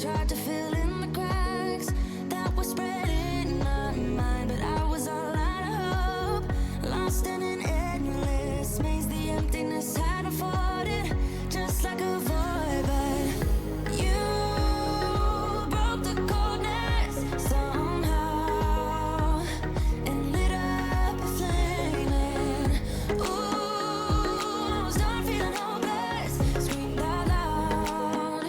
tried to fill in the cracks that were spread in my mind, but I was all out of hope, lost in an endless maze. The emptiness had unfolded just like a void, but you broke the coldness somehow and lit up a flame. And ooh, I was done feeling hopeless, screamed out loud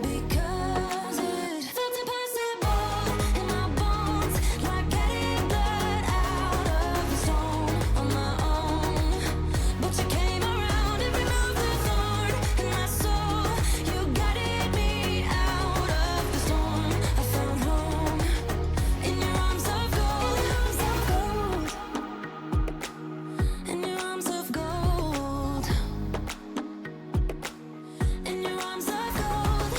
because it felt impossible in my bones, like getting blood out of a stone on my own. But you came around and removed the thorn in my soul. You guided me out of the storm. I found home in your arms of gold, in your arms of gold, in your arms of gold.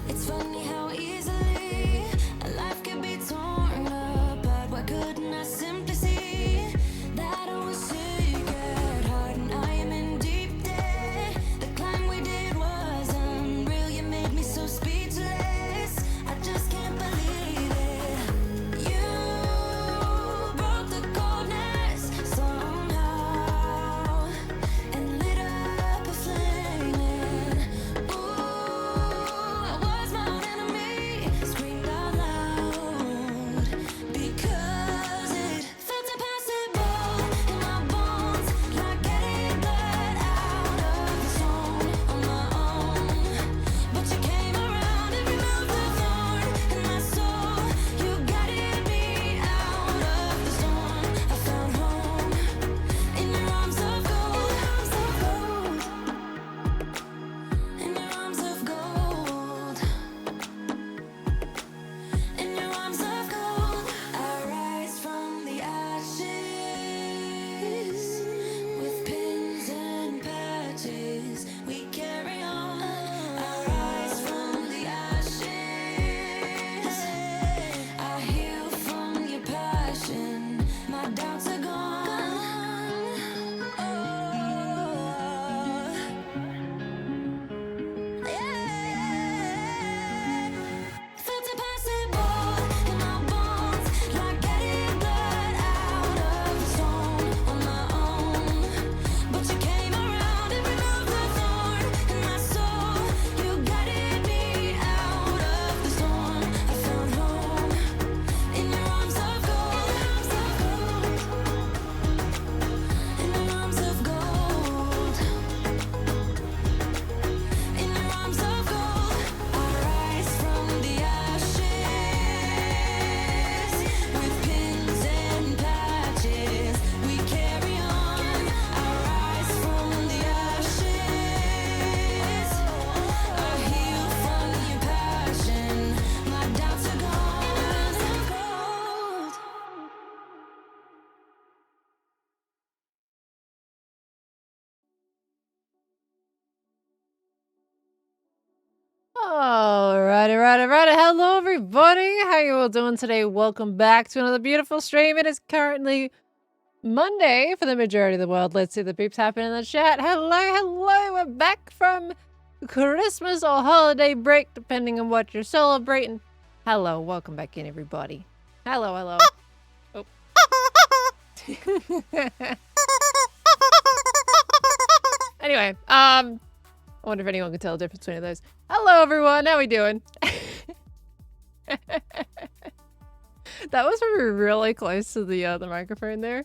It's funny how easily a life can be torn apart. Why couldn't I simply see that I was sick at heart and I am in deep debt? The climb we did was unreal. You made me so speechless. I just can't believe it. You broke the coldness somehow and lit up a flame. And ooh, I was my own enemy, screamed out loud because it felt impossible in my bones, like getting blood out of the stone on my own. But you came around and removed the thorn in my soul. You guided me out of the storm. I found home in your arms of gold, in your arms of gold, in your arms of gold. I rise from the ashes with pins and patches. We carry on. I rise from the ashes. I heal from your passion. My doubts are gone. Felt impossible in my bones, like getting blood out of the stone on my own. But you came around and removed the thorn in my soul. You guided me out of the storm. I found home in your arms of gold, in your arms of gold, in your arms of gold. I rise from the ashes with pins and patches. We carry on. I rise from the ashes. I heal from your passion. My doubts are gone. In your arms of gold. Alrighty. Hello, everybody. How you all doing today? Welcome back to another beautiful stream. It is currently Monday for the majority of the world. Let's see the peeps happen in the chat. Hello. We're back from Christmas or holiday break, depending on what you're celebrating. Hello, welcome back in, everybody. Hello. Oh. Anyway, I wonder if anyone can tell the difference between those. Hello, everyone. How we doing? That was really close to the microphone there.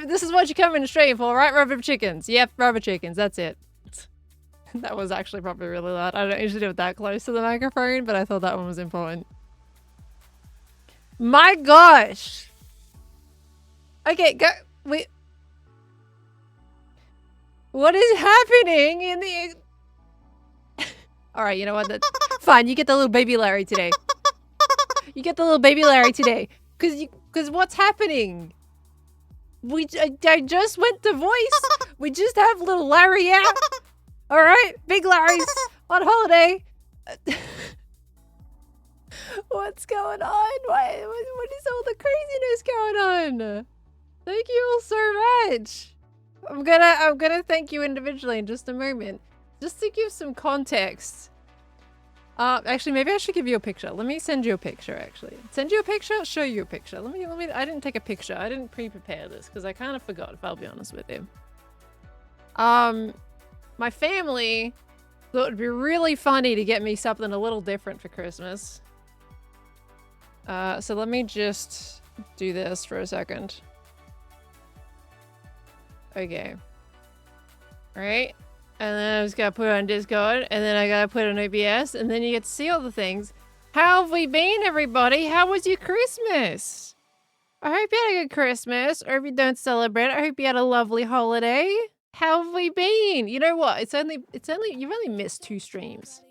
This is what you come in the stream for, right? Rubber chickens. Yep, rubber chickens. That's it. That was actually probably really loud. I don't usually do it that close to the microphone, but I thought that one was important. My gosh. Okay, go. Wait. What is happening in the... Alright, you know what? Fine, you get the little baby Larry today. You get the little baby Larry today. Cause what's happening? I just went to voice. We just have little Larry out. Alright, big Larry's on holiday. What's going on? What is all the craziness going on? Thank you all so much. I'm gonna thank you individually in just a moment. just to give some context. Actually, maybe I should give you a picture. Let me send you a picture, actually. Send you a picture, show you a picture. Let me, I didn't take a picture. I didn't pre-prepare this because I kind of forgot, if I'll be honest with you. My family thought it'd be really funny to get me something a little different for Christmas. So let me just do this for a second. Okay. Alright. And then I just gotta put it on Discord, and then I gotta put it on OBS, and then you get to see all the things. How have we been, everybody? How was your Christmas? I hope you had a good Christmas, or if you don't celebrate, I hope you had a lovely holiday. How have we been? You know what? You've only missed 2 streams.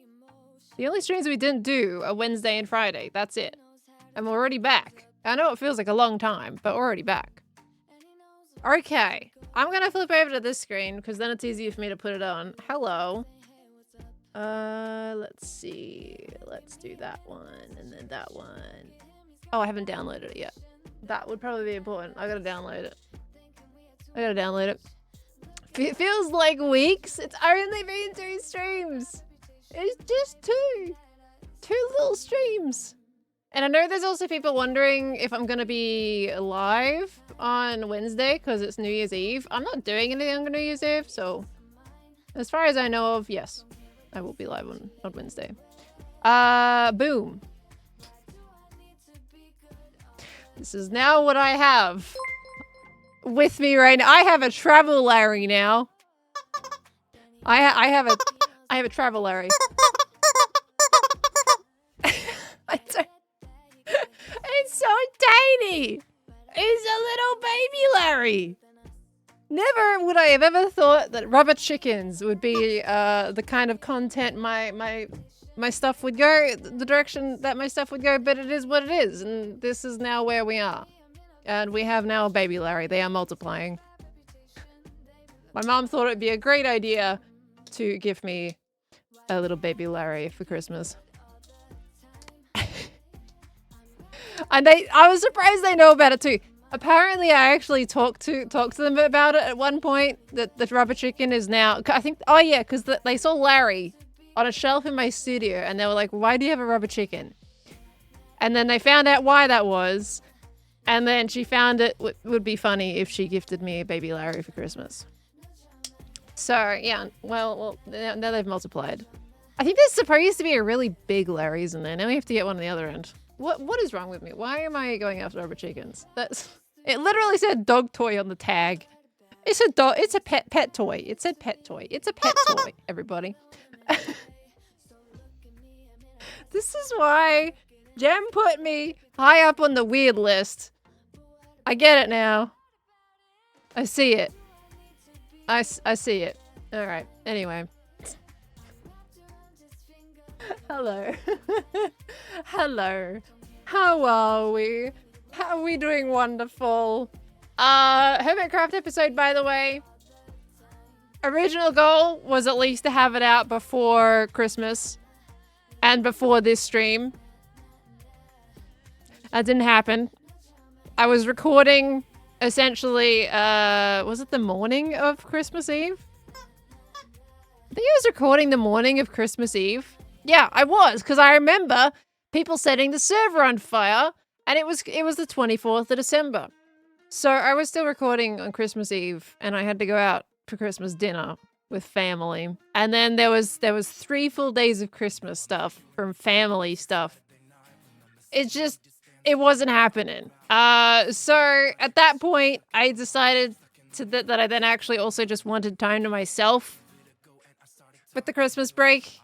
The only streams we didn't do are Wednesday and Friday. That's it. And we're already back. I know it feels like a long time, but we're already back. Okay. I'm gonna flip over to this screen because then it's easier for me to put it on. Hello. Let's see. Let's do that one and then that one. Oh, I haven't downloaded it yet. That would probably be important. I gotta download it. It feels like weeks. It's only been 2 streams. It's just 2. 2 little streams. And I know there's also people wondering if I'm going to be live on Wednesday because it's New Year's Eve. I'm not doing anything on New Year's Eve, so as far as I know of, yes, I will be live on Wednesday. Boom. This is now what I have with me right now. I have a travel Larry now. I have a travel Larry. It's so tiny. It's a little baby Larry. Never would I have ever thought that rubber chickens would be the kind of content my stuff would go, the direction that my stuff would go, but it is what it is, and this is now where we are. And we have now a baby Larry. They are multiplying. My mom thought it'd be a great idea to give me a little baby Larry for Christmas. And I was surprised they know about it too. Apparently, I actually talked to them about it at one point. That the rubber chicken is now, I think, oh yeah, because they saw Larry on a shelf in my studio, and they were like, "Why do you have a rubber chicken?" And then they found out why that was, and then she found it would be funny if she gifted me a baby Larry for Christmas. So yeah, well, now they've multiplied. I think there's supposed to be a really big Larry, isn't there? Now we have to get one on the other end. What is wrong with me? Why am I going after rubber chickens? It literally said dog toy on the tag. It's a dog. It's a pet toy. It said pet toy. It's a pet toy, everybody. This is why Jem put me high up on the weird list. I get it now. I see it. I see it. All right. Anyway. Hello. Hello. How are we? How are we doing? Wonderful. Hermitcraft episode, by the way. Original goal was at least to have it out before Christmas and before this stream. That didn't happen. I was recording essentially, was it the morning of Christmas Eve? I think I was recording the morning of Christmas Eve. Yeah, I was, because I remember people setting the server on fire, and it was the 24th of December. So I was still recording on Christmas Eve, and I had to go out for Christmas dinner with family. And then there was 3 full days of Christmas stuff from family stuff. It wasn't happening. So at that point, I decided that I then actually also just wanted time to myself with the Christmas break.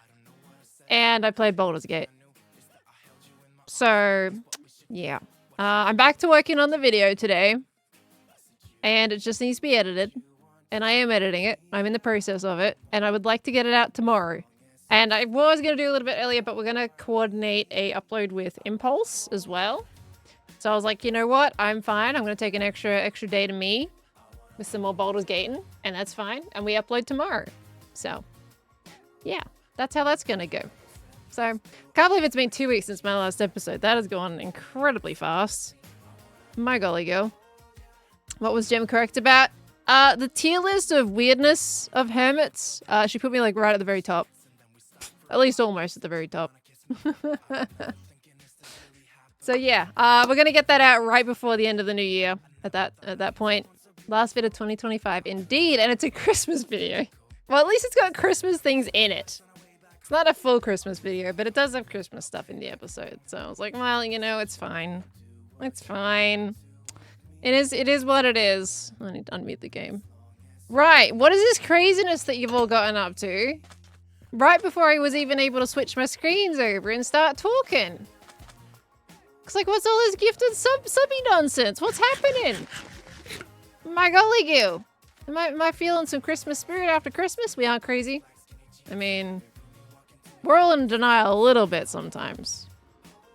And I played Baldur's Gate. So, yeah. I'm back to working on the video today. And it just needs to be edited. And I am editing it. I'm in the process of it. And I would like to get it out tomorrow. And I was going to do a little bit earlier, but we're going to coordinate a upload with Impulse as well. So I was like, you know what? I'm fine. I'm going to take an extra day to me with some more Baldur's Gating. And that's fine. And we upload tomorrow. So, yeah. That's how that's going to go. So, can't believe it's been 2 weeks since my last episode. That has gone incredibly fast. My golly girl. What was Jem correct about? The tier list of weirdness of hermits, she put me like right at the very top. At least almost at the very top. So yeah, we're gonna get that out right before the end of the new year. At that point, last bit of 2025, indeed, and it's a Christmas video. Well, at least it's got Christmas things in it. It's not a full Christmas video, but it does have Christmas stuff in the episode. So I was like, well, you know, it's fine. It's fine. It is what it is. I need to unmute the game. Right, what is this craziness that you've all gotten up to? Right before I was even able to switch my screens over and start talking. It's like, what's all this gifted subby nonsense? What's happening? My golly goo. Am I feeling some Christmas spirit after Christmas? We aren't crazy. I mean, we're all in denial a little bit sometimes.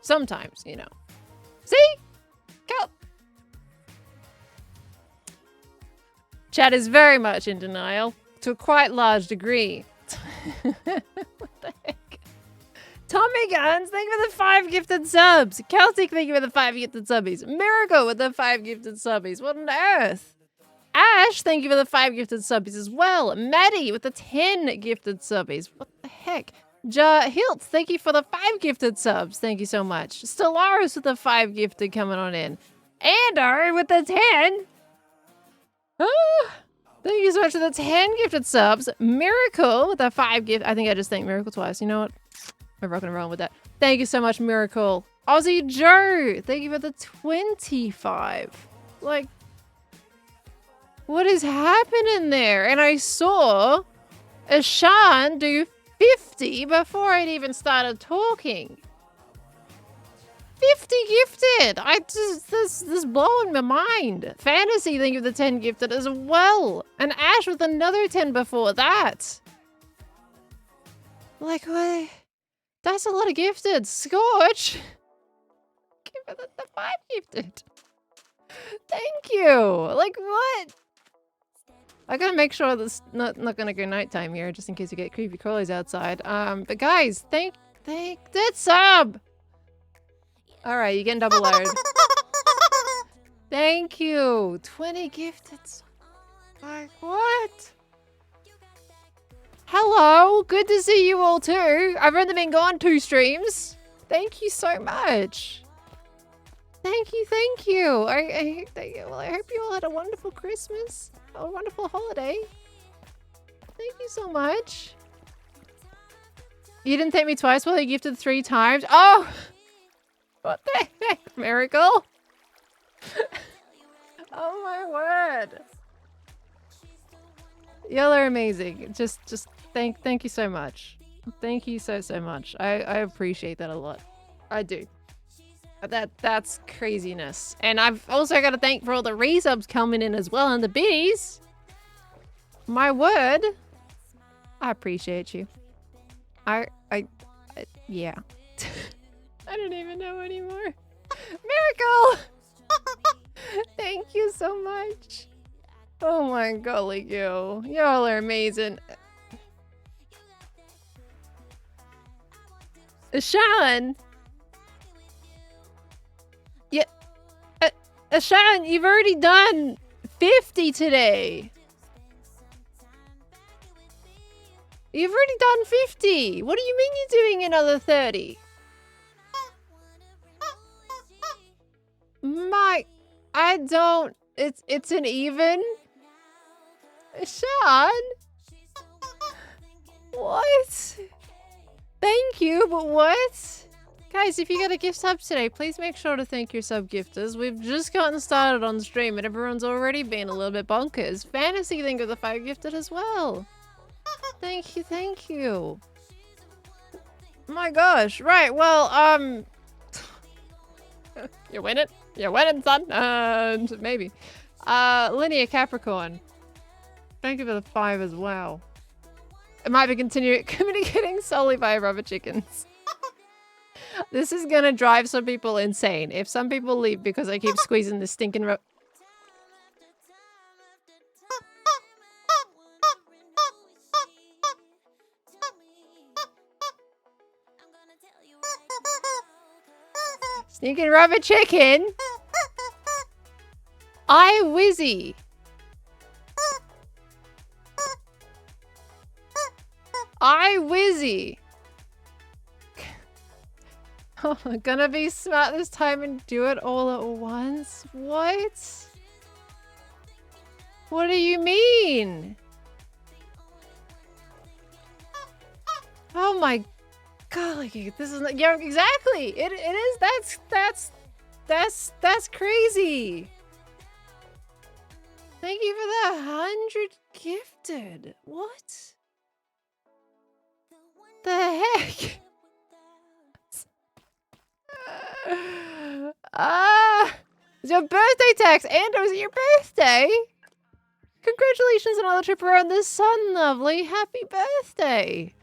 Sometimes, you know. See? Go. Chat is very much in denial to a quite large degree. What the heck? Tommy Guns, thank you for the 5 gifted subs. Celtic, thank you for the 5 gifted subbies. Miracle with the 5 gifted subbies. What on earth? Ash, thank you for the 5 gifted subbies as well. Maddie with the 10 gifted subbies. What the heck? Hilt, thank you for the 5 gifted subs. Thank you so much. Stellaris with the 5 gifted coming on in. Andar with the 10. Thank you so much for the 10 gifted subs. Miracle with the 5 gift. I think I just thanked Miracle twice. You know what? I'm rocking and rolling with that. Thank you so much, Miracle. Aussie Joe, thank you for the 25. Like, what is happening there? And I saw Ashan do 50 before I'd even started talking. 50 gifted! This is blowing my mind. Fantasy, thank you for the 10 gifted as well. And Ash with another 10 before that. Like, what? That's a lot of gifted. Scorch! Give it the 5 gifted. Thank you! Like, what? I gotta make sure that's not gonna go nighttime here, just in case you get creepy crawlies outside. But guys, thank that sub! Alright, you're getting double load. Thank you! 20 gifted. Like, what? Hello! Good to see you all too! I've only been gone 2 streams. Thank you so much. Thank you, thank you. I hope you all had a wonderful Christmas. A wonderful holiday. Thank you so much. You didn't thank me twice while you gifted 3 times? Oh! What the heck, Miracle? Oh my word. Y'all are amazing. Just thank you so much. Thank you so much. I appreciate that a lot. I do. That's craziness. And I've also got to thank for all the resubs coming in as well and the biddies. My word. I appreciate you. Yeah. I don't even know anymore. Miracle! Thank you so much. Oh my golly goo. Y'all are amazing. Ashan! Yeah. Ashan, you've already done 50 today. You've already done 50. What do you mean you're doing another 30? I don't. It's an even. Sean? What? Thank you, but what? Guys, if you got a gift sub today, please make sure to thank your sub gifters. We've just gotten started on stream and everyone's already been a little bit bonkers. Fantasy, think of the 5 gifted as well. Thank you, thank you. My gosh, right, well, you're winning. You're winning, son. And maybe. Linear Capricorn. Thank you for the 5 as well. It might be communicating solely via rubber chickens. This is gonna drive some people insane. If some people leave because I keep squeezing this stinking rubber... Stinking rubber chicken? I Wizzy. Hi, Wizzy. Oh, I'm gonna be smart this time and do it all at once? What? What do you mean? Oh my golly, this is not, yeah, exactly. It is, that's crazy. Thank you for the 100 gifted. What? The heck? It's your birthday text. Ando, is it your birthday? Congratulations on another trip around the sun, lovely. Happy birthday.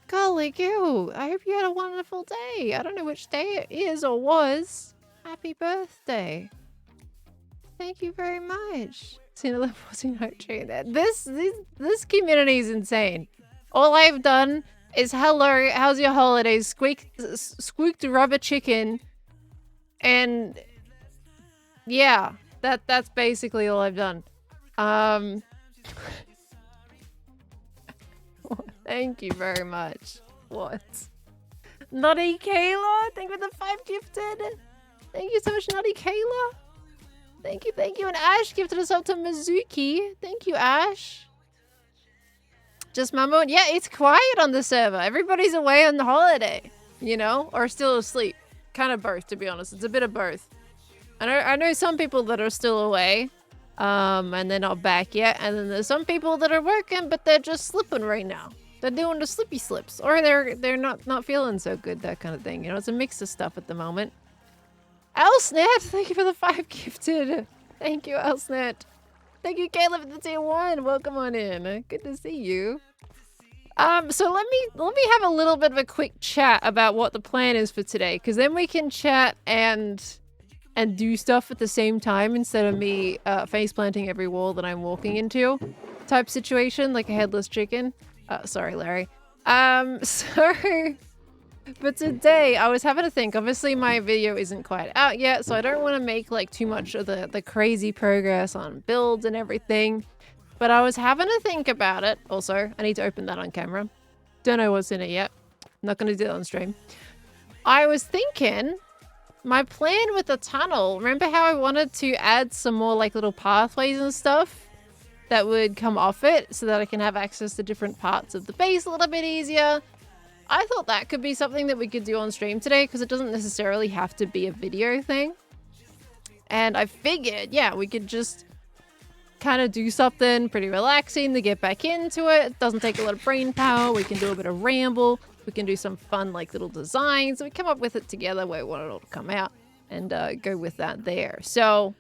Golly goo. I hope you had a wonderful day. I don't know which day it is or was. Happy birthday. Thank you very much. Seen a level 14 hype train there. This community is insane. All I've done is hello, how's your holidays? Squeaked rubber chicken. And yeah, that's basically all I've done. Thank you very much. What? Nutty Kayla, thank you for the 5 gifted. Thank you so much, Nutty Kayla. Thank you, thank you. And Ash gifted us up to Mizuki. Thank you, Ash. Just Mamo. Yeah, it's quiet on the server. Everybody's away on the holiday, you know, or still asleep. Kind of both, to be honest. It's a bit of both. I know some people that are still away, and they're not back yet. And then there's some people that are working, but they're just slipping right now. They're doing the slippy slips, or they're not feeling so good, that kind of thing. You know, it's a mix of stuff at the moment. Elsnet, thank you for the 5 gifted. Thank you, Elsnet. Thank you, Caleb, for the tier 1. Welcome on in. Good to see you. So let me have a little bit of a quick chat about what the plan is for today, because then we can chat and do stuff at the same time instead of me face planting every wall that I'm walking into type situation, like a headless chicken. Sorry, Larry. So but today I was having to think. Obviously my video isn't quite out yet, so I don't want to make like too much of the crazy progress on builds and everything. But I was having to think about it. Also, I need to open that on camera. Don't know what's in it yet. I'm not going to do that on stream. I was thinking, my plan with the tunnel, remember how I wanted to add some more like little pathways and stuff that would come off it so that I can have access to different parts of the base a little bit easier? I thought that could be something that we could do on stream today, because it doesn't necessarily have to be a video thing. And I figured, yeah, we could just kind of do something pretty relaxing to get back into it. It doesn't take a lot of brain power. We can do a bit of ramble. We can do some fun like little designs. We come up with it together where we want it all to come out and go with that there. So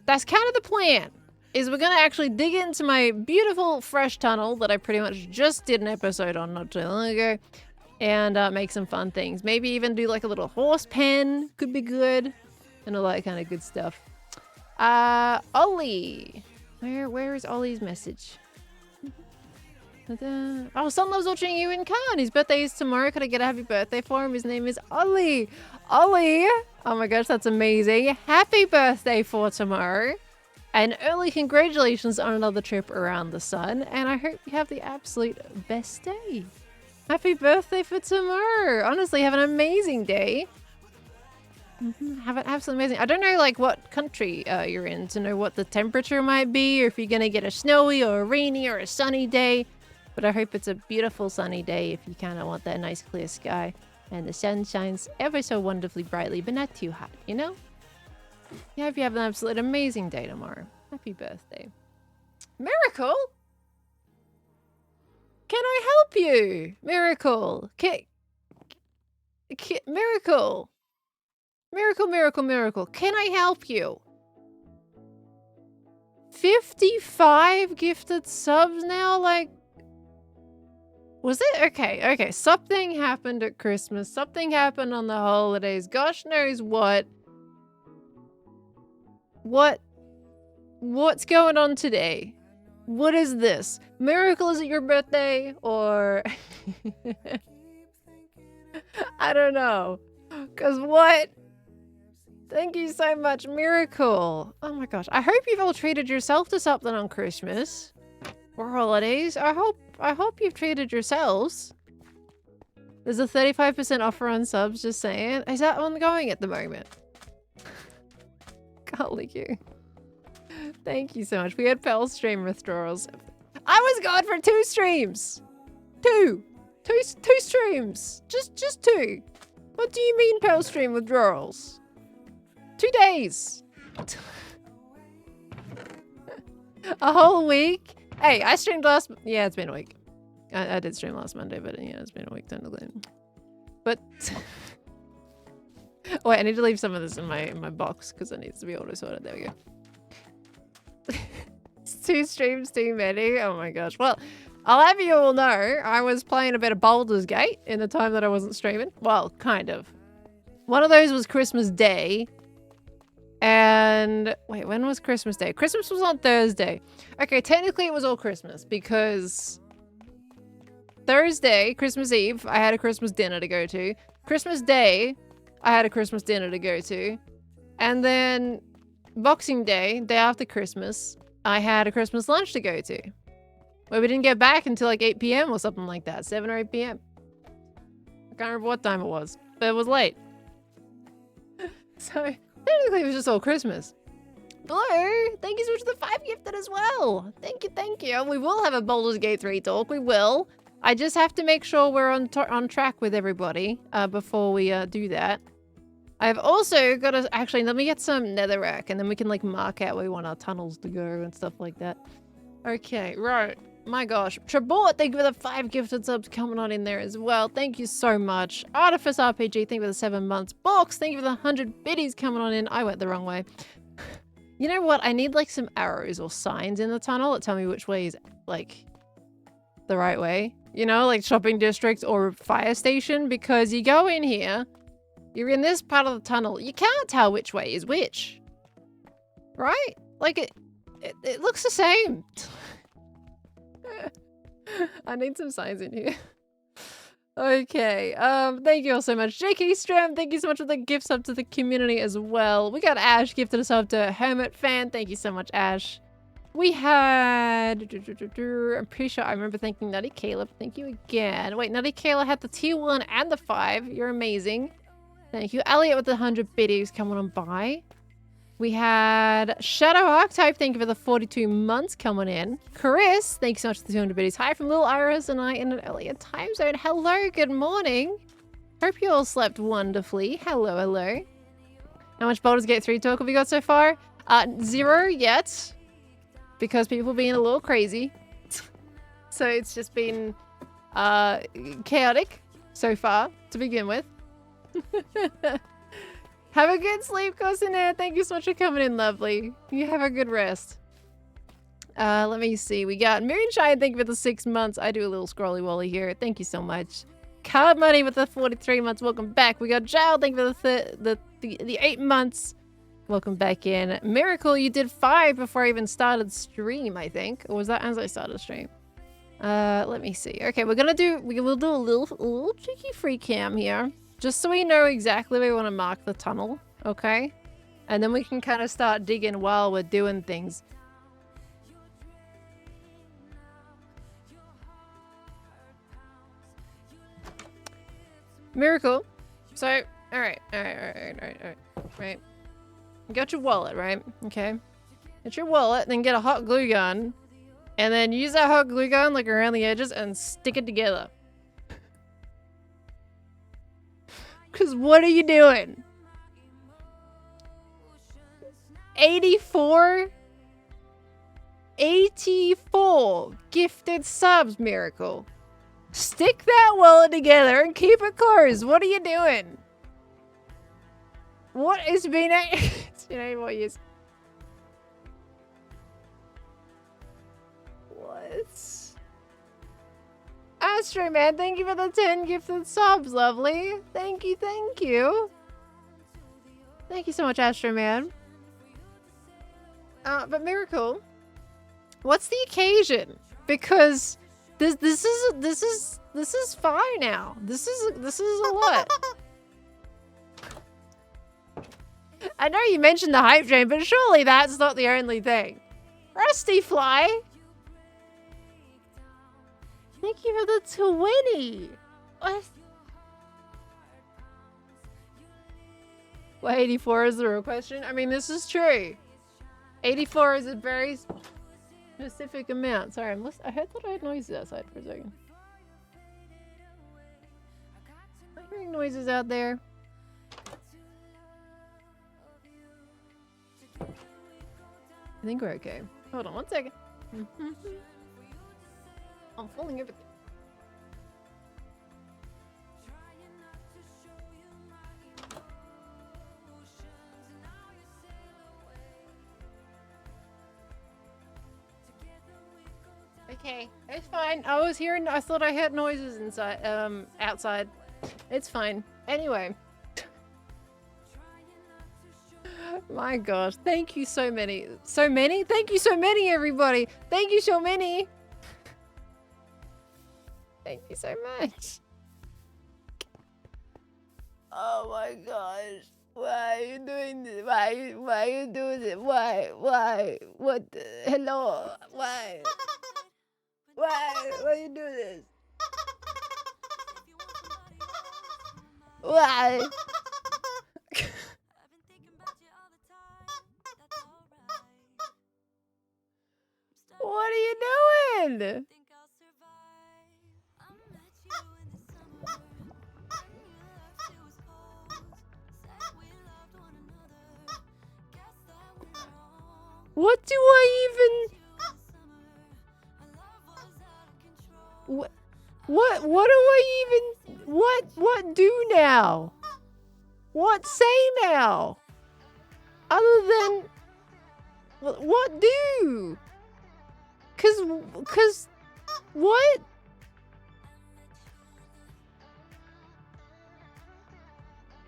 that's kind of the plan, is we're going to actually dig into my beautiful fresh tunnel that I pretty much just did an episode on not too long ago, and make some fun things. Maybe even do like a little horse pen. Could be good. And all that kind of good stuff. Ollie. Where is Ollie's message? Oh, Son loves watching you in Cannes. His birthday is tomorrow. Could I get a happy birthday for him? His name is Ollie. Ollie! Oh my gosh, that's amazing. Happy birthday for tomorrow. And early congratulations on another trip around the sun. And I hope you have the absolute best day. Happy birthday for tomorrow. Honestly, have an amazing day. Have it absolutely amazing. I don't know like what country you're in to know what the temperature might be, or if you're gonna get a snowy or a rainy or a sunny day. But I hope it's a beautiful sunny day if you kind of want that nice clear sky and the sun shines ever so wonderfully brightly, but not too hot, you know? I hope you have an absolute amazing day tomorrow. Happy birthday. Miracle? Can I help you? Miracle. Miracle. Miracle. Can I help you? 55 gifted subs now? Like, was it? Okay. Something happened at Christmas. Something happened on the holidays. Gosh knows what. What's going on today? What is this? Miracle, is it your birthday? Or... I don't know. Because what? Thank you so much, Miracle. Oh my gosh. I hope you've all treated yourself to something on Christmas. for holidays. I hope you've treated yourselves. There's a 35% offer on subs, just saying. Is that ongoing at the moment? Golly you. Thank you so much. We had Pearl stream withdrawals. I was gone for 2 streams. Two streams. Just 2. What do you mean Pearl stream withdrawals? 2 days. A whole week. Hey, I streamed last... Yeah, it's been a week. I did stream last Monday, but yeah, it's been a week technically. But... Wait, I need to leave some of this in my box because it needs to be auto-sorted. There we go. 2 streams too many. Oh my gosh. Well, I'll have you all know I was playing a bit of Baldur's Gate in the time that I wasn't streaming. Well, kind of. One of those was Christmas Day. And wait, when was Christmas Day? Christmas was on Thursday. Okay, technically it was all Christmas because Thursday, Christmas Eve, I had a Christmas dinner to go to. Christmas Day, I had a Christmas dinner to go to. And then Boxing Day, day after Christmas, I had a Christmas lunch to go to. Well, we didn't get back until like 8 p.m. or something like that. 7 or 8 p.m. I can't remember what time it was, but it was late. So, technically it was just all Christmas. Blue, thank you so much for the 5 gifted as well. Thank you, thank you. We will have a Baldur's Gate 3 talk. We will. I just have to make sure we're on track with everybody before we do that. I've also got to... Actually, let me get some netherrack and then we can like mark out where we want our tunnels to go and stuff like that. Okay, right. My gosh. Trabort, thank you for the 5 gifted subs coming on in there as well. Thank you so much. Artifice RPG, thank you for the 7 months. Box, thank you for the 100 biddies coming on in. I went the wrong way. You know what? I need like some arrows or signs in the tunnel that tell me which way is like the right way. You know, like shopping district or fire station, because you go in here, you're in this part of the tunnel. You can't tell which way is which. Right? Like it looks the same. I need some signs in here. Okay, thank you all so much. JK Stram, thank you so much for the gift sub to the community as well. We got Ash gifted a sub to Hermit Fan. Thank you so much, Ash. We had... I'm pretty sure I remember thanking Nutty Caleb. Thank you again. Wait, Nutty Caleb had the tier 1 and the 5. You're amazing. Thank you. Elliot with the 100 biddies coming on by. We had Shadow Archetype. Thank you for the 42 months coming in. Chris, thank you so much for the 200 biddies. Hi from Little Iris and I in an earlier time zone. Hello, good morning. Hope you all slept wonderfully. Hello, hello. How much Baldur's Gate 3 talk have we got so far? 0 yet. Because people being a little crazy. So it's just been chaotic so far to begin with. Have a good sleep, Cosinaire. Thank you so much for coming in, lovely. You have a good rest. Let me see. We got Moonshine. Thank you for the 6 months. I do a little scrolly wally here. Thank you so much. Card Money with the 43 months. Welcome back. We got Jail. Thank you for the 8 months. Welcome back in. Miracle, you did 5 before I even started stream, I think. Or was that as I started stream? Let me see. Okay, we'll do a little cheeky free cam here. Just so we know exactly where we want to mark the tunnel, okay? And then we can kind of start digging while we're doing things. Miracle. So, alright. Right. You got your wallet, right? Okay. Get your wallet, then get a hot glue gun. And then use that hot glue gun like around the edges and stick it together. Because what are you doing? 84 gifted subs, Miracle. Stick that wallet together and keep it closed. What are you doing? What is being it's been 8 more years. What? Astro Man, thank you for the 10 gifted subs, lovely. Thank you, thank you. Thank you so much, Astro Man. But Miracle, what's the occasion? Because this is fine now. This is a lot. I know you mentioned the hype train, but surely that's not the only thing. Rusty Fly. Thank you for the 20. What? Well, 84 is the real question. I mean, this is true. 84 is a very specific amount. Sorry, I thought I had noises outside for a second. Am I hearing noises out there? I think we're okay. Hold on one second. I'm pulling everything. Okay, it's fine. I thought I heard noises inside, outside. It's fine. Anyway. My gosh, thank you so many. So many? Thank you so many, everybody. Thank you so many. Thank you so much. Oh my gosh. Why are you doing this? Why are you doing this? Why? What? Hello? Why? Why are you doing this? Why? What are you doing? What do I even... What do I even... What do now? What say now? Other than... What do? Cause... What?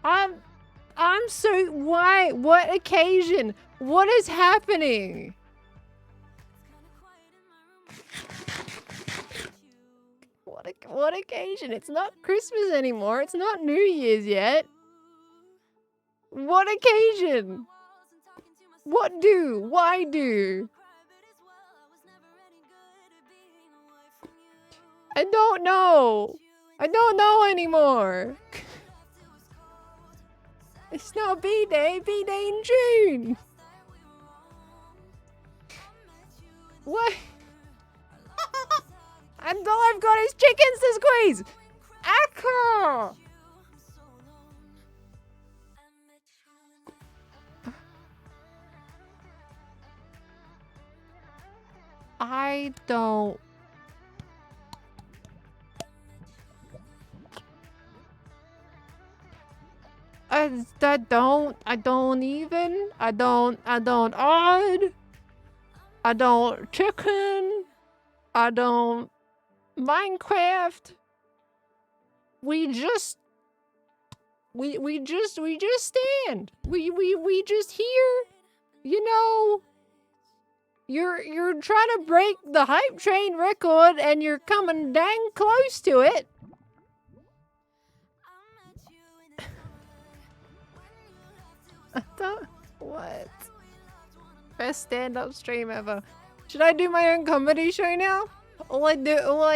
I'm so... Why? What occasion? What is happening? What occasion? It's not Christmas anymore. It's not New Year's yet. What occasion? What do? Why do? I don't know. I don't know anymore. It's not B-Day. B-Day in June. What? And all I've got is chickens to squeeze. Akko! I don't... I don't chicken. I don't Minecraft. We just stand. We just here. You know, you're trying to break the hype train record and you're coming dang close to it. What? Best stand-up stream ever. Should I do my own comedy show now? All I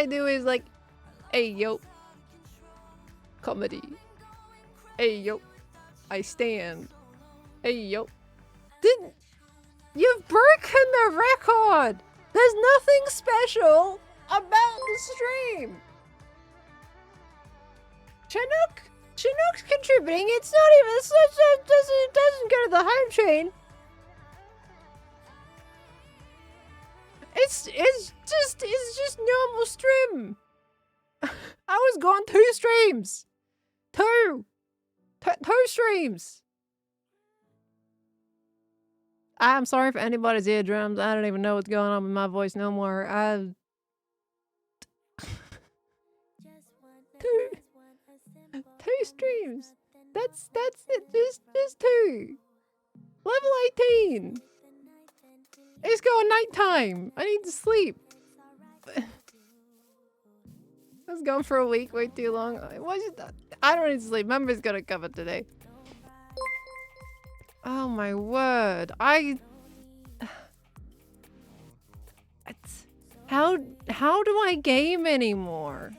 do is like, hey yo, comedy. Hey yo, I stand. Hey yo, you've broken the record. There's nothing special about the stream. Chinook's contributing. It's not even. It doesn't go to the hype train. It's just normal stream. I was gone 2 streams. Two streams. I'm sorry for anybody's eardrums. I don't even know what's going on with my voice no more. Two streams. That's it. Just 2. Level 18. It's going nighttime. I need to sleep. I was gone for a week, way too long. I don't need to sleep. Member's got it covered today. Oh my word. How do I game anymore?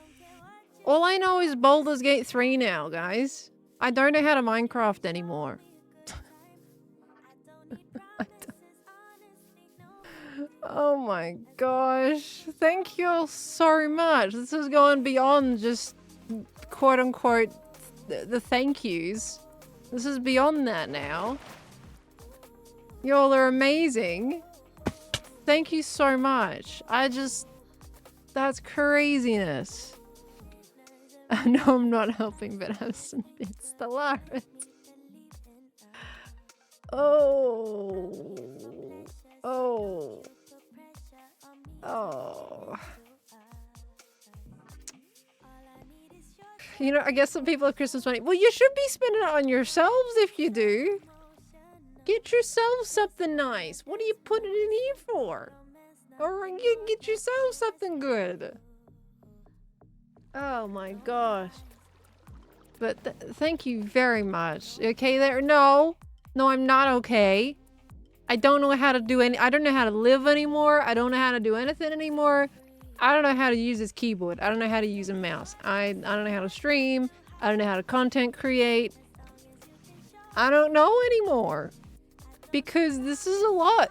All I know is Baldur's Gate 3 now, guys. I don't know how to Minecraft anymore. Oh my gosh. Thank you all so much. This is going beyond just quote unquote the thank yous. This is beyond that now. Y'all are amazing. Thank you so much. That's craziness. I know I'm not helping, but have some bits to laugh at. Oh. Oh. Oh. You know, I guess some people have Christmas money. Well, you should be spending it on yourselves if you do. Get yourself something nice. What are you putting it in here for? Or you get yourself something good. Oh my gosh. But thank you very much. Okay there? No, I'm not okay. I don't know how to do I don't know how to live anymore. I don't know how to do anything anymore. I don't know how to use this keyboard. I don't know how to use a mouse. I don't know how to stream. I don't know how to content create. I don't know anymore. Because this is a lot.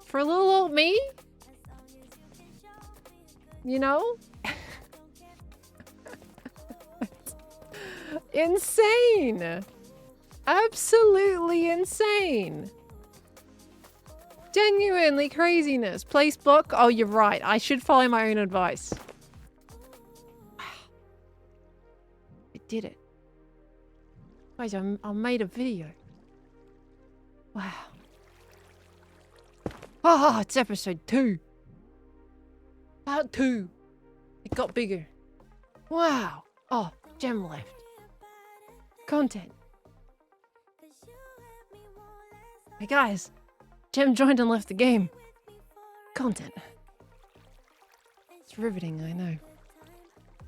For little old me. You know? Insane. Absolutely insane. Genuinely craziness. Place book? Oh, you're right. I should follow my own advice. Wow. I did it. Guys, I made a video. Wow. Oh, it's episode 2. Part 2. It got bigger. Wow. Oh, gem left. Content. Hey guys. Gem joined and left the game. Content. It's riveting, I know.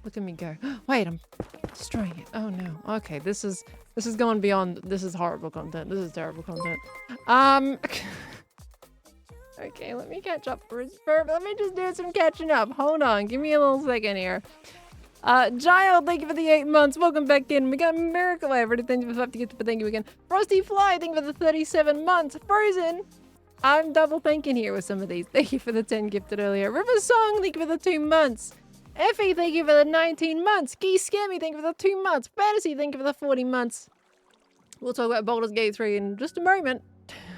Look at me go. Wait, I'm destroying it. Oh no. Okay, this is going beyond. This is horrible content. This is terrible content. Okay, let me catch up for let me just do some catching up. Hold on, give me a little second here. Giles, thank you for the 8 months. Welcome back in. We got Miracle. I already thank you for 50 gifts, but thank you again. Frosty Fly, thank you for the 37 months. Frozen. I'm double thanking here with some of these. Thank you for the 10 gifted earlier. River Song, thank you for the 2 months. Effie, thank you for the 19 months. Geese Scammy, thank you for the 2 months. Fantasy, thank you for the 40 months. We'll talk about Baldur's Gate 3 in just a moment.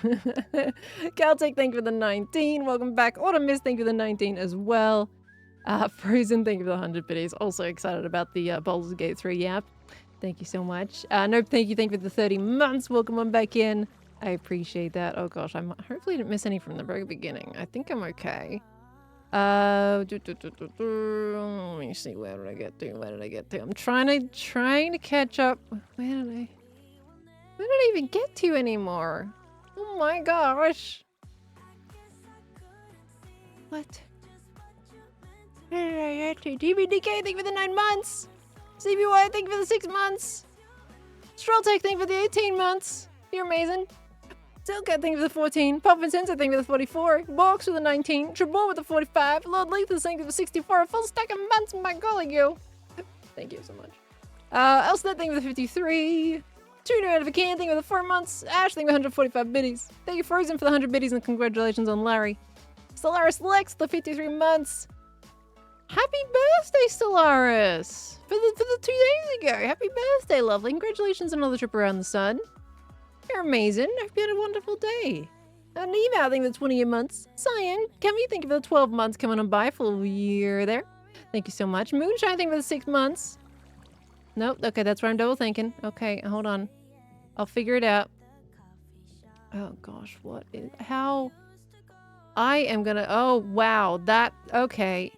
Caltech, thank you for the 19. Welcome back. Autumn Mist, thank you for the 19 as well. Frozen, thank you for the 100 biddies. Also excited about the Baldur's Gate 3 app. Thank you so much. Nope, thank you for the 30 months. Welcome on back in. I appreciate that. Oh gosh, I hopefully didn't miss any from the very beginning. I think I'm okay. Let me see, where did I get to? I'm trying to catch up. Where did I even get to anymore? Oh my gosh. What? Where did I get to? TBDK, thank you for the 9 months. CBY, thank you for the 6 months. Strolltech, thank you for the 18 months. You're amazing. Silcat, thank you for the 14. Puffin Sensor, thank you for the 44. Box with the 19. Trebor with the 45. Lord Lethal, thank you for the 64. A full stack of months, my golly you. Thank you so much. Elsnet, thank you for the 53. Tuner out of a can, thank you for the 4 months. Ash, thank you for 145 biddies. Thank you, Frozen, for the 100 biddies, and congratulations on Larry. Stellaris Lex, the 53 months. Happy birthday, Stellaris! For the 2 days ago. Happy birthday, lovely. Congratulations on another trip around the sun. You're amazing. I hope you had a wonderful day. An email, thank you for the 20 months. Cyan, Kemi, thank you for the 12 months coming on by. Full year there. Thank you so much. Moonshine, thank you for the 6 months. Nope. Okay, that's where I'm double thinking. Okay, hold on. I'll figure it out. Oh gosh, what is... How... I am gonna... Oh, wow. That... Okay.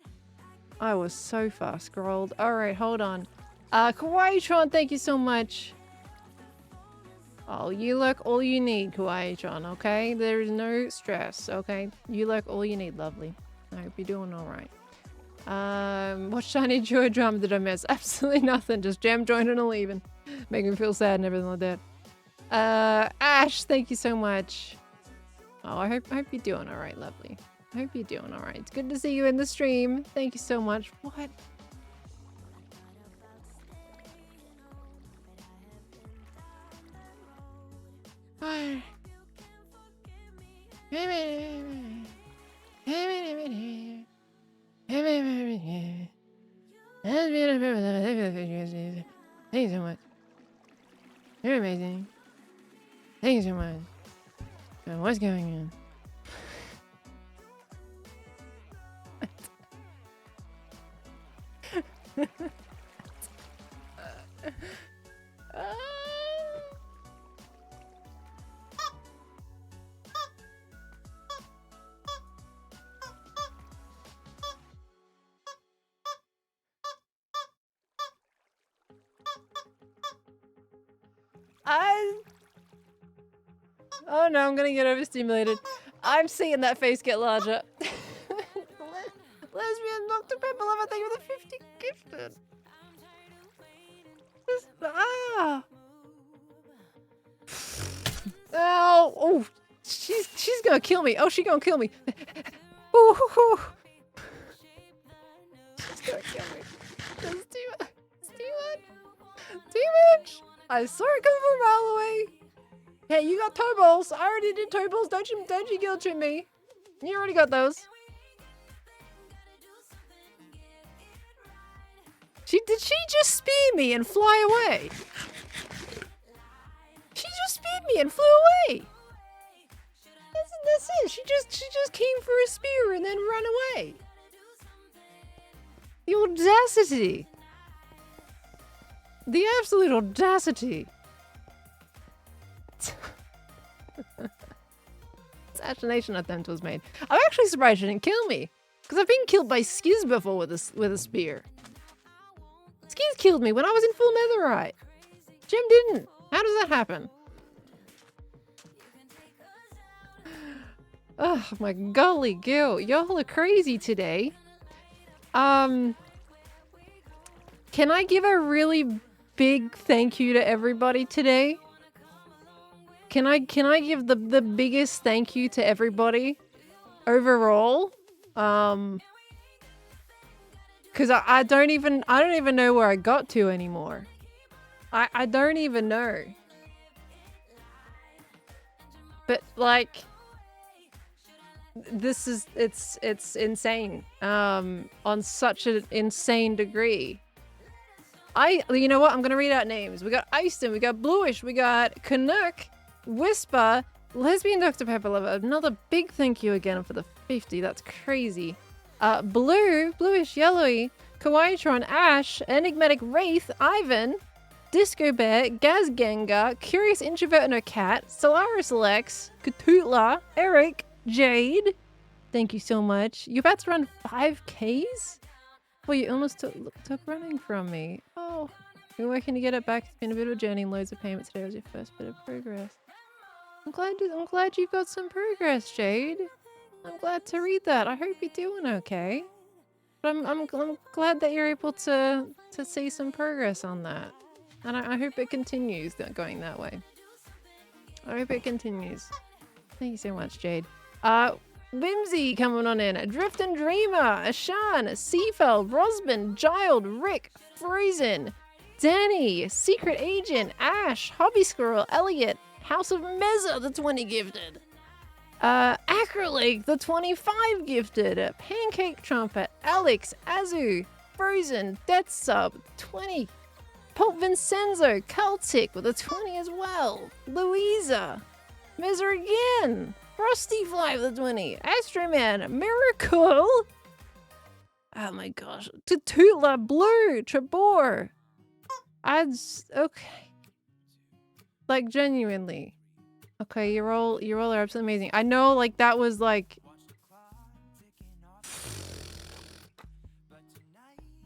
I was so fast scrolled. Alright, hold on. Kawaii-tron, thank you so much. Oh, you look all you need, Kawaii-chan, okay? There's no stress, okay? You look all you need, lovely. I hope you're doing alright. What shiny joy drama did I miss? Absolutely nothing. Just jam joining and leaving. Making me feel sad and everything like that. Ash, thank you so much. Oh, I hope you're doing alright, lovely. Hope you're doing all right. It's good to see you in the stream. Thank you so much. What? Thank you so much. You're amazing. Thank you so much. So what's going on? Oh no, I'm gonna get overstimulated. I'm seeing that face get larger. Lesbian Dr. Pepper Lover, thank you for the 50 gifted. Ah! Ow! Oh, she's gonna kill me. Oh, she's gonna kill me. Ooh. She's gonna kill me. That's too much. It's too much. Too much. I saw it coming from a mile away. Hey, you got toe balls. I already did toe balls. Don't you guilt trip me. You already got those. Did she just spear me and fly away? She just speared me and flew away. That's it. She just came for a spear and then ran away. The audacity. The absolute audacity. Assassination attempt was made. I'm actually surprised she didn't kill me. Because I've been killed by Skiz before with a spear. Skiz killed me when I was in full netherite. Jim didn't. How does that happen? Oh my golly gil. Y'all are crazy today. Can I give a really big thank you to everybody today? Can I give the biggest thank you to everybody overall? Cause I don't even know where I got to anymore. I don't even know. But like it's insane. On such an insane degree. You know what? I'm gonna read out names. We got Easton, we got Bluish, we got Canuck, Whisper, Lesbian Dr. Pepper Lover. Another big thank you again for the 50. That's crazy. Bluish, Yellowy, Kawaiitron, Ash, Enigmatic Wraith, Ivan, Disco Bear, Gaz Gengar, Curious Introvert and her cat, Solaris Lex, Katutla, Eric, Jade. Thank you so much. You're about to run 5Ks? Well, you almost took running from me. Oh, you're working to get it back. It's been a bit of a journey and loads of payments. Today was your first bit of progress. I'm glad you got some progress, Jade. I'm glad to read that. I hope you're doing okay. But I'm glad that you're able to see some progress on that. And I hope it continues going that way. I hope it continues. Thank you so much, Jade. Whimsy coming on in. Drift and Dreamer, Ashan, Seafell, Rosman, Gild, Rick, Frozen, Danny, Secret Agent, Ash, Hobby Squirrel, Elliot, House of Meza, the 20 gifted. Acrylake, the 25 gifted. Pancake Trumpet, Alex, Azu, Frozen, Death Sub, 20. Pulp Vincenzo, Celtic with a 20 as well. Louisa, Miser again. Frosty Fly with a 20. Astroman, Miracle. Oh my gosh. Tututla, Blue, Trebor. Okay. Like genuinely. Okay, you all are absolutely amazing. I know like that was like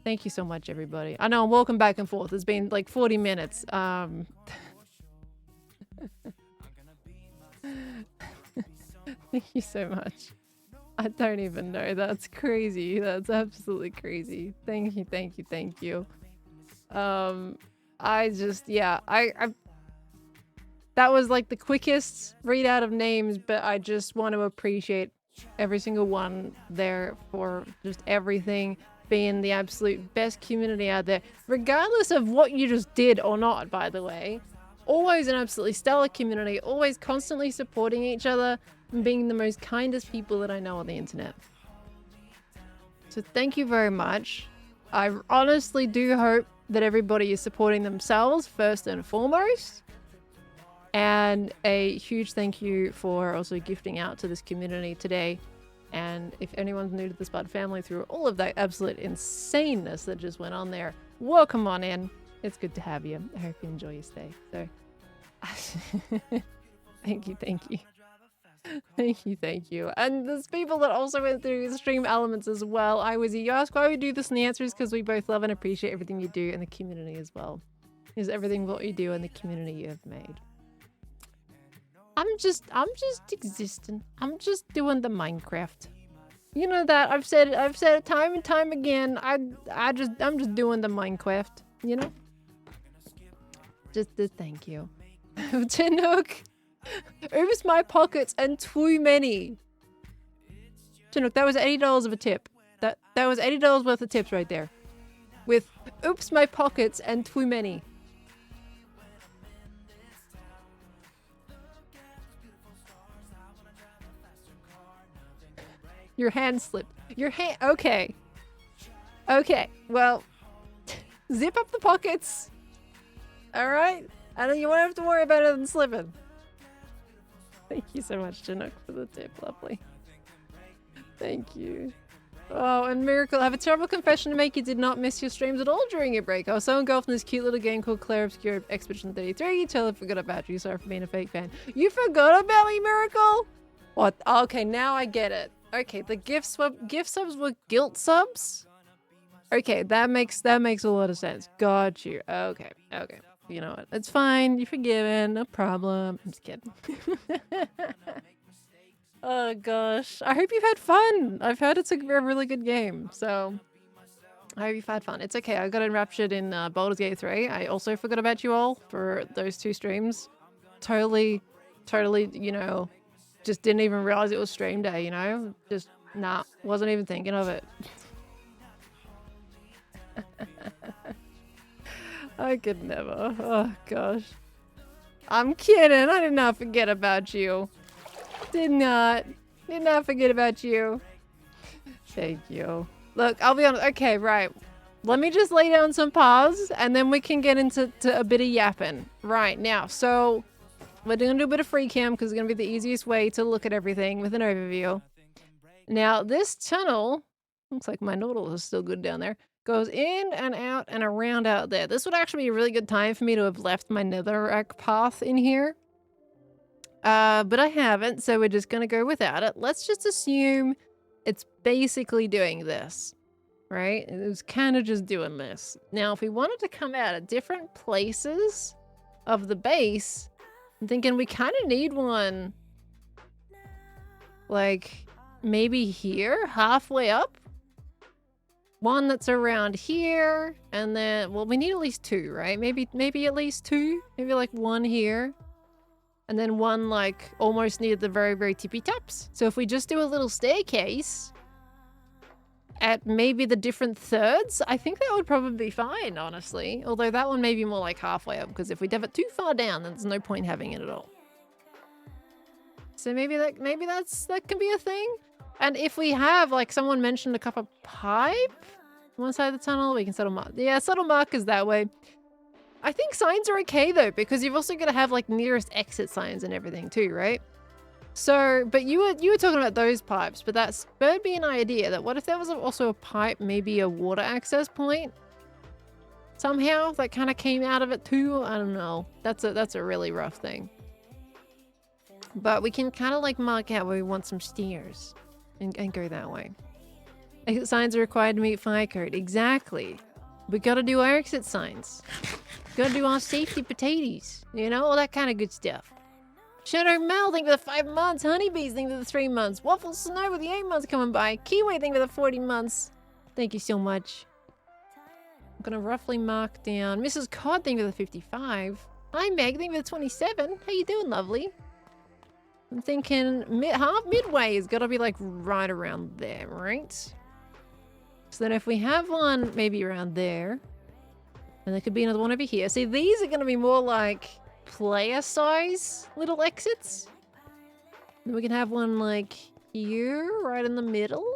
thank you so much, everybody. I know I'm walking back and forth. It's been like 40 minutes. Thank you so much. I don't even know. That's crazy. That's absolutely crazy. Thank you, thank you, thank you. I just, yeah, that was like the quickest readout of names, but I just want to appreciate Every single one there for just everything, being the absolute best community out there, regardless of what you just did or not, by the way. Always an absolutely stellar community, always constantly supporting each other and being the most kindest people that I know on the internet. So thank you very much. I honestly do hope that everybody is supporting themselves first and foremost. And a huge thank you for also gifting out to this community today. And if anyone's new to the Spud family through all of that absolute insaneness that just went on there, welcome on in. It's good to have you. I hope you enjoy your stay. So, thank you. Thank you. And there's people that also went through the stream elements as well. You ask why we do this, and the answer is because we both love and appreciate everything you do in the community as well. Is everything what you do in the community you have made. I'm just existing. I'm just doing the Minecraft. You know that I've said it time and time again. I'm just doing the Minecraft. You know. Just thank you, Chinook. Oops, my pockets and too many. Chinook, that was $80 of a tip. That was $80 worth of tips right there. With oops, my pockets and too many. Your hand slipped. Your hand. Okay. Okay. Well, zip up the pockets. All right. And then you won't have to worry about it than slipping. Thank you so much, Chinook, for the tip. Lovely. Thank you. Oh, and Miracle, I have a terrible confession to make. You did not miss your streams at all during your break. I was so engulfed in this cute little game called Claire Obscure Expedition 33. You totally forgot about you. Sorry for being a fake fan. You forgot about me, Miracle? What? Okay, now I get it. Okay, the gift subs were guilt subs? Okay, that makes a lot of sense. Got you. Okay. You know what? It's fine. You're forgiven. No problem. I'm just kidding. Oh gosh. I hope you've had fun. I've heard it's a really good game. So I hope you've had fun. It's okay. I got enraptured in Baldur's Gate 3. I also forgot about you all for those 2 streams. Totally, you know, just didn't even realize it was stream day, you know? Just, nah, wasn't even thinking of it. I could never. Oh, gosh. I'm kidding. I did not forget about you. Did not forget about you. Thank you. Look, I'll be honest. Okay, right. Let me just lay down some paws, and then we can get into a bit of yapping. Right, now, so we're going to do a bit of free cam because it's going to be the easiest way to look at everything with an overview. Now, this tunnel, looks like my noodle is still good down there, goes in and out and around out there. This would actually be a really good time for me to have left my netherrack path in here. But I haven't, so we're just going to go without it. Let's just assume it's basically doing this, right? It was kind of just doing this. Now, if we wanted to come out at different places of the base, I'm thinking we kind of need one, like, maybe here, halfway up. One that's around here, and then, well, we need at least 2, right? Maybe at least 2. Maybe like 1 here. And then 1 like almost near the very, very tippy tops. So if we just do a little staircase at maybe the different thirds, I think that would probably be fine, honestly. Although that one may be more like halfway up, because if we have it too far down, then there's no point having it at all. So maybe that can be a thing. And if we have, like, someone mentioned a copper pipe on one side of the tunnel, we can settle mark. Yeah, settle markers that way. I think signs are okay, though, because you've also got to have, like, nearest exit signs and everything, too, right? So, but you were talking about those pipes, but that spurred me an idea that what if there was also a pipe, maybe a water access point? Somehow, that kind of came out of it, too? I don't know. That's a really rough thing. But we can kind of, like, mark out where we want some stairs. And go that way. Exit signs are required to meet fire code. Exactly. We gotta do our exit signs. Gotta do our safety potatoes. You know, all that kind of good stuff. Shadow Mel, thank you for the 5 months. Honeybees, thank you for the 3 months. Waffle Snow with the 8 months coming by. Kiwi, thank you for the 40 months. Thank you so much. I'm gonna roughly mark down. Mrs. Cod, thank you for the 55. Hi Meg, thank you for the 27. How you doing, lovely? I'm thinking midway is gotta be like right around there, right? So then if we have one maybe around there, and there could be another one over here. See, these are gonna be more like player size little exits. Then we can have one like here, right in the middle.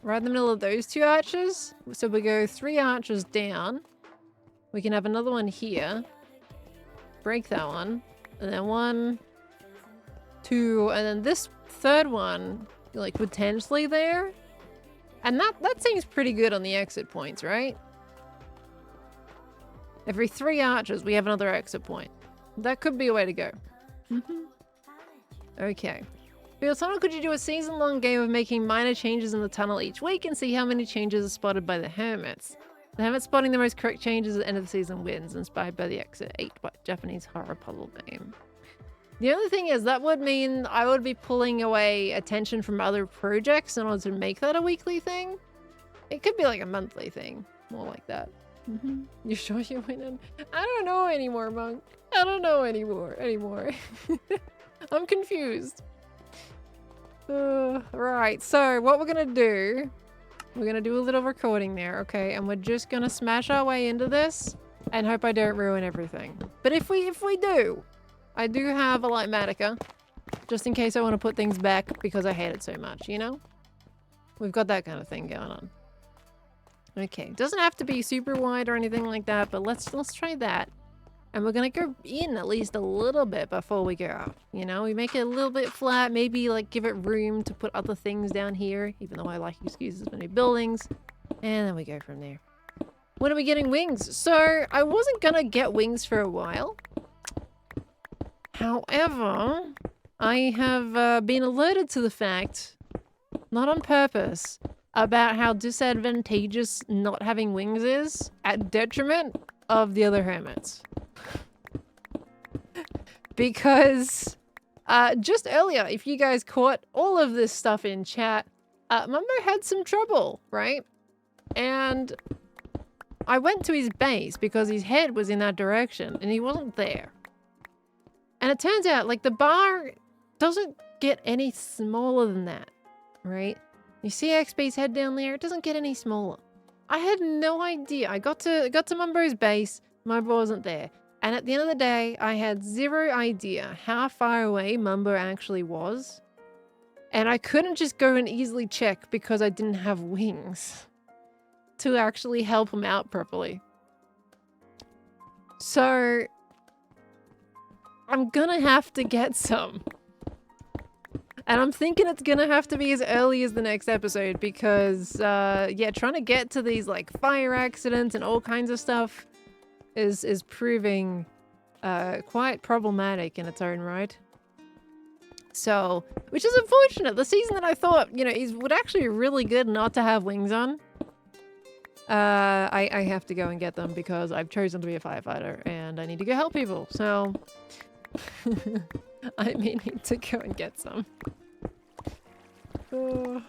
Right in the middle of those two arches. So we go 3 arches down. We can have another one here. Break that one. And then 1, 2, and then this third one, like potentially there. And that seems pretty good on the exit points, right? Every 3 arches, we have another exit point. That could be a way to go. Okay. For your tunnel, could you do a season-long game of making minor changes in the tunnel each week and see how many changes are spotted by the hermits? The hermit spotting the most correct changes at the end of the season wins, inspired by the Exit 8 Japanese horror puzzle game. The only thing is, that would mean I would be pulling away attention from other projects in order to make that a weekly thing. It could be like a monthly thing, more like that. You sure you're winning? I don't know anymore, Monk. I don't know anymore. I'm confused. Right, so what we're gonna do, we're gonna do a little recording there, okay? And we're just gonna smash our way into this and hope I don't ruin everything. But if we do, I do have a Lightmatica, just in case I want to put things back because I hate it so much, you know? We've got that kind of thing going on. Okay, doesn't have to be super wide or anything like that, but let's try that. And we're gonna go in at least a little bit before we go out. You know, we make it a little bit flat, maybe like give it room to put other things down here, even though I like excuses for new buildings. And then we go from there. When are we getting wings? So I wasn't gonna get wings for a while. However, I have been alerted to the fact, not on purpose, about how disadvantageous not having wings is at detriment of the other hermits. Because just earlier, if you guys caught all of this stuff in chat, Mumbo had some trouble, right? And I went to his base because his head was in that direction and he wasn't there. And it turns out, like, the bar doesn't get any smaller than that, right? You see XP's head down there? It doesn't get any smaller. I had no idea. I got to Mumbo's base. Mumbo wasn't there. And at the end of the day, I had zero idea how far away Mumbo actually was. And I couldn't just go and easily check because I didn't have wings to actually help him out properly. So I'm gonna have to get some. And I'm thinking it's gonna have to be as early as the next episode because, yeah, trying to get to these, like, fire accidents and all kinds of stuff is proving quite problematic in its own right. So, which is unfortunate. The season that I thought, you know, would actually be really good not to have wings on. I have to go and get them because I've chosen to be a firefighter and I need to go help people. So, I may need to go and get some. Oh.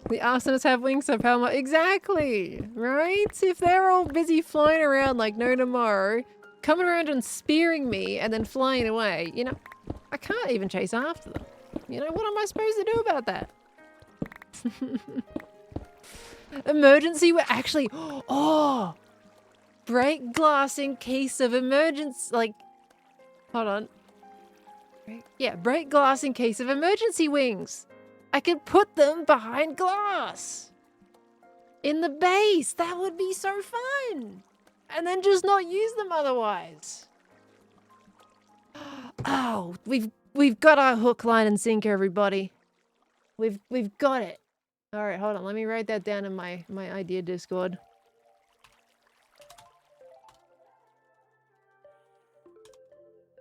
The arsonists have wings, so how much? Exactly, right? If they're all busy flying around like no tomorrow, coming around and spearing me and then flying away, you know, I can't even chase after them. You know, what am I supposed to do about that? Emergency, we're actually, oh, break glass in case of emergency, like, hold on. Yeah, break glass in case of emergency wings. I could put them behind glass in the base. That would be so fun. And then just not use them otherwise. Oh, we've got our hook, line, and sinker, everybody. We've got it. All right, hold on. Let me write that down in my idea Discord.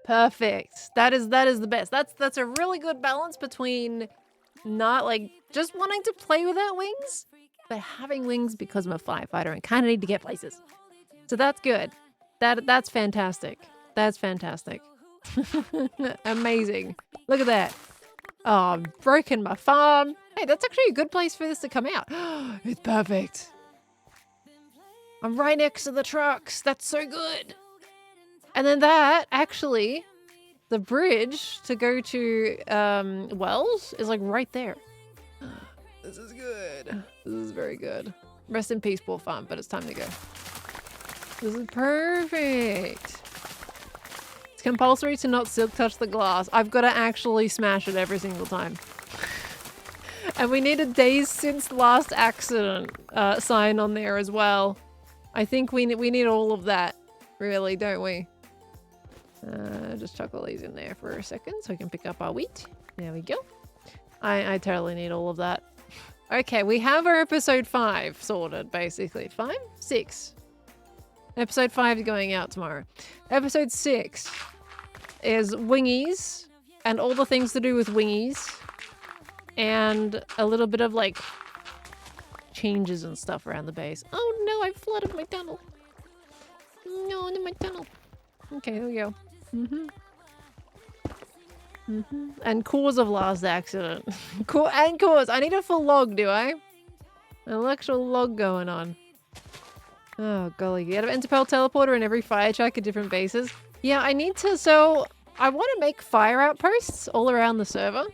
Perfect. That is the best. That's a really good balance between not like just wanting to play without wings, but having wings because I'm a firefighter and kind of need to get places. So that's good. That's fantastic. That's fantastic. Amazing. Look at that. Oh, I've broken my farm. Hey, that's actually a good place for this to come out. It's perfect. I'm right next to the trucks. That's so good. And then that actually the bridge to go to Wells is like right there. This is good. This is very good. Rest in peace, poor farm, but it's time to go. This is perfect. It's compulsory to not silk touch the glass. I've got to actually smash it every single time. And we need a days since last accident sign on there as well. I think we need all of that, really, don't we? Just chuck all these in there for a second so we can pick up our wheat. There we go. I totally need all of that. Okay, we have our episode 5 sorted, basically. 5? 6. Episode 5 is going out tomorrow. Episode 6 is wingies and all the things to do with wingies. And a little bit of, like, changes and stuff around the base. Oh no, I flooded my tunnel. No, into my tunnel. Okay, here we go. And cause of last accident. And cause. I need a full log, do I? An actual log going on. Oh, golly. You have an Interpel teleporter in every fire truck at different bases. Yeah, I need to... So, I want to make fire outposts all around the server.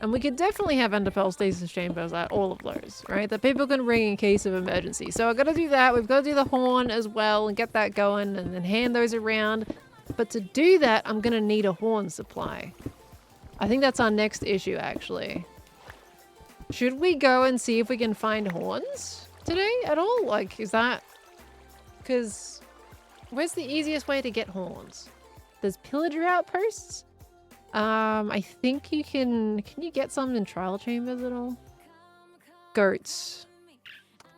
And we could definitely have Enderpearl stasis chambers at all of those, right? That people can ring in case of emergency. So I've got to do that. We've got to do the horn as well and get that going and then hand those around. But to do that, I'm going to need a horn supply. I think that's our next issue, actually. Should we go and see if we can find horns today at all? Like, is that... Because where's the easiest way to get horns? There's pillager outposts? I think you can you get some in trial chambers at all? Goats.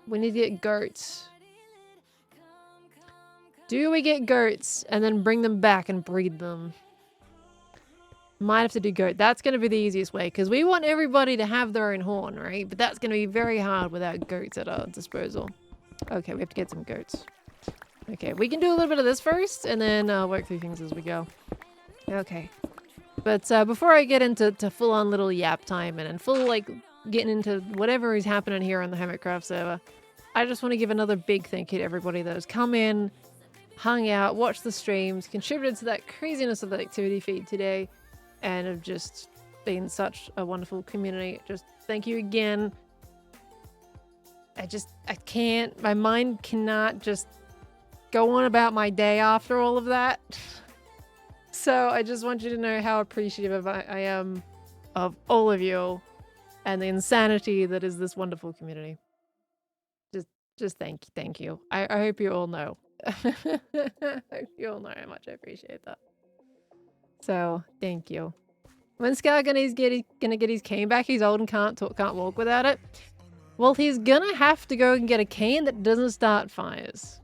We need to get goats. Do we get goats and then bring them back and breed them? Might have to do goat. That's going to be the easiest way because we want everybody to have their own horn, right? But that's going to be very hard without goats at our disposal. Okay, we have to get some goats. Okay, we can do a little bit of this first and then work through things as we go. Okay. But before I get into full-on little yap time and full, like, getting into whatever is happening here on the Hermitcraft server, I just want to give another big thank you to everybody that has come in, hung out, watched the streams, contributed to that craziness of the activity feed today, and have just been such a wonderful community. Just thank you again. I can't, my mind cannot just go on about my day after all of that. So I just want you to know how appreciative I am of all of you and the insanity that is this wonderful community. Just thank you. I hope you all know. I hope you all know how much I appreciate that. So thank you. When's Scar gonna get his cane back? He's old and can't walk without it. Well, he's gonna have to go and get a cane that doesn't start fires.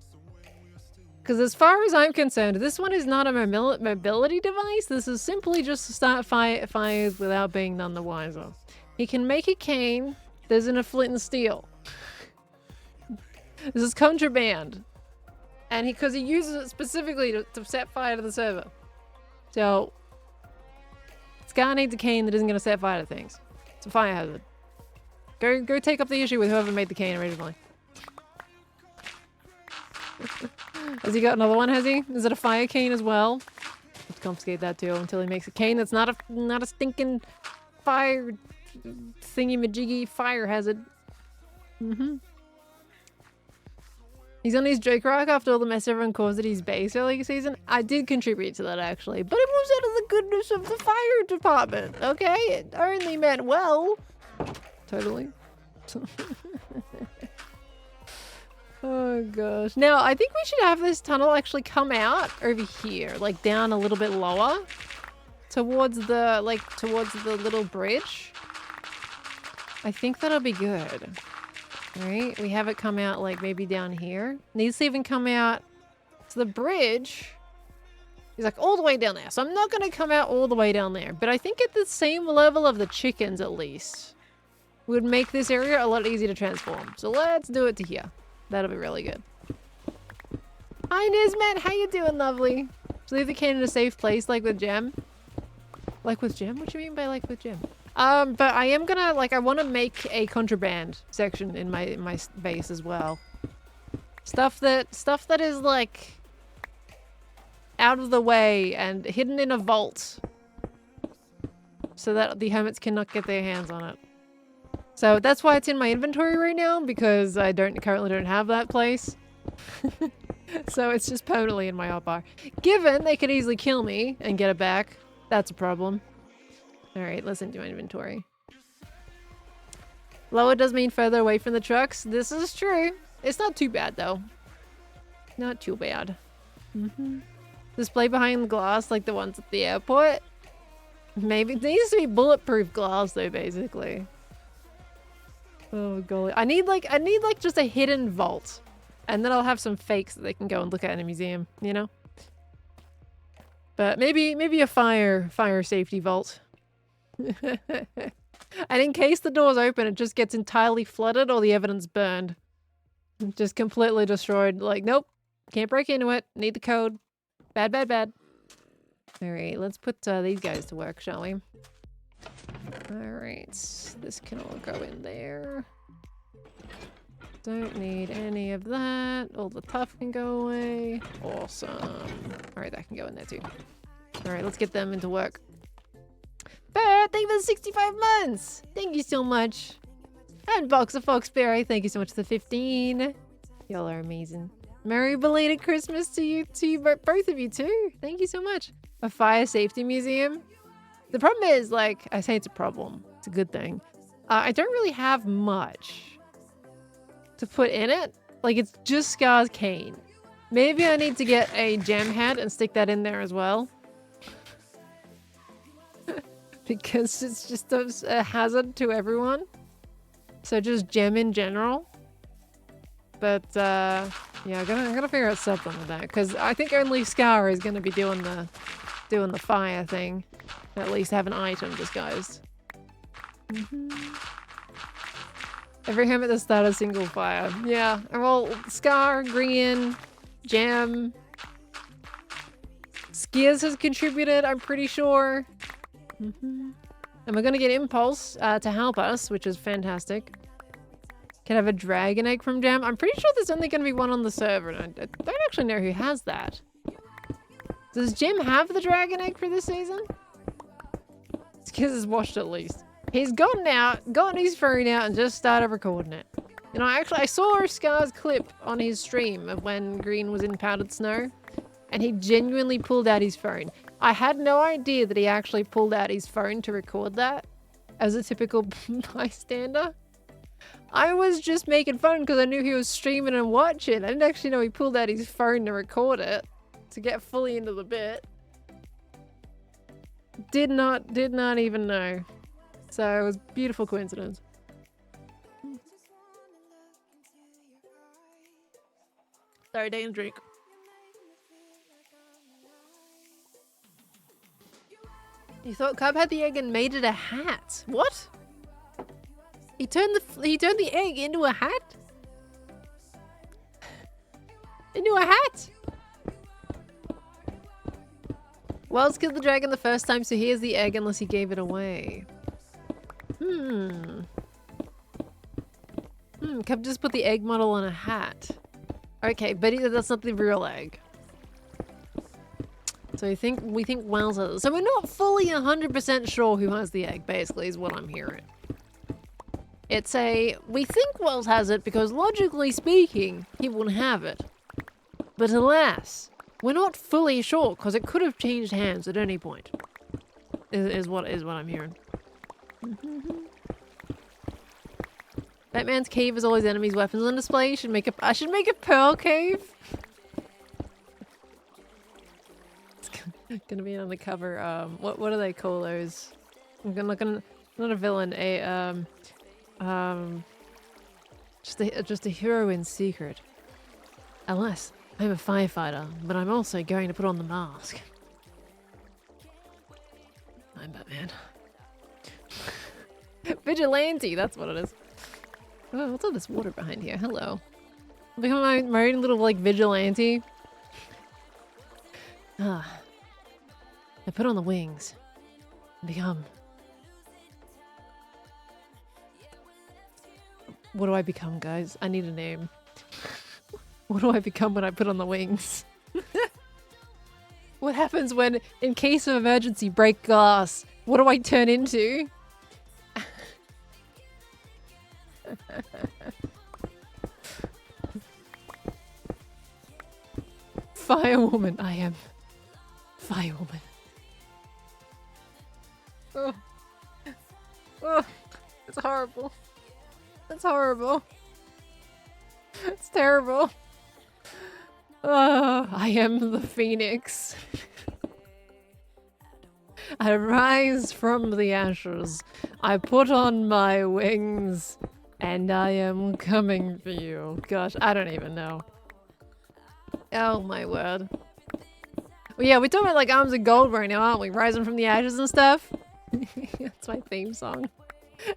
Because as far as I'm concerned, this one is not a mobility device. This is simply just to start fires without being none the wiser. He can make a cane that isn't a flint and steel. This is contraband. And because he uses it specifically to set fire to the server. So, Scar needs a cane that isn't going to set fire to things. It's a fire hazard. Go take up the issue with whoever made the cane originally. Has he got another one, has he? Is it a fire cane as well? Let's confiscate that too until he makes a cane that's not a stinking fire thingy-majiggy fire hazard. He's on his joke rock after all the mess everyone caused at his base earlier season. I did contribute to that actually, but it was out of the goodness of the fire department, okay? It only meant well. Totally. Oh gosh. Now, I think we should have this tunnel actually come out over here, like down a little bit lower towards the little bridge. I think that'll be good. Right? We have it come out like maybe down here. Needs to even come out to the bridge. He's like all the way down there. So I'm not going to come out all the way down there, but I think at the same level of the chickens at least would make this area a lot easier to transform. So let's do it to here. That'll be really good. Hi, Nismet. How you doing, lovely? So leave the cane in a safe place, like with Gem. Like with Gem? What do you mean by like with Gem? But I am gonna, like, I want to make a contraband section in my base as well. Stuff that is, like, out of the way and hidden in a vault so that the hermits cannot get their hands on it. So that's why it's in my inventory right now, because I currently don't have that place. So it's just permanently in my hotbar. Given they could easily kill me and get it back, that's a problem. Alright, let's into my inventory. Lower does mean further away from the trucks. This is true. It's not too bad though. Not too bad. Display behind the glass like the ones at the airport. Maybe it needs to be bulletproof glass though, basically. Oh golly. I need like just a hidden vault. And then I'll have some fakes that they can go and look at in a museum, you know? But maybe a fire safety vault. And in case the door's open, it just gets entirely flooded or the evidence burned. Just completely destroyed. Like, nope. Can't break into it. Need the code. Bad, bad, bad. Alright, let's put these guys to work, shall we? Alright. This can all go in there. Don't need any of that. All the tough can go away. Awesome. Alright, that can go in there too. Alright, let's get them into work. Bear, thank you for the 65 months! Thank you so much. And Box of Foxberry, thank you so much for the 15. Y'all are amazing. Merry belated Christmas to you both of you too. Thank you so much. A fire safety museum. The problem is, like, I say it's a problem. It's a good thing. I don't really have much to put in it. Like, it's just Scar's cane. Maybe I need to get a gem head and stick that in there as well. Because it's just a hazard to everyone. So just gem in general. But, yeah, I'm gonna figure out something with that. Because I think only Scar is gonna be doing the fire thing. At least have an item disguised. Every hermit that started a single fire. Yeah, well, Scar, Grian, Gem. Skiers has contributed, I'm pretty sure. And we're gonna get Impulse to help us, which is fantastic. Can have a dragon egg from Gem. I'm pretty sure there's only gonna be one on the server, and I don't actually know who has that. Does Jim have the dragon egg for this season? Skiers has watched at least. He's gotten his phone out and just started recording it. You know, actually, I saw Scar's clip on his stream of when Green was in powdered snow, and he genuinely pulled out his phone. I had no idea that he actually pulled out his phone to record that as a typical bystander. I was just making fun because I knew he was streaming and watching. I didn't actually know he pulled out his phone to record it to get fully into the bit. Did not even know. So it was a beautiful coincidence. Sorry, taking a drink. You thought Cub had the egg and made it a hat? What? He turned the egg into a hat? Into a hat? Wells killed the dragon the first time, so here's the egg unless he gave it away. Cub just put the egg model on a hat. Okay, but that's not the real egg. So we think Wells has it. So we're not fully 100% sure who has the egg, basically, is what I'm hearing. We think Wells has it because logically speaking, he wouldn't have it. But alas, we're not fully sure because it could have changed hands at any point. Is what I'm hearing. Batman's cave has all his enemies' weapons on display. I should make a pearl cave. It's gonna be on the cover. What do they call those? Not a villain. Just a hero in secret. Alas, I'm a firefighter, but I'm also going to put on the mask. I'm Batman. Vigilante, that's what it is. Oh, what's all this water behind here? Hello. I'm becoming my own little, like, vigilante. I put on the wings. And become... What do I become, guys? I need a name. What do I become when I put on the wings? What happens when, in case of emergency, break glass? What do I turn into? Firewoman. I am Firewoman. Oh. Oh. It's horrible. It's horrible. It's terrible. I am the phoenix. I rise from the ashes. I put on my wings. And I am coming for you. Gosh, I don't even know. Oh my word. Well, yeah, we're talking about like Arms of Gold right now, aren't we? Rising from the ashes and stuff. That's my theme song.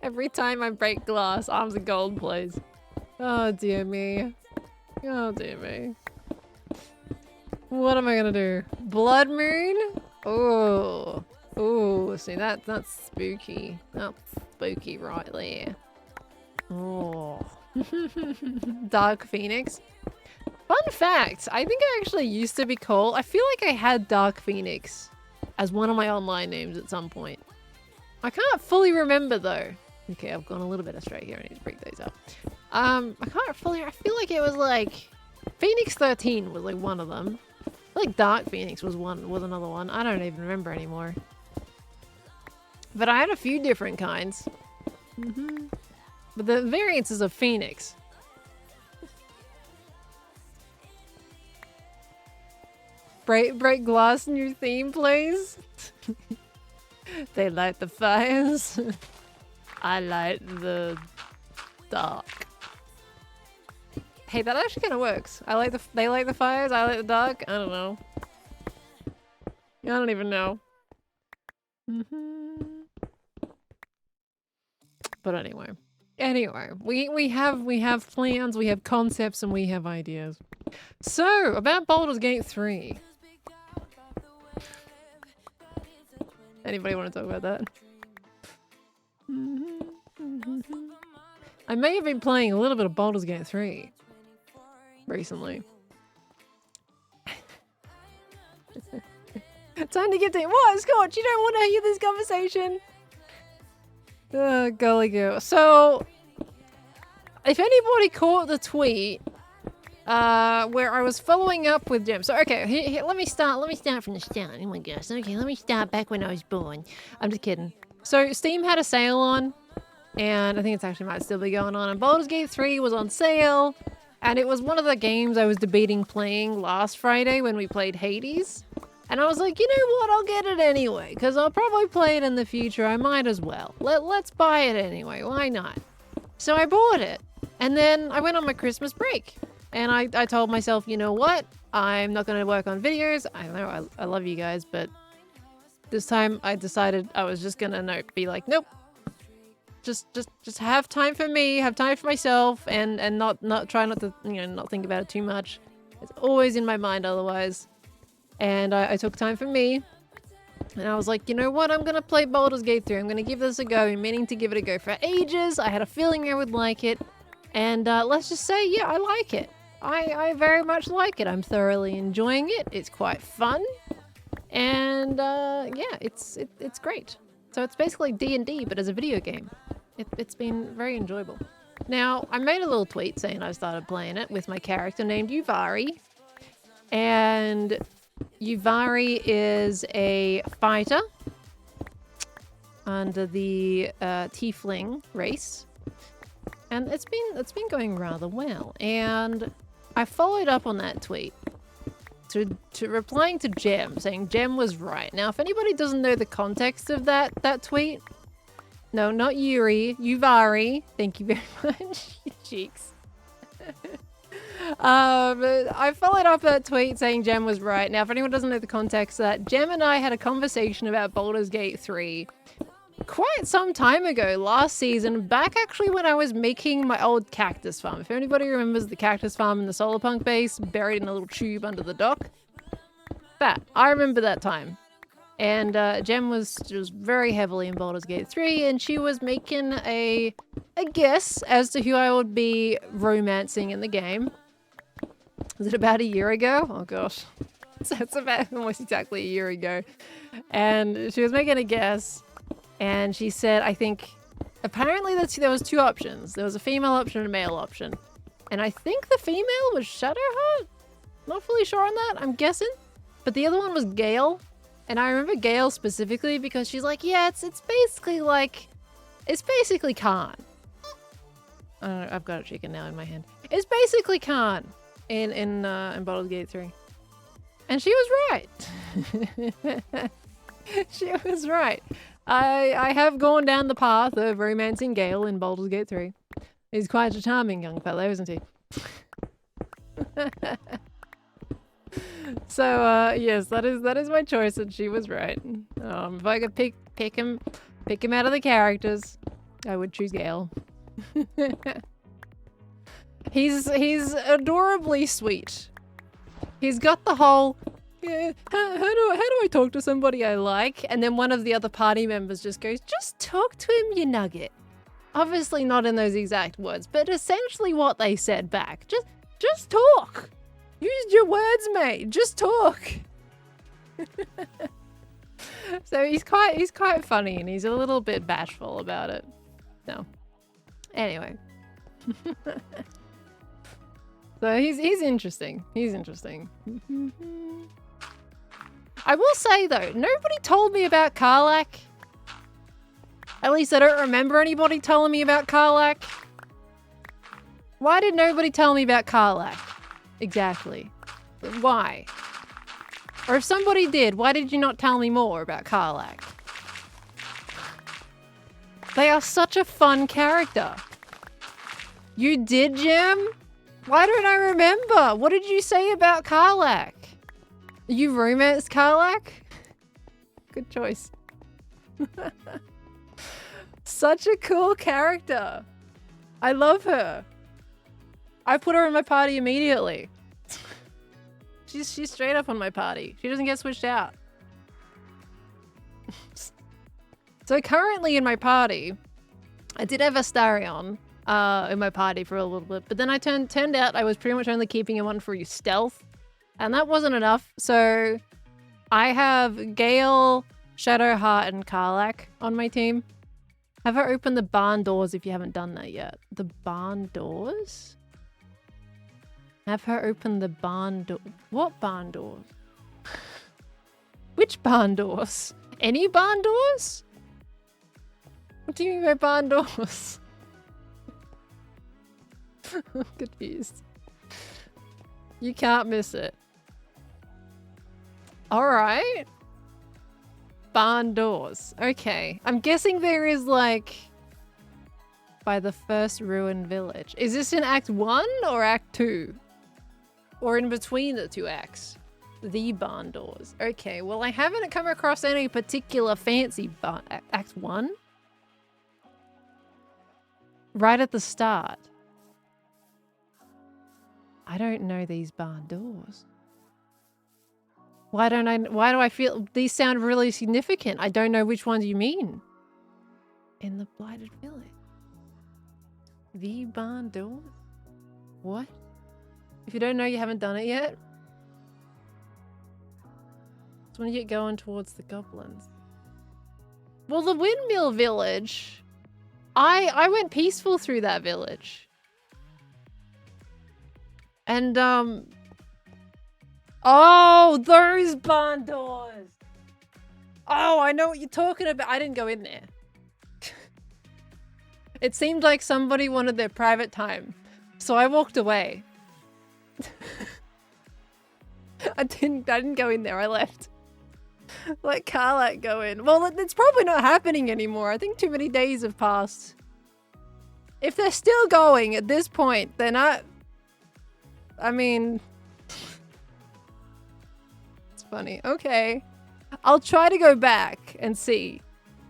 Every time I break glass, Arms of Gold plays. Oh dear me. Oh dear me. What am I gonna do? Blood Moon? Oh. Oh, see that's spooky. That's spooky right there. Oh. Dark Phoenix. Fun fact, I think I actually used to be called, I feel like I had Dark Phoenix as one of my online names at some point. I can't fully remember though. Okay, I've gone a little bit astray here. I need to break those up. I can't fully, I feel like it was like Phoenix 13 was like one of them. I feel like Dark Phoenix was another one. I don't even remember anymore. But I had a few different kinds. But the variances of Phoenix. Break glass in your theme, please. They light the fires. I light the dark. Hey, that actually kind of works. They light the fires. I light the dark. I don't know. I don't even know. But anyway, we have plans, we have concepts, and we have ideas. So about Baldur's Gate 3. Anybody want to talk about that? I may have been playing a little bit of Baldur's Gate 3 recently. Time to get to what, Scott? You don't want to hear this conversation? Golly girl. So, if anybody caught the tweet, where I was following up with Jim. So, okay, here, let me start from the start. Oh my gosh. Okay, let me start back when I was born. I'm just kidding. So, Steam had a sale on, and I think it's actually might still be going on, and Baldur's Gate 3 was on sale, and it was one of the games I was debating playing last Friday when we played Hades. And I was like, you know what, I'll get it anyway, because I'll probably play it in the future, I might as well. Let's buy it anyway, why not? So I bought it, and then I went on my Christmas break. And I told myself, you know what, I'm not going to work on videos. I know I love you guys, but this time I decided I was just going to be like, nope. Just have time for me, have time for myself, and not try not to, not think about it too much. It's always in my mind otherwise. And I took time for me, and I was like, you know what, I'm going to play Baldur's Gate 3. I'm going to give this a go. I'm meaning to give it a go for ages. I had a feeling I would like it. And let's just say, yeah, I like it. I very much like it. I'm thoroughly enjoying it. It's quite fun. And yeah, it's great. So it's basically D&D, but as a video game. It's been very enjoyable. Now, I made a little tweet saying I started playing it with my character named Uvari. And Uvari is a fighter under the Tiefling race. And it's been going rather well. And I followed up on that tweet to replying to Jem, saying Jem was right. Now, if anybody doesn't know the context of that tweet, no, not Yuri, Uvari, thank you very much, cheeks. I followed up that tweet saying Jem was right. Now, if anyone doesn't know the context of that, Jem and I had a conversation about Baldur's Gate 3 quite some time ago, last season, back actually when I was making my old cactus farm. If anybody remembers the cactus farm in the Solarpunk base, buried in a little tube under the dock. I remember that time. And Jem was very heavily in Baldur's Gate 3, and she was making a guess as to who I would be romancing in the game. Was it about a year ago? Oh gosh. it's about almost exactly a year ago. And she was making a guess. And she said, I think, apparently there was two options. There was a female option and a male option. And I think the female was Shadowheart? Not fully sure on that, I'm guessing. But the other one was Gale. And I remember Gale specifically because she's like, yeah, it's basically like, it's basically Khan. I've got a chicken now in my hand. It's basically Khan in Baldur's Gate 3. And she was right. She was right. I have gone down the path of romancing Gale in Baldur's Gate 3. He's quite a charming young fellow, isn't he? So yes, that is my choice, and she was right. If I could pick him out of the characters, I would choose Gale. He's adorably sweet. He's got the whole, yeah, how do I talk to somebody I like? And then one of the other party members just goes, just talk to him, you nugget. Obviously not in those exact words, but essentially what they said back. Just talk. Use your words, mate. Just talk. So he's quite funny, and he's a little bit bashful about it. No. Anyway. So he's interesting. He's interesting. I will say though, nobody told me about Karlach. At least I don't remember anybody telling me about Karlach. Why did nobody tell me about Karlach? Exactly. Why? Or if somebody did, why did you not tell me more about Karlach? They are such a fun character. You did, Jim? Why don't I remember? What did you say about Karlach? You romanced Karlach? Good choice. Such a cool character. I love her. I put her in my party immediately. She's straight up on my party. She doesn't get switched out. So currently in my party, I did have Astarion in my party for a little bit, but then I turned out I was pretty much only keeping him on for stealth, and that wasn't enough. So I have Gale, Shadowheart, and Karlach on my team. Have her open the barn doors if you haven't done that yet. The barn doors? Have her open the barn door. What barn doors? Which barn doors? Any barn doors? What do you mean by barn doors? I'm confused. You can't miss it. Alright. Barn doors. Okay. I'm guessing there is like by the first ruined village. Is this in Act 1 or Act 2? Or in between the two acts? The barn doors. Okay, well I haven't come across any particular fancy barn. Act 1? Right at the start. I don't know these barn doors. Why do I feel these sound really significant? I don't know which ones you mean. In the blighted village. The barn doors? What? If you don't know, you haven't done it yet. It's when you get going towards the goblins. Well, the windmill village, I went peaceful through that village. And, oh, those barn doors. Oh, I know what you're talking about. I didn't go in there. It seemed like somebody wanted their private time. So I walked away. I didn't go in there. I left. Let Karlach go in. Well, it's probably not happening anymore. I think too many days have passed. If they're still going at this point, they're not... I mean... It's funny. Okay. I'll try to go back and see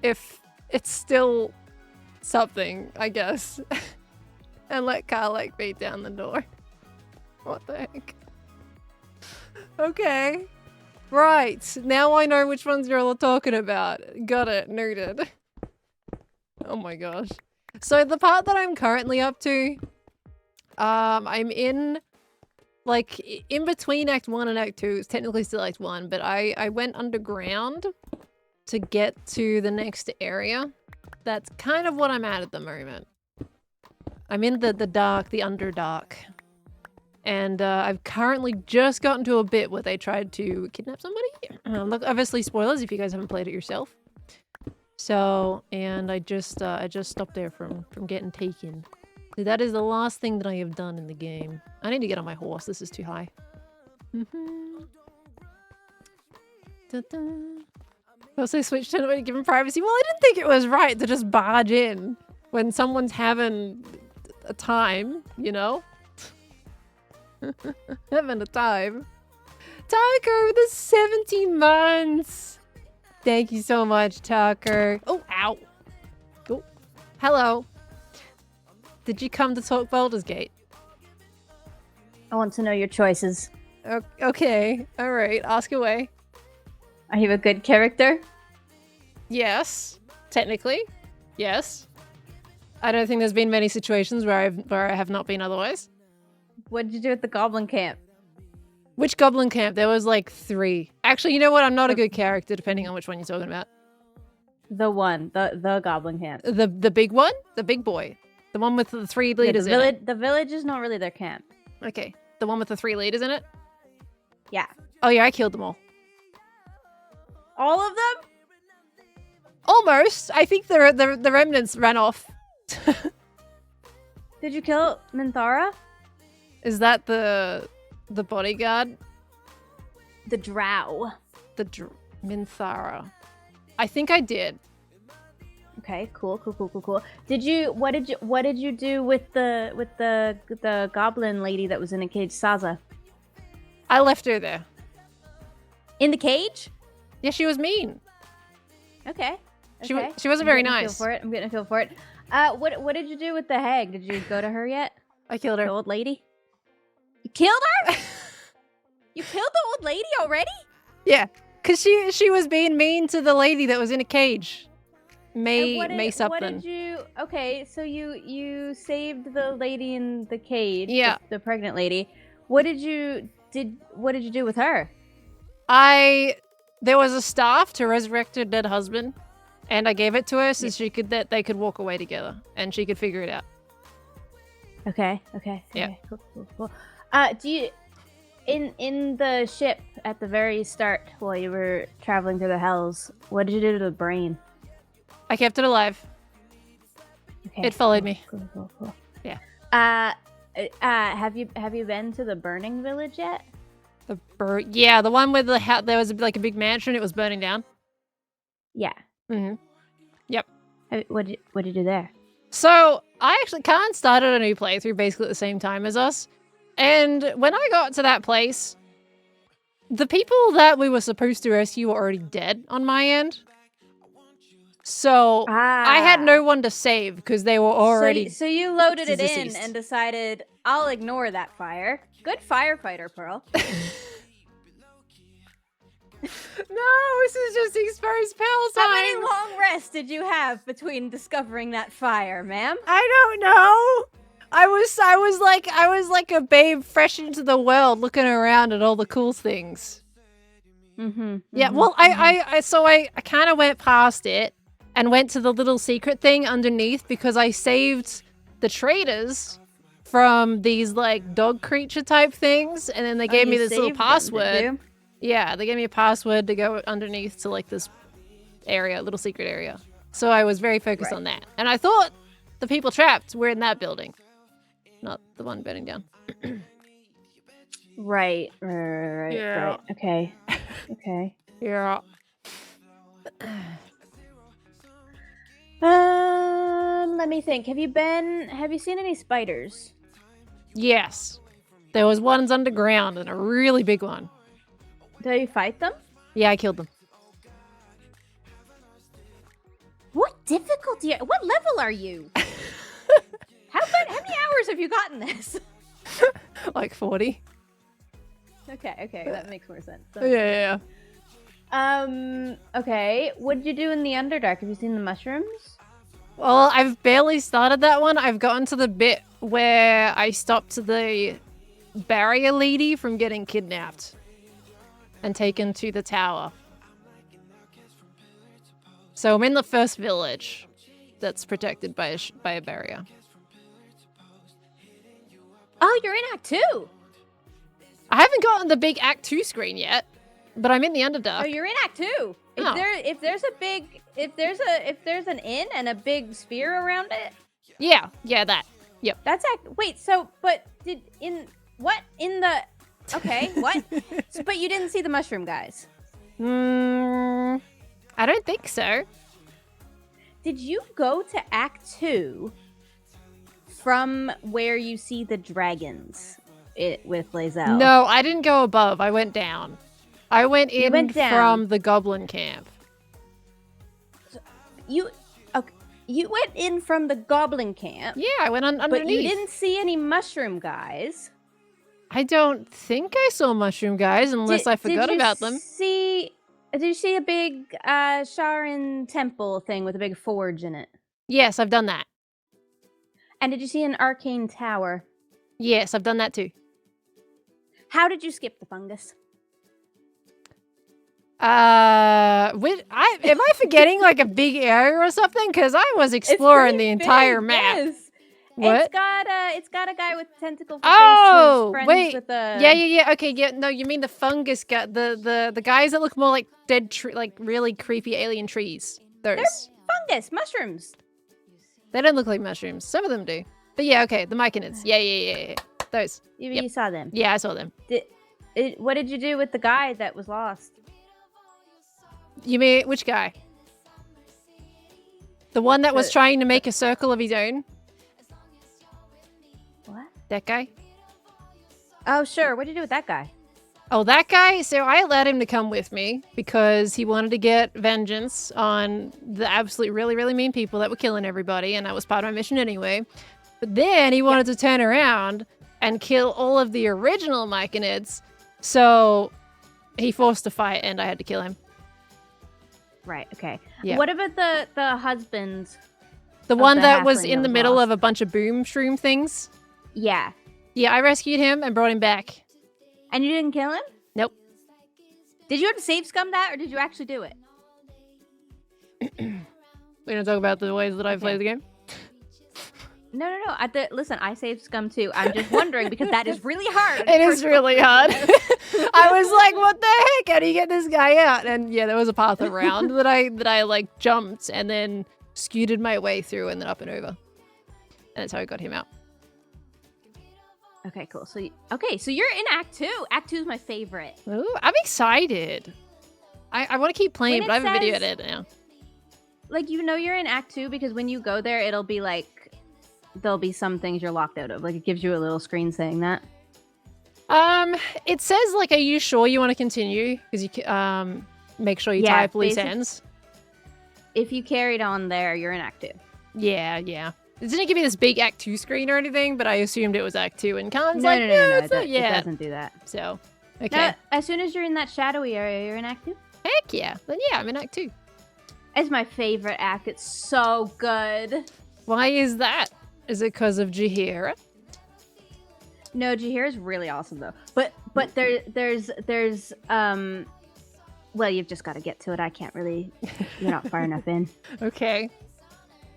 if it's still something, I guess. And let Karlach beat down the door. What the heck? Okay. Right. Now I know which ones you're all talking about. Got it. Noted. Oh my gosh. So the part that I'm currently up to, I'm in like in between Act 1 and Act 2. It's technically still Act 1, but I went underground to get to the next area. That's kind of what I'm at the moment. I'm in the dark, the underdark. And I've currently just gotten to a bit where they tried to kidnap somebody. Look, obviously spoilers if you guys haven't played it yourself. So, and I just stopped there from getting taken. So that is the last thing that I have done in the game. I need to get on my horse. This is too high. Also switched to it given privacy. Well, I didn't think it was right to just barge in when someone's having a time, you know? Having a time. Tucker with the 17 months. Thank you so much, Tucker. Oh, ow. Oh, hello. Did you come to talk Baldur's Gate? I want to know your choices. Okay. All right. Ask away. Are you a good character? Yes. Technically. Yes. I don't think there's been many situations where I have not been otherwise. What did you do at the Goblin Camp? Which Goblin Camp? There was like 3. Actually, you know what? I'm not a good character, depending on which one you're talking about. The one. The Goblin Camp. The big one? The big boy. The one with the 3 leaders in it. The village is not really their camp. Okay. The one with the 3 leaders in it? Yeah. Oh yeah, I killed them all. All of them? Almost. I think the remnants ran off. Did you kill Minthara? Is that the bodyguard? The drow. Minthara. I think I did. Okay, cool. Did you what did you do with the goblin lady that was in a cage, Saza? I left her there. In the cage? Yeah, she was mean. Okay. She wasn't very nice. I'm getting a feel for it. What did you do with the hag? Did you go to her yet? I killed her. The old lady? You killed her? You killed the old lady already? Yeah, because she was being mean to the lady that was in a cage. May something. What did you? Okay, so you saved the lady in the cage. Yeah. The pregnant lady. What did you do with her? There was a staff to resurrect her dead husband, and I gave it to her so they could walk away together and she could figure it out. Okay. Yeah. Cool. Do you in the ship at the very start while you were traveling through the hells? What did you do to the brain? I kept it alive. Okay. It followed me. Cool. Yeah. Have you been to the burning village yet? Yeah, the one where there was like a big mansion. It was burning down. Yeah. Yep. What did you do there? So I actually started a new playthrough basically at the same time as us, and when I got to that place, the people that we were supposed to rescue were already dead on my end. So I had no one to save because they were already. So you loaded it deceased. in and decided I'll ignore that fire. Good firefighter, Pearl. No, this is just exposed pal time. How many long rests did you have between discovering that fire, ma'am? I don't know. I was like a babe fresh into the world, looking around at all the cool things. Yeah. Well, I kind of went past it and went to the little secret thing underneath because I saved the traders from these like dog creature type things, and then they gave me this little password. Yeah, they gave me a password to go underneath to like this area, little secret area. So I was very focused on that. And I thought the people trapped were in that building, not the one burning down. Right. Yeah. Okay. Yeah. Let me think. Have you seen any spiders? Yes. There was ones underground and a really big one. Did you fight them? Yeah, I killed them. What difficulty? What level are you? How many hours have you gotten this? Like 40. Okay, that makes more sense. Yeah. Okay. What did you do in the Underdark? Have you seen the mushrooms? Well, I've barely started that one. I've gotten to the bit where I stopped the barrier lady from getting kidnapped and taken to the tower. So I'm in the first village that's protected by a barrier. Oh, you're in Act 2. I haven't gotten the big Act 2 screen yet, but I'm in the Underdark. Oh, you're in Act 2. If there's an inn and a big sphere around it. Yeah, that. Yep. That's wait, so but okay, what? But you didn't see the mushroom guys. I don't think so. Did you go to Act 2 from where you see the dragons with Lae'zel? No, I didn't go above. I went down. I went in down. from the goblin camp. You went in from the goblin camp. Yeah, I went underneath. But you didn't see any mushroom guys. I don't think I saw mushroom guys unless I forgot about them. Did you see a big Sharon temple thing with a big forge in it? Yes, I've done that. And did you see an arcane tower? Yes, I've done that too. How did you skip the fungus? Am I forgetting like a big area or something? Because I was exploring the entire map. Yes. What? It's got a guy with tentacle. Oh, face wait. with a... Yeah. Okay, yeah. No, you mean the fungus guy, the guys that look more like dead tree, like really creepy alien trees. Those. They're fungus mushrooms. They don't look like mushrooms. Some of them do. But yeah, okay, the myconids. Yeah. Those. You saw them. Yeah, I saw them. What did you do with the guy that was lost? You mean which guy? The one that was trying to make a circle of his own? What? That guy? Oh, sure. What did you do with that guy? Oh, that guy? So I allowed him to come with me because he wanted to get vengeance on the absolute really, really mean people that were killing everybody, and that was part of my mission anyway. But then he wanted to turn around and kill all of the original myconids, so he forced a fight and I had to kill him. Right, okay. Yeah. What about the husband? The one that was halfling in the that was middle lost? of a bunch of boom shroom things? Yeah. Yeah, I rescued him and brought him back. And you didn't kill him? Nope. Did you have to save scum that, or did you actually do it? We're gonna talk about the ways that I played the game? No. Listen, I saved scum too. I'm just wondering because that is really hard. It is really hard. I was like, what the heck? How do you get this guy out? And yeah, there was a path around that I like jumped and then scooted my way through and then up and over. And that's how I got him out. Okay, cool. So you're in Act 2. Act 2 is my favorite. Ooh, I'm excited. I want to keep playing, but I have a video edit now. Like, you're in Act 2 because when you go there, it'll be like, there'll be some things you're locked out of. Like, it gives you a little screen saying that. It says, like, are you sure you want to continue? Because you make sure you type loose ends. If you carried on there, you're in Act 2. Yeah. It didn't give me this big Act 2 screen or anything, but I assumed it was Act 2. And Khan's No, it's not it yet. doesn't do that. So, okay. Now, as soon as you're in that shadowy area, you're in Act 2? Heck yeah. Then yeah, I'm in Act 2. It's my favorite act. It's so good. Why is that? Is it because of Jaheira? No, Jaheira's really awesome though. But there's well, you've just got to get to it. I can't really. You're not far enough in. Okay.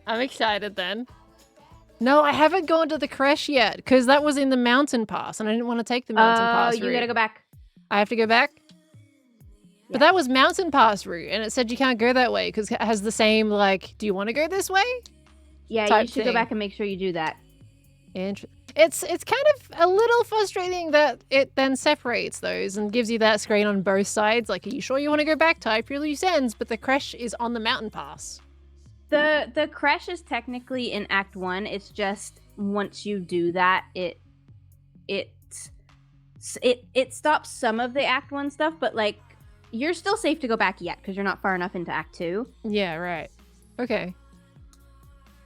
I'm excited then. No, I haven't gone to the creche yet because that was in the mountain pass and I didn't want to take the mountain pass route. You gotta go back. I have to go back? Yeah. But that was mountain pass route and it said you can't go that way because it has the same, like, do you want to go this way? Yeah, type you should thing. go back and make sure you do that. It's kind of a little frustrating that it then separates those and gives you that screen on both sides. Like, are you sure you want to go back? Type your loose ends, but the creche is on the mountain pass. The creche is technically in Act 1. It's just once you do that, it stops some of the Act 1 stuff, but like you're still safe to go back yet because you're not far enough into Act 2. Yeah, right. Okay.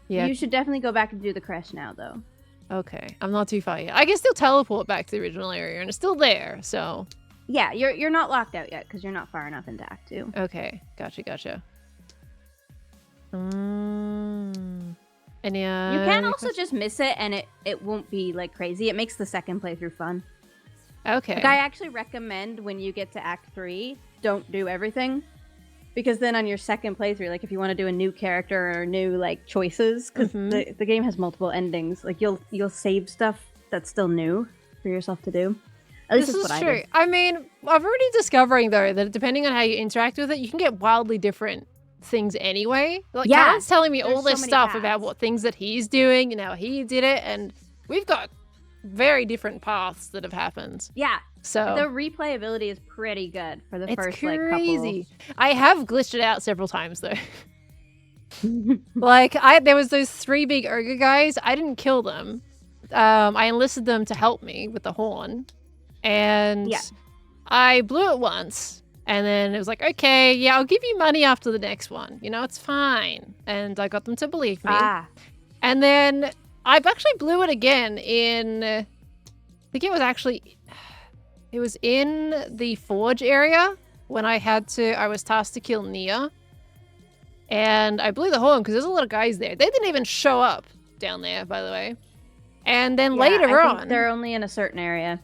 Yeah. You should definitely go back and do the creche now, though. Okay, I'm not too far yet. I can still teleport back to the original area, and it's still there, so... Yeah, you're not locked out yet, because you're not far enough into Act 2. Okay, gotcha. And you can also just miss it, and it won't be, like, crazy. It makes the second playthrough fun. Okay. Like, I actually recommend when you get to Act 3, don't do everything. Because then on your second playthrough, like if you want to do a new character or new like choices, because the game has multiple endings, like you'll save stuff that's still new for yourself to do. At least This that's is what true. I do. I mean, I'm already discovering though that depending on how you interact with it, you can get wildly different things anyway. Like Yeah, Callan's telling me there's all so this many stuff about paths. what things that he's doing and how he did it, and we've got very different paths that have happened. Yeah. So The replayability is pretty good for the it's first crazy. like I have glitched it out several times though. couple. Like there was those 3 big ogre guys. I didn't kill them. I enlisted them to help me with the horn, and Yeah. I blew it once. And then it was like, okay, yeah, I'll give you money after the next one. You know, it's fine. And I got them to believe me. Ah. And then I've actually blew it again in, I think it was in the forge area when I was tasked to kill Nia. And I blew the horn because there's a lot of guys there. They didn't even show up down there, by the way. And then later I on, think they're only in a certain area.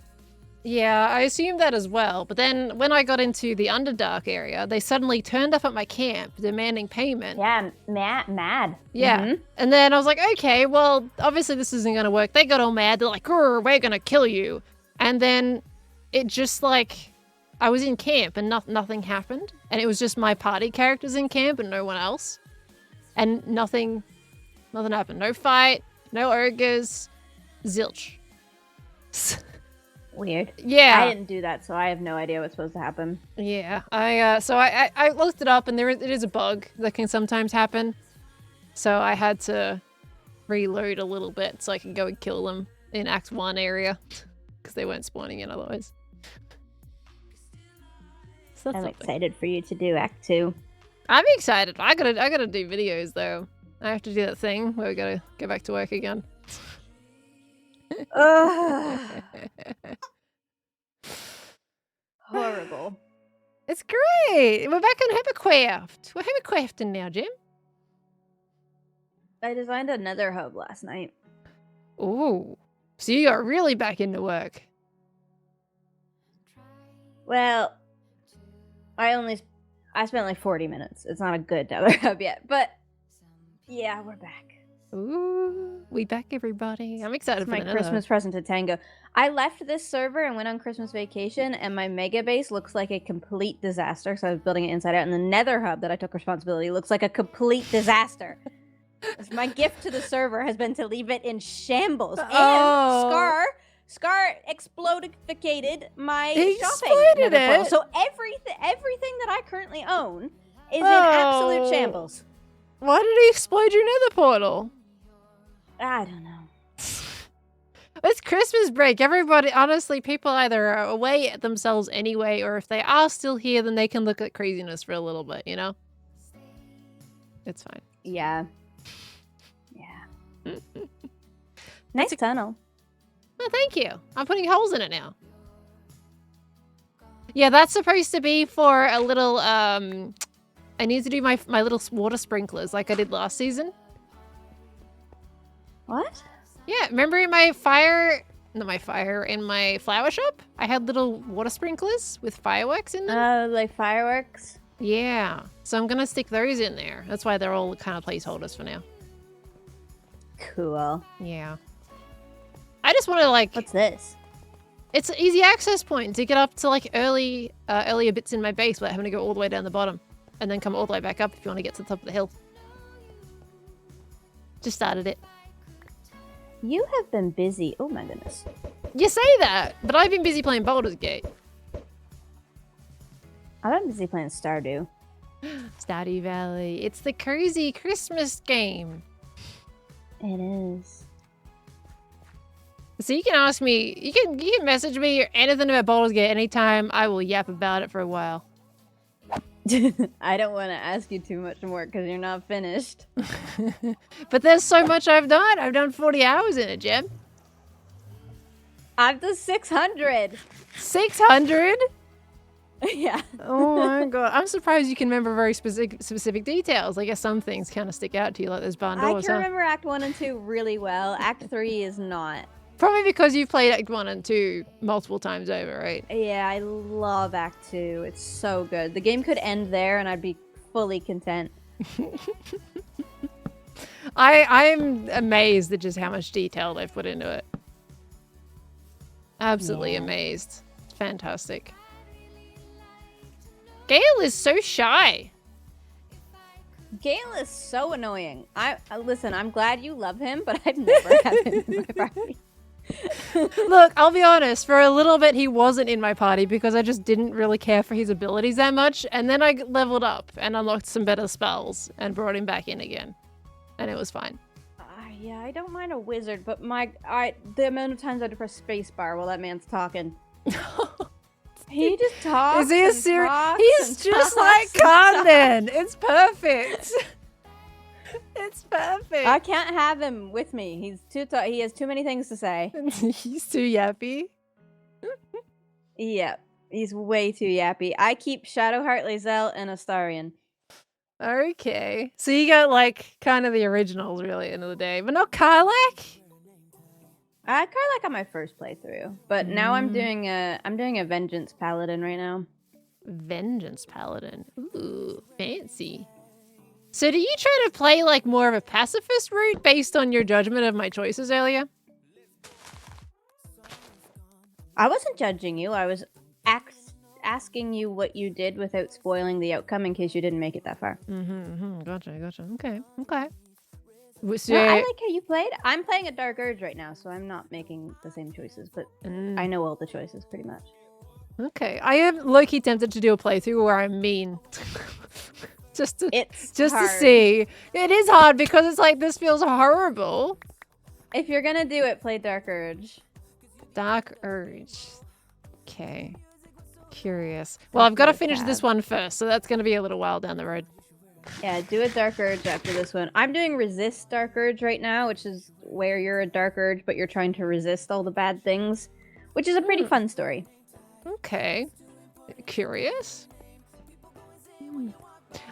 yeah, I assumed that as well. But then when I got into the Underdark area, they suddenly turned up at my camp demanding payment. Yeah, mad. Yeah. Mhm. And then I was like, okay, well, obviously this isn't going to work. They got all mad. They're like, "Grr, we're going to kill you." And then it just like, I was in camp and nothing happened. And it was just my party characters in camp and no one else. And nothing happened. No fight, no ogres, zilch. Weird. Yeah. I didn't do that, so I have no idea what's supposed to happen. Yeah, I looked it up, and it is a bug that can sometimes happen. So I had to reload a little bit so I can go and kill them in Act 1 area because they weren't spawning in otherwise. So that's I'm something. excited for you to do Act 2. I'm excited. I gotta do videos though. I have to do that thing where we gotta go back to work again. Horrible. It's great. We're back on Hermitcraft. We're Hermitcrafting now, Jim. I designed another hub last night. Ooh, so you got really back into work. Well, I spent like 40 minutes. It's not a good other hub yet, but yeah, we're back. Ooh, we back, everybody. I'm excited It's for my the Christmas present to Tango. I left this server and went on Christmas vacation, and my mega base looks like a complete disaster. So I was building it inside out, and the Nether hub that I took responsibility looks like a complete disaster. My gift to the server has been to leave it in shambles. And Scar explodificated my He shopping exploded nether portal. it? So everything that I currently own is in absolute shambles. Why did he explode your nether portal? I don't know. It's Christmas break. Everybody, honestly, people either are away themselves anyway, or if they are still here, then they can look at craziness for a little bit, you know? It's fine. Yeah. Yeah. Nice tunnel. Oh, thank you. I'm putting holes in it now. Yeah, that's supposed to be for a little, I need to do my little water sprinklers like I did last season. What? Yeah, remember in my flower shop? I had little water sprinklers with fireworks in them. Like fireworks? Yeah, so I'm gonna stick those in there. That's why they're all kind of placeholders for now. Cool. Yeah. I just want to like... What's this? It's an easy access point to get up to like earlier bits in my base without having to go all the way down the bottom. And then come all the way back up if you want to get to the top of the hill. Just started it. You have been busy. Oh my goodness. You say that, but I've been busy playing Baldur's Gate. I've been busy playing Stardew. Stardew Valley. It's the crazy Christmas game. It is. So you can ask me, you can message me or anything about Baldur's Gate anytime. I will yap about it for a while. I don't want to ask you too much more because you're not finished. But there's so much I've done. I've done 40 hours in it, Jim. I've done 600. 600? Yeah. Oh my god. I'm surprised you can remember very specific details. I guess some things kind of stick out to you, like those barn I doors, can huh? remember Act 1 and 2 really well. Act 3 is not. Probably because you've played Act 1 and 2 multiple times over, right? Yeah, I love Act 2. It's so good. The game could end there and I'd be fully content. I'm amazed at just how much detail they've put into it. Absolutely amazed. It's fantastic. Gale is so shy. Gale is so annoying. Listen, I'm glad you love him, but I'd never have him in my party. Look, I'll be honest, for a little bit he wasn't in my party because I just didn't really care for his abilities that much, and then I leveled up and unlocked some better spells and brought him back in again. And it was fine. Yeah, I don't mind a wizard, but the amount of times I had to press spacebar while that man's talking. He just talks. Is he a serious? He's just like Condon. It's perfect. It's perfect. I can't have him with me. He's too. He has too many things to say. He's too yappy. Yep, he's way too yappy. I keep Shadowheart, Lae'zel, and Astarion. Okay, so you got like kind of the originals, really, at the end of the day, but not Karlach. I Karlach on my first playthrough, but now I'm doing a Vengeance Paladin right now. Vengeance Paladin. Ooh, fancy. So do you try to play like more of a pacifist route based on your judgment of my choices earlier? I wasn't judging you. I was asking you what you did without spoiling the outcome in case you didn't make it that far. Gotcha. Okay. So, no, I like how you played. I'm playing a Dark Urge right now, so I'm not making the same choices, but I know all the choices pretty much. Okay, I am low-key tempted to do a playthrough where I'm mean. just to see. It is hard because it's like, this feels horrible. If you're gonna do it, play Dark Urge. Dark Urge. Okay. Curious. Well, I've got to finish this one first, so that's going to be a little while down the road. Yeah, do a Dark Urge after this one. I'm doing Resist Dark Urge right now, which is where you're a Dark Urge, but you're trying to resist all the bad things, which is a pretty fun story. Okay. Curious.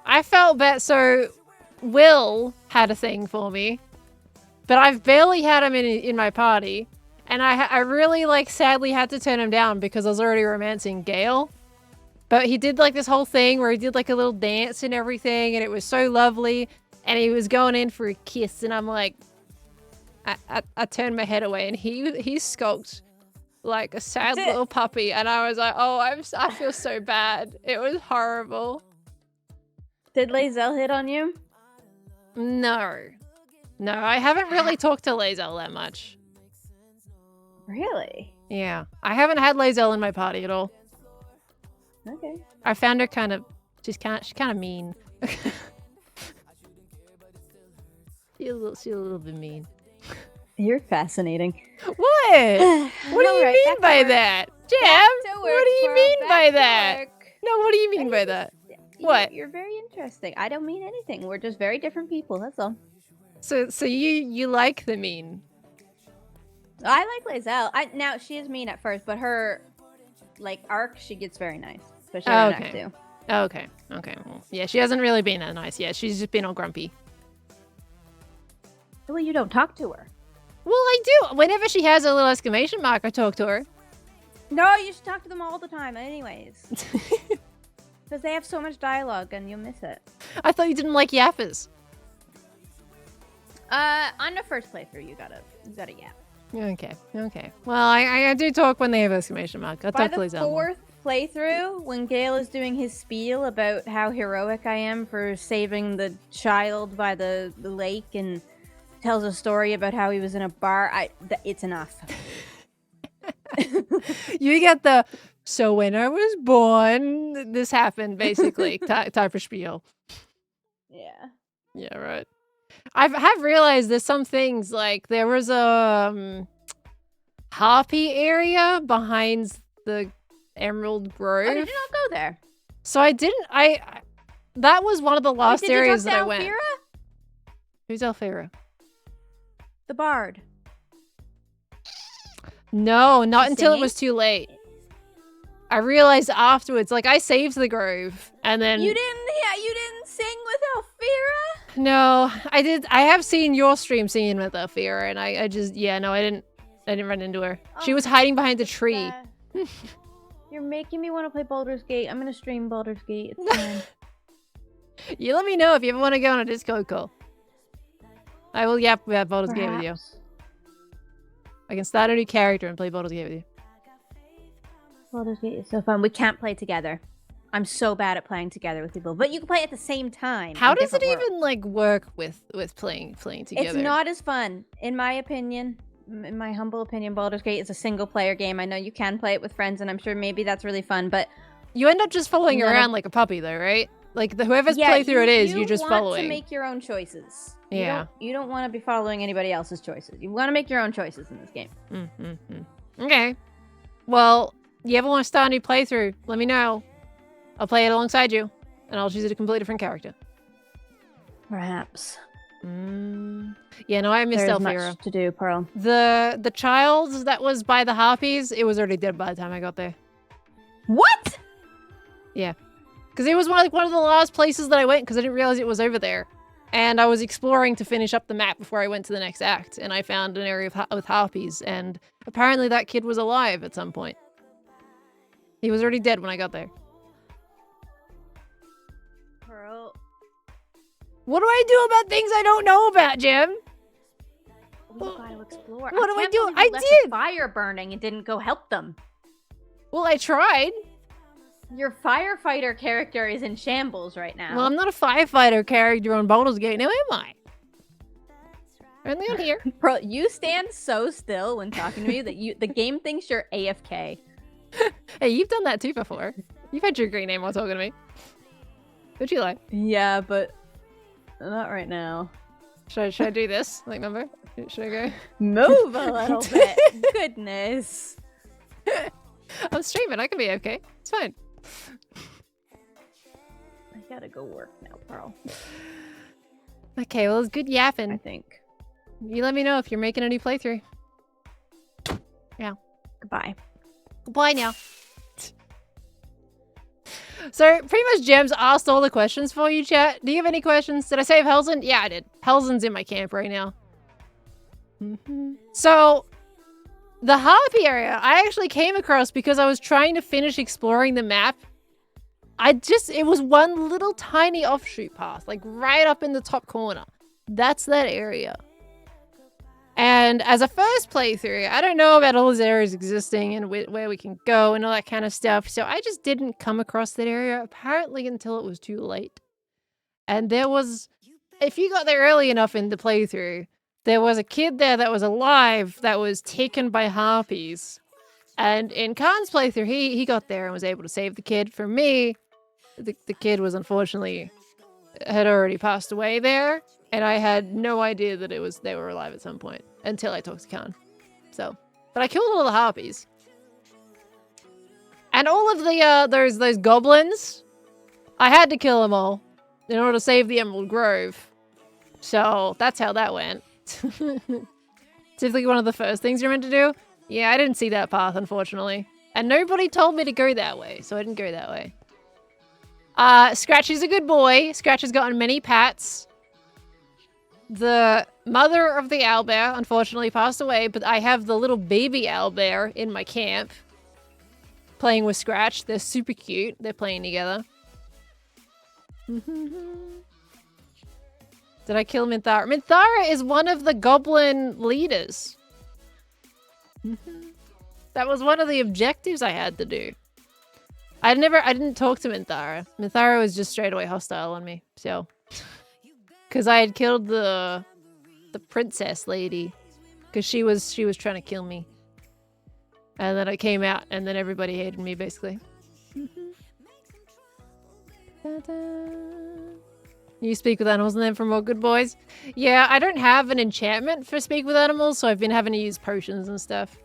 I felt that, so Will had a thing for me, but I've barely had him in my party, and I really, like, sadly had to turn him down because I was already romancing Gale. But he did like this whole thing where he did like a little dance and everything, and it was so lovely. And he was going in for a kiss, and I'm like, I turned my head away, and he skulked like a sad little puppy, and I was like, oh, I feel so bad. It was horrible. Did Lae'zel hit on you? No, I haven't really talked to Lae'zel that much. Really? Yeah, I haven't had Lae'zel in my party at all. Okay. I found her kind of, she's kind of mean. She's a little bit mean. You're fascinating. What? What do you mean by that? Jam, what do you mean by that? No, what do you mean by that? What? You're very interesting. I don't mean anything. We're just very different people, that's all. So you like the mean? I like Lae'zel. Now, she is mean at first, but her, like, arc, she gets very nice. Especially in Act 2. Okay. Well, yeah, she hasn't really been that nice yet. She's just been all grumpy. Well, you don't talk to her. Well, I do. Whenever she has a little exclamation mark, I talk to her. No, you should talk to them all the time anyways. Because they have so much dialogue and you'll miss it. I thought you didn't like yappers. On the first playthrough, you gotta yap. Okay. Well, I do talk when they have exclamation mark. I talk to Lae'zel. By the fourth playthrough, when Gale is doing his spiel about how heroic I am for saving the child by the lake and tells a story about how he was in a bar, it's enough. You get the, so when I was born, this happened, basically, type of spiel. Yeah, right. I have realized there's some things, like there was a harpy area behind the Emerald Grove. Oh, did you not go there? So I didn't, that was one of the last areas that I went. Alfira? Who's Alfira? The bard. No, not until it was too late. I realized afterwards, like I saved the grove and then... You didn't sing with Alfira? No, I did. I have seen your stream singing with Alfira and I just, I I didn't run into her. She was hiding behind a tree. You're making me want to play Baldur's Gate. I'm gonna stream Baldur's Gate. It's fine. You let me know if you ever want to go on a Discord call. I will yap about Baldur's Gate with you. I can start a new character and play Baldur's Gate with you. Baldur's Gate is so fun. We can't play together. I'm so bad at playing together with people, but you can play at the same time. How does it even like work with playing together? It's not as fun, in my opinion. In my humble opinion, Baldur's Gate is a single player game. I know you can play it with friends, and I'm sure maybe that's really fun, but you end up just following around like a puppy, though, right? Like whoever's playthrough it is, you're just following. You want to make your own choices. Yeah. You don't want to be following anybody else's choices. You want to make your own choices in this game. Okay. Well, you ever want to start a new playthrough? Let me know. I'll play it alongside you, and I'll choose a completely different character. Perhaps. Yeah, no, I missed There's Elfira. much to do, Pearl. The child that was by the harpies, it was already dead by the time I got there. What? Yeah. Because it was one of the last places that I went because I didn't realize it was over there. And I was exploring to finish up the map before I went to the next act, and I found an area with harpies, and apparently that kid was alive at some point. He was already dead when I got there. Pearl. What do I do about things I don't know about, Jim? We gotta explore. What do I do? I did! The fire burning and didn't go help them. Well, I tried. Your firefighter character is in shambles right now. Well, I'm not a firefighter character on Baldur's Gate now, am I? Only on here. Bro, you stand so still when talking to me that the game thinks you're AFK. Hey, you've done that too before. You've had your green name while talking to me. Would you like? Yeah, but not right now. Should I do this? Like, remember? Should I go? Move a little bit. Goodness. I'm streaming. I can be okay. It's fine. I gotta go work now, Pearl. Okay, well, it's good yapping. I think. You let me know if you're making a new playthrough. Yeah. Goodbye. Goodbye now. So, pretty much Gems asked all the questions for you, chat. Do you have any questions? Did I save Helzen? Yeah, I did. Helzen's in my camp right now. So, the harpy area, I actually came across because I was trying to finish exploring the map. It was one little tiny offshoot path, like right up in the top corner. That's that area. And as a first playthrough, I don't know about all those areas existing and where we can go and all that kind of stuff. So I just didn't come across that area apparently until it was too late. And there was, if you got there early enough in the playthrough, there was a kid there that was alive that was taken by harpies. And in Khan's playthrough, he got there and was able to save the kid. For me, the kid was unfortunately had already passed away there. And I had no idea that they were alive at some point until I talked to Khan. So, but I killed all the harpies. And all of the those goblins, I had to kill them all in order to save the Emerald Grove. So that's how that went. Typically one of the first things you're meant to do. Yeah, I didn't see that path, unfortunately. And nobody told me to go that way, so I didn't go that way. Scratch is a good boy. Scratch has gotten many pats. The mother of the owlbear unfortunately passed away, but I have the little baby owlbear in my camp playing with Scratch. They're super cute. They're playing together. Did I kill Minthara? Minthara is one of the goblin leaders. That was one of the objectives I had to do. I didn't talk to Minthara. Minthara was just straight away hostile on me, so. Because I had killed the princess lady. Because she was trying to kill me. And then I came out, and then everybody hated me, basically. You speak with animals and then for more good boys? Yeah, I don't have an enchantment for speak with animals, so I've been having to use potions and stuff.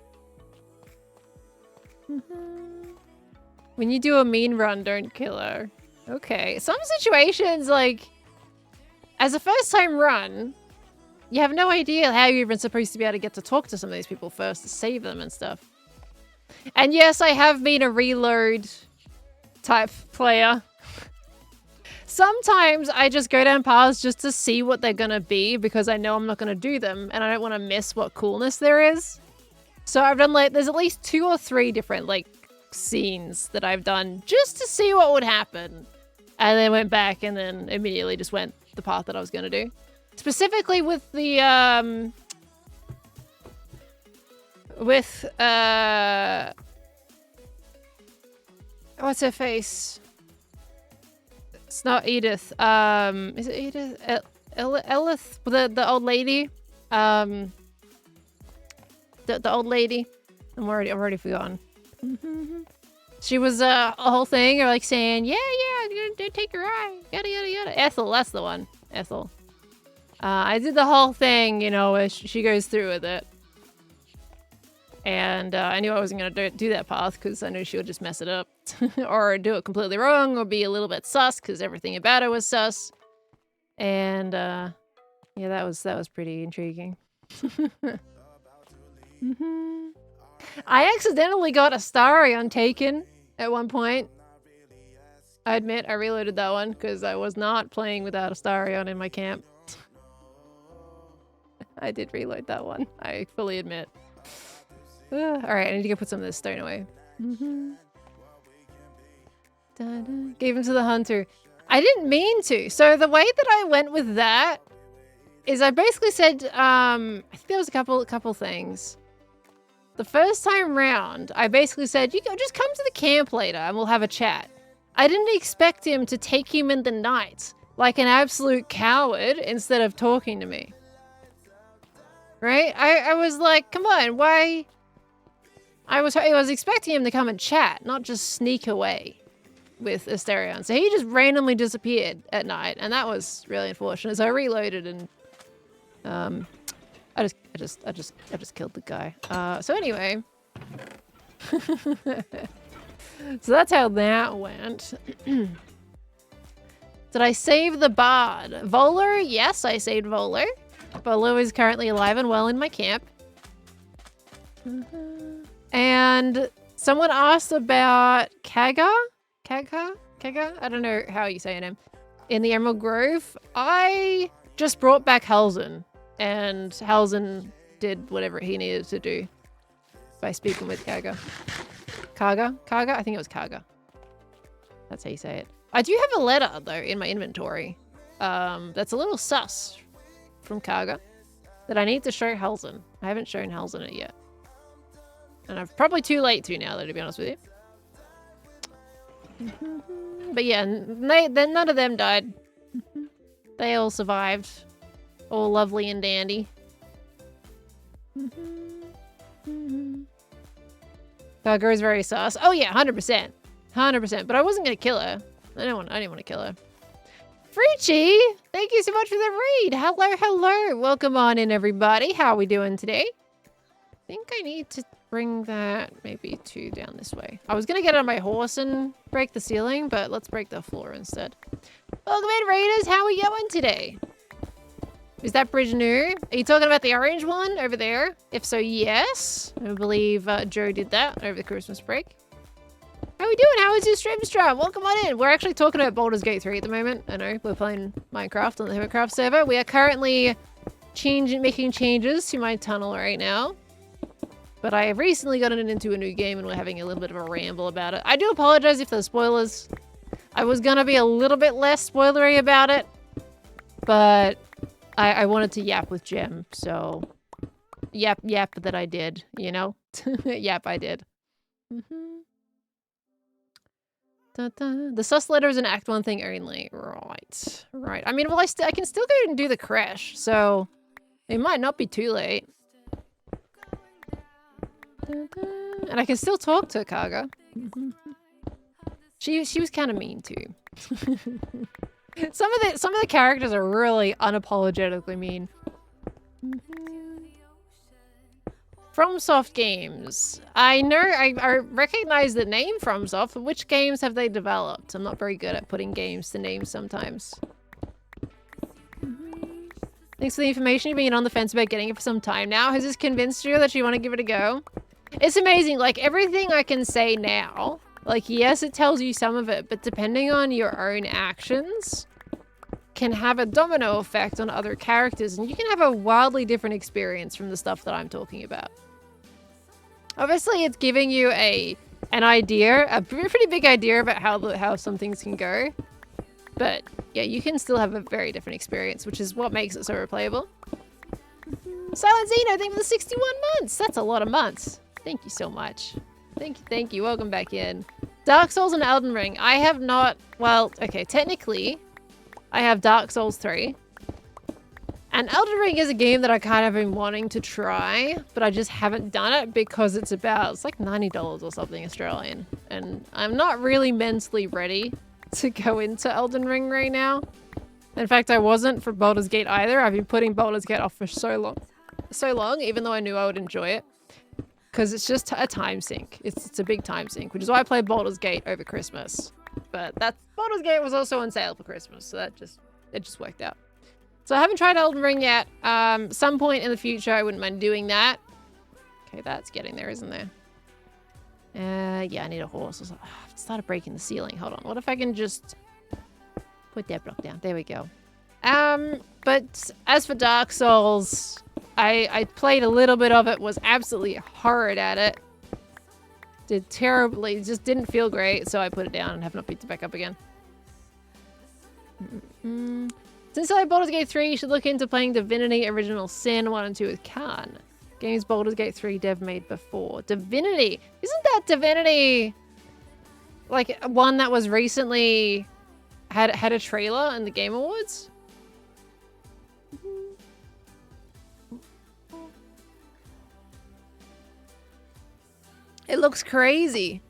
When you do a mean run, don't kill her. Okay. Some situations, like, as a first-time run, you have no idea how you're even supposed to be able to get to talk to some of these people first to save them and stuff. And yes, I have been a reload type player. Sometimes I just go down paths just to see what they're gonna be because I know I'm not gonna do them and I don't want to miss what coolness there is. So I've done like, there's at least 2 or 3 different like scenes that I've done just to see what would happen. And then went back and then immediately just went the path that I was going to do. Specifically with the, what's her face? It's not Edith. Is it Edith? Elith? The old lady? The old lady? I've already forgotten. She was a whole thing, or like saying, yeah, I'm gonna take your eye, yada yada yada. Ethel, that's the one. Ethel. I did the whole thing, you know, where she goes through with it. And I knew I wasn't gonna do that path because I knew she would just mess it up, or do it completely wrong, or be a little bit sus because everything about it was sus. And yeah, that was pretty intriguing. I accidentally got Astarion taken at one point. I admit I reloaded that one because I was not playing without Astarion in my camp. I did reload that one, I fully admit. Alright, I need to go put some of this stone away. Gave him to the hunter. I didn't mean to. So the way that I went with that is I basically said, I think there was a couple things. The first time round, I basically said, just come to the camp later and we'll have a chat. I didn't expect him to take him in the night like an absolute coward instead of talking to me. Right? I was like, come on, why? I was expecting him to come and chat, not just sneak away with Astarion. So he just randomly disappeared at night, and that was really unfortunate. So I reloaded and I just killed the guy. So anyway. So that's how that went. Did I save the bard? Volar? Yes, I saved Volar. Volar is currently alive and well in my camp. And someone asked about Kaga? Kaga? I don't know how you say her name. In the Emerald Grove. I just brought back Halzen. And Halzen did whatever he needed to do by speaking with Kaga. Kaga? I think it was Kaga. That's how you say it. I do have a letter, though, in my inventory. That's a little sus from Kaga that I need to show Halzen. I haven't shown Halzen it yet. And I'm probably too late to now, though, to be honest with you. But yeah, none of them died. They all survived. All lovely and dandy. Kaga is very sus. Oh yeah, 100%. 100%. But I wasn't going to kill her. I didn't want to kill her. Frichi, thank you so much for the raid. Hello. Welcome on in, everybody. How are we doing today? I think I need to bring that maybe 2 down this way. I was going to get on my horse and break the ceiling, but let's break the floor instead. Welcome in, raiders. How are we going today? Is that bridge new? Are you talking about the orange one over there? If so, yes. I believe Joe did that over the Christmas break. How are we doing? How is your stream? Welcome on in. We're actually talking about Baldur's Gate 3 at the moment. I know, we're playing Minecraft on the Hermitcraft server. We are currently making changes to my tunnel right now. But I have recently gotten into a new game and we're having a little bit of a ramble about it. I do apologize if there's spoilers. I was gonna be a little bit less spoilery about it. But I wanted to yap with Jem, so yap that I did, you know? Yap I did. The sus letter is an Act 1 thing only. Right. I mean, well, I can still go and do the crash, so it might not be too late. And I can still talk to Kaga. She was kind of mean too. Some of the characters are really unapologetically mean. FromSoft games. I know, I recognize the name FromSoft, but which games have they developed? I'm not very good at putting games to names sometimes. Thanks for the information. You've been on the fence about getting it for some time now. Has this convinced you that you want to give it a go? It's amazing, like everything I can say now, like yes, it tells you some of it, but depending on your own actions, can have a domino effect on other characters, and you can have a wildly different experience from the stuff that I'm talking about. Obviously, it's giving you an idea, a pretty big idea about how some things can go. But yeah, you can still have a very different experience, which is what makes it so replayable. Silent Zeno, thank you for the 61 months. That's a lot of months. Thank you so much. Thank you. Welcome back in. Dark Souls and Elden Ring. I have not, well, okay, technically, I have Dark Souls 3. And Elden Ring is a game that I kind of been wanting to try, but I just haven't done it because it's like $90 or something Australian. And I'm not really mentally ready to go into Elden Ring right now. In fact, I wasn't for Baldur's Gate either. I've been putting Baldur's Gate off for so long, even though I knew I would enjoy it. Because it's just a time sink. It's a big time sink, which is why I played Baldur's Gate over Christmas. But Baldur's Gate was also on sale for Christmas, so it just worked out. So I haven't tried Elden Ring yet. Some point in the future, I wouldn't mind doing that. Okay, that's getting there, isn't there? Yeah, I need a horse. I've started breaking the ceiling. Hold on. What if I can just put that block down? There we go. But as for Dark Souls, I played a little bit of it, was absolutely horrid at it. Did terribly, just didn't feel great, so I put it down and have not picked it back up again. Since I Baldur's Gate 3, you should look into playing Divinity Original Sin 1 and 2 with Khan. Games Baldur's Gate 3 dev made before. Divinity! Isn't that Divinity like one that was recently had a trailer in the Game Awards? It looks crazy.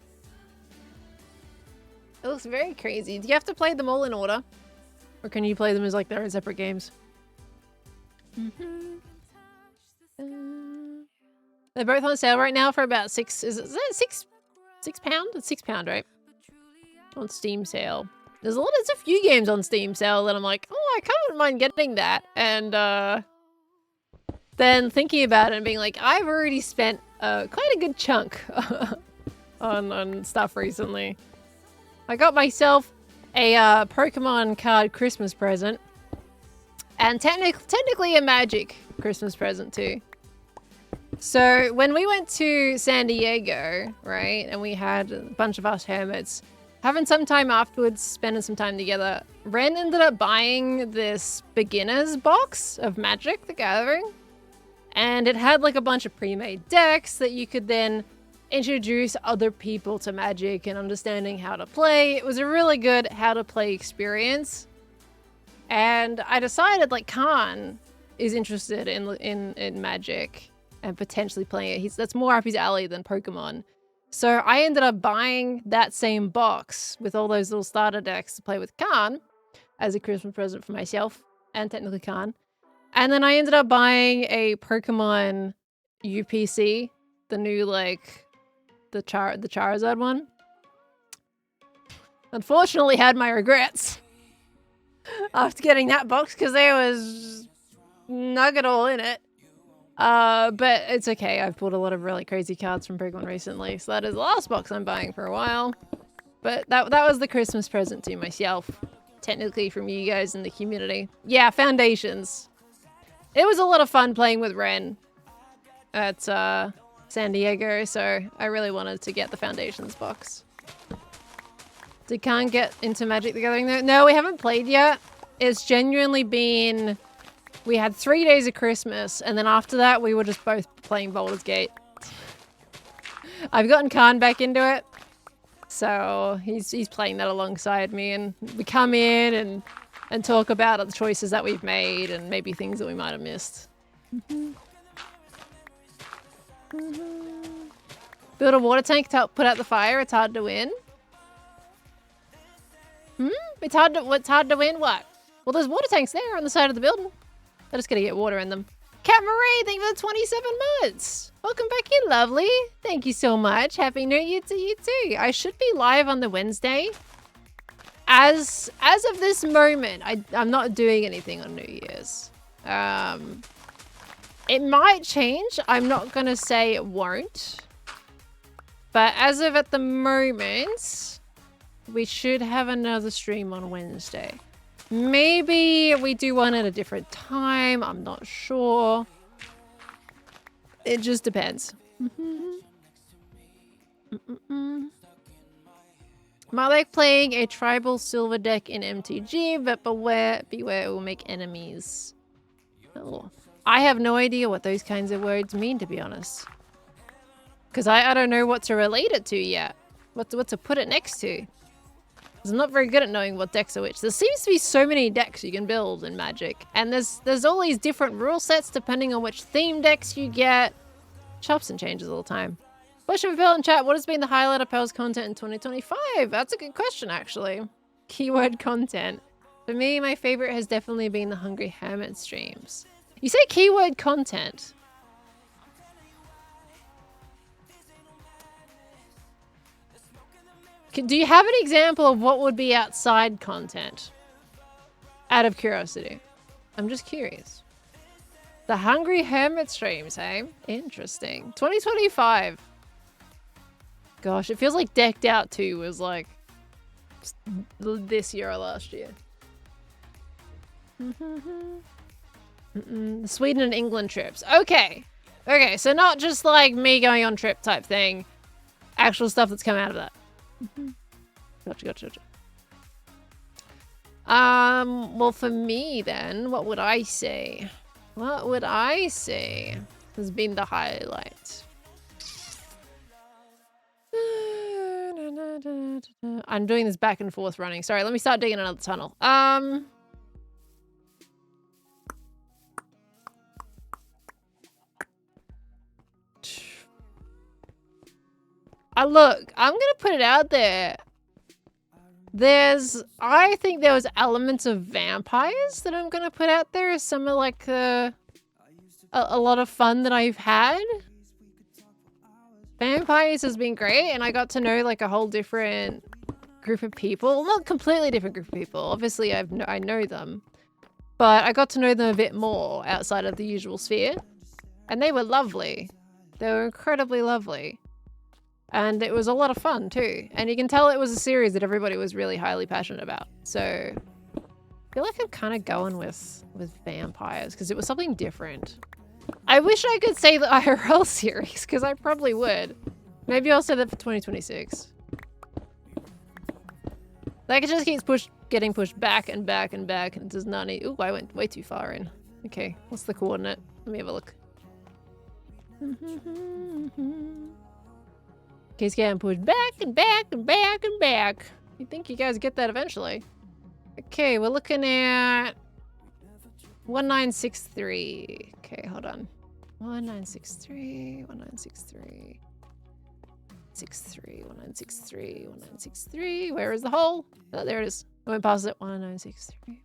It looks very crazy. Do you have to play them all in order? Or can you play them as like their own separate games? They're both on sale right now for about £6. Is that £6? It's £6, right? On Steam sale. There's a few games on Steam sale that I'm like, oh, I kind of wouldn't mind getting that. And then thinking about it and being like, I've already spent quite a good chunk on stuff recently. I got myself a Pokemon card Christmas present. And technically a Magic Christmas present too. So when we went to San Diego, right, and we had a bunch of us hermits, having some time afterwards, spending some time together, Ren ended up buying this beginner's box of Magic the Gathering. And it had like a bunch of pre-made decks that you could then introduce other people to Magic and understanding how to play. It was a really good how to play experience. And I decided like Khan is interested in Magic and potentially playing it. That's more up his alley than Pokemon. So I ended up buying that same box with all those little starter decks to play with Khan as a Christmas present for myself and technically Khan. And then I ended up buying a Pokemon UPC, the new like the Charizard one. Unfortunately had my regrets after getting that box because there was nugget all in it. But it's okay. I've pulled a lot of really crazy cards from Pokemon recently, so that is the last box I'm buying for a while. But that was the Christmas present to myself, technically from you guys in the community. Yeah, Foundations. It was a lot of fun playing with Ren at San Diego, so I really wanted to get the Foundations box. Did Khan get into Magic the Gathering though? No, we haven't played yet. It's genuinely been... We had 3 days of Christmas, and then after that, we were just both playing Baldur's Gate. I've gotten Khan back into it, so he's playing that alongside me, and we come in and talk about the choices that we've made and maybe things that we might have missed. Build a water tank to help put out the fire. It's hard to win. It's hard to win. What? Well, there's water tanks there on the side of the building. I just gotta get water in them. Cat Marie, thank you for the 27 months. Welcome back in, lovely. Thank you so much. Happy New Year to you too. I should be live on the Wednesday. As of this moment, I'm not doing anything on New Year's. It might change. I'm not gonna say it won't. But as of at the moment, we should have another stream on Wednesday. Maybe we do one at a different time. I'm not sure. It just depends. Might like playing a tribal silver deck in MTG, but beware it will make enemies. Oh. I have no idea what those kinds of words mean, to be honest. Because I don't know what to relate it to yet. What to put it next to. I'm not very good at knowing what decks are which. There seems to be so many decks you can build in Magic. And there's all these different rule sets depending on which theme decks you get. Chops and changes all the time. Question for Pearl in chat. What has been the highlight of Pearl's content in 2025? That's a good question, actually. Keyword content. For me, my favorite has definitely been the Hungry Hermit streams. You say keyword content. Do you have an example of what would be outside content? Out of curiosity. I'm just curious. The Hungry Hermit streams, hey? Interesting. 2025. Gosh, it feels like Decked Out 2 was like this year or last year. Sweden and England trips. Okay. Okay, so not just like me going on trip type thing. Actual stuff that's come out of that. Gotcha. Well, for me then, what would I say? What would I say has been the highlight? I'm doing this back and forth running. Sorry, let me start digging another tunnel. Look, I'm gonna put it out there. I think there was elements of vampires that I'm gonna put out there as some of like a lot of fun that I've had. Vampires has been great, and I got to know like a whole different group of people. Not completely different group of people. Obviously, I know them, but I got to know them a bit more outside of the usual sphere, and they were lovely. They were incredibly lovely. And it was a lot of fun too. And you can tell it was a series that everybody was really highly passionate about. So I feel like I'm kind of going with vampires because it was something different. I wish I could say the IRL series because I probably would. Maybe I'll say that for 2026. Like it just keeps getting pushed back and back and back and it does not need... Ooh, I went way too far in. Okay, what's the coordinate? Let me have a look. Keeps getting pushed back and back and back and back. You think you guys get that eventually. Okay, we're looking at 1963. Okay, hold on. 1963, 1963. 1963, 1963. Where is the hole? Oh, there it is. I went past it. 1963.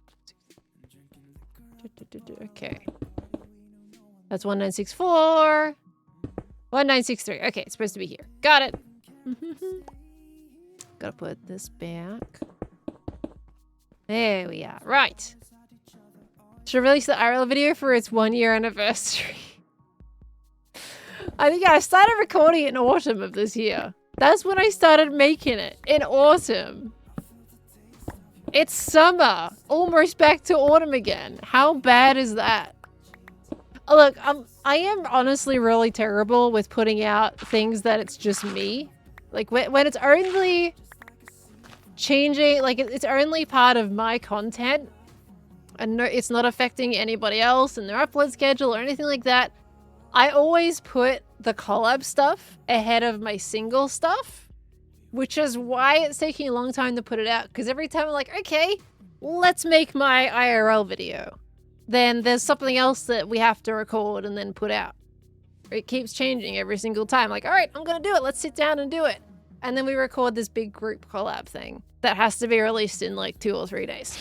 Okay. That's 1964. 1963. Okay, it's supposed to be here. Got it. Gotta put this back. There we are. Right. Should release the IRL video for its 1-year anniversary. I think I started recording it in autumn of this year. That's when I started making it. In autumn. It's summer. Almost back to autumn again. How bad is that? Look, I am honestly really terrible with putting out things that it's just me. Like, when it's only changing, like, it's only part of my content, and no, it's not affecting anybody else and their upload schedule or anything like that, I always put the collab stuff ahead of my single stuff, which is why it's taking a long time to put it out, because every time I'm like, okay, let's make my IRL video. Then there's something else that we have to record and then put out. It keeps changing every single time. Like, all right, I'm gonna do it. Let's sit down and do it. And then we record this big group collab thing that has to be released in like 2 or 3 days.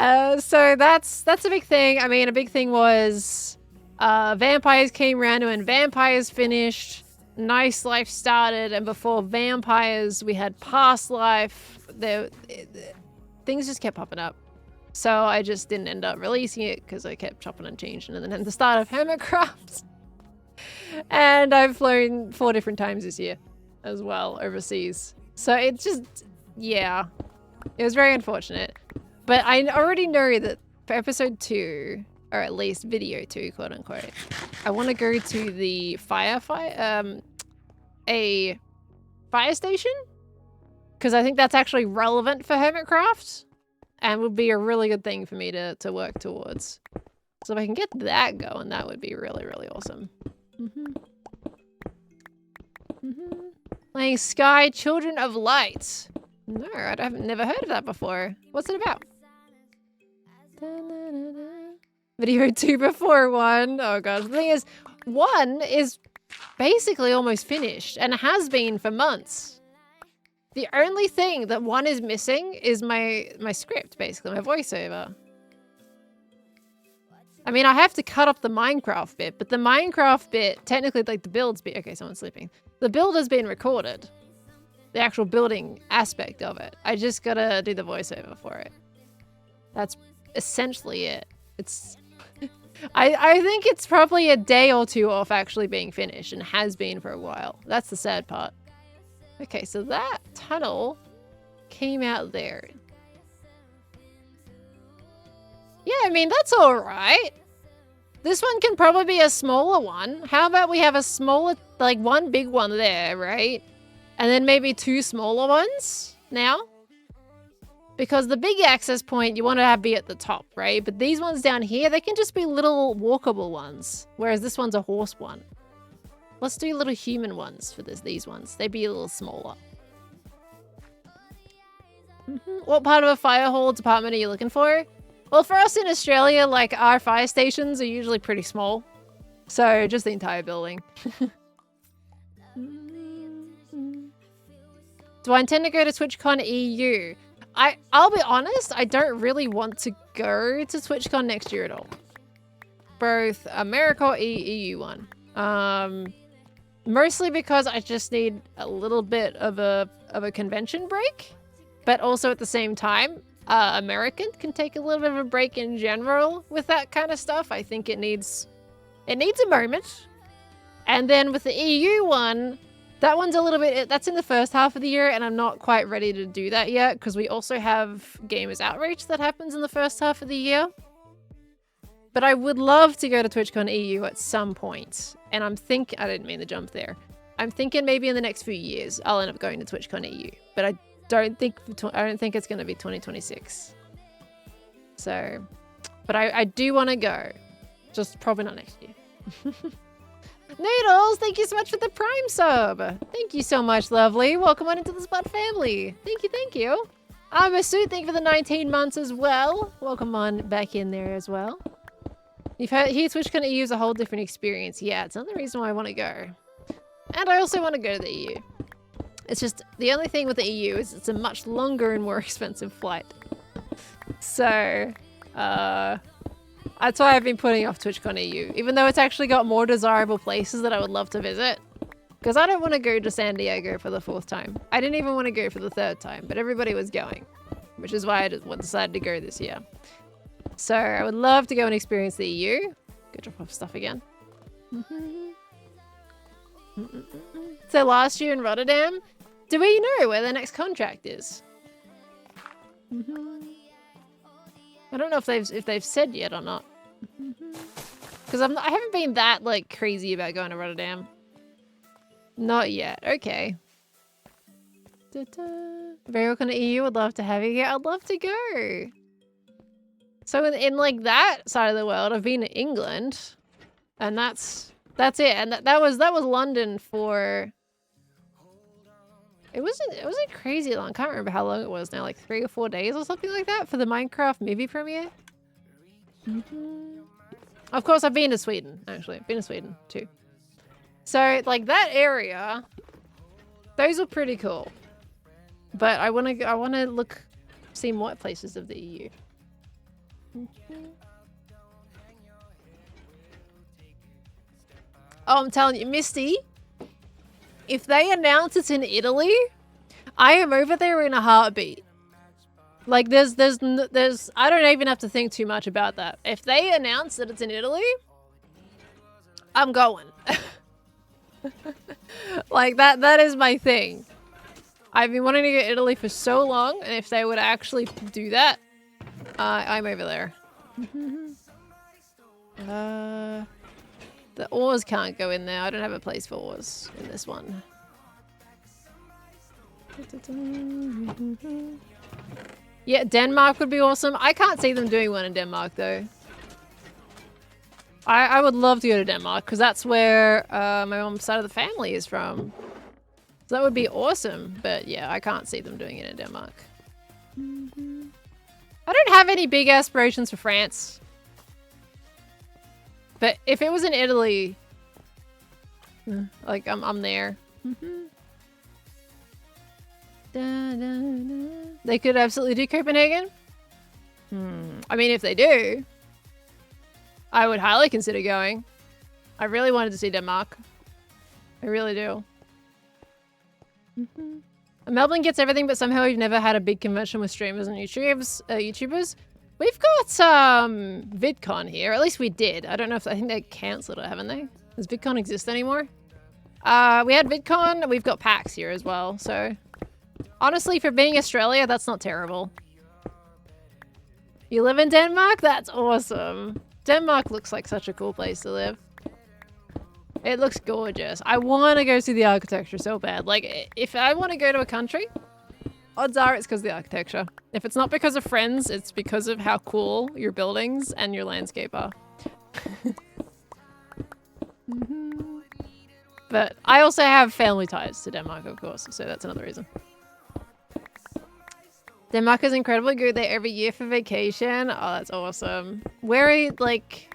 So that's a big thing. I mean, a big thing was Vampires came around, and when Vampires finished, Nice Life started, and before Vampires we had Past Life. Things just kept popping up. So I just didn't end up releasing it because I kept chopping and changing, and then at the start of Hermitcraft. And I've flown 4 different times this year as well, overseas. So it's just, yeah, it was very unfortunate. But I already know that for episode 2, or at least video 2, quote unquote. I want to go to the a fire station, because I think that's actually relevant for Hermitcraft and would be a really good thing for me to work towards. So if I can get that going, that would be really, really awesome. Playing Sky Children of Light. No, I've never heard of that before. What's it about? Video 2 before 1. Oh gosh, the thing is, 1 is basically almost finished and has been for months. The only thing that 1 is missing is my script, basically, my voiceover. I mean, I have to cut up the Minecraft bit, but the Minecraft bit, technically, like the build's bit. Okay, someone's sleeping. The build has been recorded. The actual building aspect of it. I just gotta do the voiceover for it. That's essentially it. It's... I think it's probably a day or 2 off actually being finished, and has been for a while. That's the sad part. Okay, so that tunnel came out there. Yeah, I mean, that's all right. This one can probably be a smaller one. How about we have a smaller, like 1 big one there, right? And then maybe 2 smaller ones now? Because the big access point, you want to have be at the top, right? But these ones down here, they can just be little walkable ones. Whereas this one's a horse one. Let's do little human ones for these ones. They'd be a little smaller. What part of a fire hall department are you looking for? Well, for us in Australia, like, our fire stations are usually pretty small. So, just the entire building. Do I intend to go to TwitchCon EU? I'll be honest, I don't really want to go to TwitchCon next year at all. Both America or EU one. Mostly because I just need a little bit of a convention break. But also at the same time, American can take a little bit of a break in general with that kind of stuff. I think it needs a moment. And then with the EU one, that one's a little bit, that's in the first half of the year, and I'm not quite ready to do that yet, because we also have Gamers Outreach that happens in the first half of the year. But I would love to go to TwitchCon EU at some point. And I'm thinking, I didn't mean to jump there. I'm thinking maybe in the next few years, I'll end up going to TwitchCon EU. But I don't think it's going to be 2026. So, but I do want to go. Just probably not next year. Noodles, thank you so much for the Prime sub. Thank you so much, lovely. Welcome on into the Spot family. Thank you, thank you. Masood, thank you for the 19 months as well. Welcome on back in there as well. You've heard here, TwitchCon EU is a whole different experience. Yeah, it's another reason why I want to go. And I also want to go to the EU. It's just, the only thing with the EU is it's a much longer and more expensive flight. So, that's why I've been putting off TwitchCon EU, even though it's actually got more desirable places that I would love to visit. Because I don't want to go to San Diego for the 4th time. I didn't even want to go for the 3rd time, but everybody was going, which is why I decided to go this year. So I would love to go and experience the EU. Go drop off stuff again. So last year in Rotterdam, do we know where the next contract is? I don't know if they've said yet or not. Because I haven't been that like crazy about going to Rotterdam. Not yet. Okay. Very welcome to EU. Would love to have you here. I'd love to go. So in like that side of the world, I've been to England, and that's it. And that was London for. It wasn't crazy long. I can't remember how long it was now, like 3 or 4 days or something like that for the Minecraft movie premiere. Of course, I've been to Sweden. Actually, I've been to Sweden too. So like that area, those are pretty cool. But I want to see more places of the EU. Oh, I'm telling you, Misty, if they announce it's in Italy, I am over there in a heartbeat. Like there's I don't even have to think too much about that. If they announce that it's in Italy, I'm going. Like that is my thing. I've been wanting to go to Italy for so long, and if they would actually do that, I'm over there. The oars can't go in there. I don't have a place for oars in this one. Yeah, Denmark would be awesome. I can't see them doing one in Denmark though. I would love to go to Denmark because that's where my mom's side of the family is from. So that would be awesome. But yeah, I can't see them doing it in Denmark. I don't have any big aspirations for France. But if it was in Italy, like I'm there. They could absolutely do Copenhagen. I mean, if they do, I would highly consider going. I really wanted to see Denmark. I really do. Melbourne gets everything, but somehow we've never had a big convention with streamers and YouTubers. We've got VidCon here. At least we did. I don't know if I think they cancelled it, haven't they? Does VidCon exist anymore? We had VidCon. We've got PAX here as well. So honestly, for being Australia, that's not terrible. You live in Denmark? That's awesome. Denmark looks like such a cool place to live. It looks gorgeous. I want to go see the architecture so bad. Like, if I want to go to a country, odds are it's because of the architecture. If it's not because of friends, it's because of how cool your buildings and your landscape are. But I also have family ties to Denmark, of course, so that's another reason. Denmark is incredibly good there every year for vacation. Oh, that's awesome. Where, like,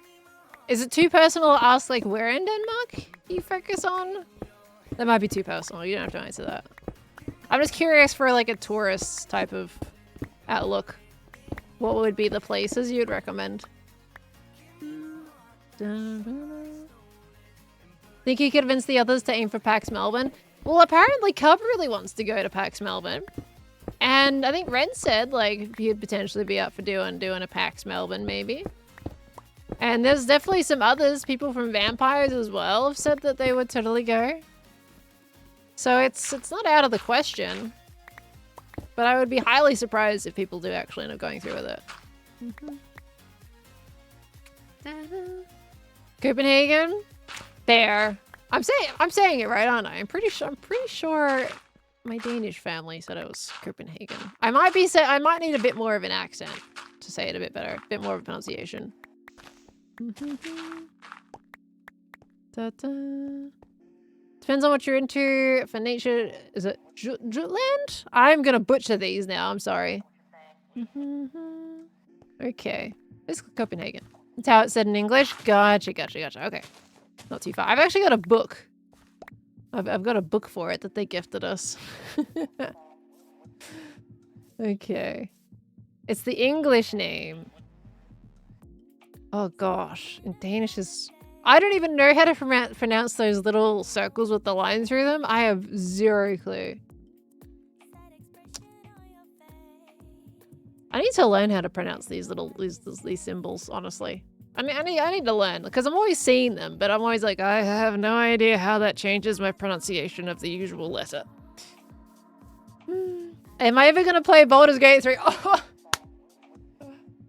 is it too personal to ask, like, where in Denmark you focus on? That might be too personal. You don't have to answer that. I'm just curious for, like, a tourist type of outlook. What would be the places you'd recommend? Think you could convince the others to aim for PAX Melbourne? Well, apparently Cub really wants to go to PAX Melbourne. And I think Ren said, like, he'd potentially be up for doing a PAX Melbourne, maybe. And there's definitely some others, people from Vampires as well, have said that they would totally go. So it's not out of the question. But I would be highly surprised if people do actually end up going through with it. Copenhagen? Fair. I'm saying it right, aren't I? I'm pretty sure my Danish family said it was Copenhagen. I might need a bit more of an accent to say it a bit better, a bit more of a pronunciation. Depends on what you're into. For nature, is it Jutland? I'm gonna butcher these now. I'm sorry. Okay, this is Copenhagen. That's how it's said in English. Gotcha. Okay, not too far. I've actually got a book. I've got a book for it that they gifted us. Okay. It's the English name. Oh gosh. In Danish is... I don't even know how to pronounce those little circles with the line through them. I have zero clue. I need to learn how to pronounce these symbols, honestly. I need to learn, because I'm always seeing them, but I'm always like, I have no idea how that changes my pronunciation of the usual letter. Am I ever going to play Baldur's Gate 3?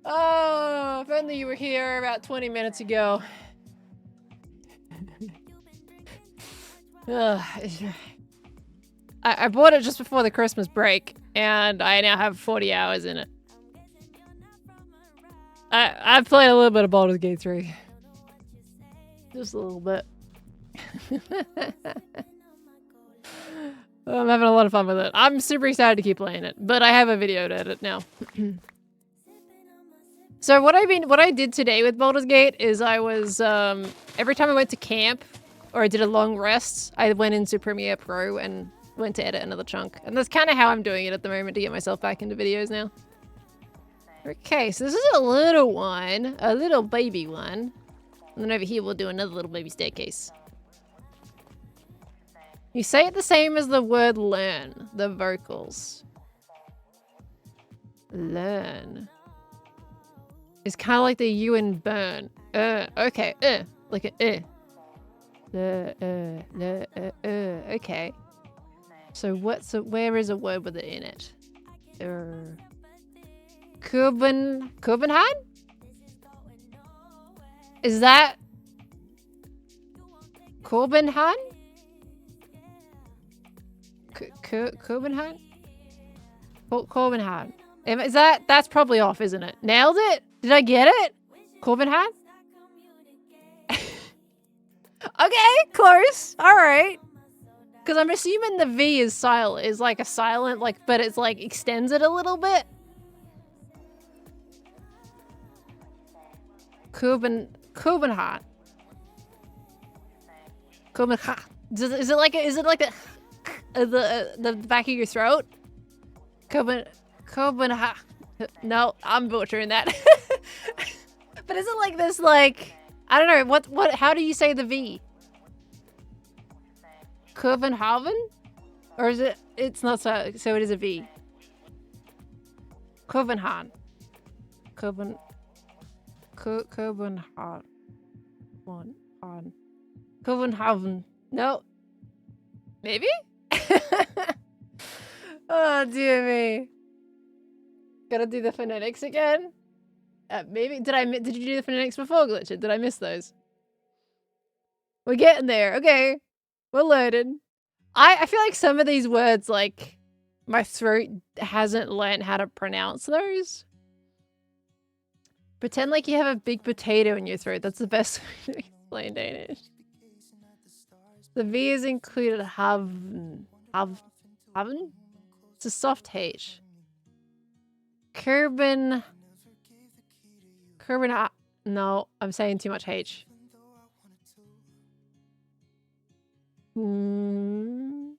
Oh, if only you were here about 20 minutes ago. I bought it just before the Christmas break, and I now have 40 hours in it. I've played a little bit of Baldur's Gate 3. Just a little bit. I'm having a lot of fun with it. I'm super excited to keep playing it, but I have a video to edit now. So what I did today with Baldur's Gate is I was, every time I went to camp, or I did a long rest, I went into Premiere Pro and went to edit another chunk. And that's kind of how I'm doing it at the moment to get myself back into videos now. Okay, so this is a little one, a little baby one. And then over here we'll do another little baby staircase. You say it the same as the word learn, the vocals. Learn. It's kind of like the U in burn. Okay, like a okay. So where is a word with it in it? Copenhagen? Is that Copenhagen? Copenhagen? Copenhagen. Is that's probably off, isn't it? Nailed it? Did I get it? Copenhagen? Okay, close. All right. Because I'm assuming the V is silent, is like a silent, like, but it's like extends it a little bit. Copenhagen. Copenhagen. Is it like the back of your throat? Copenhagen. No, I'm butchering that. But is it like this, like, I don't know, what, how do you say the V? Copenhagen? Or is it, it's not so it is a V. Copenhagen. Copenhagen. Copenhagen. No. Maybe? Oh, dear me. Gotta do the phonetics again. Maybe. Did you do the phonetics before, Glitched? Did I miss those? We're getting there. Okay. We're loaded. I feel like some of these words, like, my throat hasn't learned how to pronounce those. Pretend like you have a big potato in your throat. That's the best way to explain Danish. The V is included haven. Haven? It's a soft H. Kerbin. No, I'm saying too much H. You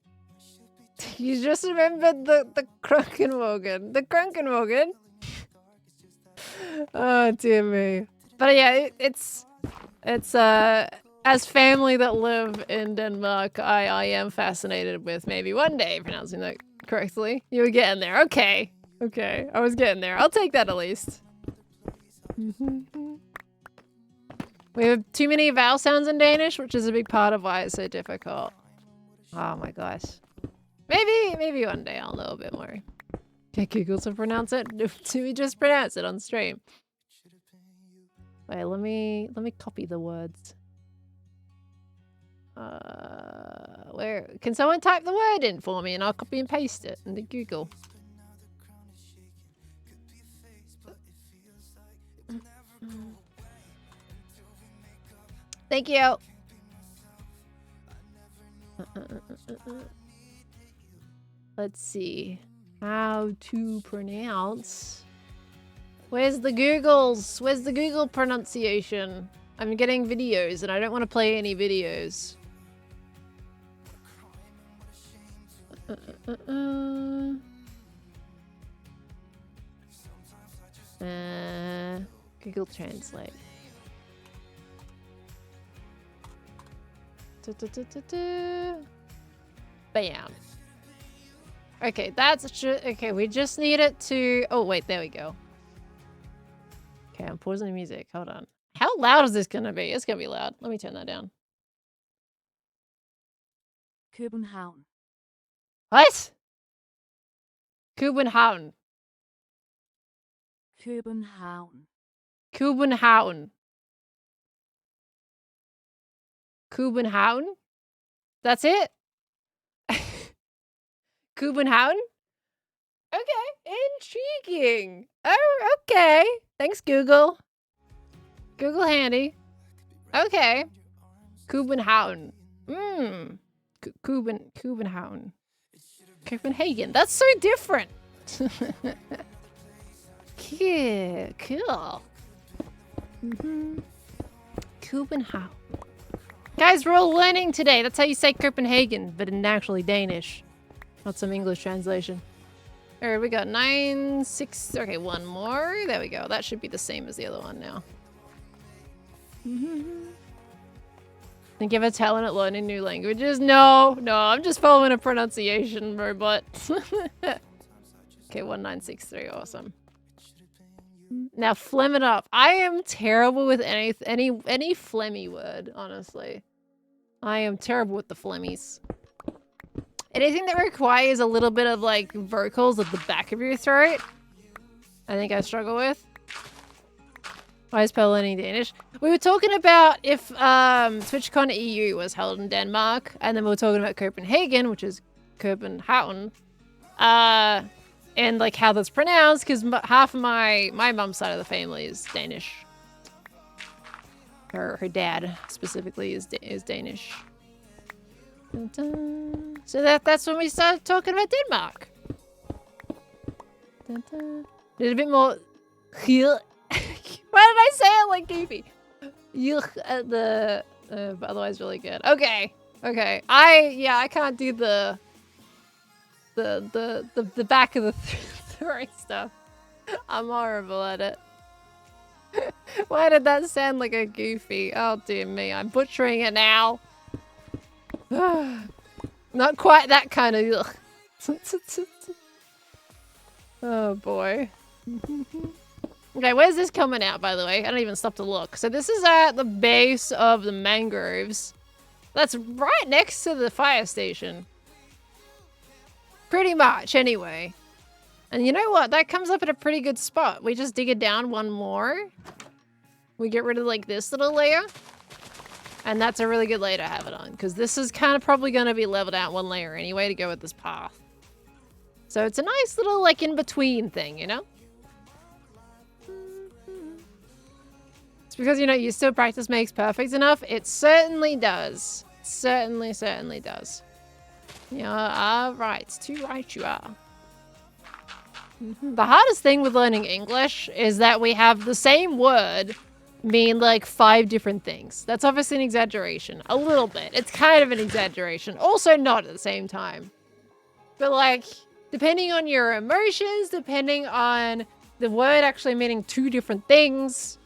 just remembered the Krankenwogen. The Krankenwogen. Oh dear me. But yeah, it's as family that live in Denmark, I am fascinated with maybe one day pronouncing that correctly. You were getting there. Okay. Okay. I was getting there. I'll take that at least. We have too many vowel sounds in Danish, which is a big part of why it's so difficult. Oh my gosh. Maybe one day I'll know a bit more. Get Google to pronounce it. Do we just pronounce it on stream? Wait, let me copy the words. Where can someone type the word in for me and I'll copy and paste it into Google. Thank you. Let's see how to pronounce. Where's the Googles? Where's the Google pronunciation? I'm getting videos and I don't want to play any videos. Google Translate. Bam. Okay, that's okay. We just need it to. Oh wait, there we go. Okay, I'm pausing the music. Hold on. How loud is this gonna be? It's gonna be loud. Let me turn that down. København. What? Copenhagen. København. Copenhagen. Copenhagen? That's it? Copenhagen? Okay, intriguing. Oh, okay. Thanks, Google. Google handy. Okay. Copenhagen. Copenhagen. Copenhagen. That's so different. Yeah, cool. Copenhagen. Guys, we're all learning today. That's how you say Copenhagen, but in actually Danish. Not some English translation. Alright, we got 9, 6. Okay, one more. There we go. That should be the same as the other one now. Think you have a talent at learning new languages? No, I'm just following a pronunciation robot. Okay, 1963. Awesome. Now, phlegm it up. I am terrible with any phlegmy word, honestly. I am terrible with the phlegmies. Anything that requires a little bit of, like, vocals at the back of your throat, I think I struggle with. Why is Pearl learning Danish? We were talking about if TwitchCon EU was held in Denmark, and then we were talking about Copenhagen, which is Copenhagen, and like how that's pronounced, because half of my mum's side of the family is Danish. Her dad specifically is Danish. Dun, dun. So that's when we started talking about Denmark. Dun, dun. Did a bit more. Why did I say it like goofy? But otherwise really good. Okay. I can't do the back of the throat stuff. I'm horrible at it. Why did that sound like a goofy? Oh dear me, I'm butchering it now. Not quite that kind of. Oh boy. Okay, where's this coming out, by the way? I don't even stop to look. So this is at the base of the mangroves. That's right next to the fire station. Pretty much, anyway. And you know what? That comes up at a pretty good spot. We just dig it down one more. We get rid of, like, this little layer. And that's a really good layer to have it on. Because this is kind of probably going to be leveled out one layer anyway to go with this path. So it's a nice little, like, in-between thing, you know? It's because, you know, you still practice makes perfect enough. It certainly does. Certainly does. You are right. Too right you are. The hardest thing with learning English is that we have the same word mean like 5 different things. That's obviously an exaggeration. A little bit. It's kind of an exaggeration. Also not at the same time. But like, depending on your emotions, depending on the word actually meaning 2 different things.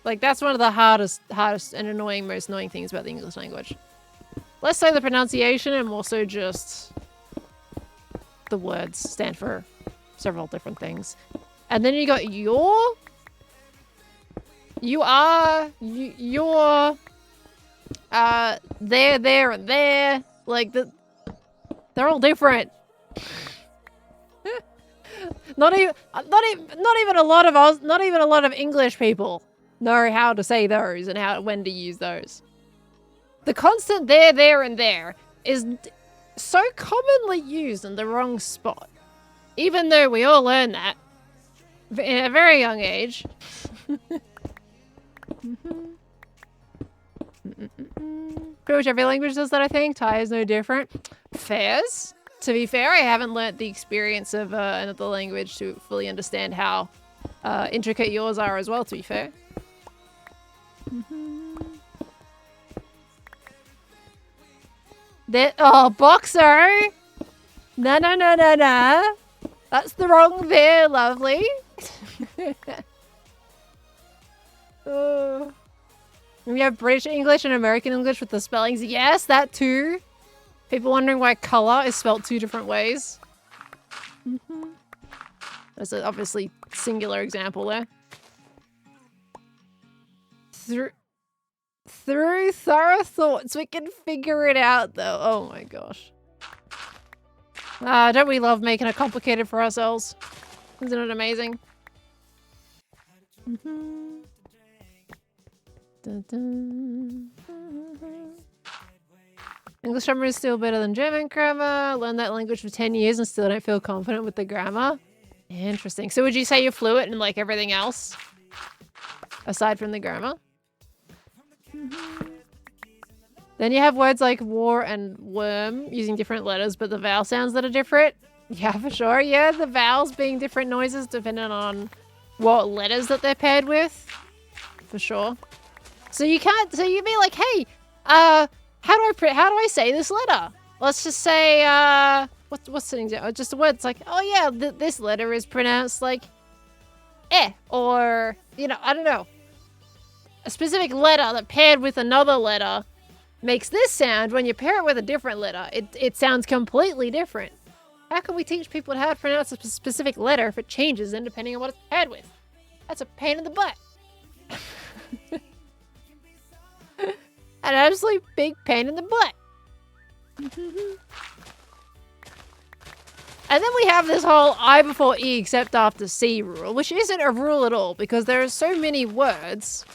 Like, that's one of the hardest and most annoying things about the English language. Less so the pronunciation and more so just the words stand for several different things. And then you got your, you are, your, there, and there. Like, they're all different. Not even a lot of English people know how to say those and when to use those. The constant there, and there is so commonly used in the wrong spot. Even though we all learn that at a very young age. Pretty much every language does that, I think. Thai is no different. Fairs. To be fair, I haven't learnt the experience of another language to fully understand how intricate yours are as well, to be fair. Oh, boxer! No. That's the wrong there, lovely. Oh. We have British English and American English with the spellings. Yes, that too. People wondering why colour is spelt 2 different ways. There's an obviously singular example there. Through thorough thoughts, we can figure it out, though. Oh my gosh. Don't we love making it complicated for ourselves? Isn't it amazing? English grammar is still better than German grammar. Learned that language for 10 years and still don't feel confident with the grammar. Interesting. So would you say you're fluent in like everything else? Aside from the grammar? Then you have words like war and worm using different letters, but the vowel sounds that are different. Yeah, for sure. Yeah, the vowels being different noises depending on what letters that they're paired with. For sure. So you can't, so you'd be like, hey, how do I say this letter? Let's just say, what's an example? Just a word. It's like, oh yeah, this letter is pronounced like eh, or, you know, I don't know. A specific letter that paired with another letter makes this sound. When you pair it with a different letter, it sounds completely different. How can we teach people how to pronounce a specific letter if it changes then depending on what it's paired with? That's a pain in the butt. An absolute big pain in the butt. And then we have this whole I before E except after C rule, which isn't a rule at all because there are so many words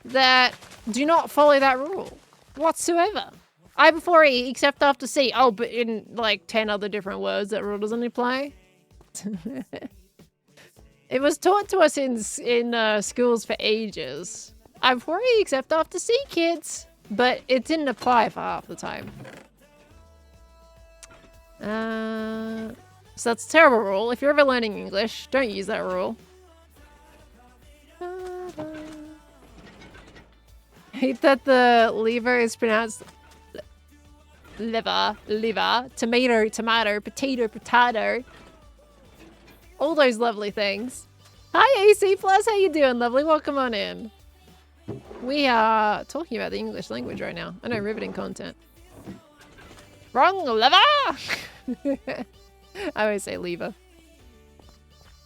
that do not follow that rule whatsoever. I before E except after C. Oh, but in like 10 other different words, that rule doesn't apply. It was taught to us in schools for ages. I before E except after C, kids. But it didn't apply for half the time. So that's a terrible rule. If you're ever learning English, don't use that rule. I hate that the lever is pronounced liver, tomato, tomato, potato, potato. All those lovely things. Hi AC Plus, how you doing, lovely? Welcome on in. We are talking about the English language right now. I know, riveting content. Wrong lever! I always say lever.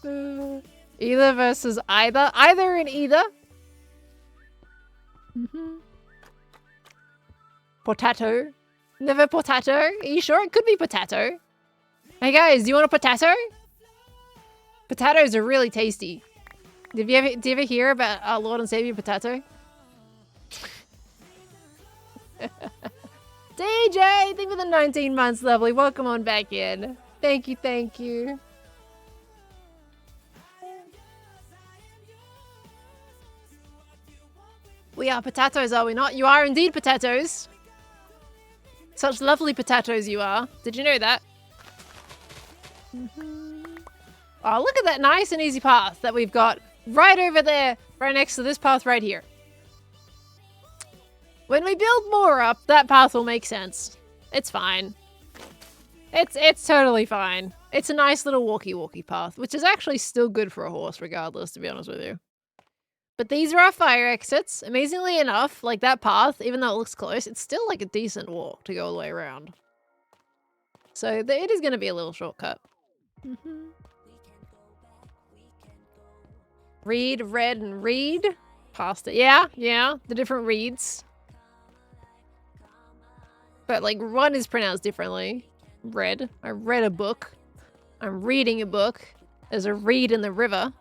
Either versus either. Either and either. Potato. Never potato. Are you sure? It could be potato. Hey guys, do you want a potato? Potatoes are really tasty. Do you ever hear about our Lord and Savior Potato? DJ, thank you for the 19 months, lovely. Welcome on back in. Thank you, thank you. We are potatoes, are we not? You are indeed potatoes. Such lovely potatoes you are. Did you know that? Oh, look at that nice and easy path that we've got right over there, right next to this path right here. When we build more up, that path will make sense. It's fine. It's totally fine. It's a nice little walkie-walkie path, which is actually still good for a horse regardless, to be honest with you. But these are our fire exits. Amazingly enough, like that path, even though it looks close, it's still like a decent walk to go all the way around. So it is going to be a little shortcut. Read, read, and read. Past it. Yeah, the different reads. But like one is pronounced differently. Read. I read a book. I'm reading a book. There's a reed in the river.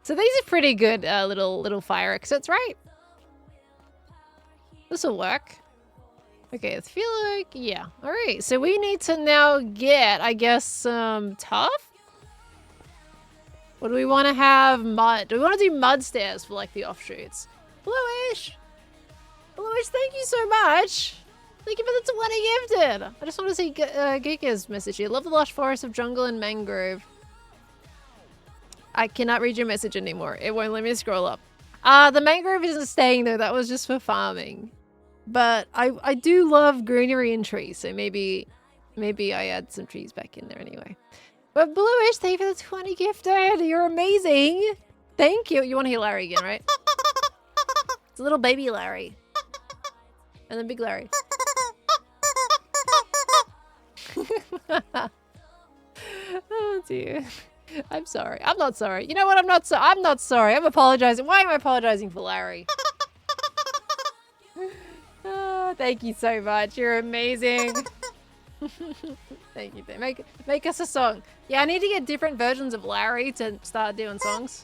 So these are pretty good little fire exits, right? This will work. Okay, I feel like, yeah. All right, so we need to now get, I guess, tough? What do we want to have? Mud. Do we want to do mud stairs for like the offshoots? Bluish! Bluish, thank you so much! Thank you for the 20 gifted! I just want to see Giga's message here. Love the lush forest of jungle and mangrove. I cannot read your message anymore. It won't let me scroll up. The mangrove isn't staying though. That was just for farming. But I do love greenery and trees, so maybe I add some trees back in there anyway. But Bluish, thank you for the 20 gifted. You're amazing. Thank you. You want to hear Larry again, right? It's a little baby Larry. And then big Larry. Oh dear. I'm sorry. I'm not sorry. You know what? I'm not sorry. I'm apologizing. Why am I apologizing for Larry? Oh, thank you so much. You're amazing. Thank you. Make us a song. Yeah, I need to get different versions of Larry to start doing songs.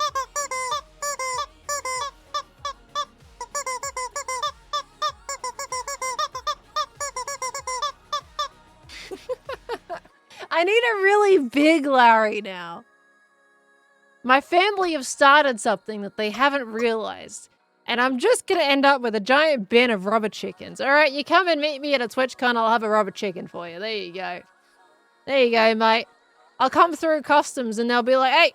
I need a really big Larry now. My family have started something that they haven't realized. And I'm just going to end up with a giant bin of rubber chickens. All right, you come and meet me at a TwitchCon, I'll have a rubber chicken for you. There you go. There you go, mate. I'll come through customs and they'll be like, hey,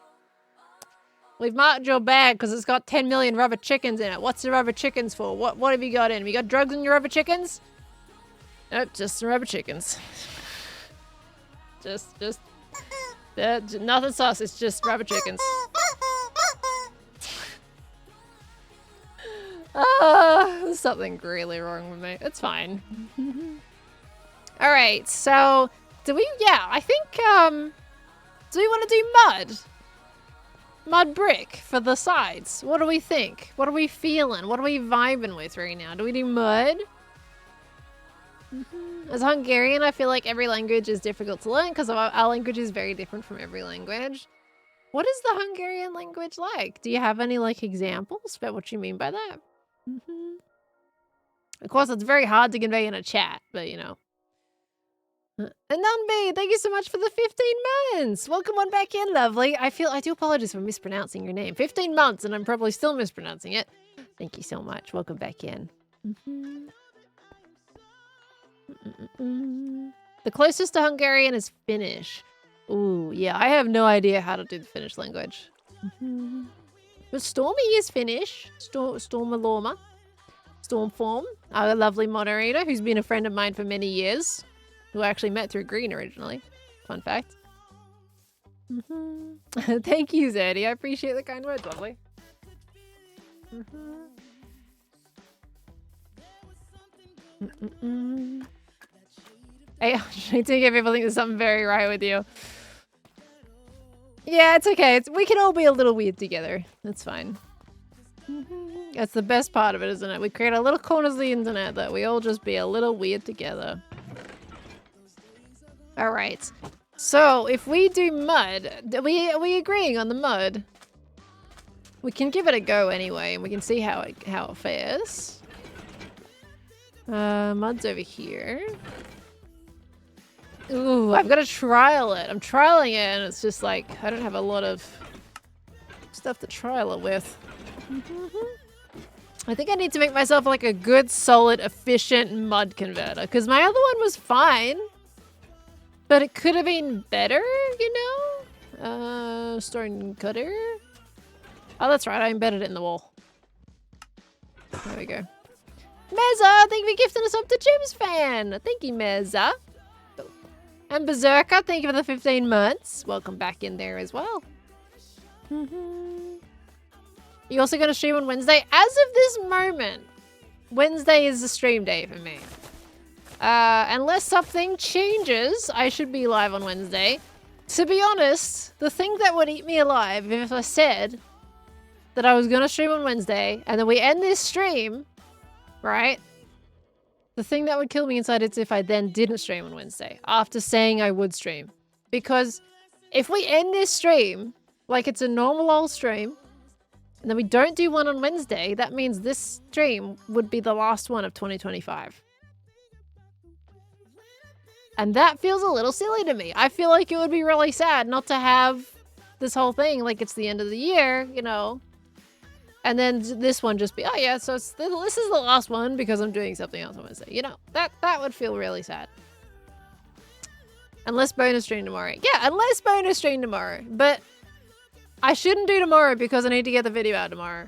we've marked your bag because it's got 10 million rubber chickens in it. What's the rubber chickens for? What have you got in? You got drugs in your rubber chickens? Nope, just some rubber chickens. Just nothing sus, it's just rubber chickens. There's something really wrong with me. It's fine. Alright, so I think, do we want to do mud? Mud brick for the sides. What do we think? What are we feeling? What are we vibing with right now? Do we do mud? As Hungarian, I feel like every language is difficult to learn because our language is very different from every language. What is the Hungarian language like? Do you have any like examples about what you mean by that? Of course, it's very hard to convey in a chat, but you know. And Nunby, thank you so much for the 15 months. Welcome on back in, lovely. I do apologize for mispronouncing your name. 15 months, and I'm probably still mispronouncing it. Thank you so much. Welcome back in. The closest to Hungarian is Finnish. Ooh, yeah, I have no idea how to do the Finnish language. But Stormy is Finnish. Stormalorma. Stormform, our lovely moderator, who's been a friend of mine for many years. Who I actually met through Green originally. Fun fact. Thank you, Zadie. I appreciate the kind words, lovely. Hey, I think people think there's something very right with you. Yeah, it's okay. We can all be a little weird together. That's fine. That's the best part of it, isn't it? We create a little corners of the internet that we all just be a little weird together. All right. So if we do mud, are we agreeing on the mud? We can give it a go anyway, and we can see how it fares. Mud's over here. Ooh, I've got to trial it. I'm trialing it, and it's just like I don't have a lot of stuff to trial it with. I think I need to make myself like a good, solid, efficient mud converter, because my other one was fine. But it could have been better, you know? Stone cutter. Oh, that's right. I embedded it in the wall. There we go. Meza, thank you for gifting us up to Jim's fan. Thank you, Meza. And Berserker, thank you for the 15 months. Welcome back in there as well. You also going to stream on Wednesday? As of this moment, Wednesday is the stream day for me. Unless something changes, I should be live on Wednesday. To be honest, the thing that would eat me alive if I said that I was going to stream on Wednesday and then we end this stream, right? The thing that would kill me inside is if I then didn't stream on Wednesday after saying I would stream. Because if we end this stream like it's a normal old stream and then we don't do one on Wednesday, that means this stream would be the last one of 2025. And that feels a little silly to me. I feel like it would be really sad not to have this whole thing like it's the end of the year, you know. And then this one just be, oh yeah, so this is the last one because I'm doing something else on Wednesday. You know, that would feel really sad. Unless bonus stream tomorrow. Yeah, unless bonus stream tomorrow. But I shouldn't do tomorrow because I need to get the video out tomorrow.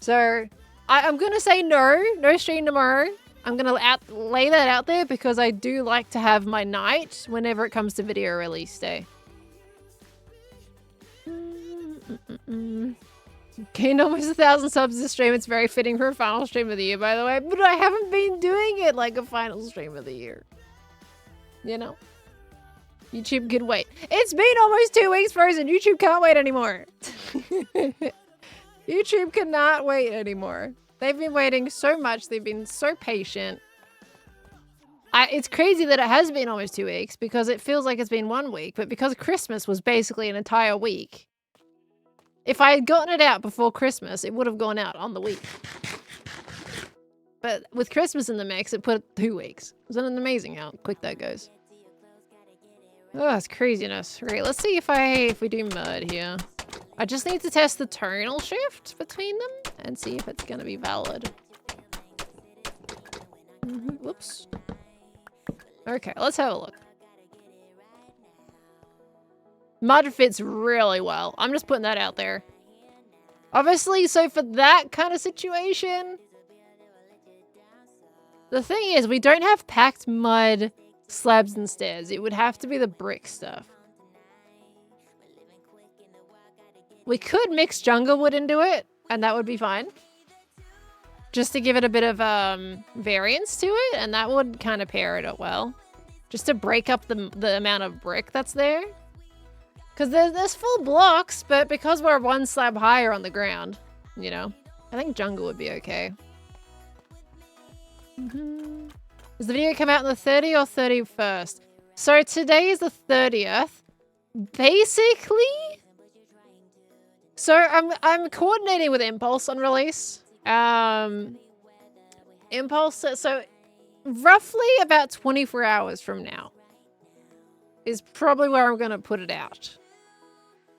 So I'm going to say no stream tomorrow. I'm going to lay that out there because I do like to have my night whenever it comes to video release day. Gained almost 1,000 subs this stream. It's very fitting for a final stream of the year, by the way. But I haven't been doing it like a final stream of the year. You know? YouTube can wait. It's been almost 2 weeks, Frozen. YouTube can't wait anymore. YouTube cannot wait anymore. They've been waiting so much. They've been so patient. It's crazy that it has been almost 2 weeks because it feels like it's been 1 week. But because Christmas was basically an entire week, if I had gotten it out before Christmas, it would have gone out on the week. But with Christmas in the mix, it put 2 weeks. Isn't it amazing how quick that goes? Oh, it's craziness. Right, let's see if we do mud here. I just need to test the tonal shift between them and see if it's going to be valid. Whoops. Okay, let's have a look. Mud fits really well. I'm just putting that out there. Obviously, so for that kind of situation, the thing is, we don't have packed mud slabs and stairs. It would have to be the brick stuff. We could mix jungle wood into it, and that would be fine. Just to give it a bit of variance to it, and that would kind of pair it up well. Just to break up the amount of brick that's there. Because there's full blocks, but because we're one slab higher on the ground, you know, I think jungle would be okay. Does the video come out on the 30th or 31st? So today is the 30th. Basically, so I'm coordinating with Impulse on release. Impulse, so roughly about 24 hours from now is probably where I'm going to put it out.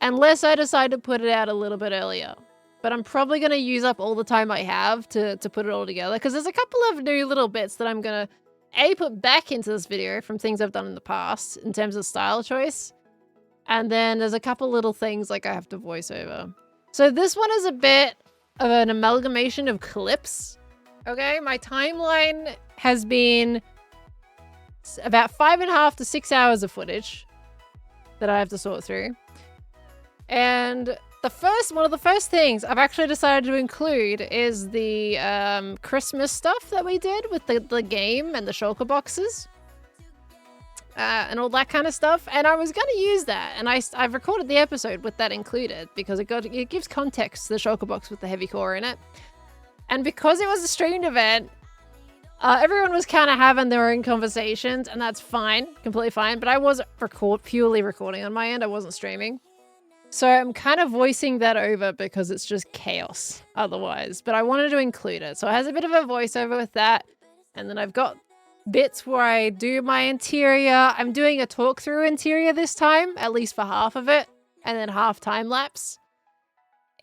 Unless I decide to put it out a little bit earlier. But I'm probably going to use up all the time I have to put it all together. Because there's a couple of new little bits that I'm going to, put back into this video from things I've done in the past in terms of style choice. And then there's a couple little things like I have to voice over. So this one is a bit of an amalgamation of clips. Okay, my timeline has been about 5.5 to 6 hours of footage that I have to sort through. And one of the first things I've actually decided to include is the Christmas stuff that we did with the game and the shulker boxes. And all that kind of stuff. And I was going to use that. And I've recorded the episode with that included because it gives context to the shulker box with the heavy core in it. And because it was a streamed event, everyone was kind of having their own conversations, and that's fine, completely fine. But I was purely recording on my end. I wasn't streaming. So I'm kind of voicing that over because it's just chaos otherwise. But I wanted to include it. So it has a bit of a voiceover with that. And then I've got bits where I do my interior. I'm doing a talk through interior this time, at least for half of it. And then half time lapse.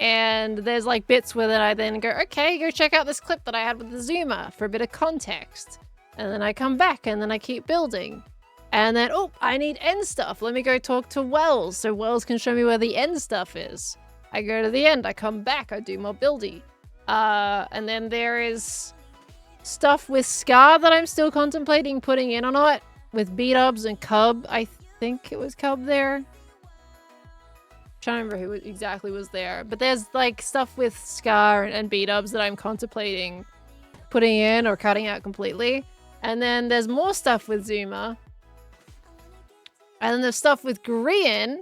And there's like bits where then I then go, okay, go check out this clip that I had with the zoomer for a bit of context. And then I come back and then I keep building. And then, oh, I need end stuff. Let me go talk to Wells so Wells can show me where the end stuff is. I go to the end, I come back, I do more buildy. And then there is stuff with Scar that I'm still contemplating putting in or not. With B-dubs and Cub. I think it was Cub there. Trying to remember who exactly was there. But there's like stuff with Scar and B-dubs that I'm contemplating putting in or cutting out completely. And then there's more stuff with Zuma. And then there's stuff with Grian.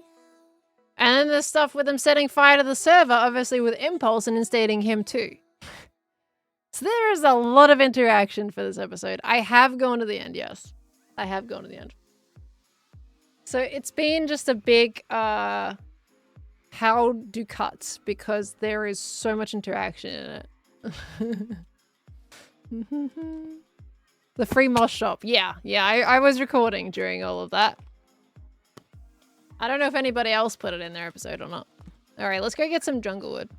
And then there's stuff with him setting fire to the server, obviously with Impulse and instating him too. So there is a lot of interaction for this episode. I have gone to the end, yes. I have gone to the end. So it's been just a big how do cuts because there is so much interaction in it. The free moss shop. Yeah, I was recording during all of that. I don't know if anybody else put it in their episode or not. All right, let's go get some jungle wood.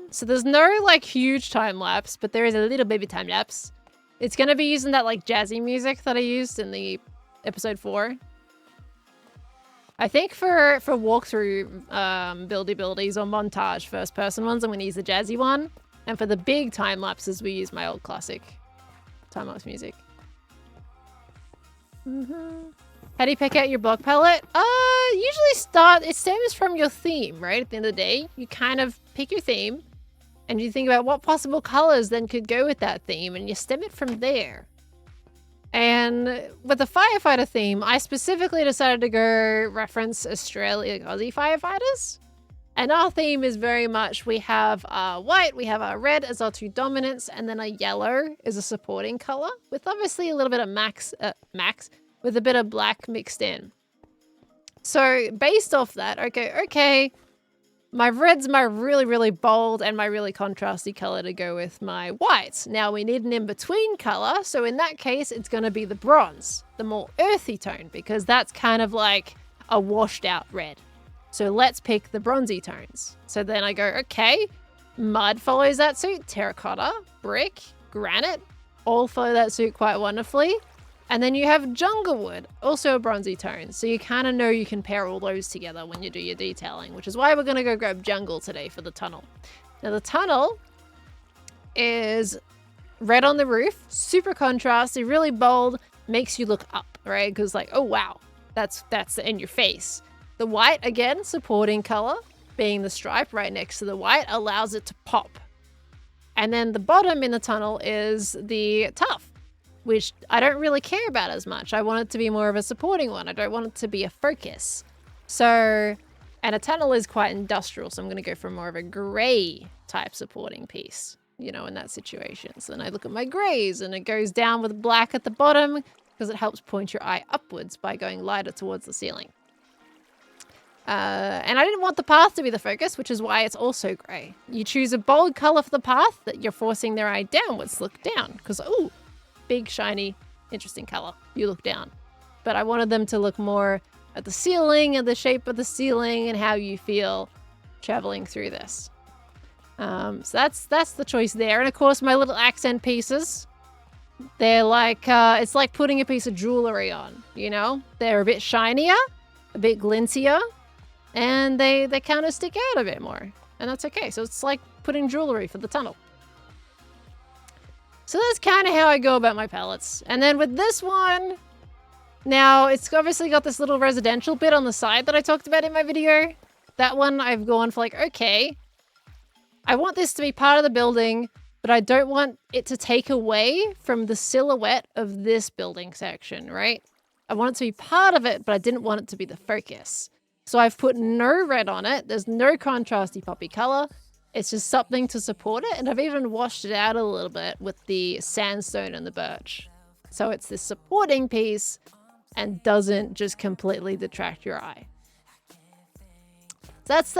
So there's no like huge time lapse, but there is a little baby time lapse. It's going to be using that like jazzy music that I used in the episode 4. I think for walkthrough buildies or montage first person ones, I'm going to use the jazzy one. And for the big time lapses, we use my old classic time lapse music. How do you pick out your block palette? Usually it stems from your theme, right? At the end of the day, you kind of pick your theme and you think about what possible colors then could go with that theme and you stem it from there. And with the Firefighter theme, I specifically decided to go reference Australia Aussie firefighters. And our theme is very much, we have white, we have our red as our two dominants, and then a yellow is a supporting color with obviously a little bit of max with a bit of black mixed in. So based off that, okay, my red's my really, really bold and my really contrasty color to go with my whites. Now we need an in-between color, so in that case, it's going to be the bronze, the more earthy tone, because that's kind of like a washed out red. So let's pick the bronzy tones. So then I go, okay, mud follows that suit, terracotta, brick, granite, all follow that suit quite wonderfully. And then you have jungle wood, also a bronzy tone. So you kind of know you can pair all those together when you do your detailing, which is why we're going to go grab jungle today for the tunnel. Now the tunnel is red on the roof, super contrasty, really bold, makes you look up, right? Because like, oh wow, that's in your face. The white, again, supporting color, being the stripe right next to the white, allows it to pop. And then the bottom in the tunnel is the tough, which I don't really care about as much. I want it to be more of a supporting one. I don't want it to be a focus. So, and a tunnel is quite industrial, so I'm going to go for more of a gray type supporting piece. you know, in that situation. So then I look at my grays and it goes down with black at the bottom because it helps point your eye upwards by going lighter towards the ceiling. And I didn't want the path to be the focus, which is why it's also grey. You choose a bold colour for the path that you're forcing their eye downwards to look down. Because, ooh, big, shiny, interesting colour. You look down. But I wanted them to look more at the ceiling and the shape of the ceiling and how you feel travelling through this. So that's the choice there. And of course, my little accent pieces, they're like, it's like putting a piece of jewellery on, you know? They're a bit shinier, a bit glintier, and they kind of stick out a bit more. And that's okay. So it's like putting jewellery for the tunnel. So that's kind of how I go about my palettes. And then with this one, now it's obviously got this little residential bit on the side that I talked about in my video. That one I've gone for like, okay, I want this to be part of the building, but I don't want it to take away from the silhouette of this building section, right? I want it to be part of it, but I didn't want it to be the focus. So I've put no red on it. There's no contrasty poppy color. It's just something to support it. And I've even washed it out a little bit with the sandstone and the birch. So it's this supporting piece and doesn't just completely detract your eye. So that's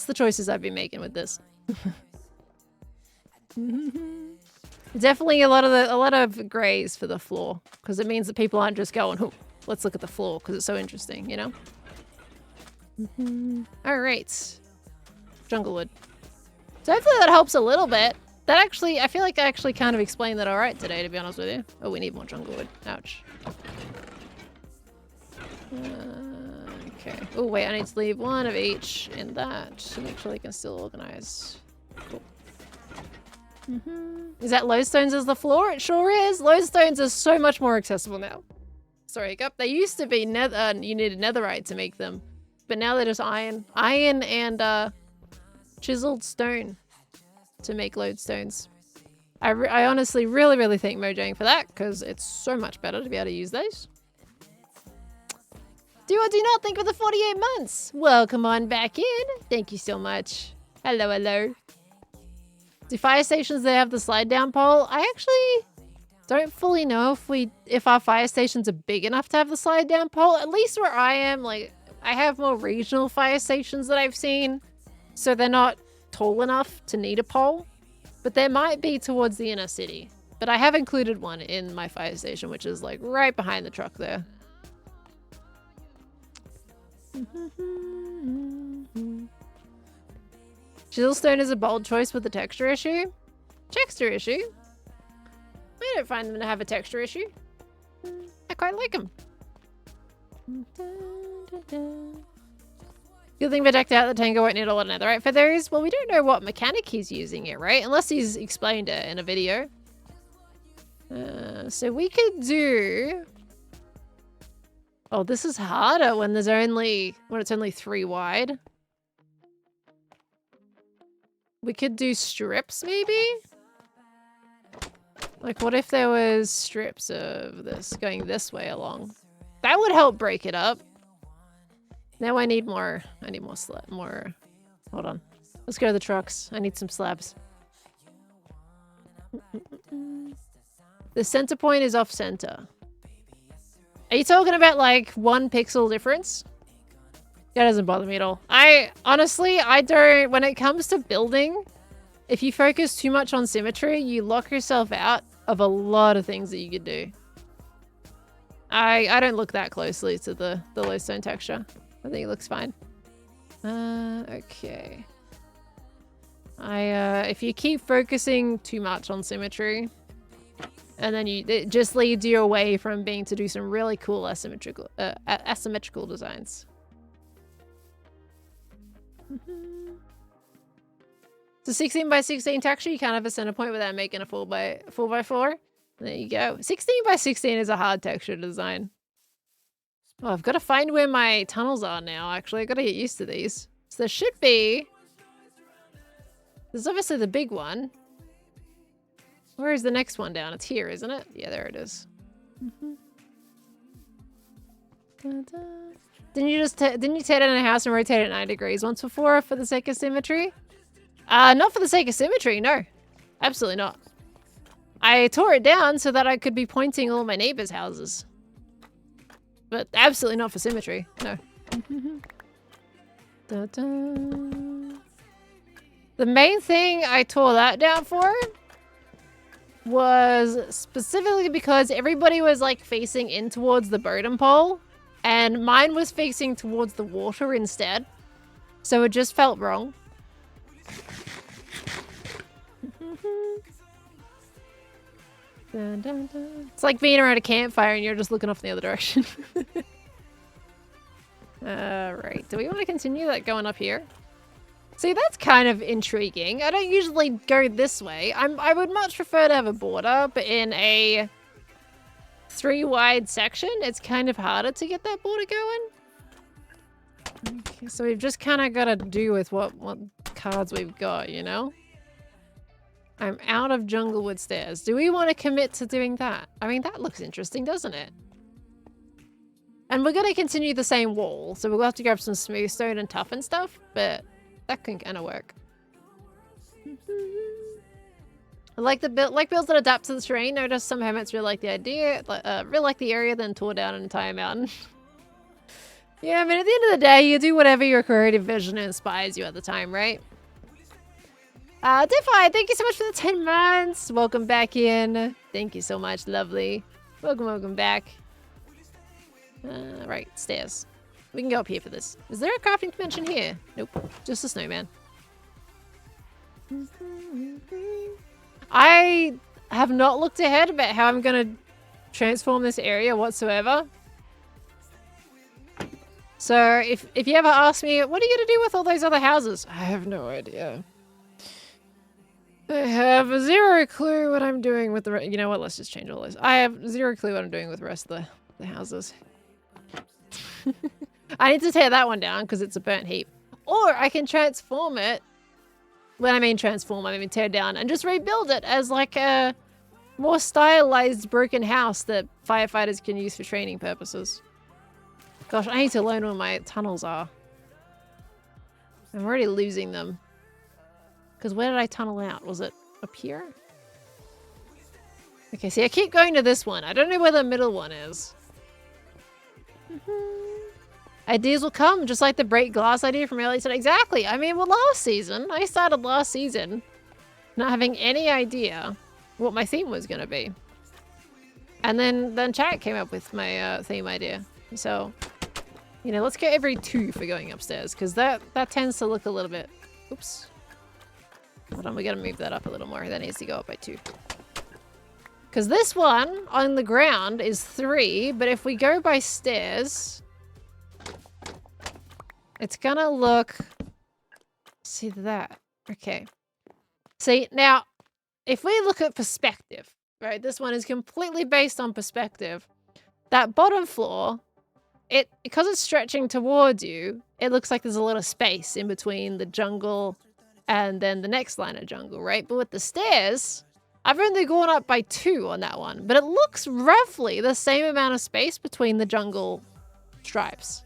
the choices I've been making with this. Definitely a lot of grays for the floor, because it means that people aren't just going, oh, let's look at the floor because it's so interesting, you know? All right. Junglewood. So hopefully that helps a little bit. That actually, I feel like I actually kind of explained that all right today, to be honest with you. Oh, we need more junglewood. Ouch. Okay. Oh, wait, I need to leave one of each in that to make sure they can still organize. Cool. Is that lodestones as the floor? It sure is. Lodestones are so much more accessible now. Sorry, Hiccup. They used to be you needed netherite to make them, but now they're just iron and chiseled stone to make lodestones. I honestly really thank Mojang for that, because it's so much better to be able to use those. Do or do not think of the 48 months. Welcome on back in. Thank you so much. Hello. Do fire stations they have the slide down pole? I actually don't fully know if our fire stations are big enough to have the slide down pole. At least where I am, like, I have more regional fire stations that I've seen, so they're not tall enough to need a pole. But there might be towards the inner city. But I have included one in my fire station, which is like right behind the truck there. Chiselstone is a bold choice with the texture issue. Texture issue? I don't find them to have a texture issue. I quite like them. Good thing about decked out, the Tango won't need a lot of netherite for those. Well, we don't know what mechanic he's using it, right? Unless he's explained it in a video. So we could do... Oh, this is harder when it's only 3 wide. We could do strips, maybe? Like, what if there was strips of this going this way along? That would help break it up. Now I need more. Hold on. Let's go to the trucks. I need some slabs. The center point is off center. Are you talking about like 1 pixel difference? That doesn't bother me at all. Honestly, I don't, when it comes to building, if you focus too much on symmetry, you lock yourself out of a lot of things that you could do. I don't look that closely to the lodestone texture. I think it looks fine. Okay. If you keep focusing too much on symmetry, and then it just leads you away from being to do some really cool asymmetrical designs. So 16 by 16 texture, you can't have a center point without making a 4 by 4. There you go. 16 by 16 is a hard texture design. Oh, I've got to find where my tunnels are now, actually. I've got to get used to these. So there should be... There's obviously the big one. Where is the next one down? It's here, isn't it? Yeah, there it is. Didn't you tear down a house and rotate it 9 degrees once before for the sake of symmetry? Not for the sake of symmetry, no. Absolutely not. I tore it down so that I could be pointing all my neighbors' houses. But absolutely not for symmetry, no. Da-da. The main thing I tore that down for was specifically because everybody was like facing in towards the totem pole and mine was facing towards the water instead. So it just felt wrong. Dun, dun, dun. It's like being around a campfire and you're just looking off in the other direction. Alright, do we want to continue that going up here? See, that's kind of intriguing. I don't usually go this way. I would much prefer to have a border, but in a 3-wide section, it's kind of harder to get that border going. Okay, so we've just kind of got to do with what cards we've got, you know? I'm out of Junglewood Stairs. Do we want to commit to doing that? I mean, that looks interesting, doesn't it? And we're going to continue the same wall, so we'll have to grab some smooth stone and toughen stuff, but that can kind of work. I like the builds that adapt to the terrain. Notice some hermits really like the idea, really like the area, then tore down an entire mountain. Yeah, I mean, at the end of the day, you do whatever your creative vision inspires you at the time, right? Defy, thank you so much for the 10 months. Welcome back in. Thank you so much, lovely. Welcome back. Right, stairs. We can go up here for this. Is there a crafting dimension here? Nope, just a snowman. I have not looked ahead about how I'm going to transform this area whatsoever. So if you ever ask me, what are you going to do with all those other houses? I have no idea. I have zero clue what I'm doing with the you know what, let's just change all this. I have zero clue what I'm doing with the rest of the houses. I need to tear that one down because it's a burnt heap. Or I can transform it. When I mean transform, I mean tear down and just rebuild it as like a more stylized broken house that firefighters can use for training purposes. Gosh, I need to learn where my tunnels are. I'm already losing them. Because where did I tunnel out? Was it up here? Okay, see, I keep going to this one. I don't know where the middle one is. Ideas will come, just like the break glass idea from earlier today. Exactly. I mean, well, last season, I started last season not having any idea what my theme was going to be. And then chat came up with my theme idea. So, you know, let's get every 2 for going upstairs, because that tends to look a little bit... Oops. Hold on, we gotta move that up a little more. That needs to go up by 2. Because this one on the ground is 3, but if we go by stairs, it's gonna look... See that? Okay. See, now, if we look at perspective, right? This one is completely based on perspective. That bottom floor, because it's stretching towards you, it looks like there's a lot of space in between the jungle and then the next line of jungle, right? But with the stairs, I've only gone up by 2 on that one, but it looks roughly the same amount of space between the jungle stripes.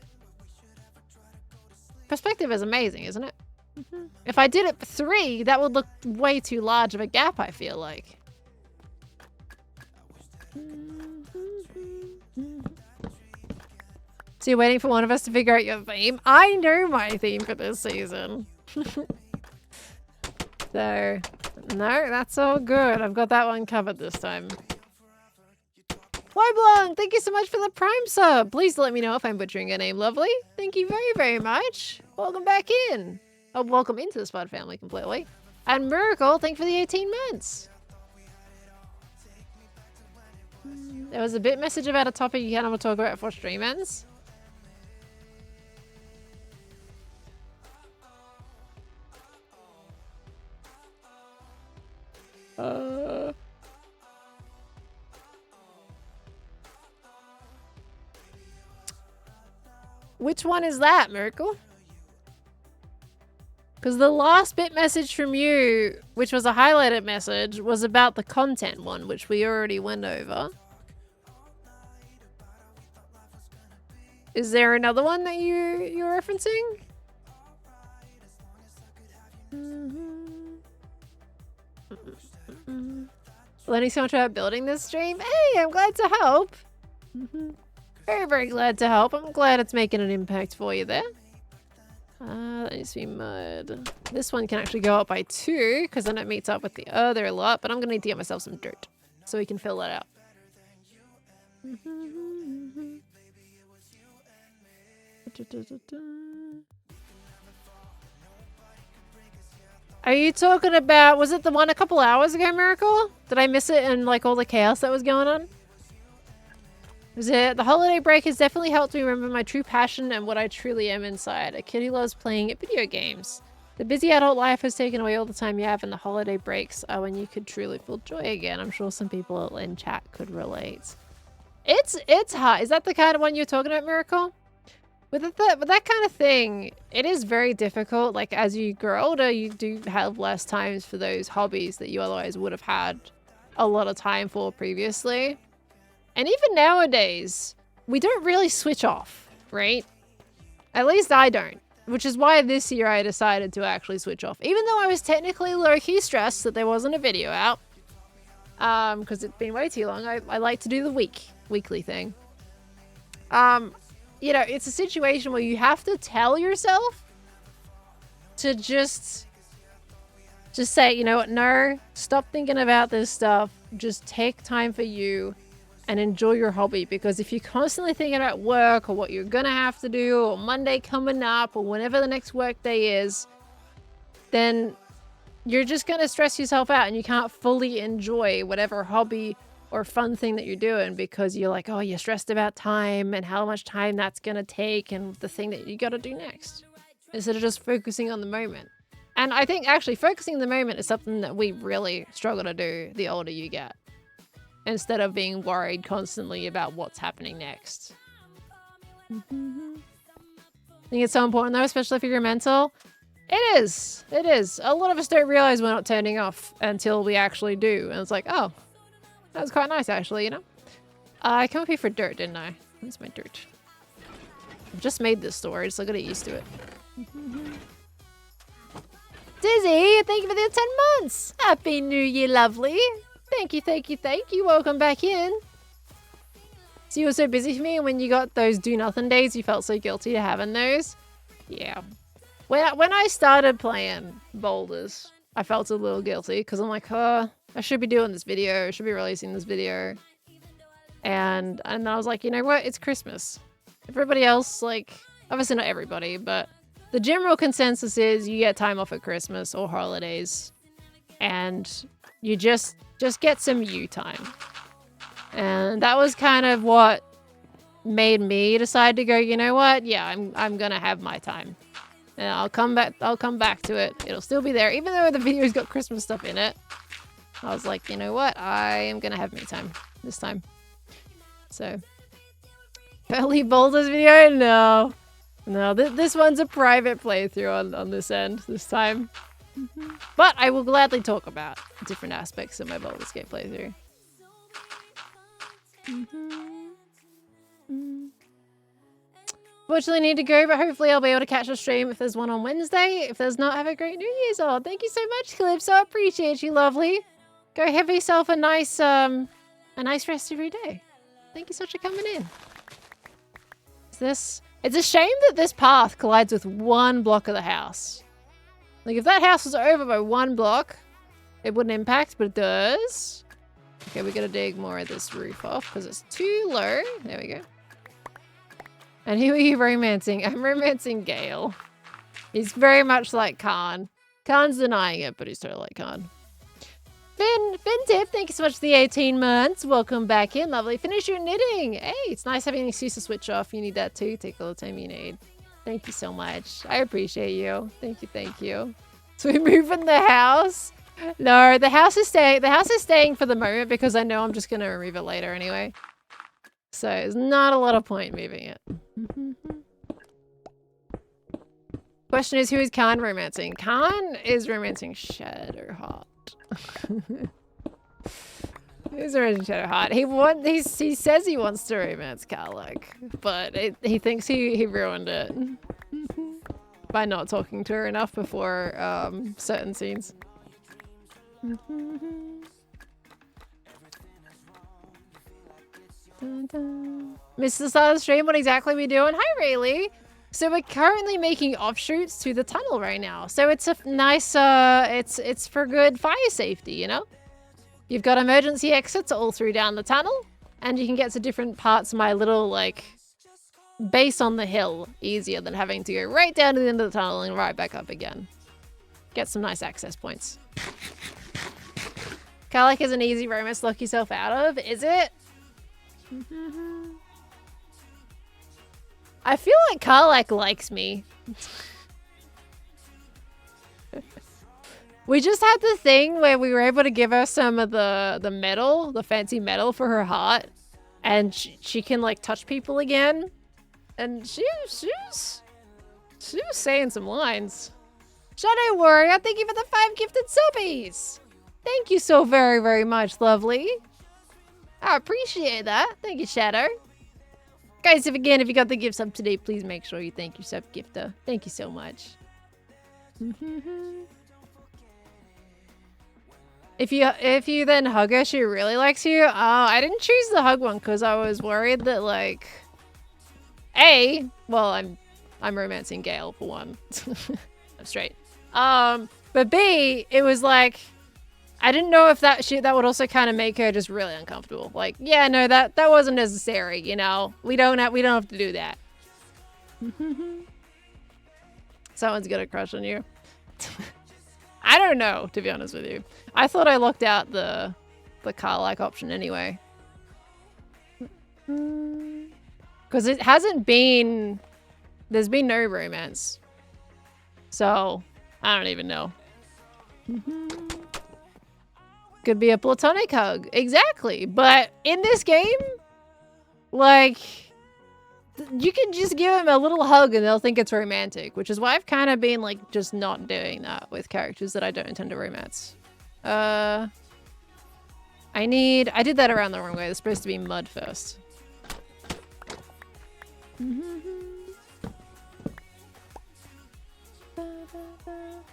Perspective is amazing, isn't it? If I did it for 3, that would look way too large of a gap, I feel like. So you're waiting for one of us to figure out your theme? I know my theme for this season. So, no, that's all good. I've got that one covered this time. Wyblong, thank you so much for the Prime sub. Please let me know if I'm butchering your name, lovely. Thank you very, very much. Welcome back in. Oh, welcome into the Spud family completely. And Miracle, thank you for the 18 months. There was a bit message about a topic you can't ever talk about before stream ends. Which one is that, Miracle? Because the last bit message from you, which was a highlighted message, was about the content one, which we already went over. Is there another one that you're referencing? Learning so much about building this stream. Hey, I'm glad to help. Very, very glad to help. I'm glad it's making an impact for you there. That needs to be mud. This one can actually go up by 2 because then it meets up with the other lot, but I'm gonna need to get myself some dirt so we can fill that out. Are you talking about, was it the one a couple hours ago, Miracle? Did I miss it in like all the chaos that was going on? Was it, the holiday break has definitely helped me remember my true passion and what I truly am inside. A kid who loves playing video games. The busy adult life has taken away all the time you have, and the holiday breaks are when you could truly feel joy again. I'm sure some people in chat could relate. It's hard. Is that the kind of one you're talking about, Miracle? With that kind of thing, it is very difficult. Like, as you grow older, you do have less times for those hobbies that you otherwise would have had a lot of time for previously. And even nowadays, we don't really switch off, right? At least I don't. Which is why this year I decided to actually switch off. Even though I was technically low-key stressed that there wasn't a video out. Because it's been way too long. I like to do the weekly thing. You know, it's a situation where you have to tell yourself to just say, you know what, no, stop thinking about this stuff. Just take time for you and enjoy your hobby. Because if you're constantly thinking about work or what you're gonna have to do or Monday coming up or whenever the next work day is, then you're just gonna stress yourself out and you can't fully enjoy whatever hobby or fun thing that you're doing because you're like, oh, you're stressed about time and how much time that's gonna take and the thing that you gotta do next, instead of just focusing on the moment. And I think actually focusing on the moment is something that we really struggle to do the older you get, instead of being worried constantly about what's happening next. I think it's so important though, especially if you're mental. It is. It is. A lot of us don't realize we're not turning off until we actually do. And it's like, oh, that was quite nice, actually, you know? I came up here for dirt, didn't I? Where's my dirt? I've just made this storage, so I gotta get used to it. Dizzy, thank you for the 10 months! Happy New Year, lovely! Thank you, thank you, thank you. Welcome back in. So you were so busy for me, and when you got those do-nothing days, you felt so guilty to having those? Yeah. When I started playing Boulders, I felt a little guilty, because I'm like, oh, I should be doing this video, I should be releasing this video. And I was like, you know what? It's Christmas. Everybody else, like, obviously not everybody, but the general consensus is you get time off at Christmas or holidays. And you just get some you time. And that was kind of what made me decide to go, you know what? Yeah, I'm gonna have my time. And I'll come back to it. It'll still be there. Even though the video's got Christmas stuff in it. I was like, you know what? I am gonna have me time this time. So, early Boulders video? No. No, this one's a private playthrough on this end this time. But I will gladly talk about different aspects of my Baldur's Gate playthrough. Fortunately, need to go, but hopefully I'll be able to catch a stream if there's one on Wednesday. If there's not, have a great New Year's. Oh, thank you so much, Calypso. I appreciate you, lovely. Go have yourself a nice rest of your day. Thank you so much for coming in. It's a shame that this path collides with one block of the house. Like, if that house was over by one block, it wouldn't impact, but it does. Okay, we gotta dig more of this roof off because it's too low. There we go. And who are you romancing? I'm romancing Gale. He's very much like Khan. Khan's denying it, but he's totally like Khan. Finn Tip, thank you so much for the 18 months. Welcome back in, lovely. Finish your knitting. Hey, it's nice having an excuse to switch off. You need that too. Take all the time you need. Thank you so much. I appreciate you. Thank you, thank you. So we're moving the house? No, the house is staying. The house is staying for the moment because I know I'm just gonna remove it later anyway. So there's not a lot of point moving it. Question is, who is Khan romancing? Khan is romancing Shadowheart. He's romancing Shadowheart. He says he wants to romance Karlach, but he thinks he ruined it by not talking to her enough before certain scenes. Missed the start of the stream. What exactly are we doing? Hi, Rayleigh. So we're currently making offshoots to the tunnel right now. So it's a nice, it's for good fire safety, you know? You've got emergency exits all through down the tunnel, and you can get to different parts of my little, like, base on the hill easier than having to go right down to the end of the tunnel and right back up again. Get some nice access points. Karlach is an easy romance to lock yourself out of, is it? I feel like Karlach likes me. We just had the thing where we were able to give her some of the metal, the fancy metal for her heart, and she can like touch people again. And she was saying some lines. Shadow Warrior, thank you for the 5 gifted subbies. Thank you so very, very much, lovely. I appreciate that. Thank you, Shadow. Guys, if you got the gift sub today, please make sure you thank your sub gifter. Thank you so much. If you then hug her, she really likes you. Oh, I didn't choose the hug one because I was worried that like, well, I'm romancing Gale for one. I'm straight. But B, it was like, I didn't know if that would also kind of make her just really uncomfortable. Like, yeah, no, that wasn't necessary, you know. We don't have to do that. Someone's got a crush on you. I don't know, to be honest with you. I thought I locked out the Karlach option anyway. Because it hasn't been... There's been no romance. So, I don't even know. Could be a platonic hug. Exactly. But in this game, like... You can just give them a little hug and they'll think it's romantic, which is why I've kind of been like just not doing that with characters that I don't intend to romance. I did that around the wrong way. It's supposed to be mud first. I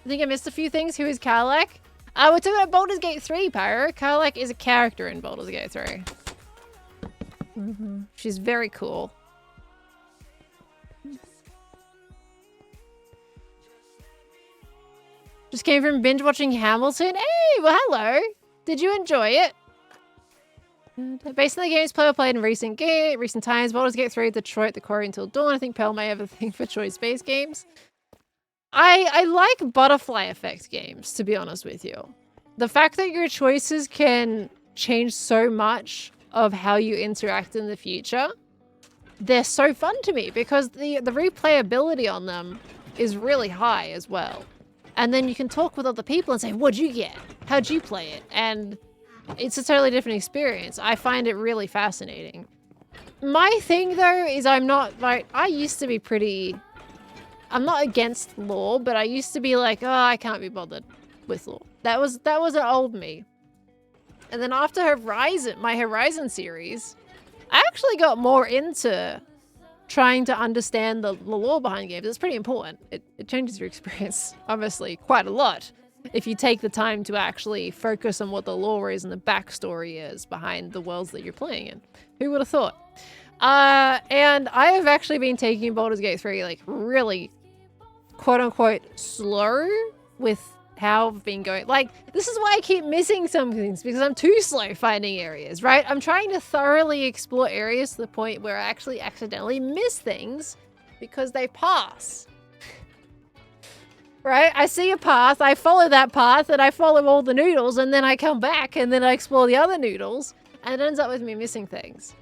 think I missed a few things. Who is Karlach? We're talking about Baldur's Gate 3, Pyro. Karlach is a character in Baldur's Gate 3. She's very cool. Just came from binge watching Hamilton. Hey, well, hello. Did you enjoy it? Based on the games player played in recent times, Baldur's Gate 3, Detroit, The Quarry Until Dawn. I think Pearl may have a thing for choice-based games. I like butterfly effect games, to be honest with you. The fact that your choices can change so much of how you interact in the future, they're so fun to me because the replayability on them is really high as well. And then you can talk with other people and say, what'd you get? How'd you play it? And it's a totally different experience. I find it really fascinating. My thing, though, is I'm not, like, I used to be pretty... I'm not against lore, but I used to be like, oh, I can't be bothered with lore. That was an old me. And then after Horizon, my Horizon series, I actually got more into trying to understand the lore behind games. It's pretty important. It changes your experience, obviously, quite a lot. If you take the time to actually focus on what the lore is and the backstory is behind the worlds that you're playing in. Who would have thought? And I have actually been taking Baldur's Gate 3 like really quote-unquote slow with how I've been going. Like, this is why I keep missing some things, because I'm too slow finding areas, right? I'm trying to thoroughly explore areas to the point where I actually accidentally miss things because they pass. Right? I see a path, I follow that path, and I follow all the noodles, and then I come back, and then I explore the other noodles, and it ends up with me missing things.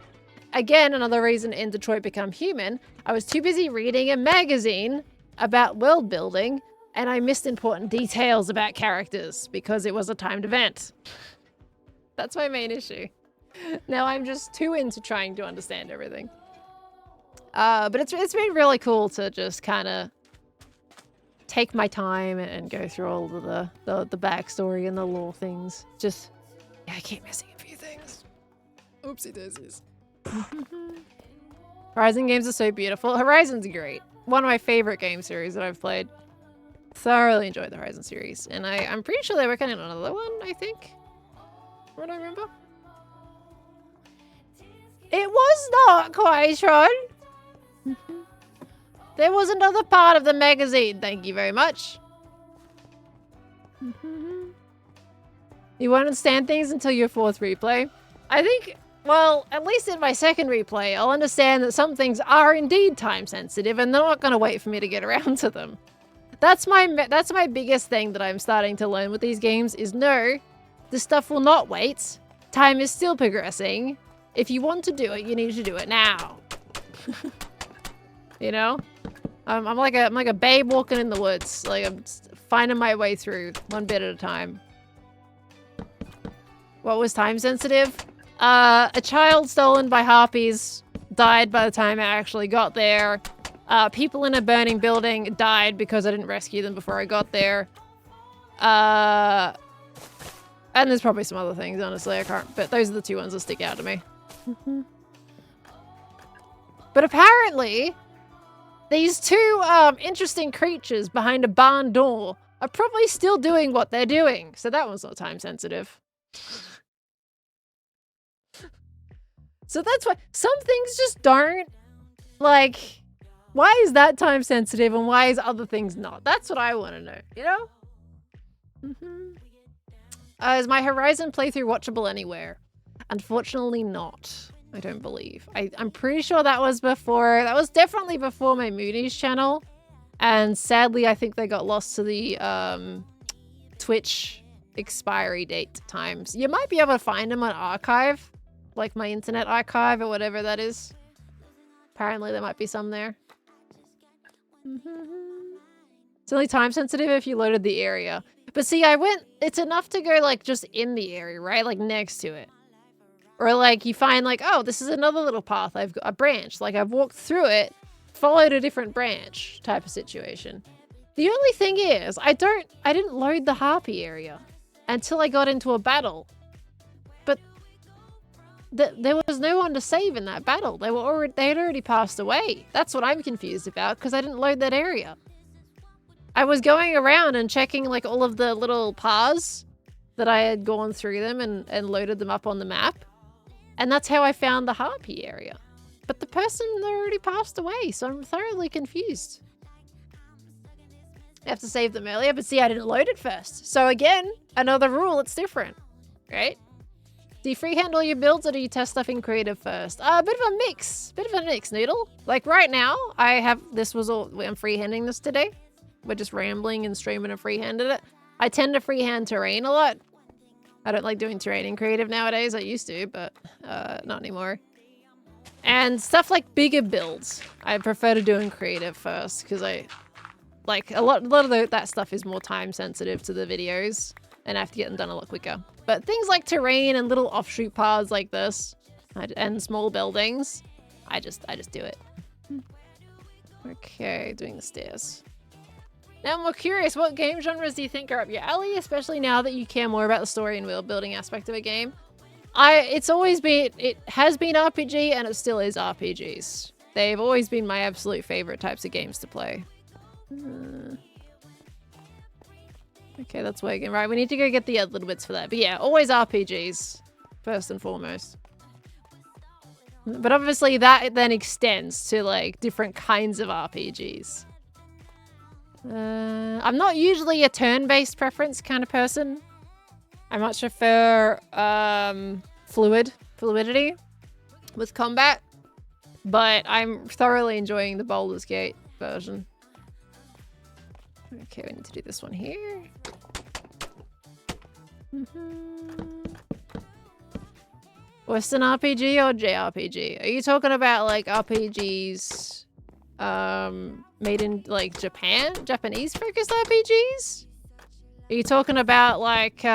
Again, another reason in Detroit Become Human, I was too busy reading a magazine about world building, and I missed important details about characters because it was a timed event. That's my main issue. Now I'm just too into trying to understand everything. But it's been really cool to just kind of take my time and go through all of the backstory and the lore things. Just, yeah, I keep missing a few things. Oopsie daisies. Horizon games are so beautiful. Horizon's great. One of my favorite game series that I've played. Thoroughly enjoyed the Horizon series. And I'm pretty sure they're working on another one, I think. What do I remember? It was not Quaitron. There was another part of the magazine. Thank you very much. You won't understand things until your 4th replay. I think, well, at least in my 2nd replay, I'll understand that some things are indeed time sensitive and they're not going to wait for me to get around to them. That's my biggest thing that I'm starting to learn with these games is no, this stuff will not wait. Time is still progressing. If you want to do it, you need to do it now. You know? I'm like a babe walking in the woods. Like I'm just finding my way through one bit at a time. What was time sensitive? A child stolen by harpies died by the time I actually got there. People in a burning building died because I didn't rescue them before I got there. And there's probably some other things, honestly. I can't, but those are the 2 ones that stick out to me. But apparently, these 2 interesting creatures behind a barn door are probably still doing what they're doing. So that one's not time sensitive. So that's why some things just don't, like, why is that time sensitive and why is other things not? That's what I want to know, you know? Is my Horizon playthrough watchable anywhere? Unfortunately not. I don't believe. I'm pretty sure that was definitely before my Moonies channel. And sadly, I think they got lost to the Twitch expiry date times. You might be able to find them on archive, like my internet archive or whatever that is. Apparently there might be some there. It's only time sensitive if you loaded the area. But see, it's enough to go like just in the area, right? Like next to it. Or like you find like, oh, this is another little path. I've got a branch. Like I've walked through it, followed a different branch type of situation. The only thing is, I didn't load the harpy area until I got into a battle. But there was no one to save in that battle. They had already passed away. That's what I'm confused about because I didn't load that area. I was going around and checking like all of the little paths that I had gone through them and loaded them up on the map. And that's how I found the harpy area. But the person already passed away, so I'm thoroughly confused. I have to save them earlier, but see, I didn't load it first. So again, another rule, it's different, right? Do you freehand all your builds or do you test stuff in creative first? A bit of a mix, Noodle. Like right now, I'm freehanding this today. We're just rambling and streaming and freehanded it. I tend to freehand terrain a lot. I don't like doing terrain in creative nowadays. I used to, but not anymore. And stuff like bigger builds, I prefer to do in creative first because I like a lot of that stuff is more time sensitive to the videos and I have to get them done a lot quicker. But things like terrain and little offshoot paths like this and small buildings, I just do it. Okay, doing the stairs. Now I'm more curious, what game genres do you think are up your alley, especially now that you care more about the story and world building aspect of a game? It has been RPG and it still is RPGs. They've always been my absolute favorite types of games to play. Okay, that's working. Right, we need to go get the other little bits for that. But yeah, always RPGs, first and foremost. But obviously that then extends to like different kinds of RPGs. I'm not usually a turn-based preference kind of person. I much prefer fluidity with combat. But I'm thoroughly enjoying the Baldur's Gate version. Okay, we need to do this one here. Western RPG or JRPG? Are you talking about like RPGs made in like Japan? Japanese focused RPGs? Are you talking about like you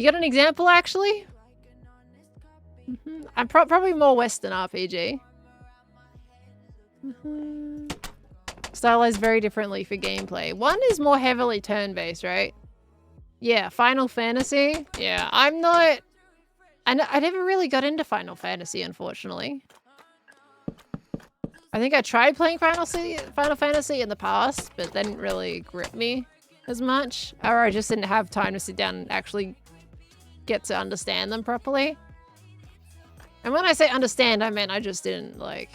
got an example actually? I'm probably more Western RPG. Stylized very differently for gameplay. One is more heavily turn-based, right? Yeah, Final Fantasy. Yeah, I never really got into Final Fantasy, unfortunately. I think I tried playing Final Fantasy in the past, but they didn't really grip me as much. Or I just didn't have time to sit down and actually get to understand them properly. And when I say understand, I meant I just didn't, like,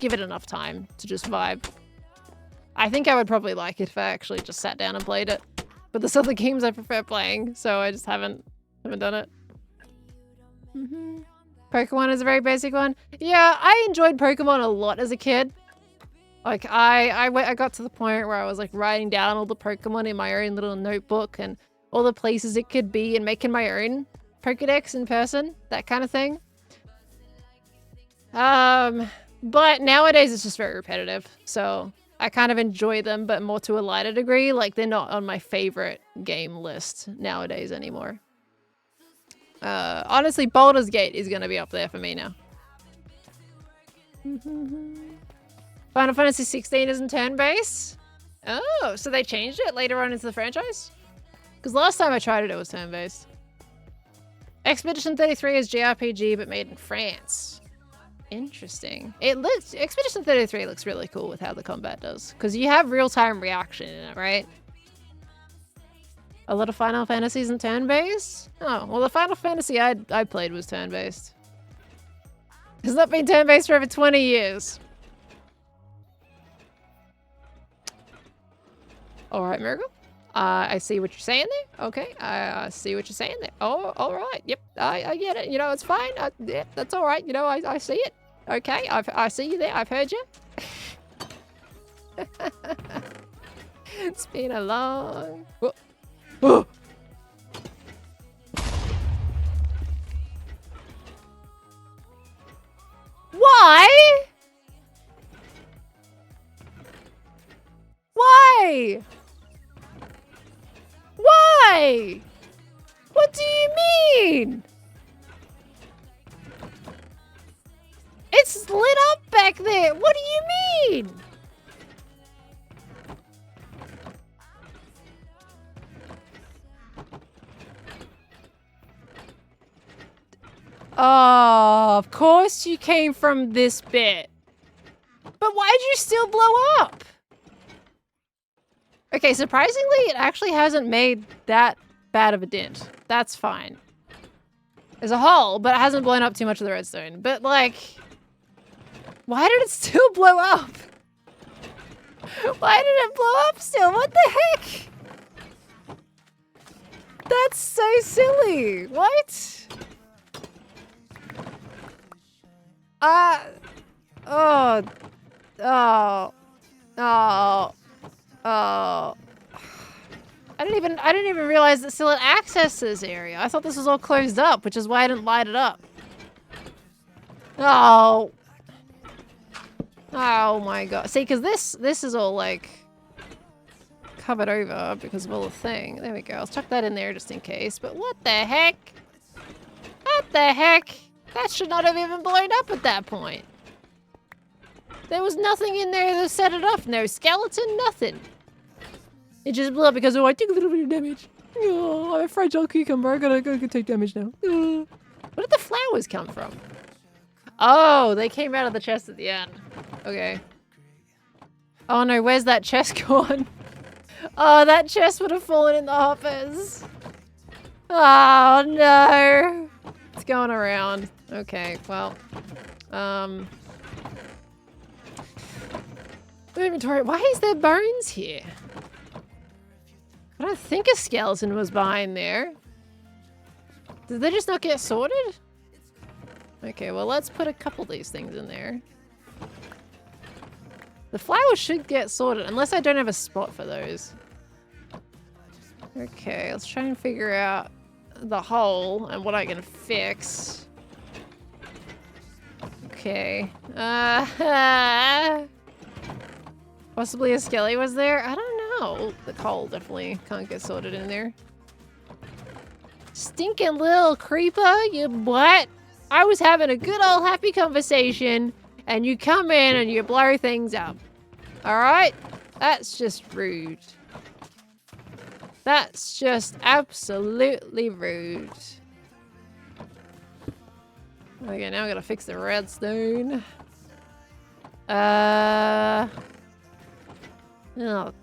give it enough time to just vibe. I think I would probably like it if I actually just sat down and played it. But there's other games I prefer playing, so I just haven't done it. Pokemon is a very basic one. Yeah, I enjoyed Pokemon a lot as a kid. Like, I got to the point where I was, like, writing down all the Pokemon in my own little notebook and all the places it could be and making my own Pokedex in person, that kind of thing. But nowadays it's just very repetitive, so I kind of enjoy them, but more to a lighter degree. Like, they're not on my favorite game list nowadays anymore. Honestly, Baldur's Gate is going to be up there for me now. Final Fantasy 16 isn't turn-based? Oh, so they changed it later on into the franchise? Because last time I tried it, it was turn-based. Expedition 33 is JRPG, but made in France. Interesting. Expedition 33 looks really cool with how the combat does. Because you have real-time reaction in it, right? A lot of Final Fantasies and turn-based? Oh, well the Final Fantasy I played was turn-based. It's not been turn-based for over 20 years. Alright, Miracle. I see what you're saying there. Okay, I see what you're saying there. Oh, alright. Yep, I get it. You know, it's fine. Yeah, that's alright. You know, I see it. Okay, I see you there. I've heard you. It's been a long... Whoa. Whoa. Why? Why? Why? What do you mean? It's lit up back there. What do you mean? Oh, of course you came from this bit. But why'd you still blow up? Okay, surprisingly, it actually hasn't made that bad of a dent. That's fine. As a whole, but it hasn't blown up too much of the redstone. But, like, why did it still blow up? Why did it blow up still? What the heck? That's so silly. What? I didn't even realize that still had access to this area. I thought this was all closed up, which is why I didn't light it up. Oh. Oh my god. See, because this is all, like, covered over because of all the thing. There we go. I'll chuck that in there just in case. But what the heck? What the heck? That should not have even blown up at that point. There was nothing in there to set it off. No skeleton, nothing. It just blew up because, oh, I took a little bit of damage. Oh, I'm a fragile cucumber. I gotta take damage now. Where did the flowers come from? Oh, they came out of the chest at the end. Okay. Oh no, where's that chest gone? Oh, that chest would have fallen in the hoppers. Oh no. It's going around. Okay, well. Inventory. Why is there bones here? I don't think a skeleton was behind there. Did they just not get sorted? Okay, well, let's put a couple of these things in there. The flowers should get sorted, unless I don't have a spot for those. Okay, let's try and figure out the hole and what I can fix. Okay. Possibly a skelly was there? I don't know. The coal definitely can't get sorted in there. Stinking little creeper, you what? I was having a good old happy conversation and you come in and you blow things up. Alright? That's just rude. That's just absolutely rude. Okay, now I gotta fix the redstone. Oh,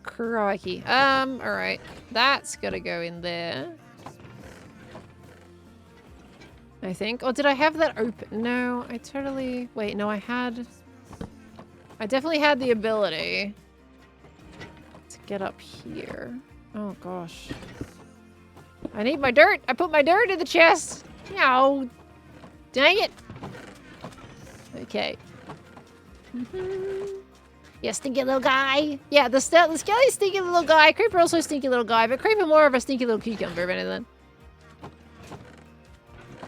crikey. Alright. That's gotta go in there. I think. Or did I have that open? No, I totally... Wait, no, I definitely had the ability to get up here. Oh, gosh. I need my dirt! I put my dirt in the chest! No! Dang it! Okay. Yeah, stinky little guy. Yeah, the skelly stinky little guy. Creeper also a stinky little guy, but Creeper more of a stinky little cucumber, if anything.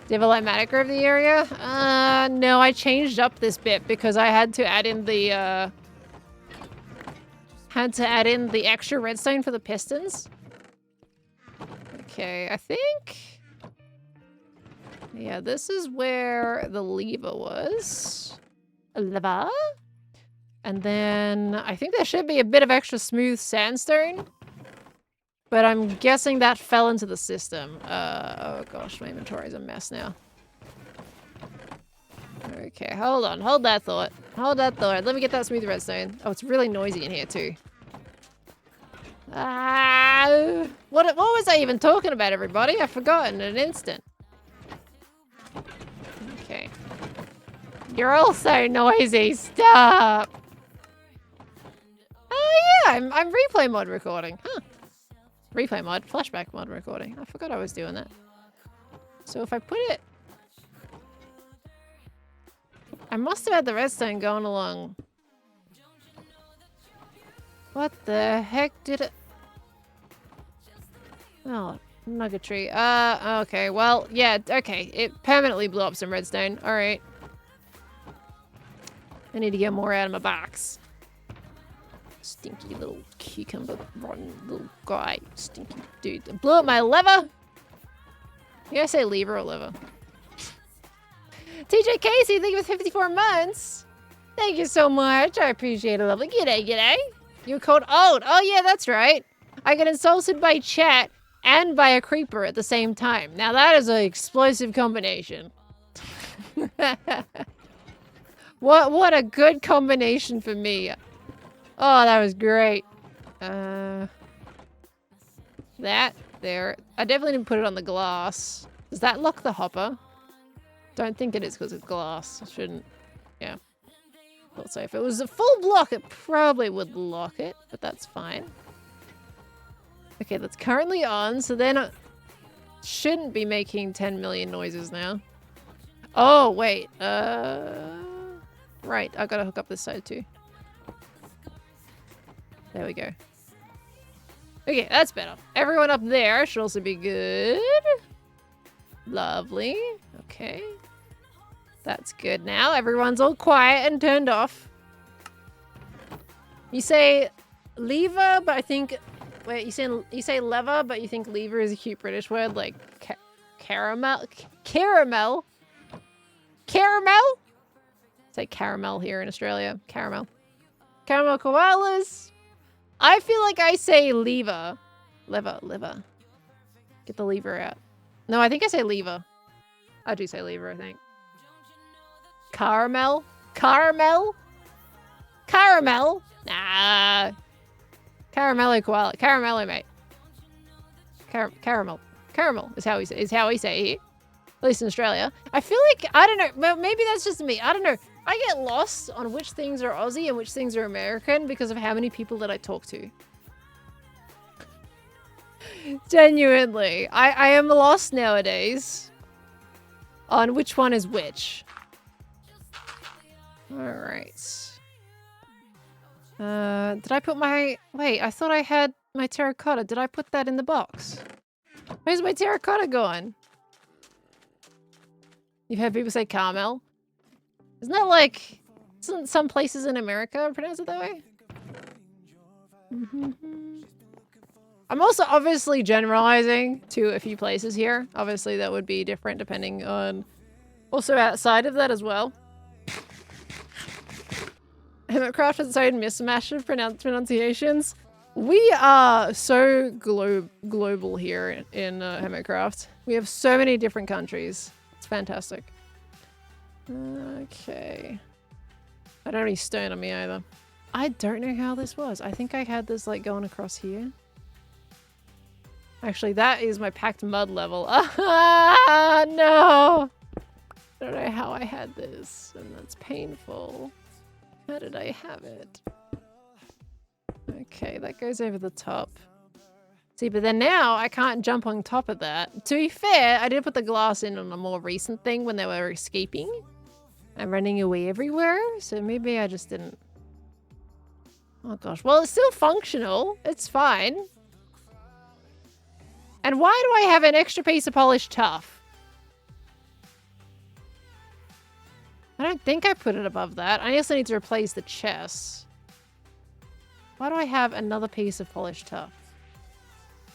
Do you have a lighmatic of the area? No, I changed up this bit because I had to add in the, extra redstone for the pistons. Okay, I think... Yeah, this is where the lever was. A lever? And then I think there should be a bit of extra smooth sandstone. But I'm guessing that fell into the system. Oh gosh, my inventory is a mess now. Okay, hold on. Hold that thought. Hold that thought. Let me get that smooth redstone. Oh, it's really noisy in here too. What was I even talking about, everybody? I've forgotten in an instant. Okay. You're all so noisy. Stop. Oh yeah, I'm replay mod recording. Huh. Replay mod, flashback mod recording. I forgot I was doing that. So if I put it... I must have had the redstone going along. What the heck did it... Oh, nuggetry. Okay, well, yeah, okay. It permanently blew up some redstone. Alright. I need to get more out of my box. Stinky little cucumber rotten little guy. Stinky dude. I blew up my lever! You guys say lever or lever? TJ Casey, thank you for 54 months! Thank you so much. I appreciate it, lovely. G'day, g'day. You were called old. Oh yeah, that's right. I got insulted by chat and by a creeper at the same time. Now that is an explosive combination. What a good combination for me. Oh, that was great. That there. I definitely didn't put it on the glass. Does that lock the hopper? Don't think it is because it's glass. I shouldn't. Yeah. Thought so. If it was a full block, it probably would lock it, but that's fine. Okay, that's currently on, so then it shouldn't be making 10 million noises now. Oh, wait. Right, I gotta hook up this side too. There we go. Okay, that's better. Everyone up there should also be good. Lovely. Okay. That's good now. Everyone's all quiet and turned off. You say lever, but I think... Wait, you say lever, but you think lever is a cute British word? Like caramel? Caramel? Caramel? Say caramel here in Australia. Caramel. Caramel koalas. I feel like I say lever. Lever. Get the lever out. No, I think I say lever. I do say lever, I think. Caramel? Caramel? Caramel? Nah. Caramello koala. Caramello, mate. Caramel. Caramel is how we say it here. At least in Australia. I feel like, I don't know, well, maybe that's just me. I don't know. I get lost on which things are Aussie and which things are American because of how many people that I talk to. Genuinely. I am lost nowadays on which one is which. Alright. Did I put my... Wait, I thought I had my terracotta. Did I put that in the box? Where's my terracotta going? You've heard people say caramel? Isn't that like... Isn't some places in America pronounce it that way? I'm also obviously generalizing to a few places here. Obviously that would be different depending on... Also outside of that as well. Hermitcraft has its own mismatch of pronunciations. We are so global here in Hermitcraft. We have so many different countries. It's fantastic. Okay. I don't have any stone on me either. I don't know how this was. I think I had this like going across here. Actually, that is my packed mud level. Ah, no! I don't know how I had this, and that's painful. How did I have it? Okay, that goes over the top. See, but then now I can't jump on top of that. To be fair, I did put the glass in on a more recent thing when they were escaping and running away everywhere, so maybe I just didn't. Oh gosh, well, it's still functional. It's fine. And why do I have an extra piece of polished tuff? I don't think I put it above that. I also need to replace the chest. Why do I have another piece of polished tuff?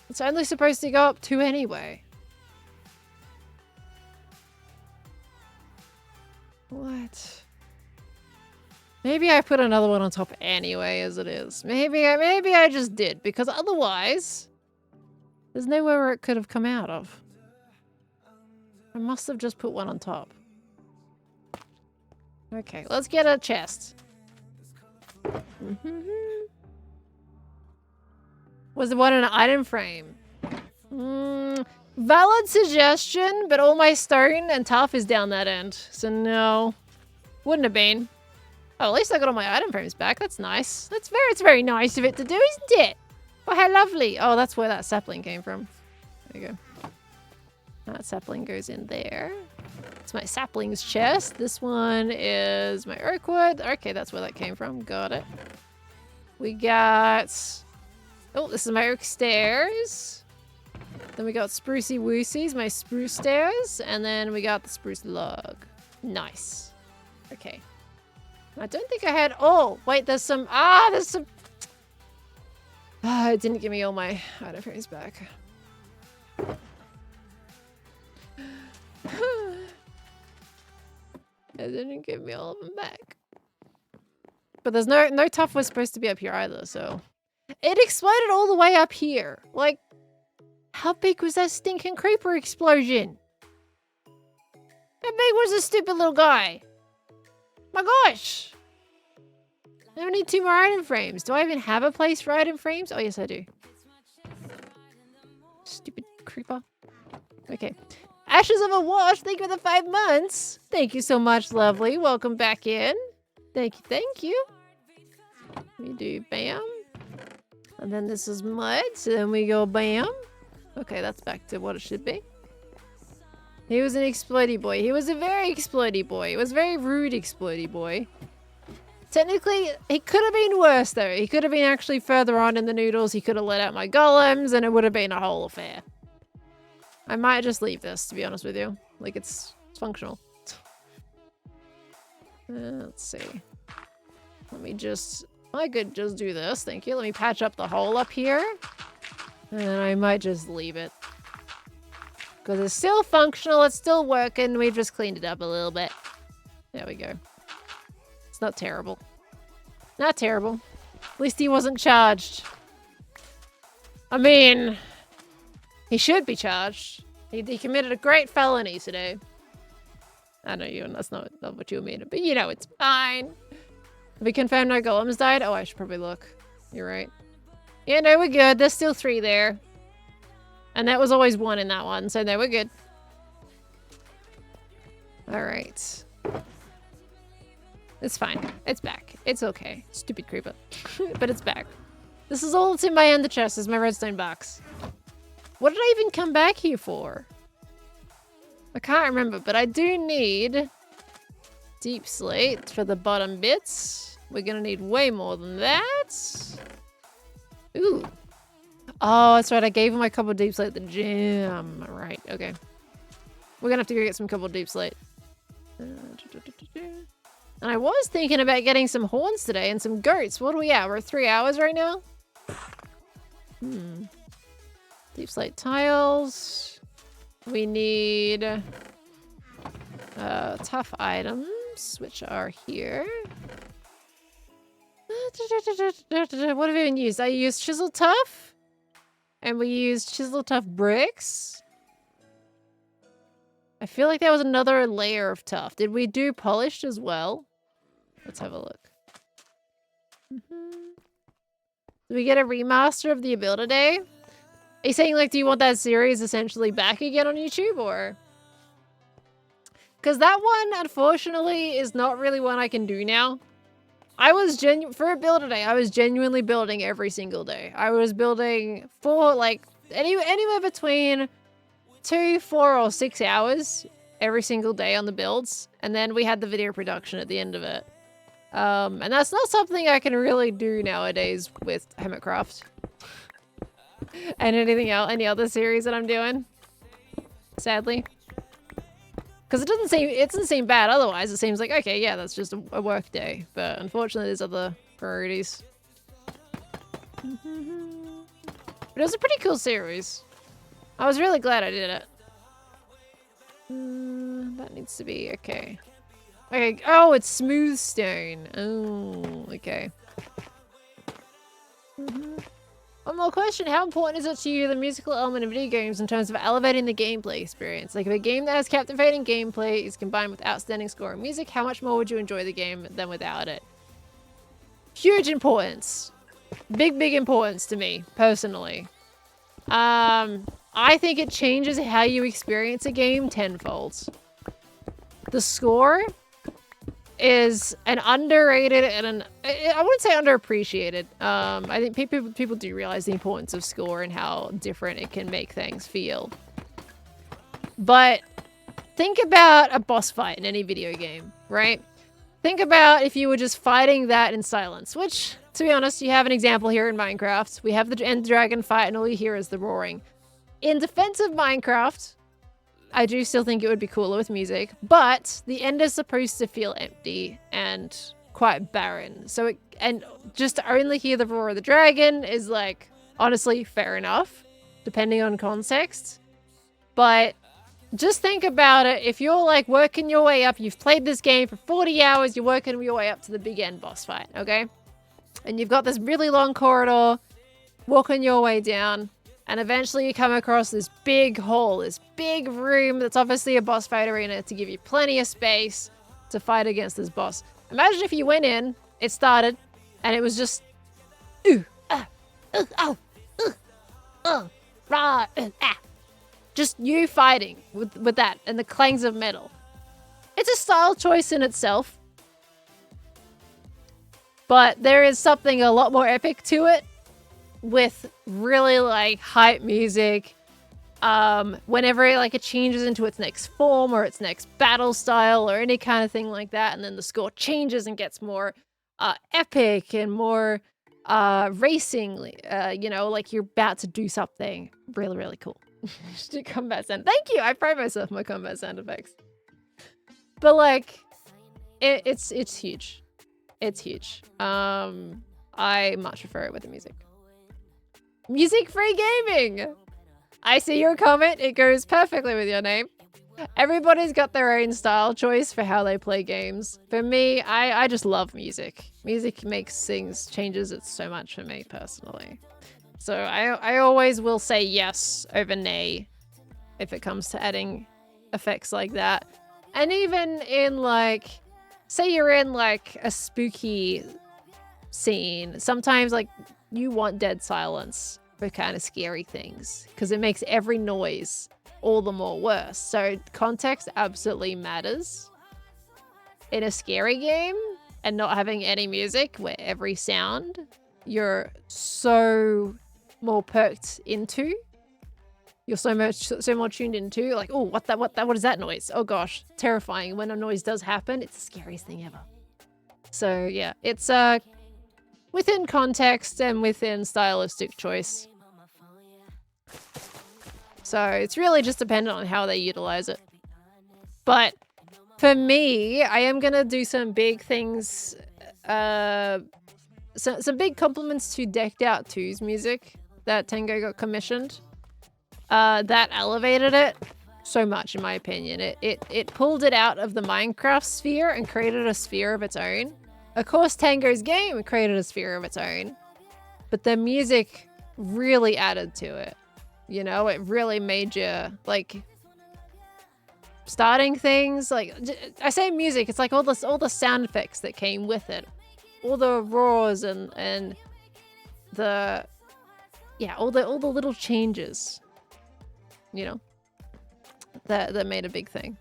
It's only supposed to go up 2 anyway. What? Maybe I put another one on top anyway, as it is. Maybe I just did, because otherwise, there's nowhere where it could have come out of. I must have just put one on top. Okay, let's get a chest. Was the one in an item frame? Valid suggestion, but all my stone and tuff is down that end. So no. Wouldn't have been. Oh, at least I got all my item frames back. That's nice. It's very nice of it to do, isn't it? Oh, how lovely. Oh, that's where that sapling came from. There you go. That sapling goes in there. It's my saplings chest. This one is my oak wood. Okay, that's where that came from. Got it. We got... Oh, this is my oak stairs. Then we got sprucey woosies, my spruce stairs. And then we got the spruce log. Nice. Okay. I don't think I had... Oh, wait, there's some... there's some... it didn't give me all my item frames back. It didn't give me all of them back. But there's no tuff was supposed to be up here either, so... It exploded all the way up here. Like, how big was that stinking creeper explosion? How big was this stupid little guy? My gosh! I need 2 more item frames. Do I even have a place for item frames? Oh, yes, I do. Stupid creeper. Okay. Ashes of a Wash, thank you for the 5 months. Thank you so much, lovely. Welcome back in. Thank you, thank you. We do bam. And then this is mud, so then we go bam. Okay, that's back to what it should be. He was an exploity boy. He was a very exploity boy. He was a very rude exploity boy. Technically, he could have been worse, though. He could have been actually further on in the noodles. He could have let out my golems, and it would have been a whole affair. I might just leave this, to be honest with you. Like, it's functional. Let's see. Let me just... I could just do this, thank you. Let me patch up the hole up here. And I might just leave it. Because it's still functional, it's still working. We've just cleaned it up a little bit. There we go. It's not terrible. Not terrible. At least he wasn't charged. I mean... He should be charged. He committed a great felony today. I know you, and that's not what you mean. But you know, it's fine. Have we confirmed no golems died? Oh, I should probably look. You're right. Yeah, no, we're good. There's still 3 there. And that was always 1 in that one, so no, we're good. Alright. It's fine. It's back. It's okay. Stupid creeper. But it's back. This is all that's in my ender chest, is my redstone box. What did I even come back here for? I can't remember, but I do need deep slate for the bottom bits. We're gonna need way more than that. Ooh. Oh, that's right. I gave him my couple deep slate at the gym. Right, okay. We're gonna have to go get some couple deep slate. And I was thinking about getting some horns today and some goats. What are we at? We're at 3 hours right now? Deep slate tiles. We need tough items, which are here. What have we even used? I used chisel tough. And we used chisel tough bricks. I feel like there was another layer of tough. Did we do polished as well? Let's have a look. Do we get a remaster of the Builder Day? Are you saying, like, do you want that series essentially back again on YouTube, or? Because that one, unfortunately, is not really one I can do now. I was for a Builder Day, I was genuinely building every single day. I was building for, like, anywhere between 2, 4, or 6 hours every single day on the builds. And then we had the video production at the end of it. And that's not something I can really do nowadays with Hermitcraft. And anything else, any other series that I'm doing. Sadly. Because it doesn't seem bad otherwise. It seems like, okay, yeah, that's just a work day. But unfortunately, there's other priorities. But it was a pretty cool series. I was really glad I did it. That needs to be okay. Okay. Oh, it's smooth stone. Oh, okay. One more question. How important is it to you, the musical element in video games, in terms of elevating the gameplay experience? Like, if a game that has captivating gameplay is combined with outstanding score and music, how much more would you enjoy the game than without it? Huge importance. Big importance to me, personally. I think it changes how you experience a game tenfold. The score is an underrated and I wouldn't say underappreciated. I think people do realize the importance of score and how different it can make things feel. But think about a boss fight in any video game, right? Think about if you were just fighting that in silence, which, to be honest, you have an example here in Minecraft. We have the end dragon fight and all you hear is the roaring. In defense of Minecraft, I do still think it would be cooler with music, but the end is supposed to feel empty and quite barren. So and just to only hear the roar of the dragon is, like, honestly fair enough, depending on context. But just think about it. If you're, like, working your way up, you've played this game for 40 hours, you're working your way up to the big end boss fight, okay? And you've got this really long corridor, walking your way down. And eventually you come across this big hall, this big room that's obviously a boss fight arena to give you plenty of space to fight against this boss. Imagine if you went in, it started, and it was just just you fighting with that and the clangs of metal. It's a style choice in itself, but there is something a lot more epic to it. With really, like, hype music, whenever, like, it changes into its next form or its next battle style or any kind of thing like that, and then the score changes and gets more epic and more racing, you know, like you're about to do something really cool. Just do combat sound. Thank you. I pride myself on my combat sound effects. But, like, it's huge. It's huge. I much prefer it with the music. Music-free gaming! I see your comment. It goes perfectly with your name. Everybody's got their own style choice for how they play games. For me, I just love music. Music makes things, changes it so much for me, personally. So I always will say yes over nay if it comes to adding effects like that. And even in, like, say you're in, like, a spooky scene. Sometimes, like, you want dead silence for kind of scary things because it makes every noise all the more worse. So context absolutely matters in a scary game, and not having any music where every sound you're so more perked into. You're so more tuned into, like, oh, what is that noise? Oh gosh, terrifying. When a noise does happen, it's the scariest thing ever. So yeah, it's within context and within stylistic choice. So it's really just dependent on how they utilize it. But for me, I am gonna do some big things, some big compliments to Decked Out 2's music that Tango got commissioned. That elevated it so much, in my opinion. It pulled it out of the Minecraft sphere and created a sphere of its own. Of course, Tango's game created a sphere of its own, but the music really added to it. You know, it really made you, like, starting things. Like, I say music, it's like all the sound effects that came with it. All the roars and the, yeah, all the little changes, you know, that made a big thing.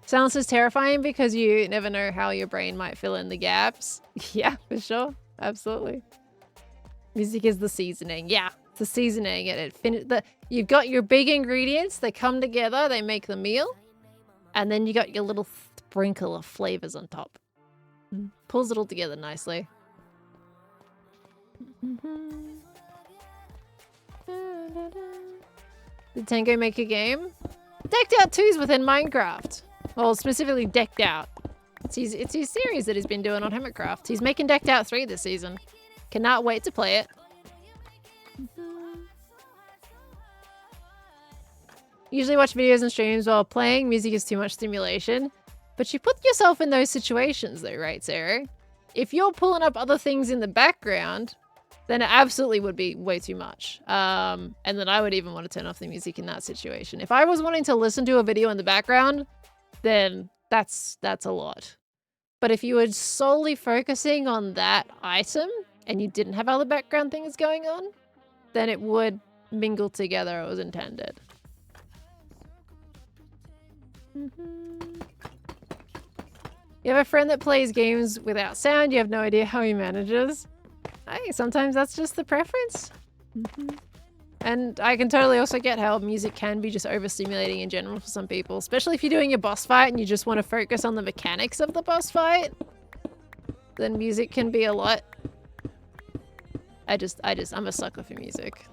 Silence is terrifying because you never know how your brain might fill in the gaps. Yeah, for sure. Absolutely. Music is the seasoning. Yeah, it's the seasoning. You've got your big ingredients. They come together. They make the meal. And then you got your little sprinkle of flavors on top. Pulls it all together nicely. Did Tango make a game? Decked Out 2's within Minecraft. Well, specifically Decked Out. It's his series that he's been doing on Hermitcraft. He's making Decked Out 3 this season. Cannot wait to play it. Usually watch videos and streams while playing. Music is too much stimulation. But you put yourself in those situations though, right, Sarah? If you're pulling up other things in the background, then it absolutely would be way too much. And then I would even want to turn off the music in that situation. If I was wanting to listen to a video in the background, then that's a lot. But if you were solely focusing on that item and you didn't have other background things going on, then it would mingle together as intended. You have a friend that plays games without sound, you have no idea how he manages. Hey, sometimes that's just the preference. And I can totally also get how music can be just overstimulating in general for some people, especially if you're doing a boss fight and you just want to focus on the mechanics of the boss fight. Then music can be a lot. I'm a sucker for music.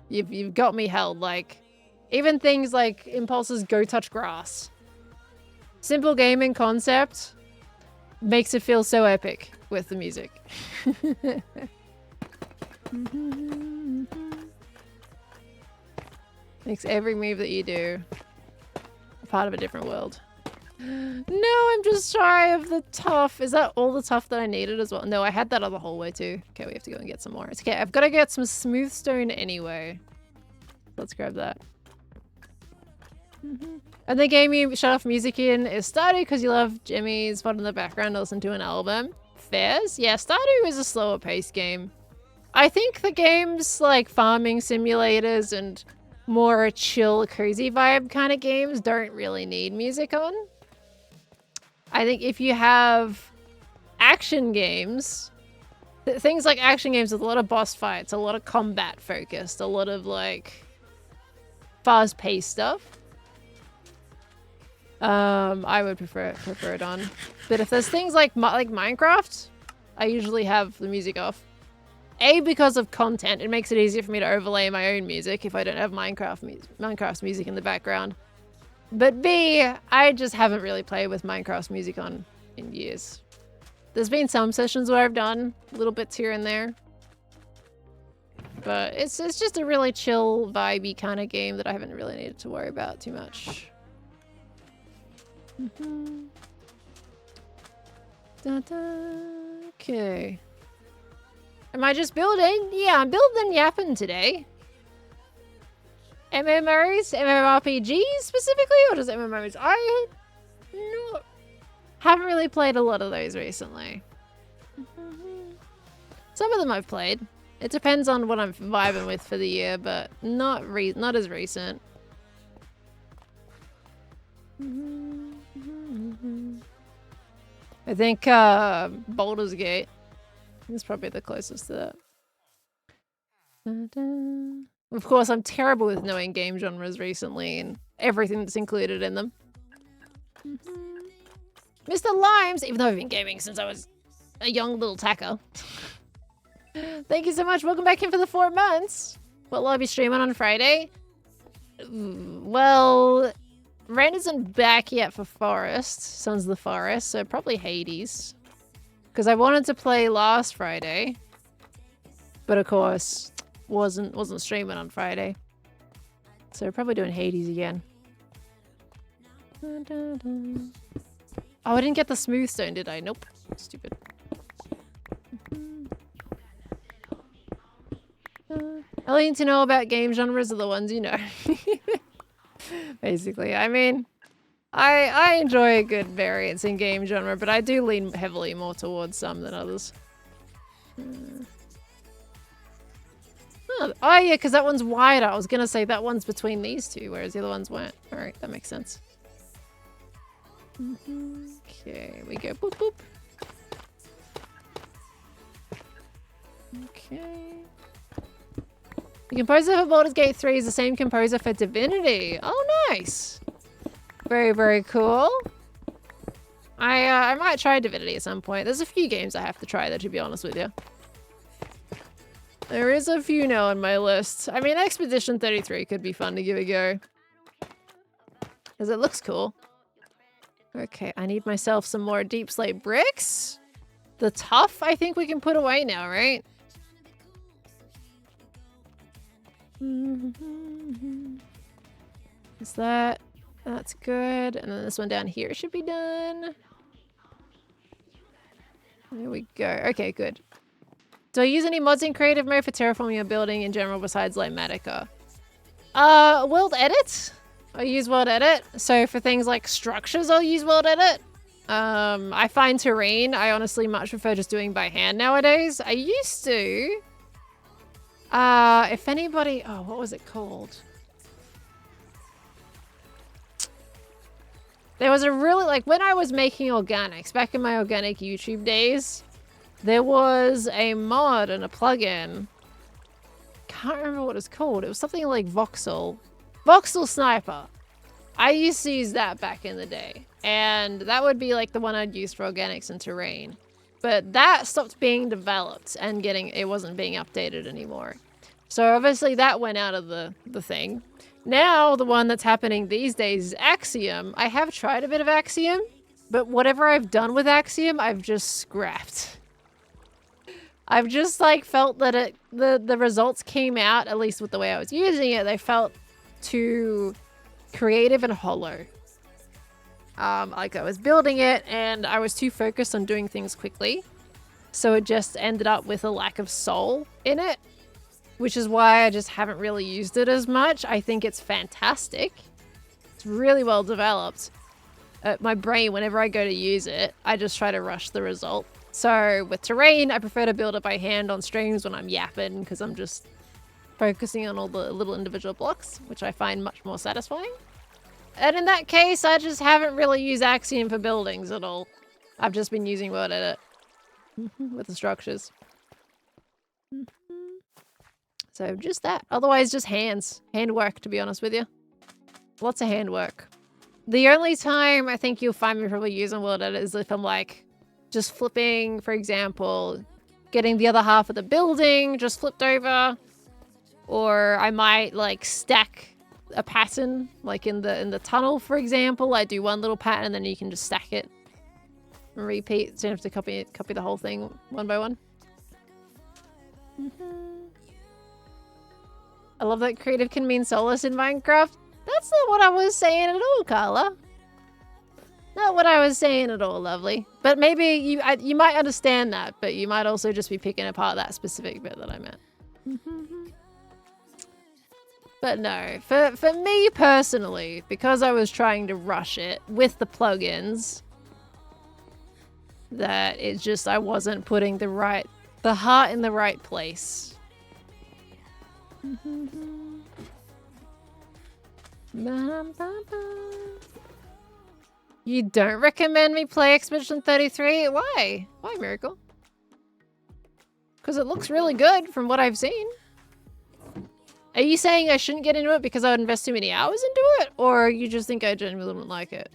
You've got me held. Like, even things like Impulse's Go Touch Grass. Simple gaming concept makes it feel so epic with the music. Makes every move that you do a part of a different world. No, I'm just shy of the tough. Is that all the tough that I needed as well? No, I had that other hallway too. Okay, we have to go and get some more. It's okay. I've got to get some smooth stone anyway. Let's grab that. And the game you shut off music in is Stardew because you love Jimmy's spot in the background to listen to an album. Fairs? Yeah, Stardew is a slower paced game. I think the games like farming simulators and more chill, cozy vibe kind of games don't really need music on. I think if you have action games, things like action games with a lot of boss fights, a lot of combat focused, a lot of like fast-paced stuff, I would prefer it on. But if there's things like Minecraft, I usually have the music off. A, because of content, it makes it easier for me to overlay my own music if I don't have Minecraft's music in the background. But B, I just haven't really played with Minecraft's music on in years. There's been some sessions where I've done little bits here and there. But it's just a really chill, vibey kind of game that I haven't really needed to worry about too much. Okay. Am I just building? Yeah, I'm building yapping today. MMOs? MMORPGs specifically? Or just MMOs? I haven't really played a lot of those recently. Some of them I've played. It depends on what I'm vibing with for the year, but not as recent. I think Baldur's Gate is probably the closest to that. Of course, I'm terrible with knowing game genres recently and everything that's included in them. Mr. Limes, even though I've been gaming since I was a young little tacker. Thank you so much. Welcome back in for the 4 months. What will I be streaming on Friday? Well, Ren isn't back yet for Forest, Sons of the Forest, so probably Hades. Because I wanted to play last Friday, but of course wasn't streaming on Friday. So we're probably doing Hades again. Oh, I didn't get the smooth stone, did I? Nope. Stupid. All you need to know about game genres are the ones you know. Basically, I mean, I enjoy a good variance in game genre, but I do lean heavily more towards some than others. Oh yeah, because that one's wider. I was gonna say that one's between these two, whereas the other ones weren't. All right, that makes sense. Okay, we go boop boop. Okay. The composer for Baldur's Gate 3 is the same composer for Divinity. Oh, nice. Very, very cool. I might try Divinity at some point. There's a few games I have to try, though, to be honest with you. There is a few now on my list. I mean, Expedition 33 could be fun to give a go. Because it looks cool. Okay, I need myself some more deep slate bricks. The tough, I think we can put away now, right? Is that... That's good. And then this one down here should be done. There we go. Okay, good. Do I use any mods in creative mode for terraforming your building in general besides Lighmatica? World Edit? I use World Edit. So for things like structures, I'll use World Edit. I find terrain, I honestly much prefer just doing by hand nowadays. I used to. If anybody... Oh, what was it called? There was a really... Like, when I was making organics, back in my organic YouTube days, there was a mod and a plugin. Can't remember what it's called. It was something like Voxel. Voxel Sniper. I used to use that back in the day. And that would be like the one I'd use for organics and terrain. But that stopped being developed and it wasn't being updated anymore. So obviously that went out of the thing. Now the one that's happening these days is Axiom. I have tried a bit of Axiom, but whatever I've done with Axiom, I've just scrapped. I've just like felt that the results came out, at least with the way I was using it, they felt too creative and hollow. Like I was building it and I was too focused on doing things quickly. So it just ended up with a lack of soul in it, which is why I just haven't really used it as much. I think it's fantastic. It's really well developed. My brain, whenever I go to use it, I just try to rush the result. So with terrain, I prefer to build it by hand on streams when I'm yapping because I'm just focusing on all the little individual blocks, which I find much more satisfying. And in that case, I just haven't really used Axiom for buildings at all. I've just been using World Edit with the structures. So just that. Otherwise, just handwork, to be honest with you. Lots of handwork. The only time I think you'll find me probably using World Edit is if I'm like just flipping, for example, getting the other half of the building just flipped over, or I might like stack a pattern, like in the tunnel, for example. I do one little pattern and then you can just stack it and repeat, so you don't have to copy the whole thing one by one. I love that creative can mean soulless in Minecraft. That's not what I was saying at all, Carla. Not what I was saying at all, lovely. But maybe you might understand that, but you might also just be picking apart that specific bit that I meant. But no, for me personally, because I was trying to rush it with the plugins, that it's just I wasn't putting the heart in the right place. You don't recommend me play Expedition 33? Why? Why, Miracle? Because it looks really good from what I've seen. Are you saying I shouldn't get into it because I would invest too many hours into it? Or you just think I genuinely wouldn't like it?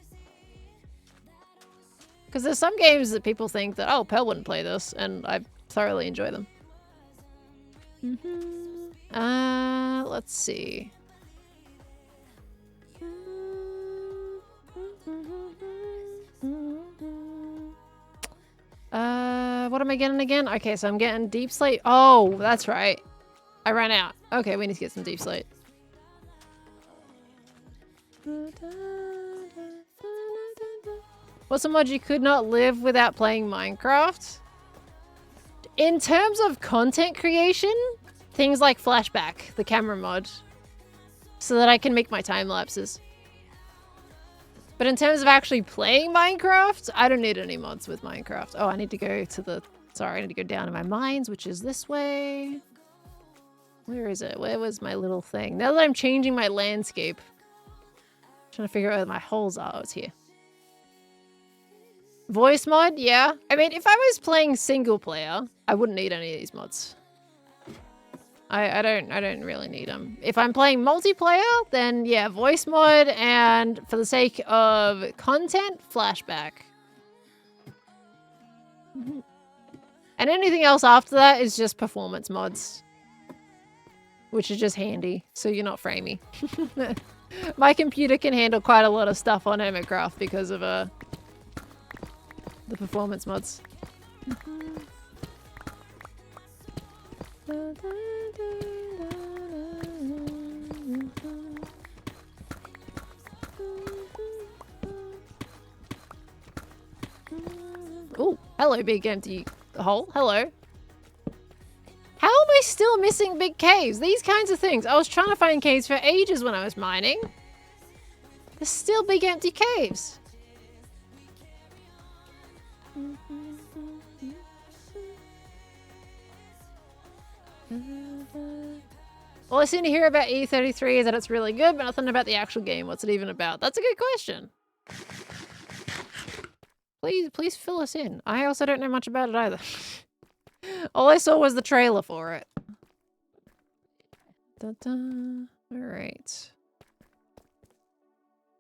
Because there's some games that people think that, oh, Pearl wouldn't play this, and I thoroughly enjoy them. Let's see. What am I getting again? Okay, so I'm getting deep slate. Oh, that's right. I ran out. Okay, we need to get some deep slate. What's a mod you could not live without playing Minecraft? In terms of content creation, things like Flashback, the camera mod, so that I can make my time lapses. But in terms of actually playing Minecraft, I don't need any mods with Minecraft. Oh, I need to go to the... Sorry, I need to go down to my mines, which is this way. Where is it? Where was my little thing? Now that I'm changing my landscape. Trying to figure out where my holes are. Oh, it's here. Voice mod? Yeah. I mean, if I was playing single player, I wouldn't need any of these mods. I don't really need them. If I'm playing multiplayer, then yeah, voice mod, and for the sake of content, flashback. And anything else after that is just performance mods. Which is just handy, so you're not framey. My computer can handle quite a lot of stuff on Hermitcraft because of the performance mods. Oh, hello, big empty hole. Hello. How am I still missing big caves? These kinds of things. I was trying to find caves for ages when I was mining. There's still big empty caves. All I seem to hear about E33 is that it's really good, but nothing about the actual game. What's it even about? That's a good question. Please fill us in. I also don't know much about it either. All I saw was the trailer for it. Alright.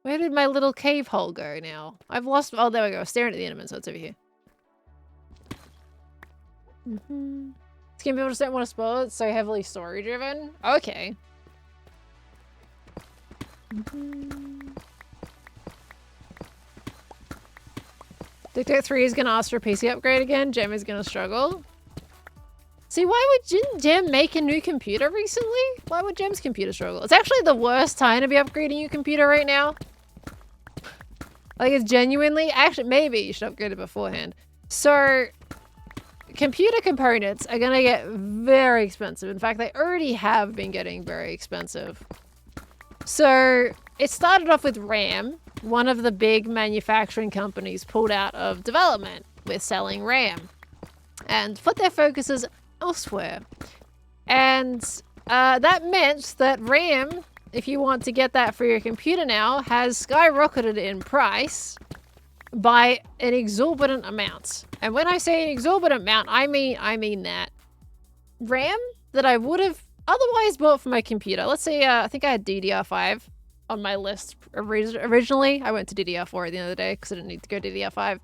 Where did my little cave hole go now? I've lost... Oh, there we go. Staring at the enemy, so it's over here. This game people just don't want to spoil it. It's so heavily story-driven. Okay. Dictate 3 is going to ask for a PC upgrade again. Gem is going to struggle. See, didn't Gem make a new computer recently? Why would Gem's computer struggle? It's actually the worst time to be upgrading your computer right now. Like, it's genuinely... Actually, maybe you should upgrade it beforehand. So, computer components are going to get very expensive. In fact, they already have been getting very expensive. So, it started off with RAM. One of the big manufacturing companies pulled out of development with selling RAM. And put their focuses elsewhere. And that meant that RAM, if you want to get that for your computer now, has skyrocketed in price by an exorbitant amount. And when I say an exorbitant amount, I mean that RAM that I would have otherwise bought for my computer. Let's say I think I had DDR5 on my list originally. I went to DDR4 at the end of the day because I didn't need to go DDR5.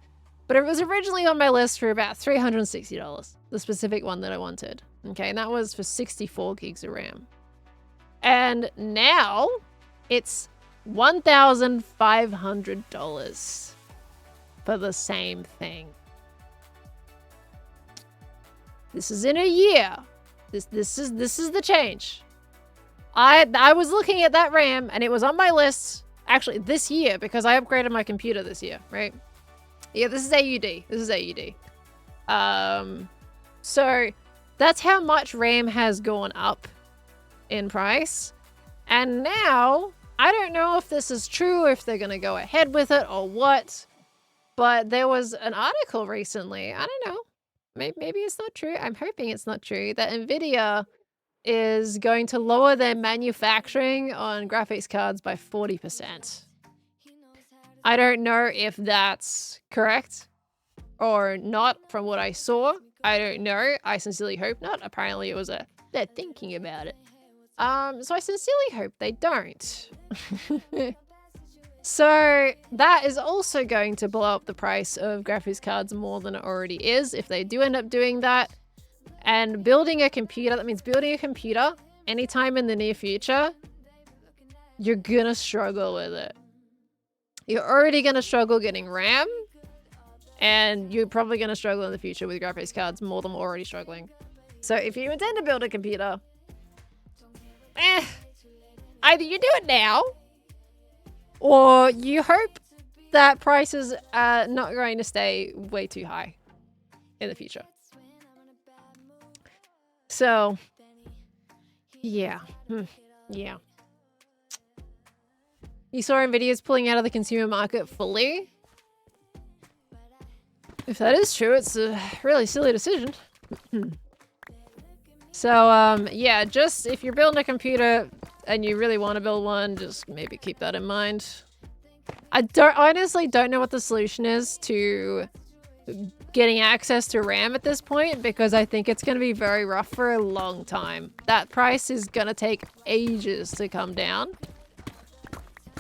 But it was originally on my list for about $360, the specific one that I wanted. Okay, and that was for 64 gigs of RAM. And now it's $1,500 for the same thing. This is in a year. This is the change. I was looking at that RAM and it was on my list actually this year because I upgraded my computer this year, right? Yeah, this is AUD. This is AUD. So that's how much RAM has gone up in price. And now, I don't know if this is true, if they're going to go ahead with it or what. But there was an article recently. I don't know. Maybe it's not true. I'm hoping it's not true. That NVIDIA is going to lower their manufacturing on graphics cards by 40%. I don't know if that's correct or not from what I saw. I don't know. I sincerely hope not. Apparently it was they're thinking about it. So I sincerely hope they don't. So that is also going to blow up the price of graphics cards more than it already is if they do end up doing that. And building a computer, that means building a computer anytime in the near future, you're gonna struggle with it. You're already gonna struggle getting RAM, and you're probably gonna struggle in the future with graphics cards more than we're already struggling. So if you intend to build a computer, either you do it now, or you hope that prices are not going to stay way too high in the future. So, yeah. Yeah. You saw Nvidia's pulling out of the consumer market fully. If that is true, it's a really silly decision. So, yeah, just if you're building a computer and you really want to build one, just maybe keep that in mind. I honestly don't know what the solution is to getting access to RAM at this point, because I think it's going to be very rough for a long time. That price is going to take ages to come down.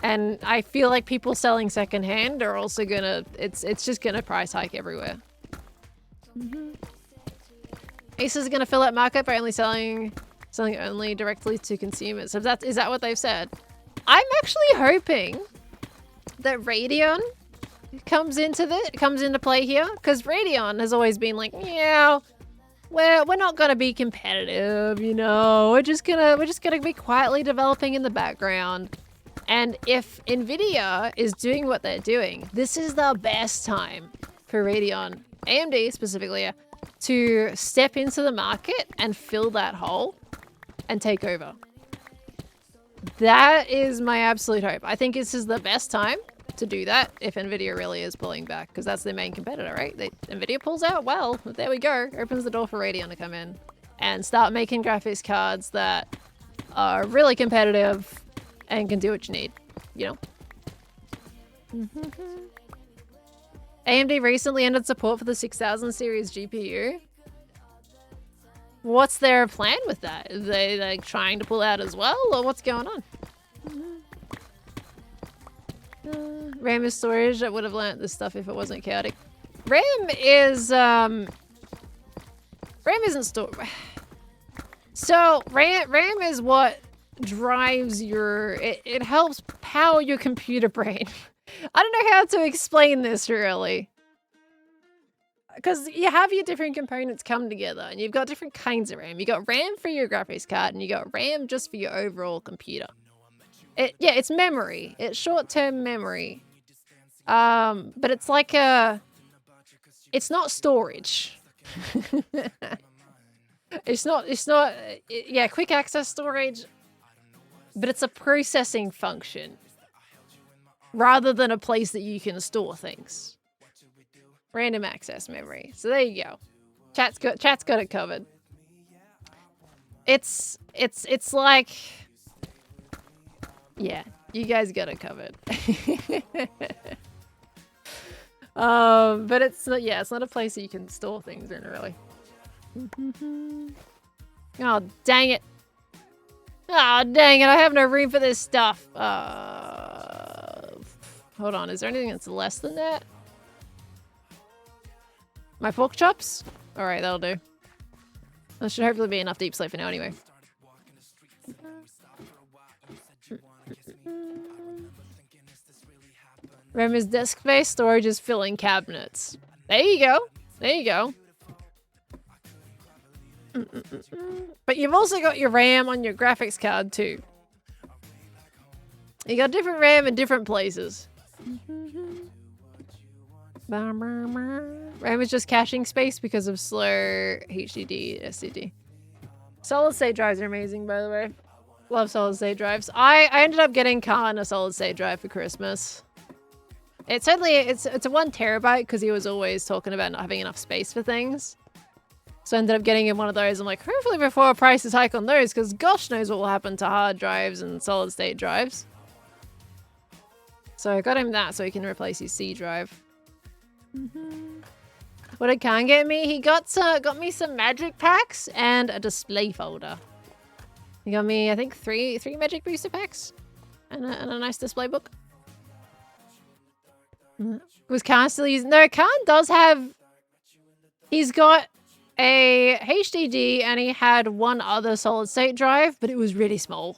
And I feel like people selling secondhand are also going to, it's just going to price hike everywhere. Asus is going to fill that market by only selling only directly to consumers. So is that what they've said? I'm actually hoping that Radeon comes into play here, because Radeon has always been like, yeah, we're not gonna be competitive, you know. We're just gonna be quietly developing in the background. And if Nvidia is doing what they're doing, this is the best time for Radeon, AMD specifically, to step into the market and fill that hole and take over. That is my absolute hope. I think this is the best time to do that if Nvidia really is pulling back, because that's their main competitor, right? Nvidia pulls out, well, there we go. Opens the door for Radeon to come in and start making graphics cards that are really competitive and can do what you need, you know? AMD recently ended support for the 6000 series GPU. What's their plan with that? Are they like trying to pull out as well, or what's going on? RAM is storage. I would have learnt this stuff if it wasn't chaotic. RAM isn't storage. So RAM is what drives your. It helps power your computer brain. I don't know how to explain this really. Because you have your different components come together and you've got different kinds of RAM. You got RAM for your graphics card and you got RAM just for your overall computer. Yeah, it's memory. It's short-term memory. But it's like it's not storage. Yeah, quick access storage, but it's a processing function rather than a place that you can store things. Random access memory. So there you go. Chat's got it covered. It's like, yeah, you guys got it covered. But it's not, yeah, it's not a place that you can store things in really. Oh, dang it. Oh, dang it. I have no room for this stuff. Hold on. Is there anything that's less than that? My pork chops? Alright, that'll do. That should hopefully be enough deep sleep for now anyway. RAM is disk space, storage is filling cabinets. There you go. There you go. But you've also got your RAM on your graphics card too. You got different RAM in different places. RAM is just caching space because of slow HDD, SSD. Solid state drives are amazing, by the way. Love solid state drives. I ended up getting Khan a solid state drive for Christmas. It's a 1 terabyte because he was always talking about not having enough space for things. So I ended up getting him one of those. I'm like, hopefully before prices hike on those, because gosh knows what will happen to hard drives and solid state drives. So I got him that so he can replace his C drive. What did Khan get me? He got me some magic packs and a display folder. He got me, I think, three magic booster packs and a nice display book. Was Khan still using? No, Khan does have. He's got a HDD and he had one other solid state drive, but it was really small.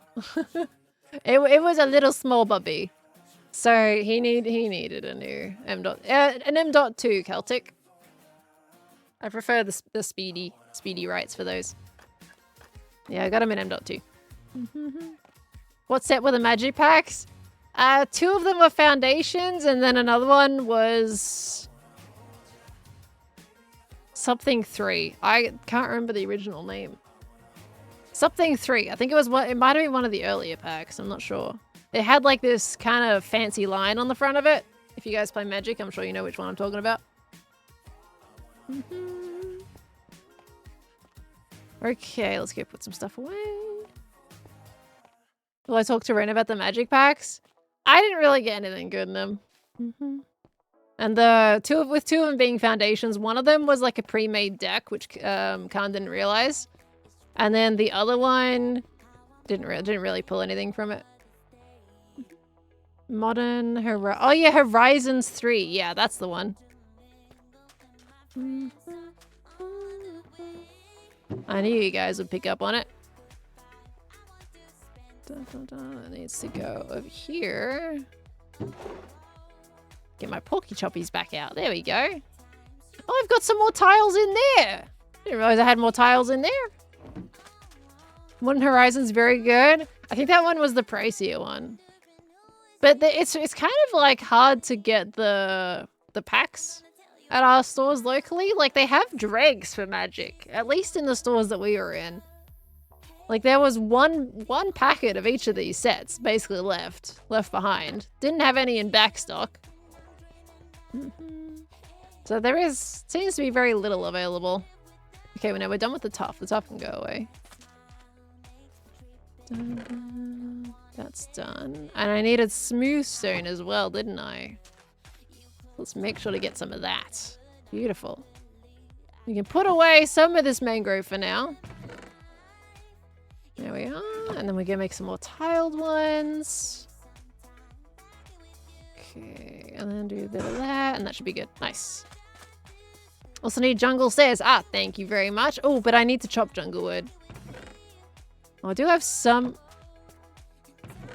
It was a little small bubby. So he needed a new an M.2 Celtic. I prefer the speedy writes for those. Yeah, I got him in M.2. What set were the magic packs? 2 of them were foundations, and then another one was something 3. I can't remember the original name. Something 3. I think it was one. It might have been one of the earlier packs. I'm not sure. It had like this kind of fancy line on the front of it. If you guys play Magic, I'm sure you know which one I'm talking about. Okay, let's go put some stuff away. Will I talk to Ren about the Magic packs? I didn't really get anything good in them. And with two of them being foundations, one of them was like a pre-made deck, which Khan didn't realize. And then the other one didn't really pull anything from it. Modern oh yeah, Horizons 3. Yeah, that's the one. I knew you guys would pick up on it. It needs to go over here. Get my porky choppies back out. There we go. Oh, I've got some more tiles in there. Didn't realize I had more tiles in there. Modern Horizons, very good. I think that one was the pricier one. But it's kind of like hard to get the packs at our stores locally. Like they have dregs for Magic, at least in the stores that we were in. Like there was one packet of each of these sets basically left behind. Didn't have any in back stock. So seems to be very little available. Okay, well now we're done with the tough. The tough can go away. That's done. And I needed smooth stone as well, didn't I? Let's make sure to get some of that. Beautiful. We can put away some of this mangrove for now. There we are. And then we're gonna make some more tiled ones. Okay, and then do a bit of that, and that should be good. Nice. Also need jungle stairs. Ah, thank you very much. Oh, but I need to chop jungle wood. Oh, I do have some...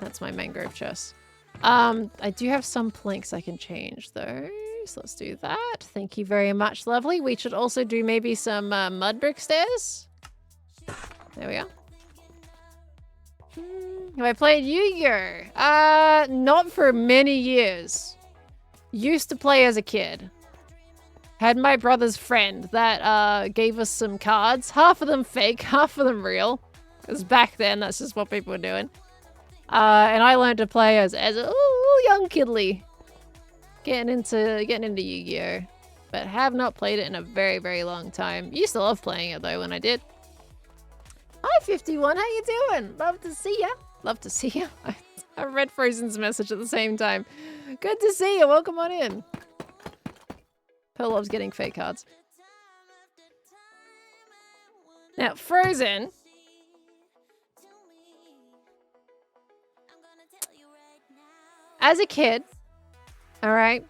That's my mangrove chest. I do have some planks I can change though. So let's do that. Thank you very much, lovely. We should also do maybe some mud brick stairs. There we are. Have I played Yu-Gi-Oh? Not for many years. Used to play as a kid. Had my brother's friend that gave us some cards. Half of them fake, half of them real. Because back then, that's just what people were doing. And I learned to play as a young kidly. Getting into Yu-Gi-Oh! But have not played it in a very, very long time. Used to love playing it though when I did. Hi 51, how you doing? Love to see ya. Love to see ya. I read Frozen's message at the same time. Good to see you. Welcome on in. Pearl loves getting fake cards. Now, Frozen. As a kid, all right,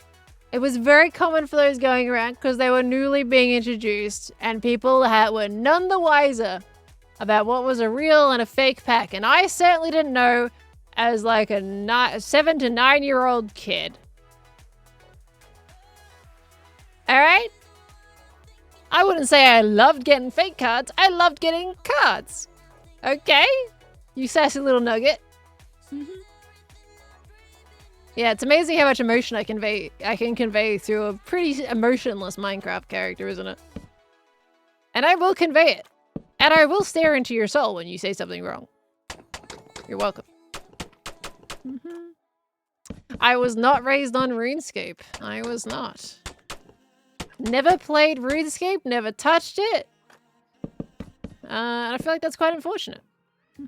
it was very common for those going around because they were newly being introduced and people were none the wiser about what was a real and a fake pack. And I certainly didn't know as like a 7 to 9 year old kid. All right? I wouldn't say I loved getting fake cards. I loved getting cards. Okay? You sassy little nugget. Yeah, it's amazing how much emotion I can convey through a pretty emotionless Minecraft character, isn't it? And I will convey it. And I will stare into your soul when you say something wrong. You're welcome. I was not raised on RuneScape. I was not. Never played RuneScape, never touched it. And I feel like that's quite unfortunate.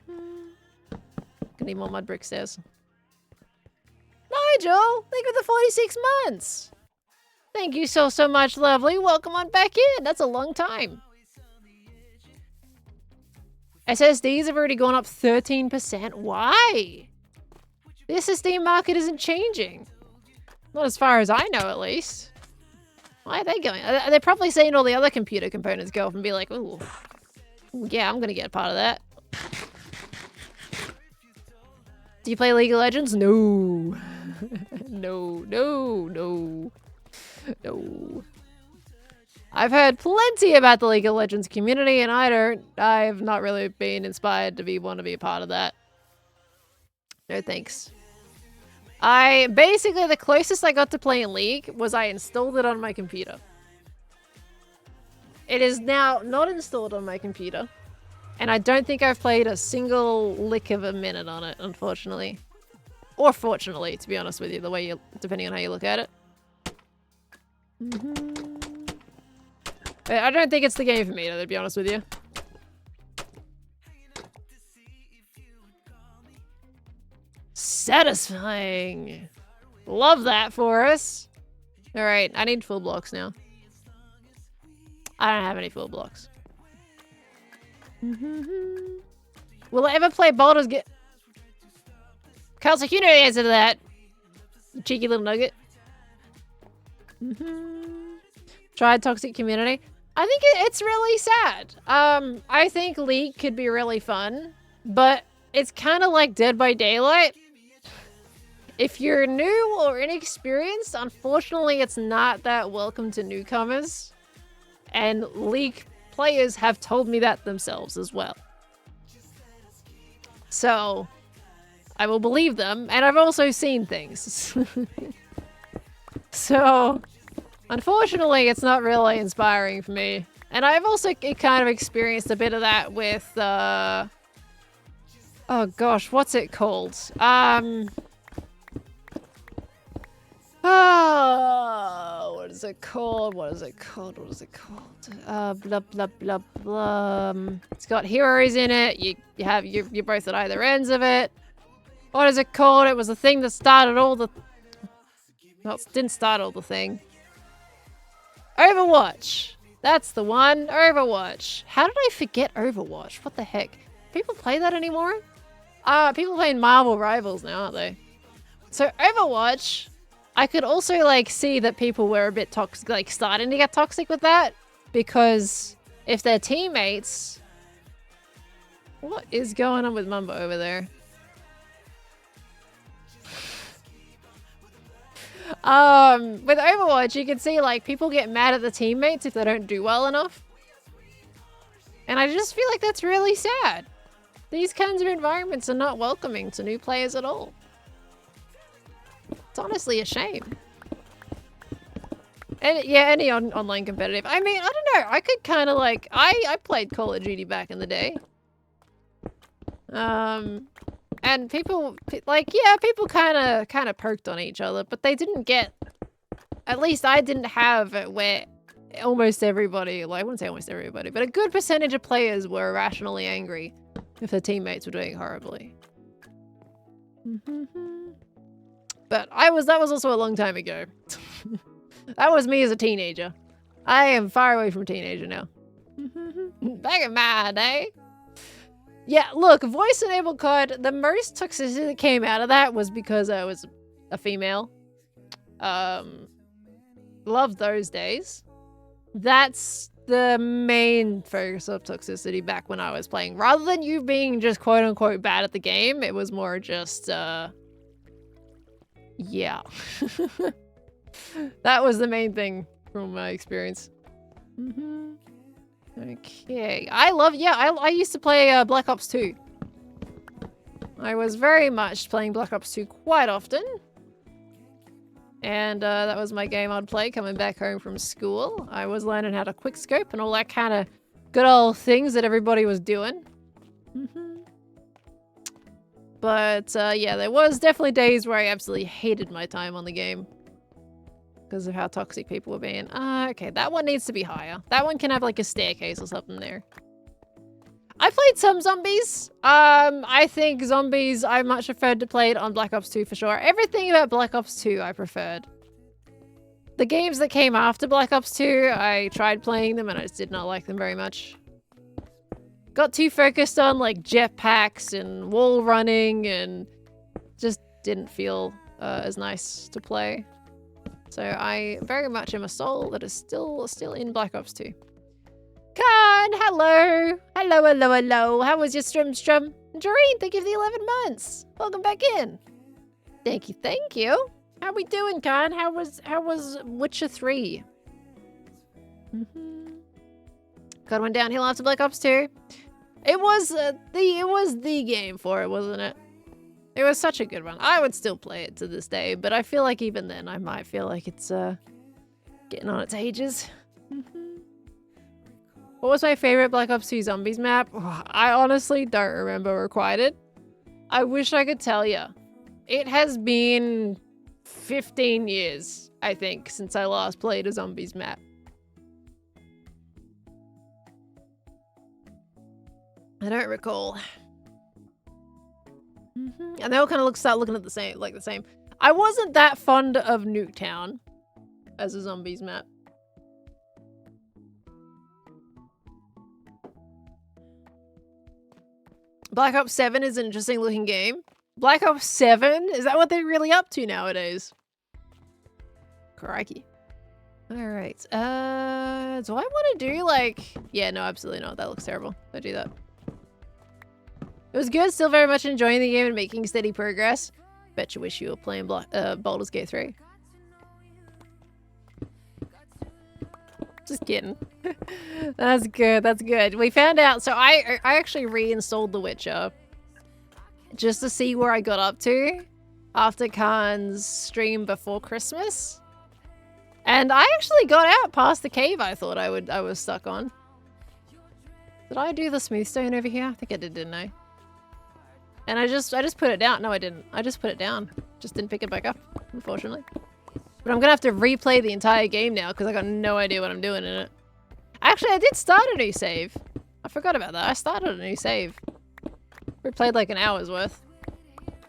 Gonna need more mud brick stairs. Nigel, thank you for the 46 months. Thank you so much, lovely. Welcome on back in. That's a long time. SSDs have already gone up 13%. Why? The SSD market isn't changing. Not as far as I know, at least. Why are they going? They're probably seeing all the other computer components go up and be like, ooh, yeah, I'm going to get a part of that. Do you play League of Legends? No. No. I've heard plenty about the League of Legends community, and I've not really been inspired to want to be a part of that. No thanks. Basically, the closest I got to playing League was I installed it on my computer. It is now not installed on my computer, and I don't think I've played a single lick of a minute on it, unfortunately. Or fortunately, to be honest with you, depending on how you look at it. I don't think it's the game for me, to be honest with you. Satisfying. Love that for us. All right, I need full blocks now. I don't have any full blocks. Will I ever play Baldur's Gate? Kelsey, you know the answer to that. You cheeky little nugget. Tried toxic community. I think it's really sad. I think League could be really fun, but it's kind of like Dead by Daylight. If you're new or inexperienced, unfortunately, it's not that welcome to newcomers. And League players have told me that themselves as well. So, I will believe them, and I've also seen things. So, unfortunately, it's not really inspiring for me. And I've also kind of experienced a bit of that with, oh gosh, what's it called? Oh, what is it called? What is it called? What is it called? Blah, blah, blah, blah. It's got heroes in it. You're both at either ends of it. What is it called? It was the thing that started all the... Well, it didn't start all the thing. Overwatch. That's the one. Overwatch. How did I forget Overwatch? What the heck? People play that anymore? People playing Marvel Rivals now, aren't they? So Overwatch, I could also like see that people were a bit toxic, like starting to get toxic with that, because if their teammates... What is going on with Mumbo over there? With Overwatch, you can see like people get mad at the teammates if they don't do well enough. And I just feel like that's really sad. These kinds of environments are not welcoming to new players at all. It's honestly a shame. And yeah, any online competitive. I mean, I don't know. I could kind of like... I played Call of Duty back in the day. And people, like, yeah, people kind of perked on each other, but they didn't get... At least I didn't have it where almost everybody... Well, I wouldn't say almost everybody, but a good percentage of players were irrationally angry if their teammates were doing horribly. But that was also a long time ago. That was me as a teenager. I am far away from teenager now. Back in my day. Yeah, look, voice-enabled COD, the most toxicity that came out of that was because I was a female. Love those days. That's the main focus of toxicity back when I was playing. Rather than you being just quote-unquote bad at the game, it was more just, yeah. That was the main thing from my experience. Okay. I used to play Black Ops 2. I was very much playing Black Ops 2 quite often. And that was my game I'd play coming back home from school. I was learning how to quickscope and all that kind of good old things that everybody was doing. But yeah, there was definitely days where I absolutely hated my time on the game. Because of how toxic people were being. Okay, that one needs to be higher. That one can have like a staircase or something there. I played some zombies. I think zombies I much preferred to play it on Black Ops 2 for sure. Everything about Black Ops 2 I preferred. The games that came after Black Ops 2, I tried playing them and I just did not like them very much. Got too focused on like jetpacks and wall running and just didn't feel as nice to play. So I very much am a soul that is still in Black Ops 2. Khan, hello! Hello. How was your strum? Doreen, thank you for the 11 months. Welcome back in. Thank you. How we doing, Khan? How was Witcher 3? God went downhill after Black Ops 2. It was the game for it, wasn't it? It was such a good one. I would still play it to this day, but I feel like even then I might feel like it's getting on its ages. What was my favorite Black Ops 2 Zombies map? Oh, I honestly don't remember Requited. I wish I could tell you. it has been 15 years, I think, since I last played a zombies map. I don't recall. And they all kind of start looking at the same, like the same. I wasn't that fond of Nuketown as a zombies map. Black Ops 7 is an interesting looking game. Black Ops 7? Is that what they're really up to nowadays? Crikey. Alright. Do I want to do like... Yeah, no, absolutely not. That looks terrible. Don't do that. It was good. Still very much enjoying the game and making steady progress. Bet you wish you were playing Baldur's Gate 3. Just kidding. That's good. That's good. We found out. So I actually reinstalled The Witcher just to see where I got up to after Khan's stream before Christmas. And I actually got out past the cave I thought I was stuck on. Did I do the smooth stone over here? I think I did, didn't I? And I just put it down. No, I didn't. I just put it down. Just didn't pick it back up, unfortunately. But I'm gonna have to replay the entire game now because I got no idea what I'm doing in it. Actually, I did start a new save. I forgot about that. I started a new save. We played like an hour's worth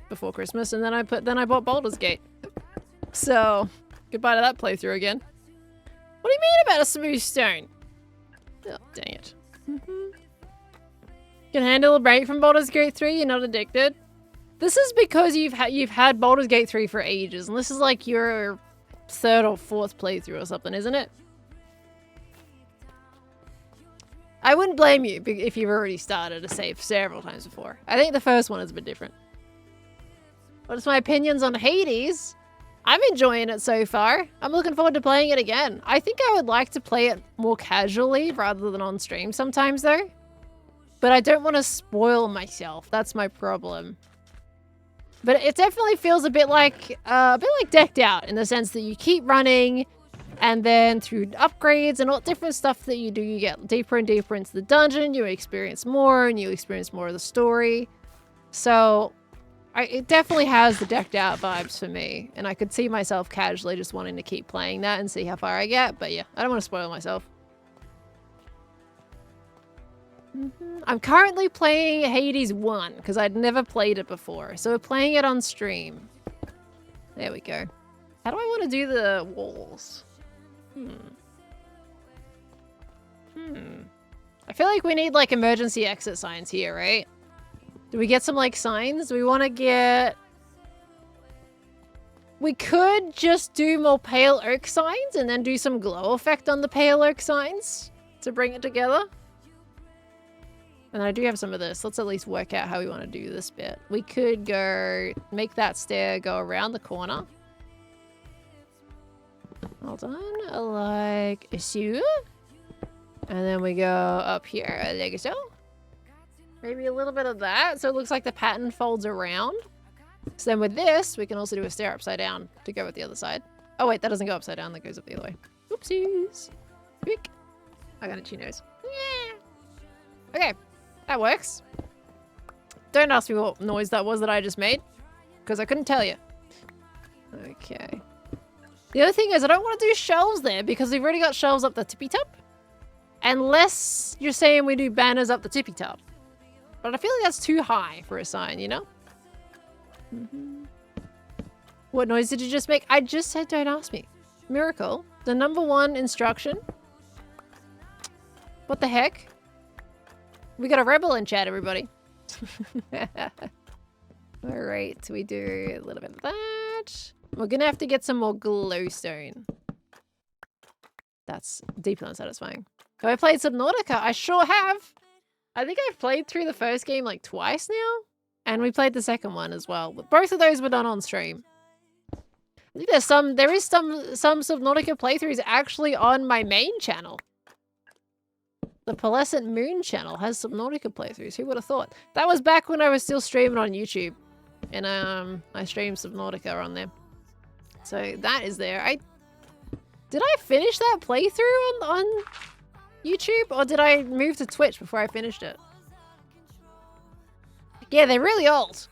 before Christmas, and then I bought Baldur's Gate. So goodbye to that playthrough again. What do you mean about a smooth stone? Oh, dang it. Can handle a break from Baldur's Gate 3. You're not addicted. This is because you've had Baldur's Gate 3 for ages, and this is like your third or fourth playthrough or something, isn't it? I wouldn't blame you if you've already started a save several times before. I think the first one is a bit different. What's my opinions on Hades? I'm enjoying it so far. I'm looking forward to playing it again. I think I would like to play it more casually rather than on stream sometimes though. But I don't want to spoil myself. That's my problem. But it definitely feels a bit like Decked Out in the sense that you keep running, and then through upgrades and all different stuff that you do, you get deeper and deeper into the dungeon. You experience more, and you experience more of the story. So it definitely has the Decked Out vibes for me, and I could see myself casually just wanting to keep playing that and see how far I get. But yeah, I don't want to spoil myself. I'm currently playing Hades 1 because I'd never played it before. So we're playing it on stream. There we go. How do I want to do the walls? I feel like we need like emergency exit signs here, right? Do we get some like signs? We want to get... We could just do more pale oak signs and then do some glow effect on the pale oak signs to bring it together. And I do have some of this. Let's at least work out how we want to do this bit. We could go make that stair go around the corner. Hold on, like so. And then we go up here, like so. Maybe a little bit of that, so it looks like the pattern folds around. So then with this, we can also do a stair upside down to go with the other side. Oh wait, that doesn't go upside down, that goes up the other way. Oopsies. Quick. I got itchy nose. Yeah. Okay. That works. Don't ask me what noise that was that I just made, because I couldn't tell you. Okay. The other thing is I don't want to do shelves there because we've already got shelves up the tippy top. Unless you're saying we do banners up the tippy top. But I feel like that's too high for a sign, you know? What noise did you just make? I just said don't ask me. Miracle. The #1 instruction. What the heck? We got a rebel in chat, everybody. Alright, we do a little bit of that. We're gonna have to get some more glowstone. That's deeply unsatisfying. Have I played Subnautica? I sure have. I think I've played through the first game like twice now. And we played the second one as well. But both of those were done on stream. I think there is some Subnautica playthroughs actually on my main channel. The Pearlescent Moon channel has Subnautica playthroughs. Who would have thought? That was back when I was still streaming on YouTube. And I streamed Subnautica on there. So that is there. Did I finish that playthrough on YouTube? Or did I move to Twitch before I finished it? Yeah, they're really old.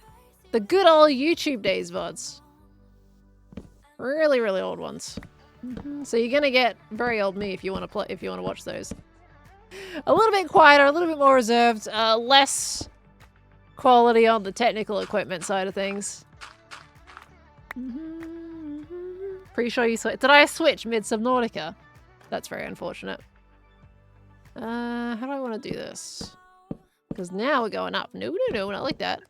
The good old YouTube days VODs. Really, really old ones. So you're gonna get very old me if you want to play, if you want to watch those. A little bit quieter, a little bit more reserved, less quality on the technical equipment side of things. Pretty sure you switched. Did I switch mid Subnautica? That's very unfortunate. How do I want to do this? Because now we're going up. No, not like that.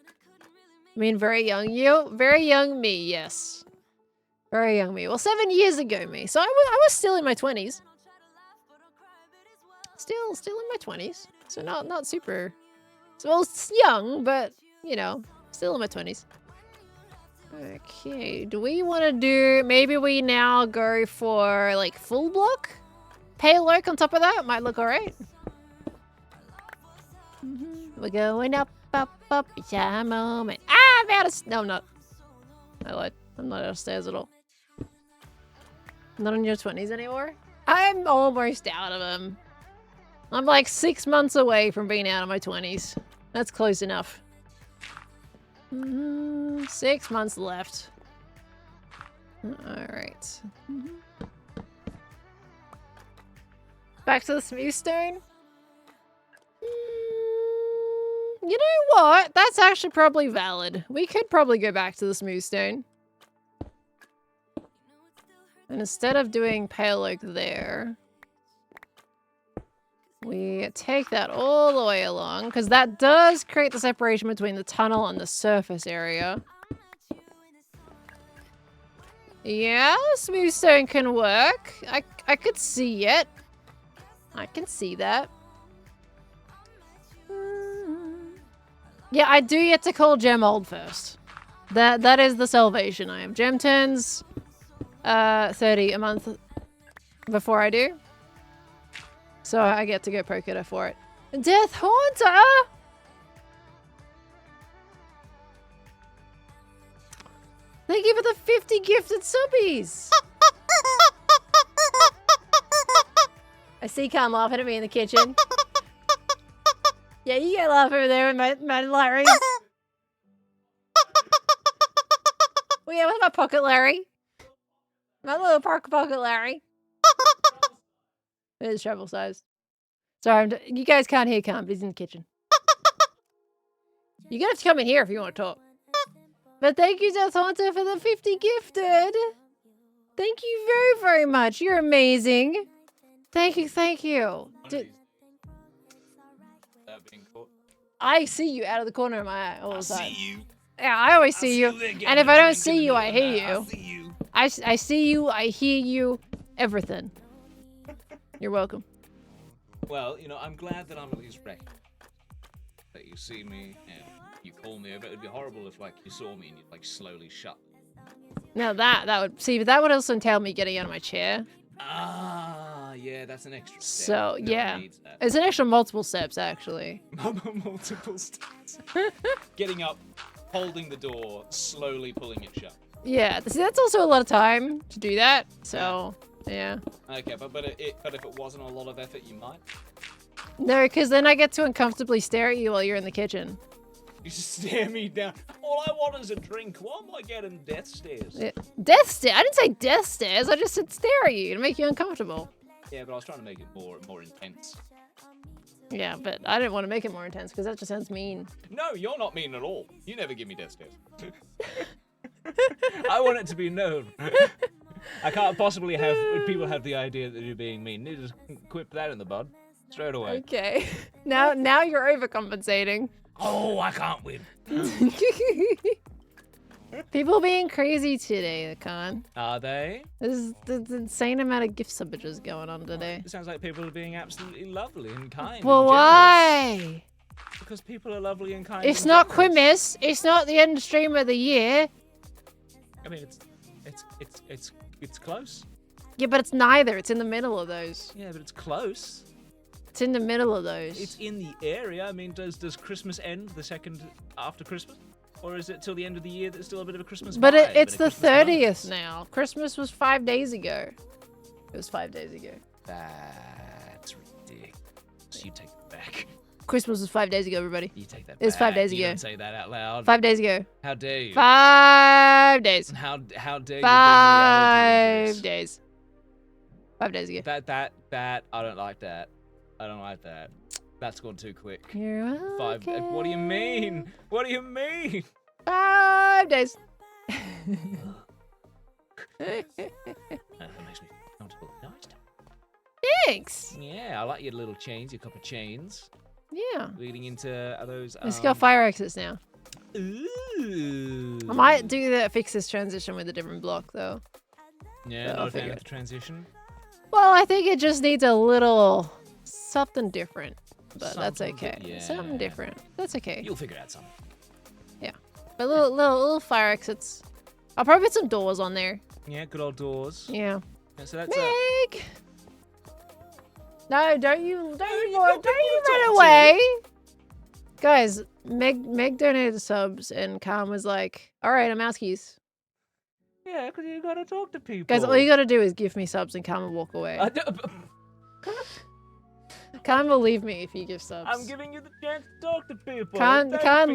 I mean, very young you. Very young me, yes. Very young me. Well, 7 years ago me. So I was still in my 20s. Still in my 20s. So not super... So, well, it's young, but, you know, still in my 20s. Okay, do we want to do... Maybe we now go for, like, full block? Pale oak on top of that? Might look alright. We're going up, it's a moment. Ah, I'm out of... No, I'm not. I lied. I'm not out of stairs at all. Not in your 20s anymore? I'm almost out of them. I'm like 6 months away from being out of my 20s. That's close enough. 6 months left. Alright. Back to the smooth stone. You know what? That's actually probably valid. We could probably go back to the smooth stone. And instead of doing pale oak there, we take that all the way along, because that does create the separation between the tunnel and the surface area. Yeah, smooth stone can work. I could see it. I can see that. Yeah, I do get to call Gem old first. That is the salvation I am. Gem turns 30 a month before I do. So I get to go poke at her for it. Death Haunter! Thank you for the 50 gifted subbies! I see you can't laugh at me in the kitchen. Yeah, you get laugh over there with my Larry. Well, yeah, with my pocket Larry. My little pocket Larry. It is travel sized. Sorry, you guys can't hear Cam, but he's in the kitchen. You're gonna have to come in here if you want to talk. But thank you, Death Haunter, for the 50 gifted. Thank you very, very much. You're amazing. Thank you, thank you. I see you out of the corner of my eye all the time. I see you. Yeah, I always see you. And if I don't see you, I hear you. I see you, I hear you, everything. You're welcome. Well, you know, I'm glad that I'm at least ready. That you see me and you call me over. It'd be horrible if, like, you saw me and you'd, like, slowly shut. Now that would... See, but that would also entail me getting out of my chair. Ah, yeah, that's an extra step. So, No yeah. one needs that. It's an extra multiple steps, actually. Multiple steps. Getting up, holding the door, slowly pulling it shut. Yeah, see, that's also a lot of time to do that, so, yeah. Okay, but if it wasn't a lot of effort, you might? No, because then I get to uncomfortably stare at you while you're in the kitchen. You just stare me down. All I want is a drink. Why am I getting death stares? Yeah. Death stare? I didn't say death stares, I just said stare at you to make you uncomfortable. Yeah, but I was trying to make it more intense. Yeah, but I didn't want to make it more intense because that just sounds mean. No, you're not mean at all. You never give me death stares. I want it to be known. I can't possibly have people have the idea that you're being mean. You just quip that in the bud straight away. Okay. Now you're overcompensating. Oh, I can't win. People being crazy today, Khan. Are they? There's an insane amount of gift subbages going on today. It sounds like people are being absolutely lovely and kind. Well, and why? Because people are lovely and kind. It's and not generous. Quimus. It's not the end stream of the year. I mean, it's close. Yeah, but it's neither. It's in the middle of those. Yeah, but it's close. It's in the middle of those. It's in the area. I mean, does Christmas end the second after Christmas? Or is it till the end of the year that's still a bit of a Christmas But vibe it's and a the Christmas 30th buzz? now. Christmas was 5 days ago. It was 5 days ago. That's ridiculous. You take it back. Christmas was 5 days ago, everybody. You take that It was back. 5 days You ago. don't say that out loud. 5 days ago. How dare you? 5 days. How dare you bring 5 reality into days. 5 days ago. this? That I don't like that. I don't like that. That's gone too quick. You're 5. welcome. What do you mean? What do you mean? 5 days. That makes me comfortable. Nice. Thanks. Yeah, I like your little chains, your copper chains. Yeah. Leading into those. Let's go fire exits now. Ooh. I might do that. Fix this transition with a different block though. Yeah, I'll not a fan figure of it. the transition. Well, I think it just needs a little something different, but that's Something okay. yeah. Something different. That's okay. You'll figure out something. But little fire exits. I'll probably put some doors on there. Yeah, good old doors. Yeah. Yeah, so that's Meg. No, don't you got run people to talk to. away. Guys, Meg donated the subs and Calm was like, all right, I'm mouse keys. Yeah, because you gotta talk to people. Guys, all you gotta do is give me subs and Calm will walk away. Calm will leave me if you give subs. I'm giving you the chance to talk to people. Khan Thank people for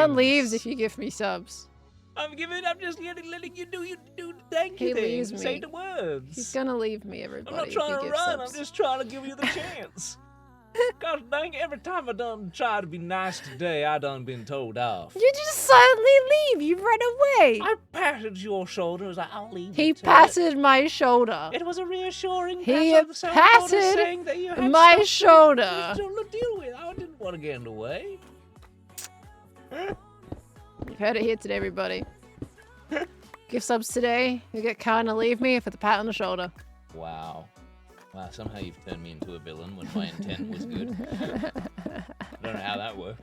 leaves things. if you give me subs. I'm just letting you do the thank He you thing. leaves Say me. the words. He's gonna leave me, everybody. I'm not if trying you to give run. subs. I'm just trying to give you the chance. Gosh dang it, every time I done try to be nice today, I done been told off. You just silently leave. You run away. I patted your shoulder as I'll leave He you to patted my shoulder. It was a reassuring He pat on the shoulder patted saying that you had my stuff shoulder. to deal with. I didn't want to get in the way. You've heard it here today, everybody. Give subs today. You get Khan to leave me for the pat on the shoulder. Wow. Wow, somehow you've turned me into a villain when my intent was good. I don't know how that worked.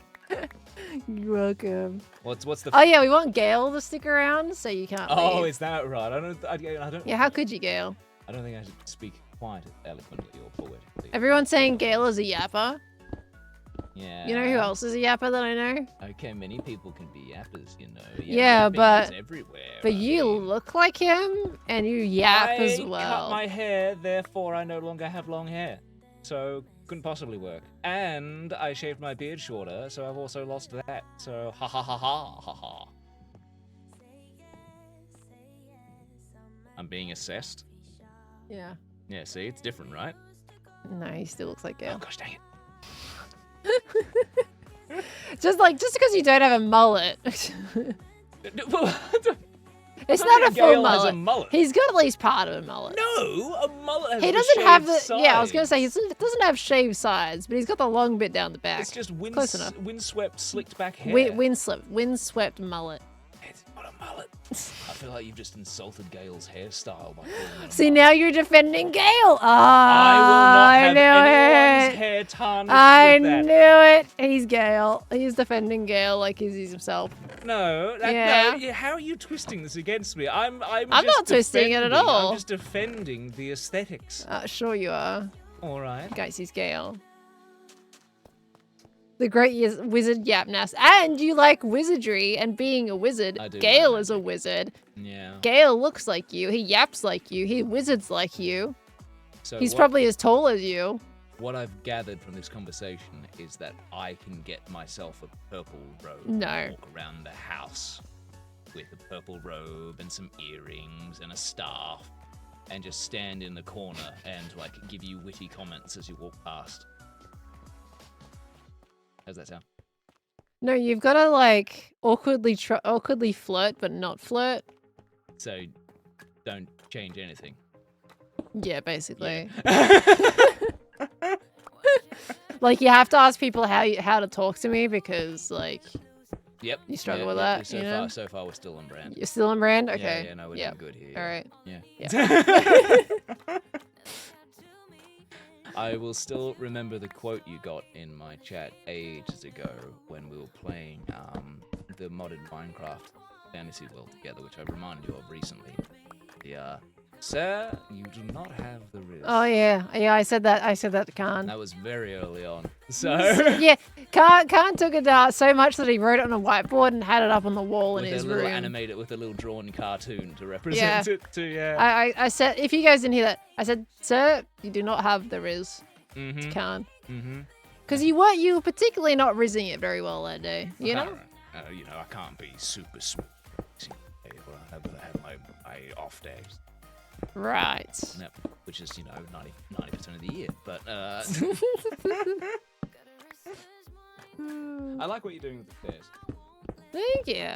You're welcome. What's the... Oh yeah, we want Gale to stick around, so you can't Oh, leave. is that right? I don't... Yeah, how could you, Gale? I don't think I should speak quite eloquently or poetically. Everyone's saying Gale is a yapper. Yeah. You know who else is a yapper that I know? Okay, many people can be yappers, you know. Yeah, yapping but- is everywhere. But I you mean, look like him, and you yap as I cut well. my hair, therefore I no longer have long hair. So, couldn't possibly work. And I shaved my beard shorter, so I've also lost that. So, ha ha ha ha ha ha. I'm being assessed. Yeah. Yeah, see, it's different, right? No, he still looks like Oh Gale. gosh, dang it. Just because you don't have a mullet. It's It's not a full Has a mullet. mullet. He's got at least part of a mullet. No, a mullet has He the doesn't have shaved the. Yeah, I was gonna sides. say he doesn't have shaved sides, but he's got the long bit down the back. It's just Close enough. windswept, slicked back hair. Windswept mullet. It's not a mullet. I feel like you've just insulted Gail's hairstyle by calling it a See, mullet. now you're defending Gale. Oh, I will not I have knew anyone's it. hair tarnished I with that. knew it. He's Gale. He's defending Gale like he's himself. No, Yeah. no. How are you twisting this against me? I'm just not twisting it at defending- all. I'm just defending the aesthetics. Sure you are. All right. Guys, he's Gale. The great wizard Yapnas. And you like wizardry and being a wizard. I do Gale like is a wizard. Yeah. Gale looks like you. He yaps like you. He wizards like you. So He's what, probably as tall as you. what I've gathered from this conversation is that I can get myself a purple robe. No. And walk around the house with a purple robe and some earrings and a staff, and just stand in the corner and like give you witty comments as you walk past. How's that sound? No, you've got to like awkwardly flirt, but not flirt. So don't change anything. Yeah, basically. Yeah. Like you have to ask people how to talk to me because like Yep. You struggle with yeah, that, So you far, know? so far we're still on brand. you're still on brand. Yeah, Okay. yeah, no, we're Yep. doing good here. All right. Yeah. Yeah. I will still remember the quote you got in my chat ages ago when we were playing the modded Minecraft fantasy world together, which I've reminded you of recently. The sir, you do not have the wrist. Oh yeah. Yeah, I said that to Khan. That was very early on. So Yeah, Khan took it so much that he wrote it on a whiteboard and had it up on the wall in with his a little room. animated with a little drawn cartoon to represent it to I said, if you guys didn't hear that, I said, sir, you do not have the Riz. Mm-hmm. Khan. Mm-hmm. Because you were particularly not rizzing it very well that day, you know? You know, I can't be super smooth. I have my off days. Right. Yep, which is, you know, 90% of the year. But I like what you're doing with the stairs. Thank you.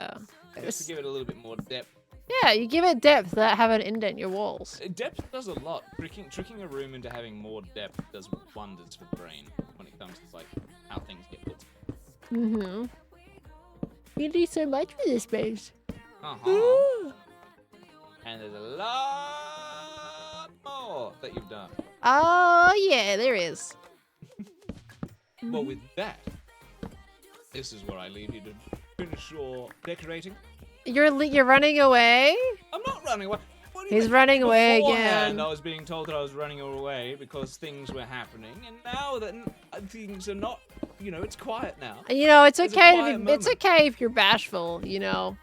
Just to give it a little bit more depth. Yeah, you give it depth that haven't indent your walls. Depth does a lot. Tricking a room into having more depth does wonders for the brain when it comes to like how things get built. Mm-hmm. You do so much for this space. Uh-huh. And there's a lot more that you've done. Oh yeah, there is. Well, with that, this is where I leave you to finish your decorating. You're running away? I'm not running away. What do you He's mean? running away Beforehand, again. I was being told that I was running away because things were happening, and now that things are not, you know, it's quiet now. You know, it's There's a okay quiet it's moment. okay if you're bashful, you know.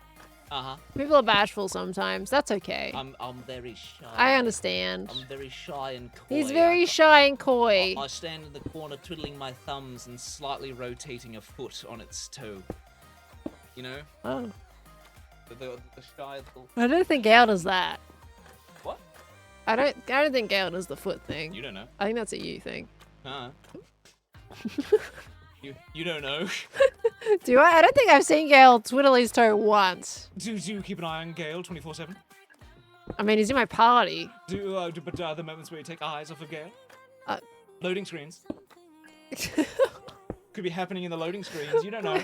Uh-huh. People are bashful sometimes. That's okay. I'm very shy. I understand. I'm very shy and coy. He's very shy and coy. I stand in the corner twiddling my thumbs and slightly rotating a foot on its toe. You know? Oh. The shy little... I don't think Gale does that. What? I don't think Gale does the foot thing. You don't know. I think that's a you thing. Huh? You don't know. Do I? I don't think I've seen Gale twiddle his toe once. Do you keep an eye on Gale 24/7? I mean, he's in my party. But are there moments where you take eyes off of Gale? Loading screens. Could be happening in the loading screens. You don't know.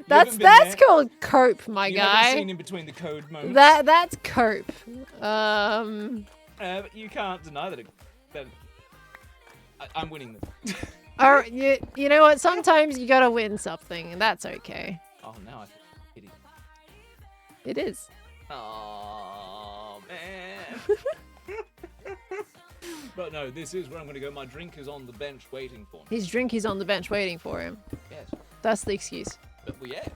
That's called cope, my You've guy. never seen in between the code moments. That's cope. But you can't deny that. I'm winning this. Or you know what? Sometimes you gotta win something, and that's okay. Oh, now I feel pity. It is. Oh man. But no, this is where I'm going to go. My drink is on the bench waiting for me. His drink is on the bench waiting for him. Yes. That's the excuse. But well, yeah.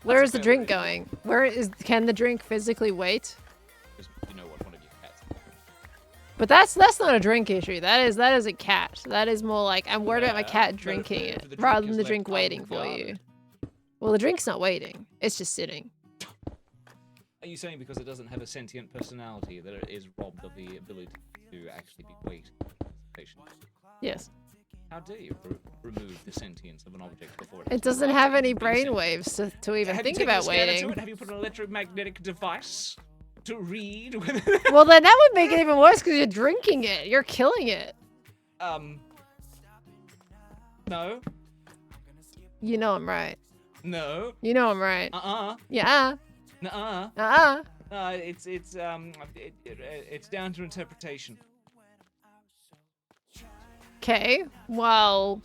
Where That's is the a fair drink way. going? Can the drink physically wait? Because you know what one of your cats. But that's not a drink issue. That is a cat. That is more like I'm worried about my cat but drinking if it the drink rather is than the left drink waiting for you. unguarded. Well, the drink's not waiting. It's just sitting. Are you saying because it doesn't have a sentient personality that it is robbed of the ability to actually be weight? Yes. How dare you remove the sentience of an object before It doesn't have any brain brainwaves to even Have think you taken about a scanner to waiting. it? Have you put an electromagnetic device to read? Well, then that would make it even worse because you're drinking it. You're killing it. No. You know I'm right. No. You know I'm right. Yeah. Nuh-uh. It's down to interpretation. Okay. Well,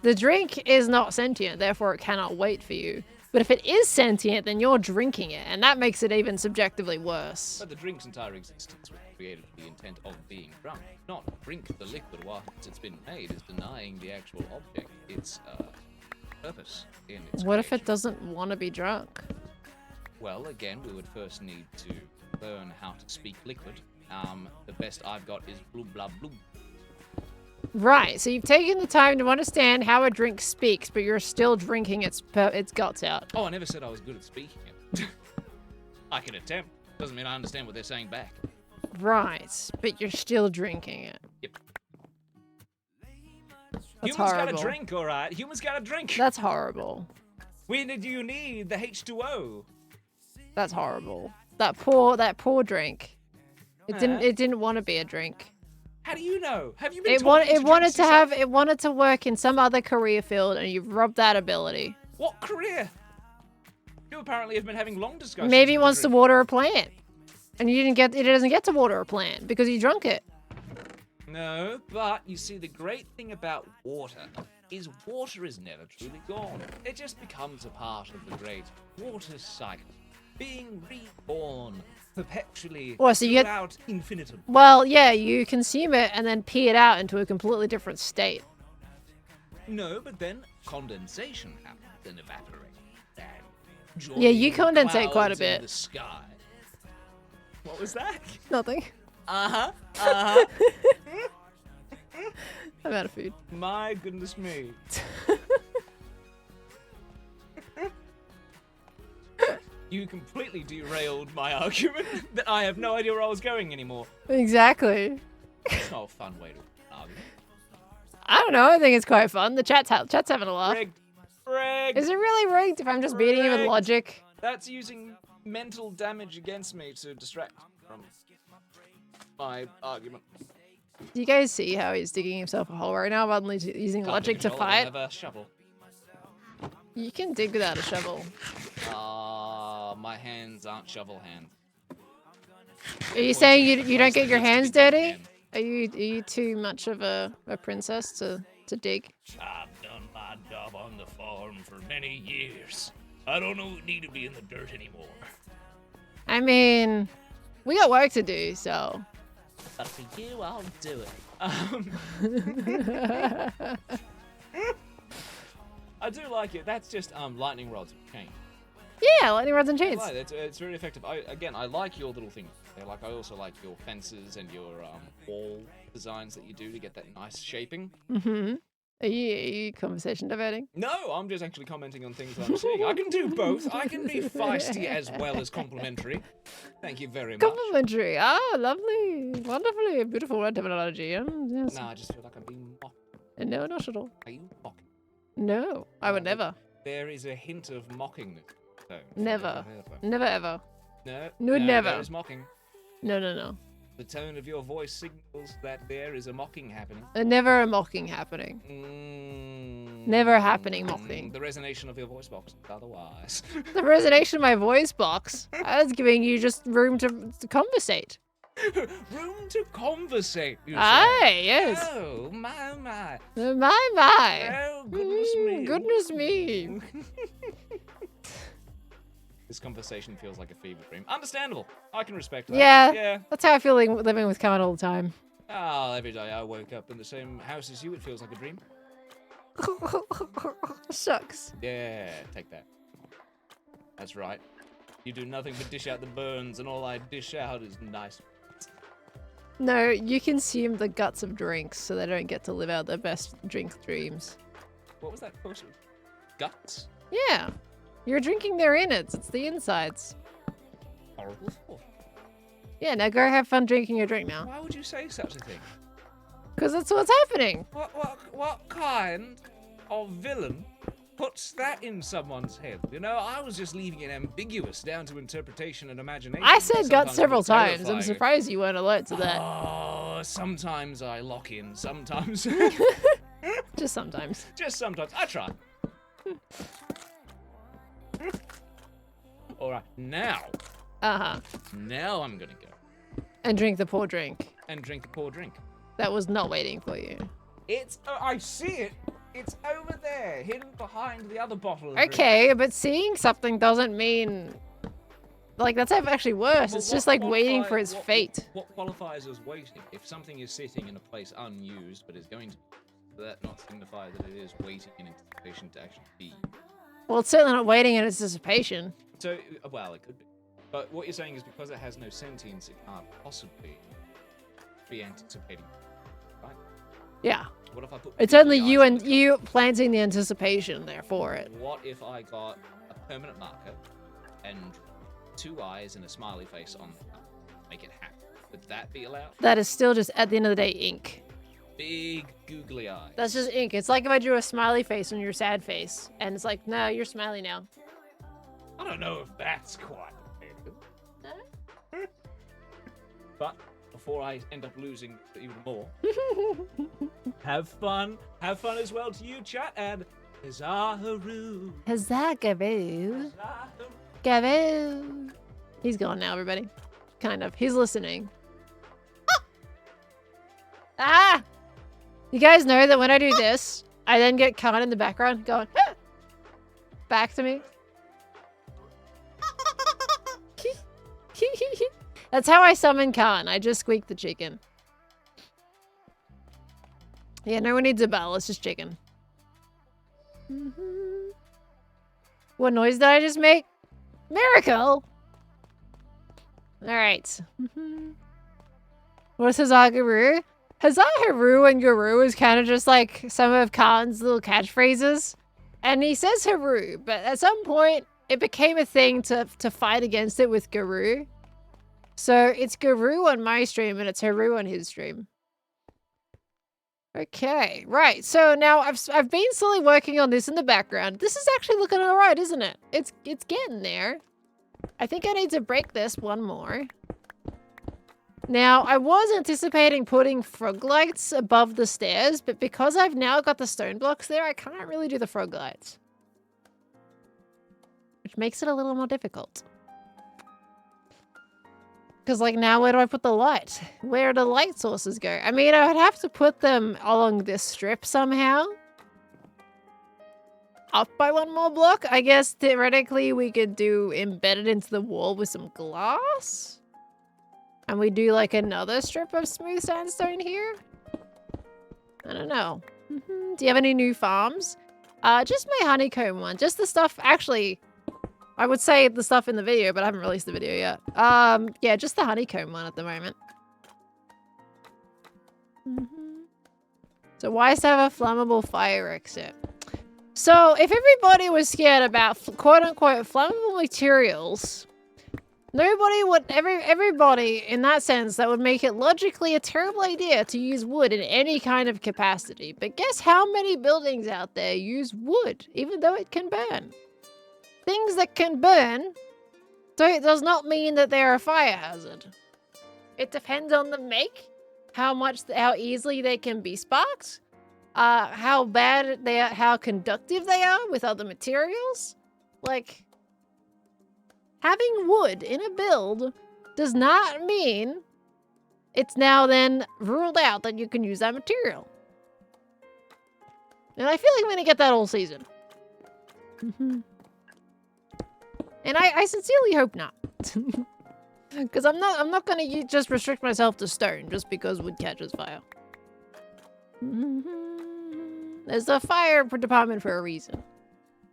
the drink is not sentient, therefore it cannot wait for you. But if it is sentient, then you're drinking it, and that makes it even subjectively worse. But the drink's entire existence was created with the intent of being drunk. Not drink the liquid while it's been made is denying the actual object its purpose in its What if it creation. doesn't want to be drunk? Well, again, we would first need to learn how to speak liquid. The best I've got is blue blah blue. Right, so you've taken the time to understand how a drink speaks, but you're still drinking its guts out. Oh, I never said I was good at speaking it. I can attempt. Doesn't mean I understand what they're saying back. Right, but you're still drinking it. Yep. That's Humans horrible. got a drink, all right. Humans got a drink. That's horrible. When did you need the H2O? That's horrible. That poor drink. It didn't want to be a drink. How do you know? Have you been It talking to wanted drinks to yourself? have it wanted to work in some other career field, and you've robbed that ability. What career? You apparently have been having long discussions. Maybe he with the wants to drink. water a plant, and it doesn't get to water a plant because you drunk it. No, but you see, the great thing about water is water is never truly gone. It just becomes a part of the great water cycle, being reborn perpetually Well, so you get- throughout infinitum. Well, yeah, you consume it and then pee it out into a completely different state. No, but then condensation happens and evaporates. And Yeah, you joining condensate quite a clouds in bit. The sky. What was that? Nothing. Uh-huh. Uh-huh. I'm out of food. My goodness me. You completely derailed my argument that I have no idea where I was going anymore. Exactly. It's not a fun way to argue. I don't know. I think it's quite fun. The chat's having a laugh. Rigged. Rigged. Is it really rigged if I'm just beating you with Rigged. logic? That's using mental damage against me to distract from my argument. Do you guys see how he's digging himself a hole right now rather than using Can't logic to control it, I fight? have a shovel. You can dig without a shovel. My hands aren't shovel hands. Are you saying you don't get your Needs to hands be done dirty? again. Are you too much of a princess to dig? I've done my job on the farm for many years. I don't need to be in the dirt anymore. I mean, we got work to do, so. But for you, I'll do it. I do like it. That's just lightning rods and chain. Yeah, lightning rods and I chains. like it. It's really effective. I like your little things. I also like your fences and your wall designs that you do to get that nice shaping. Mm-hmm. Are you conversation diverting? No, I'm just actually commenting on things I'm seeing. I can do both. I can be feisty as well as complimentary. Thank you very much. Complimentary. Ah, lovely. Wonderfully. Beautiful word terminology. Yes. No, I just feel like I'm being mocked. No, not at all. Are you mocking? No, I would never. There is a hint of mocking. So, Never. Never ever. No, No, never. There is mocking. No, no, no. The tone of your voice signals that there is a mocking happening. Never a mocking happening. Never happening mocking. The resonation of your voice box. Otherwise. The resonation of my voice box. I was giving you just room to conversate. Room to conversate, you say? Aye, yes. Oh, my, my. My. Oh, goodness me. Goodness me. This conversation feels like a fever dream. Understandable. I can respect that. Yeah. Yeah. That's how I feel living with Khan all the time. Every day I woke up in the same house as you, it feels like a dream. Shucks. Yeah, take that. That's right. You do nothing but dish out the burns, and all I dish out is nice. No, you consume the guts of drinks so they don't get to live out their best drink dreams. What was that question? Guts? Yeah. You're drinking their innards. It's the insides. Horrible thought. Yeah, now go have fun drinking your drink now. Why would you say such a thing? Because that's what's happening. What kind of villain puts that in someone's head? You know, I was just leaving it ambiguous down to interpretation and imagination. I said guts Sometimes several it's times. I'm terrifying. surprised you weren't alert to that. Oh, sometimes I lock in, sometimes. Just sometimes. Just sometimes. I try. Alright, now I'm gonna go. And drink the poor drink. And drink a poor drink. That was not waiting for you. It's, I see it. It's over there, hidden behind the other bottle of drink. Okay, but seeing something doesn't mean... Like, that's actually worse. Well, It's just like waiting for his fate. What qualifies as waiting? If something is sitting in a place unused, but is going to... Does that not signify that it is waiting in anticipation to actually be? Well, it's certainly not waiting in anticipation. So, well, it could be. But what you're saying is because it has no sentience, it can't possibly be anticipating, right? Yeah. What if I put... It's only googly you eyes on and the you planting the anticipation there for it. What if I got a permanent marker and 2 eyes and a smiley face on the cup? Make it happen. Would that be allowed? That is still just, at the end of the day, ink. Big googly eyes. That's just ink. It's like if I drew a smiley face on your sad face. And it's like, no, you're smiley now. I don't know if that's quite effective. But before I end up losing even more, have fun. Have fun as well to you, chat, and Zaharu. Huzzah, Gavoo. Gavoo. He's gone now, everybody. Kind of. He's listening. Ah! You guys know that when I do this, I then get Khan in the background going, ah! Back to me. That's how I summon Khan. I just squeak the chicken. Yeah, no one needs a bell. It's just chicken. What noise did I just make? Miracle! Alright. What's his Agaru? Huzzah Haru and Guru is kind of just like some of Khan's little catchphrases. And he says Haru, but at some point it became a thing to fight against it with Guru. So it's Guru on my stream and it's Haru on his stream. Okay, right. So now I've been slowly working on this in the background. This is actually looking all right, isn't it? It's getting there. I think I need to break this one more. Now, I was anticipating putting frog lights above the stairs, but because I've now got the stone blocks there, I can't really do the frog lights. Which makes it a little more difficult. Because, like, now where do I put the light? Where do the light sources go? I mean, I would have to put them along this strip somehow. Up by one more block. I guess, theoretically, we could do embedded into the wall with some glass. And we do like another strip of smooth sandstone here? I don't know. Do you have any new farms? Just my honeycomb one. Just the stuff, actually, I would say the stuff in the video, but I haven't released the video yet. Yeah, just the honeycomb one at the moment. So why have a flammable fire exit? So if everybody was scared about quote-unquote flammable materials, everybody in that sense, that would make it logically a terrible idea to use wood in any kind of capacity. But guess how many buildings out there use wood, even though it can burn? Things that can burn does not mean that they're a fire hazard. It depends on the make, how easily they can be sparked, how bad they are, how conductive they are with other materials. Like, having wood in a build does not mean it's now then ruled out that you can use that material. And I feel like I'm going to get that all season. And I sincerely hope not. Because I'm not going to just restrict myself to stone just because wood catches fire. There's a fire department for a reason.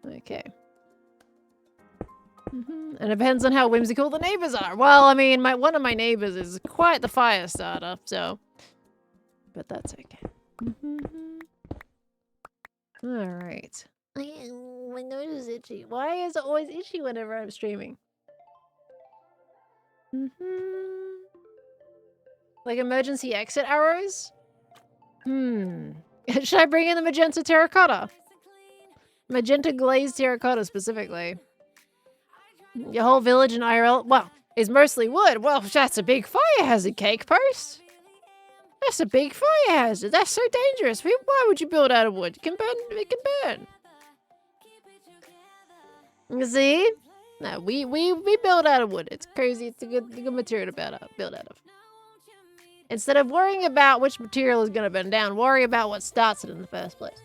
Okay. And it depends on how whimsical the neighbors are. Well, I mean, one of my neighbors is quite the fire starter, so... But that's okay. Alright. My nose is itchy. Why is it always itchy whenever I'm streaming? Like emergency exit arrows? Should I bring in the magenta terracotta? Magenta glazed terracotta specifically. Your whole village in IRL, well, is mostly wood. Well, that's a big fire hazard, Cake Post. That's a big fire hazard. That's so dangerous. Why would you build out of wood? It can burn. It can burn. You see? No, we build out of wood. It's crazy. It's a good material to build out of. Instead of worrying about which material is going to burn down, worry about what starts it in the first place.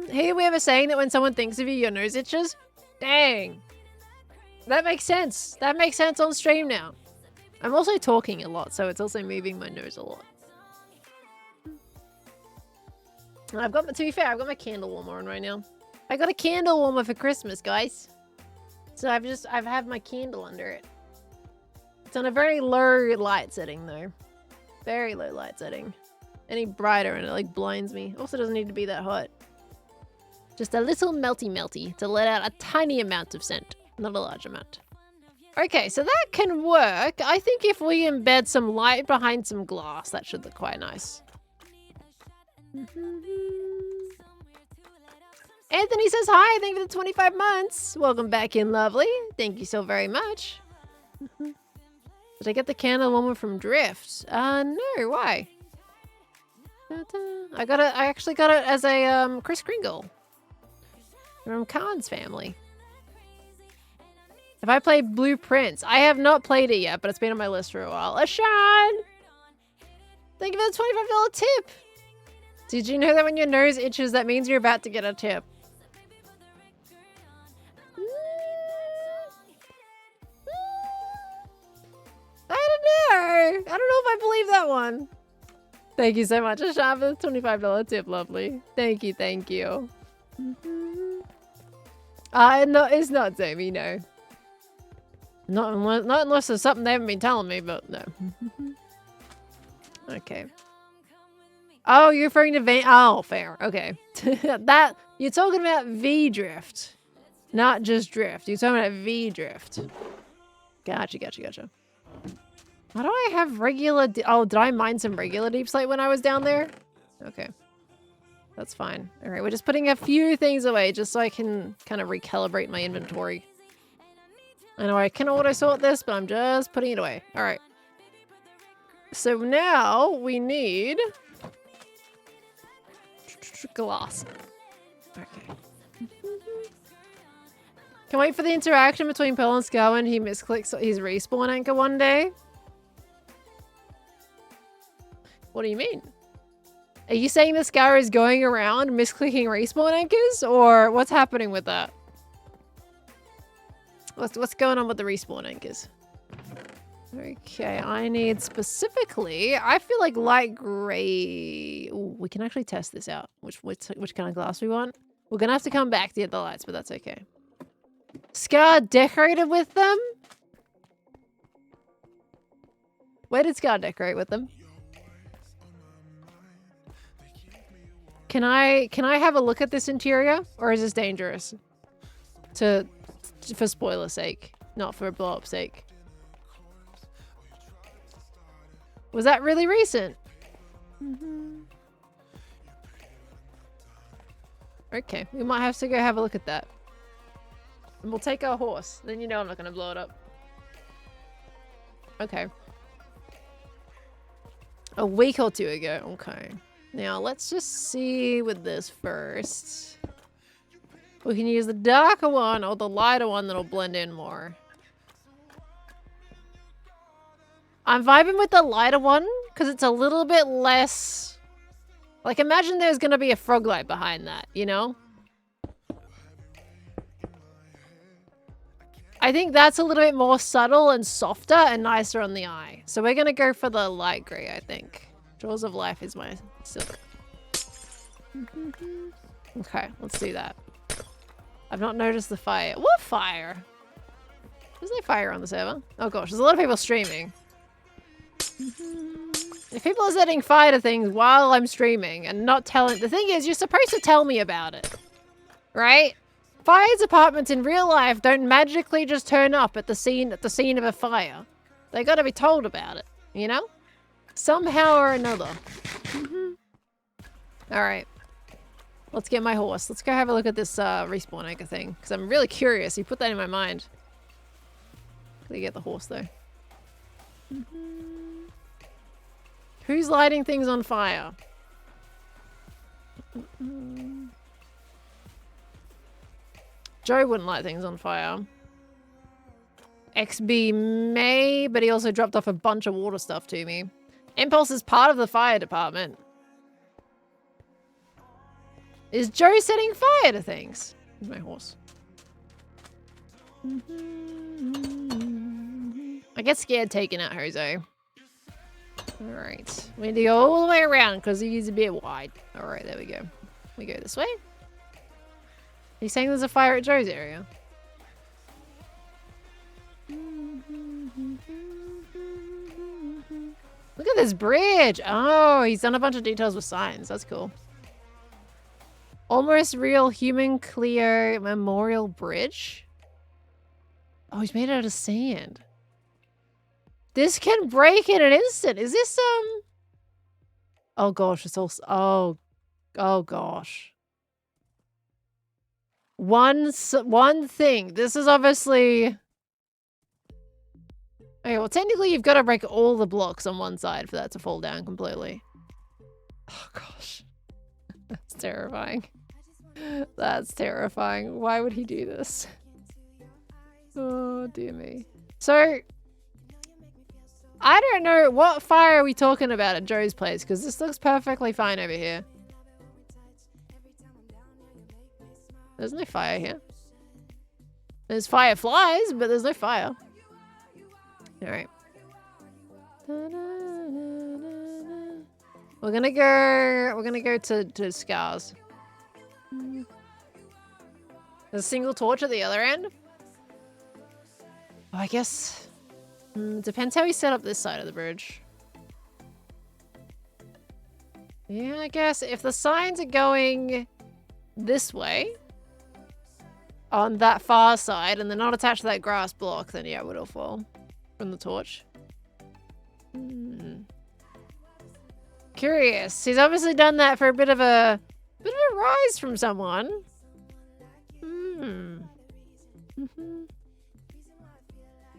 Here we have a saying that when someone thinks of you, your nose itches. Dang. That makes sense. That makes sense on stream now. I'm also talking a lot, so it's also moving my nose a lot. And to be fair, I've got my candle warmer on right now. I got a candle warmer for Christmas, guys. So I've had my candle under it. It's on a very low light setting though. Very low light setting. Any brighter and it like blinds me. Also doesn't need to be that hot. Just a little melty to let out a tiny amount of scent, not a large amount. Okay, so that can work. I think if we embed some light behind some glass, that should look quite nice. Anthony says hi, thank you for the 25 months. Welcome back in, lovely. Thank you so very much. Did I get the candle warmer from Drift? No, why? I actually got it as a Kris Kringle. From Khan's family. Have I played Blueprints? I have not played it yet, but it's been on my list for a while. Ashan! Thank you for the $25 tip. Did you know that when your nose itches, that means you're about to get a tip? I don't know. I don't know if I believe that one. Thank you so much, Ashan, for the $25 tip, lovely. Thank you, thank you. No, it's not Zoe, no. Not unless there's something they haven't been telling me, but no. Okay. Oh, you're referring to oh, fair. Okay. That you're talking about V drift, not just drift. You're talking about V drift. Gotcha. Why do I have regular? Oh, did I mine some regular deep slate when I was down there? Okay. That's fine. All right, we're just putting a few things away just so I can kind of recalibrate my inventory. I know I can auto-sort this, but I'm just putting it away. All right. So now we need glass. Okay. Can wait for the interaction between Pearl and Scar when he misclicks his respawn anchor one day. What do you mean? Are you saying the Scar is going around misclicking respawn anchors, or what's happening with that? What's going on with the respawn anchors? Okay, I need specifically, I feel like light gray. Ooh, we can actually test this out. Which kind of glass we want. We're gonna have to come back to get the lights, but that's okay. Scar decorated with them? Where did Scar decorate with them? Can I have a look at this interior, or is this dangerous? For spoiler sake, not for blow up sake. Was that really recent? Okay, we might have to go have a look at that. And we'll take our horse. Then you know I'm not going to blow it up. Okay. A week or two ago. Okay. Now, let's just see with this first. We can use the darker one or the lighter one that'll blend in more. I'm vibing with the lighter one because it's a little bit less... Like, imagine there's going to be a frog light behind that, you know? I think that's a little bit more subtle and softer and nicer on the eye. So we're going to go for the light grey, I think. Jaws of Life is my silk. Okay, let's do that. I've not noticed the fire. What fire? There's no fire on the server. Oh gosh, there's a lot of people streaming. If people are setting fire to things while I'm streaming and not telling... The thing is, you're supposed to tell me about it. Right? Fire departments in real life don't magically just turn up at the scene of a fire. They gotta be told about it, you know? Somehow or another. Alright. Let's get my horse. Let's go have a look at this respawn anchor thing. Because I'm really curious. You put that in my mind. Gotta get the horse though. Who's lighting things on fire? Joe wouldn't light things on fire. XB may, but he also dropped off a bunch of water stuff to me. Impulse is part of the fire department. Is Joe setting fire to things? Where's my horse? I get scared taking out Jose. Alright. We need to go all the way around because he's a bit wide. Alright, there we go. We go this way. He's saying there's a fire at Joe's area. Look at this bridge. Oh, he's done a bunch of details with signs. That's cool. Almost real human clear memorial bridge. Oh, he's made it out of sand. This can break in an instant. Is this oh gosh, it's also oh gosh. One thing. This is obviously... Okay, well technically you've got to break all the blocks on one side for that to fall down completely. Oh gosh. That's terrifying. That's terrifying. Why would he do this? Oh dear me. So, I don't know, what fire are we talking about at Joe's place? Because this looks perfectly fine over here. There's no fire here. There's fireflies, but there's no fire. Alright. We're gonna go to Scars. There's a single torch at the other end. I guess... depends how we set up this side of the bridge. Yeah, I guess if the signs are going this way on that far side and they're not attached to that grass block, then yeah, it would all fall from the torch. Curious. He's obviously done that for a bit of a rise from someone.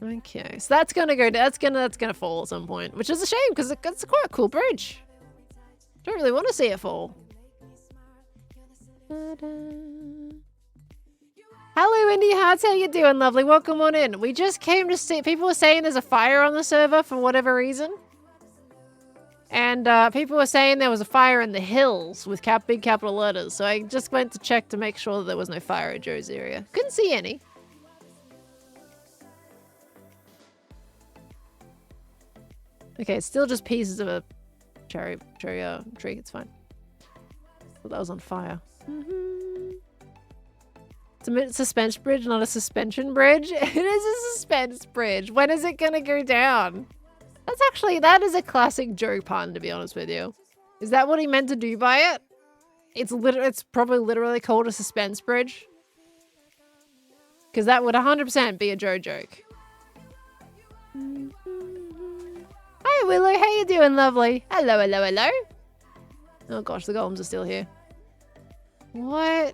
Okay, so that's gonna go. That's gonna fall at some point, which is a shame because it's quite a cool bridge. Don't really want to see it fall. Hello, Indie Hearts. How you doing, lovely? Welcome on in. We just came to see. People were saying there's a fire on the server for whatever reason, and people were saying there was a fire in the hills with big capital letters. So I just went to check to make sure that there was no fire at Joe's area. Couldn't see any. Okay, it's still just pieces of a cherry tree. It's fine. Thought that was on fire. It's a suspension bridge, not a suspension bridge. It is a suspense bridge. When is it gonna go down? That is a classic Joe pun, to be honest with you. Is that what he meant to do by it? It's probably literally called a suspense bridge. Because that would 100% be a Joe joke. Hi Willow, how you doing, lovely? Hello, hello, hello. Oh gosh, the golems are still here. What?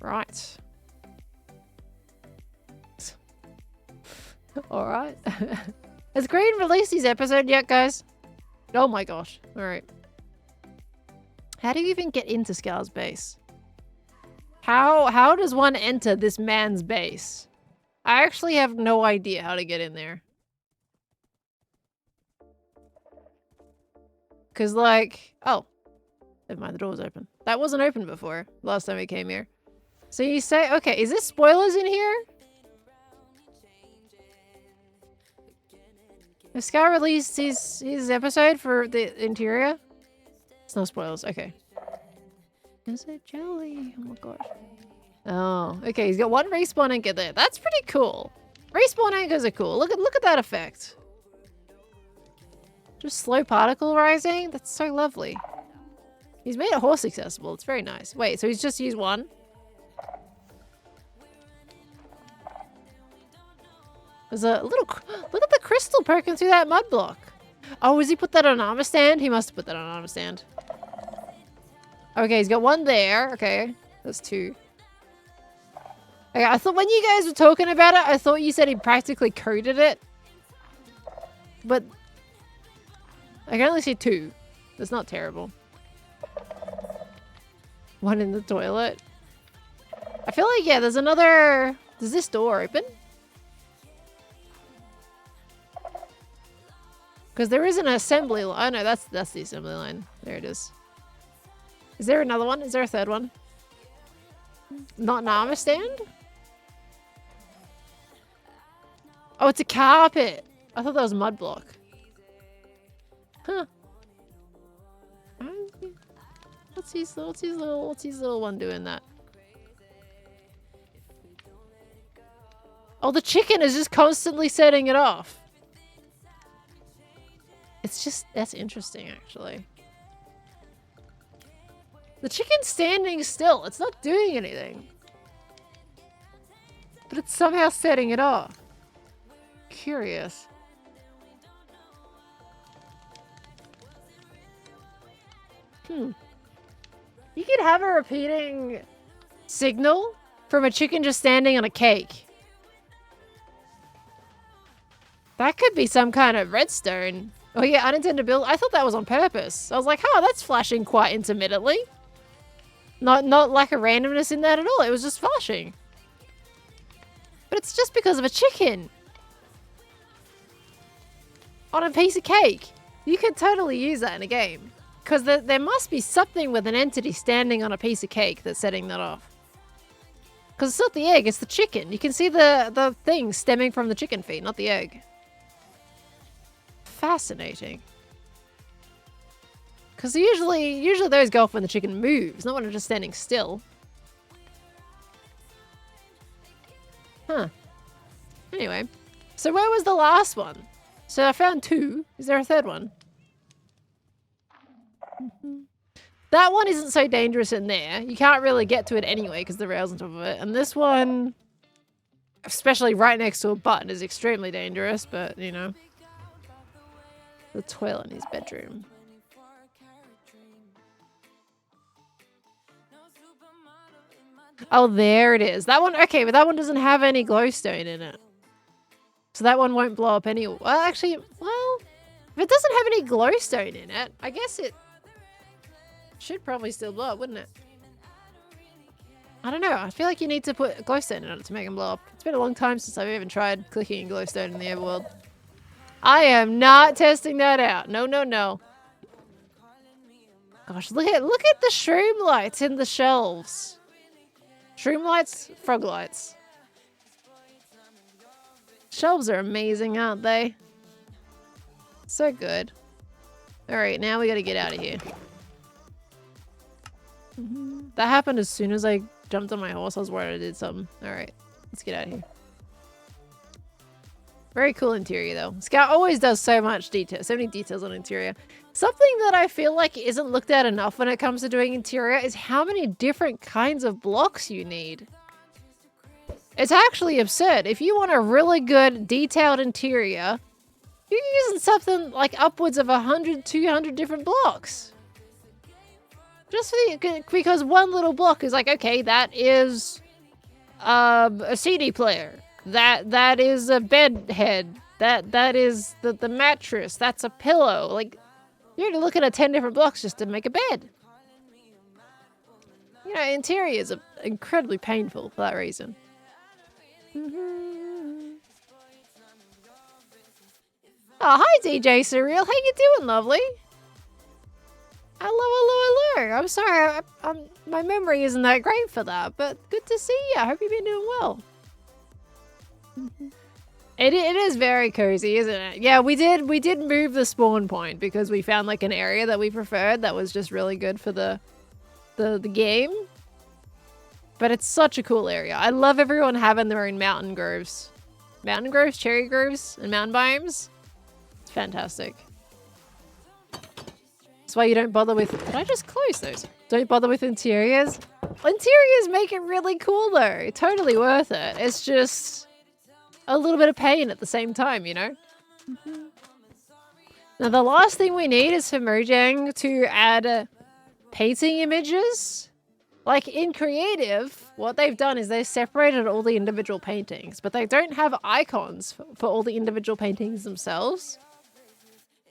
Right. Alright. Has Green released his episode yet, guys? Oh my gosh. Alright. How do you even get into Scar's base? How does one enter this man's base? I actually have no idea how to get in there. Cause like, oh, never mind, the door was open. That wasn't open before, last time we came here. So you say, okay, is this spoilers in here? Has Scar released his episode for the interior? It's no spoilers, okay. Is it jelly? Oh my gosh. Oh, okay, he's got one respawn anchor there. That's pretty cool. Respawn anchors are cool. Look at that effect. Just slow particle rising? That's so lovely. He's made it horse accessible. It's very nice. Wait, so he's just used one? There's a little... Look at the crystal poking through that mud block. Oh, has he put that on an armor stand? He must have put that on an armor stand. Okay, he's got one there. Okay, that's two. Okay, I thought when you guys were talking about it, I thought you said he practically coded it. But... I can only see two. That's not terrible. One in the toilet. I feel like, yeah, there's another... Does this door open? Because there is an assembly line. Oh no, that's the assembly line. There it is. Is there another one? Is there a third one? Not an armor stand? Oh, it's a carpet. I thought that was a mud block. Huh. What's his little one doing that? Oh, the chicken is just constantly setting it off. It's just, that's interesting, actually. The chicken's standing still. It's not doing anything. But it's somehow setting it off. Curious. You could have a repeating signal from a chicken just standing on a cake. That could be some kind of redstone. Oh yeah, unintended build. I thought that was on purpose. I was like, oh, that's flashing quite intermittently. Not like a randomness in that at all. It was just flashing. But it's just because of a chicken. On a piece of cake. You could totally use that in a game. Because there must be something with an entity standing on a piece of cake that's setting that off. Because it's not the egg, it's the chicken. You can see the thing stemming from the chicken feet, not the egg. Fascinating. Because usually those go off when the chicken moves, not when it's just standing still. Huh. Anyway, so where was the last one? So I found 2. Is there a third one? That one isn't so dangerous in there. You can't really get to it anyway because the rail's on top of it. And this one, especially right next to a button, is extremely dangerous, but you know. The toilet in his bedroom. Oh, there it is. That one, okay, but that one doesn't have any glowstone in it. So that one won't blow up anyway. Well, actually, well, if it doesn't have any glowstone in it, I guess it should probably still blow up, wouldn't it? I don't know. I feel like you need to put glowstone in it to make them blow up. It's been a long time since I've even tried clicking glowstone in the overworld. I am not testing that out. No, no, no. Gosh, look at the shroom lights in the shelves. Shroom lights, frog lights. Shelves are amazing, aren't they? So good. Alright, now we gotta get out of here. That happened as soon as I jumped on my horse. I was worried I did something. Alright, let's get out of here. Very cool interior though. Scout always does so much detail, so many details on interior. Something that I feel like isn't looked at enough when it comes to doing interior is how many different kinds of blocks you need. It's actually absurd. If you want a really good detailed interior, you're using something like upwards of 100, 200 different blocks. Just for because one little block is like, okay, that is a CD player. That is a bed head. That is the mattress. That's a pillow. Like, you're looking at 10 different blocks just to make a bed. You know, interiors are incredibly painful for that reason. Oh, hi DJ Surreal. How you doing, lovely? Hello, hello, hello. I'm sorry, my memory isn't that great for that, but good to see you. I hope you've been doing well. It is very cozy, isn't it? Yeah, we did move the spawn point because we found like an area that we preferred that was just really good for the game. But it's such a cool area. I love everyone having their own mountain groves. Mountain groves, cherry groves, and mountain biomes. It's fantastic. That's why you don't bother with... Did I just close those? Don't bother with interiors. Interiors make it really cool though. Totally worth it. It's just a little bit of pain at the same time, you know? Now the last thing we need is for Mojang to add painting images. Like in creative, what they've done is they've separated all the individual paintings, but they don't have icons for all the individual paintings themselves.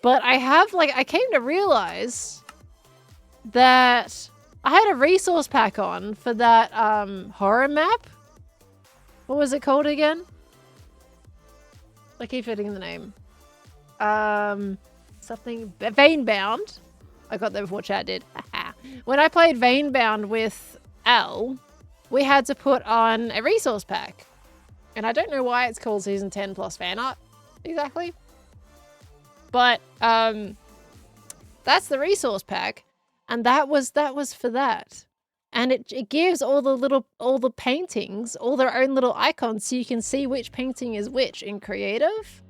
But I came to realize that I had a resource pack on for that horror map. What was it called again? I keep forgetting the name. Something Veinbound. I got that before chat did. When I played Veinbound with Al, we had to put on a resource pack. And I don't know why it's called Season 10 plus fan art exactly. But that's the resource pack. And that was for that. And it gives all the paintings, all their own little icons so you can see which painting is which in creative.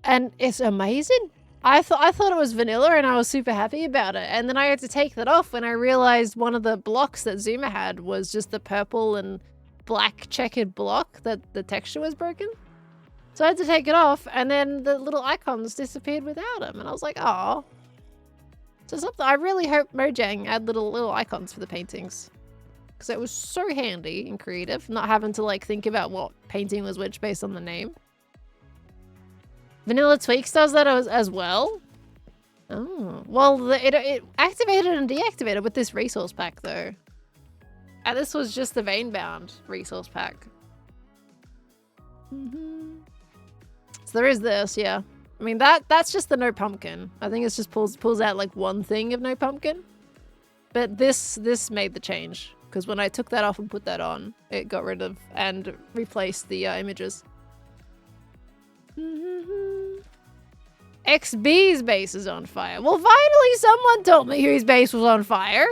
And it's amazing. I thought it was vanilla and I was super happy about it. And then I had to take that off when I realized one of the blocks that Zuma had was just the purple and black checkered block that the texture was broken. So I had to take it off and then the little icons disappeared without them. And I was like, oh. So something, I really hope Mojang add little icons for the paintings. Because it was so handy and creative, not having to like think about what painting was which based on the name. Vanilla Tweaks does that as well. Oh, well, it activated and deactivated with this resource pack though. And this was just the Veinbound resource pack. So there is this, yeah. I mean, that's just the no pumpkin. I think it's just pulls out like one thing of no pumpkin. But this made the change. Because when I took that off and put that on, it got rid of and replaced the images. XB's base is on fire. Well, finally someone told me whose base was on fire.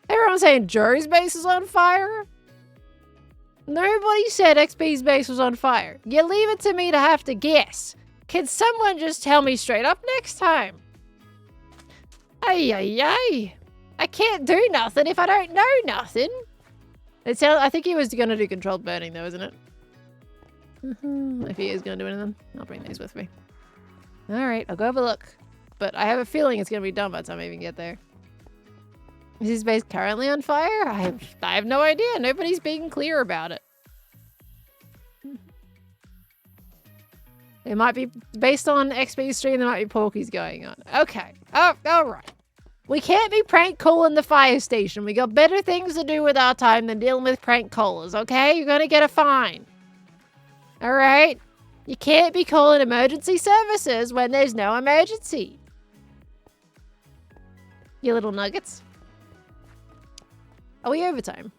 Everyone's saying Joe's base is on fire. Nobody said XB's base was on fire. You leave it to me to have to guess. Can someone just tell me straight up next time? Ay, ay, ay. I can't do nothing if I don't know nothing. I think he was going to do controlled burning though, isn't it? If he is going to do anything, I'll bring these with me. Alright, I'll go have a look. But I have a feeling it's going to be done by the time I even get there. Is his base currently on fire? I have no idea. Nobody's being clear about it. It might be, based on XP's stream, there might be porkies going on. Okay. Oh, alright. We can't be prank calling the fire station. We got better things to do with our time than dealing with prank callers, okay? You're gonna get a fine. Alright? You can't be calling emergency services when there's no emergency. You little nuggets. Are we overtime?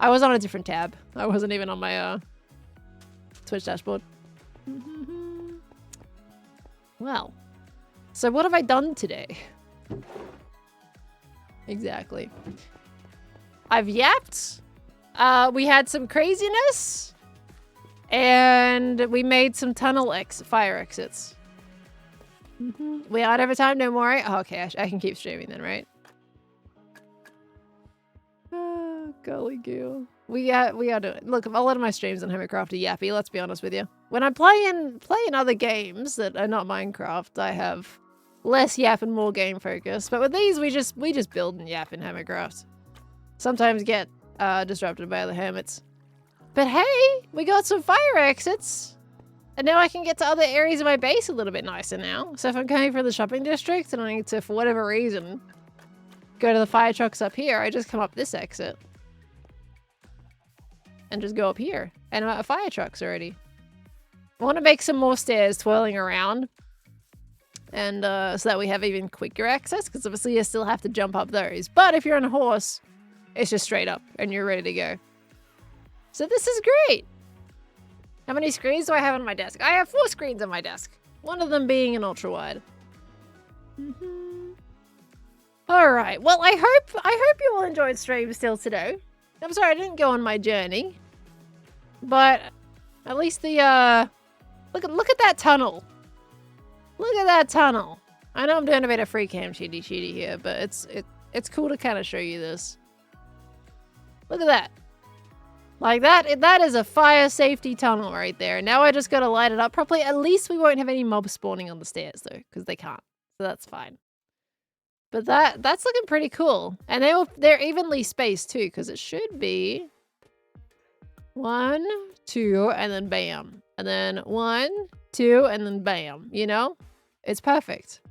I was on a different tab. I wasn't even on my Twitch dashboard. Well, so what have I done today? Exactly. I've yapped. We had some craziness. And we made some tunnel fire exits. We aren't over time, no more. Oh, okay, I can keep streaming then, right? Oh, golly goo. We are doing. Look, a lot of my streams on Hermitcraft are yappy. Let's be honest with you. When I'm playing other games that are not Minecraft, I have less yap and more game focus. But with these, we just build and yap in Hermitcraft. Sometimes get disrupted by other hermits. But hey, we got some fire exits. And now I can get to other areas of my base a little bit nicer now. So if I'm coming from the shopping district and I need to, for whatever reason, go to the fire trucks up here, I just come up this exit. And just go up here. And I'm out of fire trucks already. I want to make some more stairs twirling around. And so that we have even quicker access. Because obviously you still have to jump up those. But if you're on a horse, it's just straight up. And you're ready to go. So this is great. How many screens do I have on my desk? I have 4 screens on my desk. One of them being an ultra wide. All right. Well, I hope you all enjoyed stream still today. I'm sorry I didn't go on my journey, but at least the look at that tunnel. Look at that tunnel. I know I'm doing a bit of free cam cheaty here, but it's cool to kind of show you this. Look at that. Like that is a fire safety tunnel right there. Now I just gotta light it up properly. At least we won't have any mobs spawning on the stairs though, because they can't. So that's fine. But that's looking pretty cool. And they're evenly spaced too, because it should be 1, 2, and then bam. And then 1, 2, and then bam. You know? It's perfect.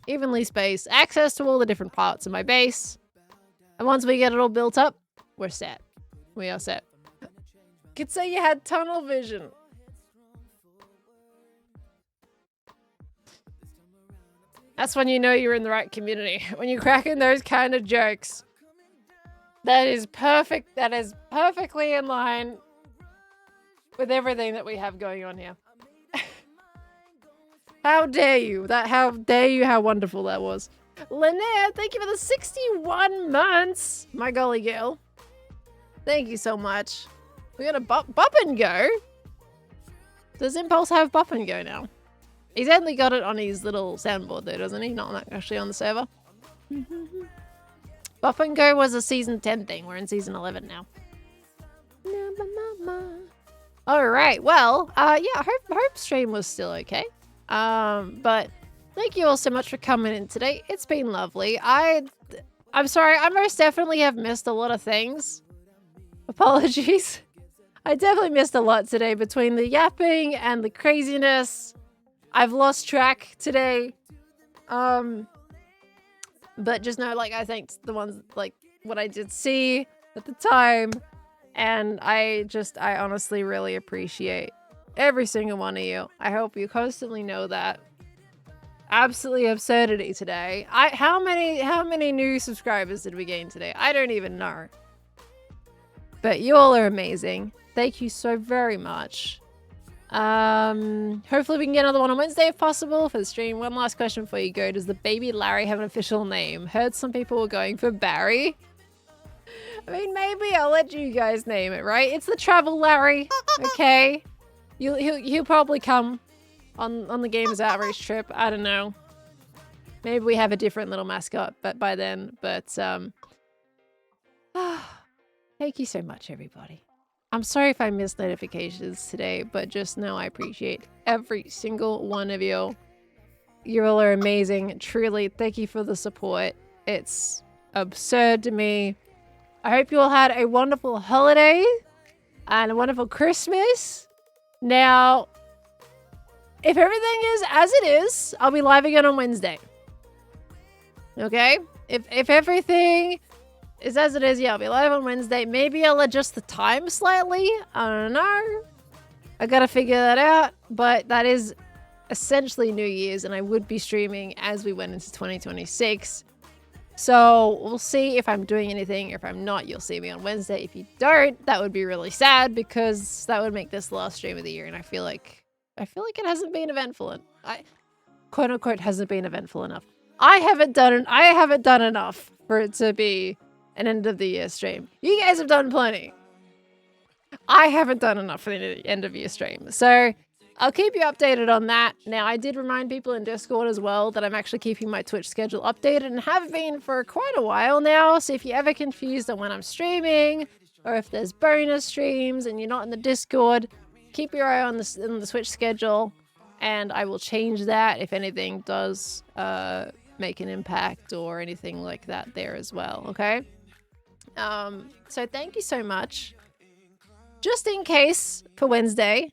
Evenly spaced. Access to all the different parts of my base. And once we get it all built up, we're set. We are set. Could say you had tunnel vision. That's when you know you're in the right community. When you're cracking those kind of jokes. That is perfect. That is perfectly in line with everything that we have going on here. How dare you? How dare you how wonderful that was. Lynette, thank you for the 61 months. My golly girl. Thank you so much. We're gonna bop and go. Does Impulse have bop and go now? He's only got it on his little soundboard though, doesn't he? Not actually on the server. Bop and go was a season 10 thing. We're in season 11 now. Alright, well, yeah, hope stream was still okay. But thank you all so much for coming in today. It's been lovely. I'm sorry, I most definitely have missed a lot of things. Apologies. I definitely missed a lot today between the yapping and the craziness. I've lost track today. But just know, like, I thanked the ones, like, what I did see at the time. And I honestly really appreciate every single one of you. I hope you constantly know that. Absolutely absurdity today. How many new subscribers did we gain today? I don't even know. But you all are amazing. Thank you so very much. Hopefully we can get another one on Wednesday if possible for the stream. One last question before you go. Does the baby Larry have an official name? Heard some people were going for Barry. I mean, maybe I'll let you guys name it, right? It's the Travel Larry, okay? He'll probably come on the Games Outreach trip. I don't know. Maybe we have a different little mascot by then, but thank you so much, everybody. I'm sorry if I missed notifications today, but just know I appreciate every single one of you. You all are amazing. Truly, thank you for the support. It's absurd to me. I hope you all had a wonderful holiday and a wonderful Christmas. Now, if everything is as it is, I'll be live again on Wednesday. Okay? If everything is as it is, yeah, I'll be live on Wednesday. Maybe I'll adjust the time slightly. I don't know. I gotta figure that out. But that is essentially New Year's, and I would be streaming as we went into 2026. So we'll see if I'm doing anything. If I'm not, you'll see me on Wednesday. If you don't, that would be really sad because that would make this the last stream of the year, and I feel like it hasn't been eventful. Quote unquote hasn't been eventful enough. I haven't done enough for it to be an end of the year stream. You guys have done plenty. I haven't done enough for the end of year stream. So I'll keep you updated on that. Now, I did remind people in Discord as well that I'm actually keeping my Twitch schedule updated and have been for quite a while now. So if you're ever confused on when I'm streaming or if there's bonus streams and you're not in the Discord, keep your eye on the Twitch schedule and I will change that if anything does make an impact or anything like that there as well, okay? So thank you so much. Just in case for Wednesday,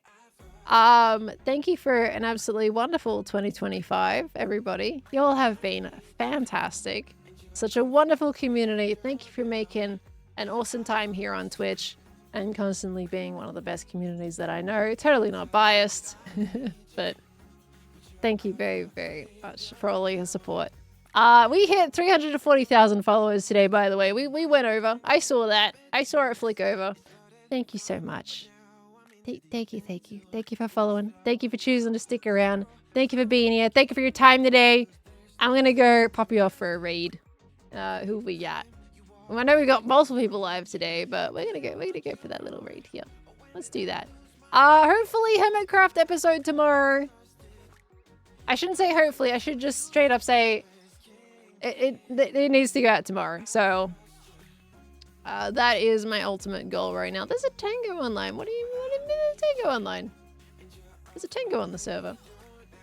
thank you for an absolutely wonderful 2025, everybody. You all have been fantastic. Such a wonderful community. Thank you for making an awesome time here on Twitch and constantly being one of the best communities that I know. Totally not biased, but thank you very, very much for all your support. We hit 340,000 followers today, by the way. We went over. I saw that. I saw it flick over. Thank you so much. Thank you. Thank you for following. Thank you for choosing to stick around. Thank you for being here. Thank you for your time today. I'm gonna go pop you off for a raid. Who we got? Well, I know we got multiple people live today, but we're gonna go for that little raid here. Let's do that. Hopefully Hermitcraft episode tomorrow. I shouldn't say hopefully. I should just straight up say it needs to go out tomorrow. So that is my ultimate goal right now. There's a Tango online. What do you mean there's a Tango online? There's a Tango on the server.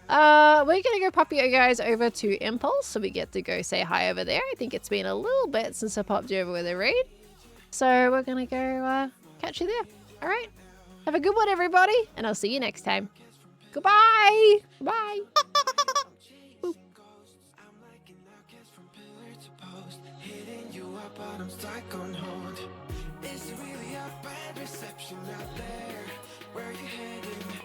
We're gonna go pop you guys over to Impulse, so we get to go say hi over there. I think it's been a little bit since I popped you over with a raid. So we're gonna go catch you there. All right. Have a good one, everybody, and I'll see you next time. Goodbye. Bye. But I'm stuck on hold. Is it really a bad reception out there? Where are you heading?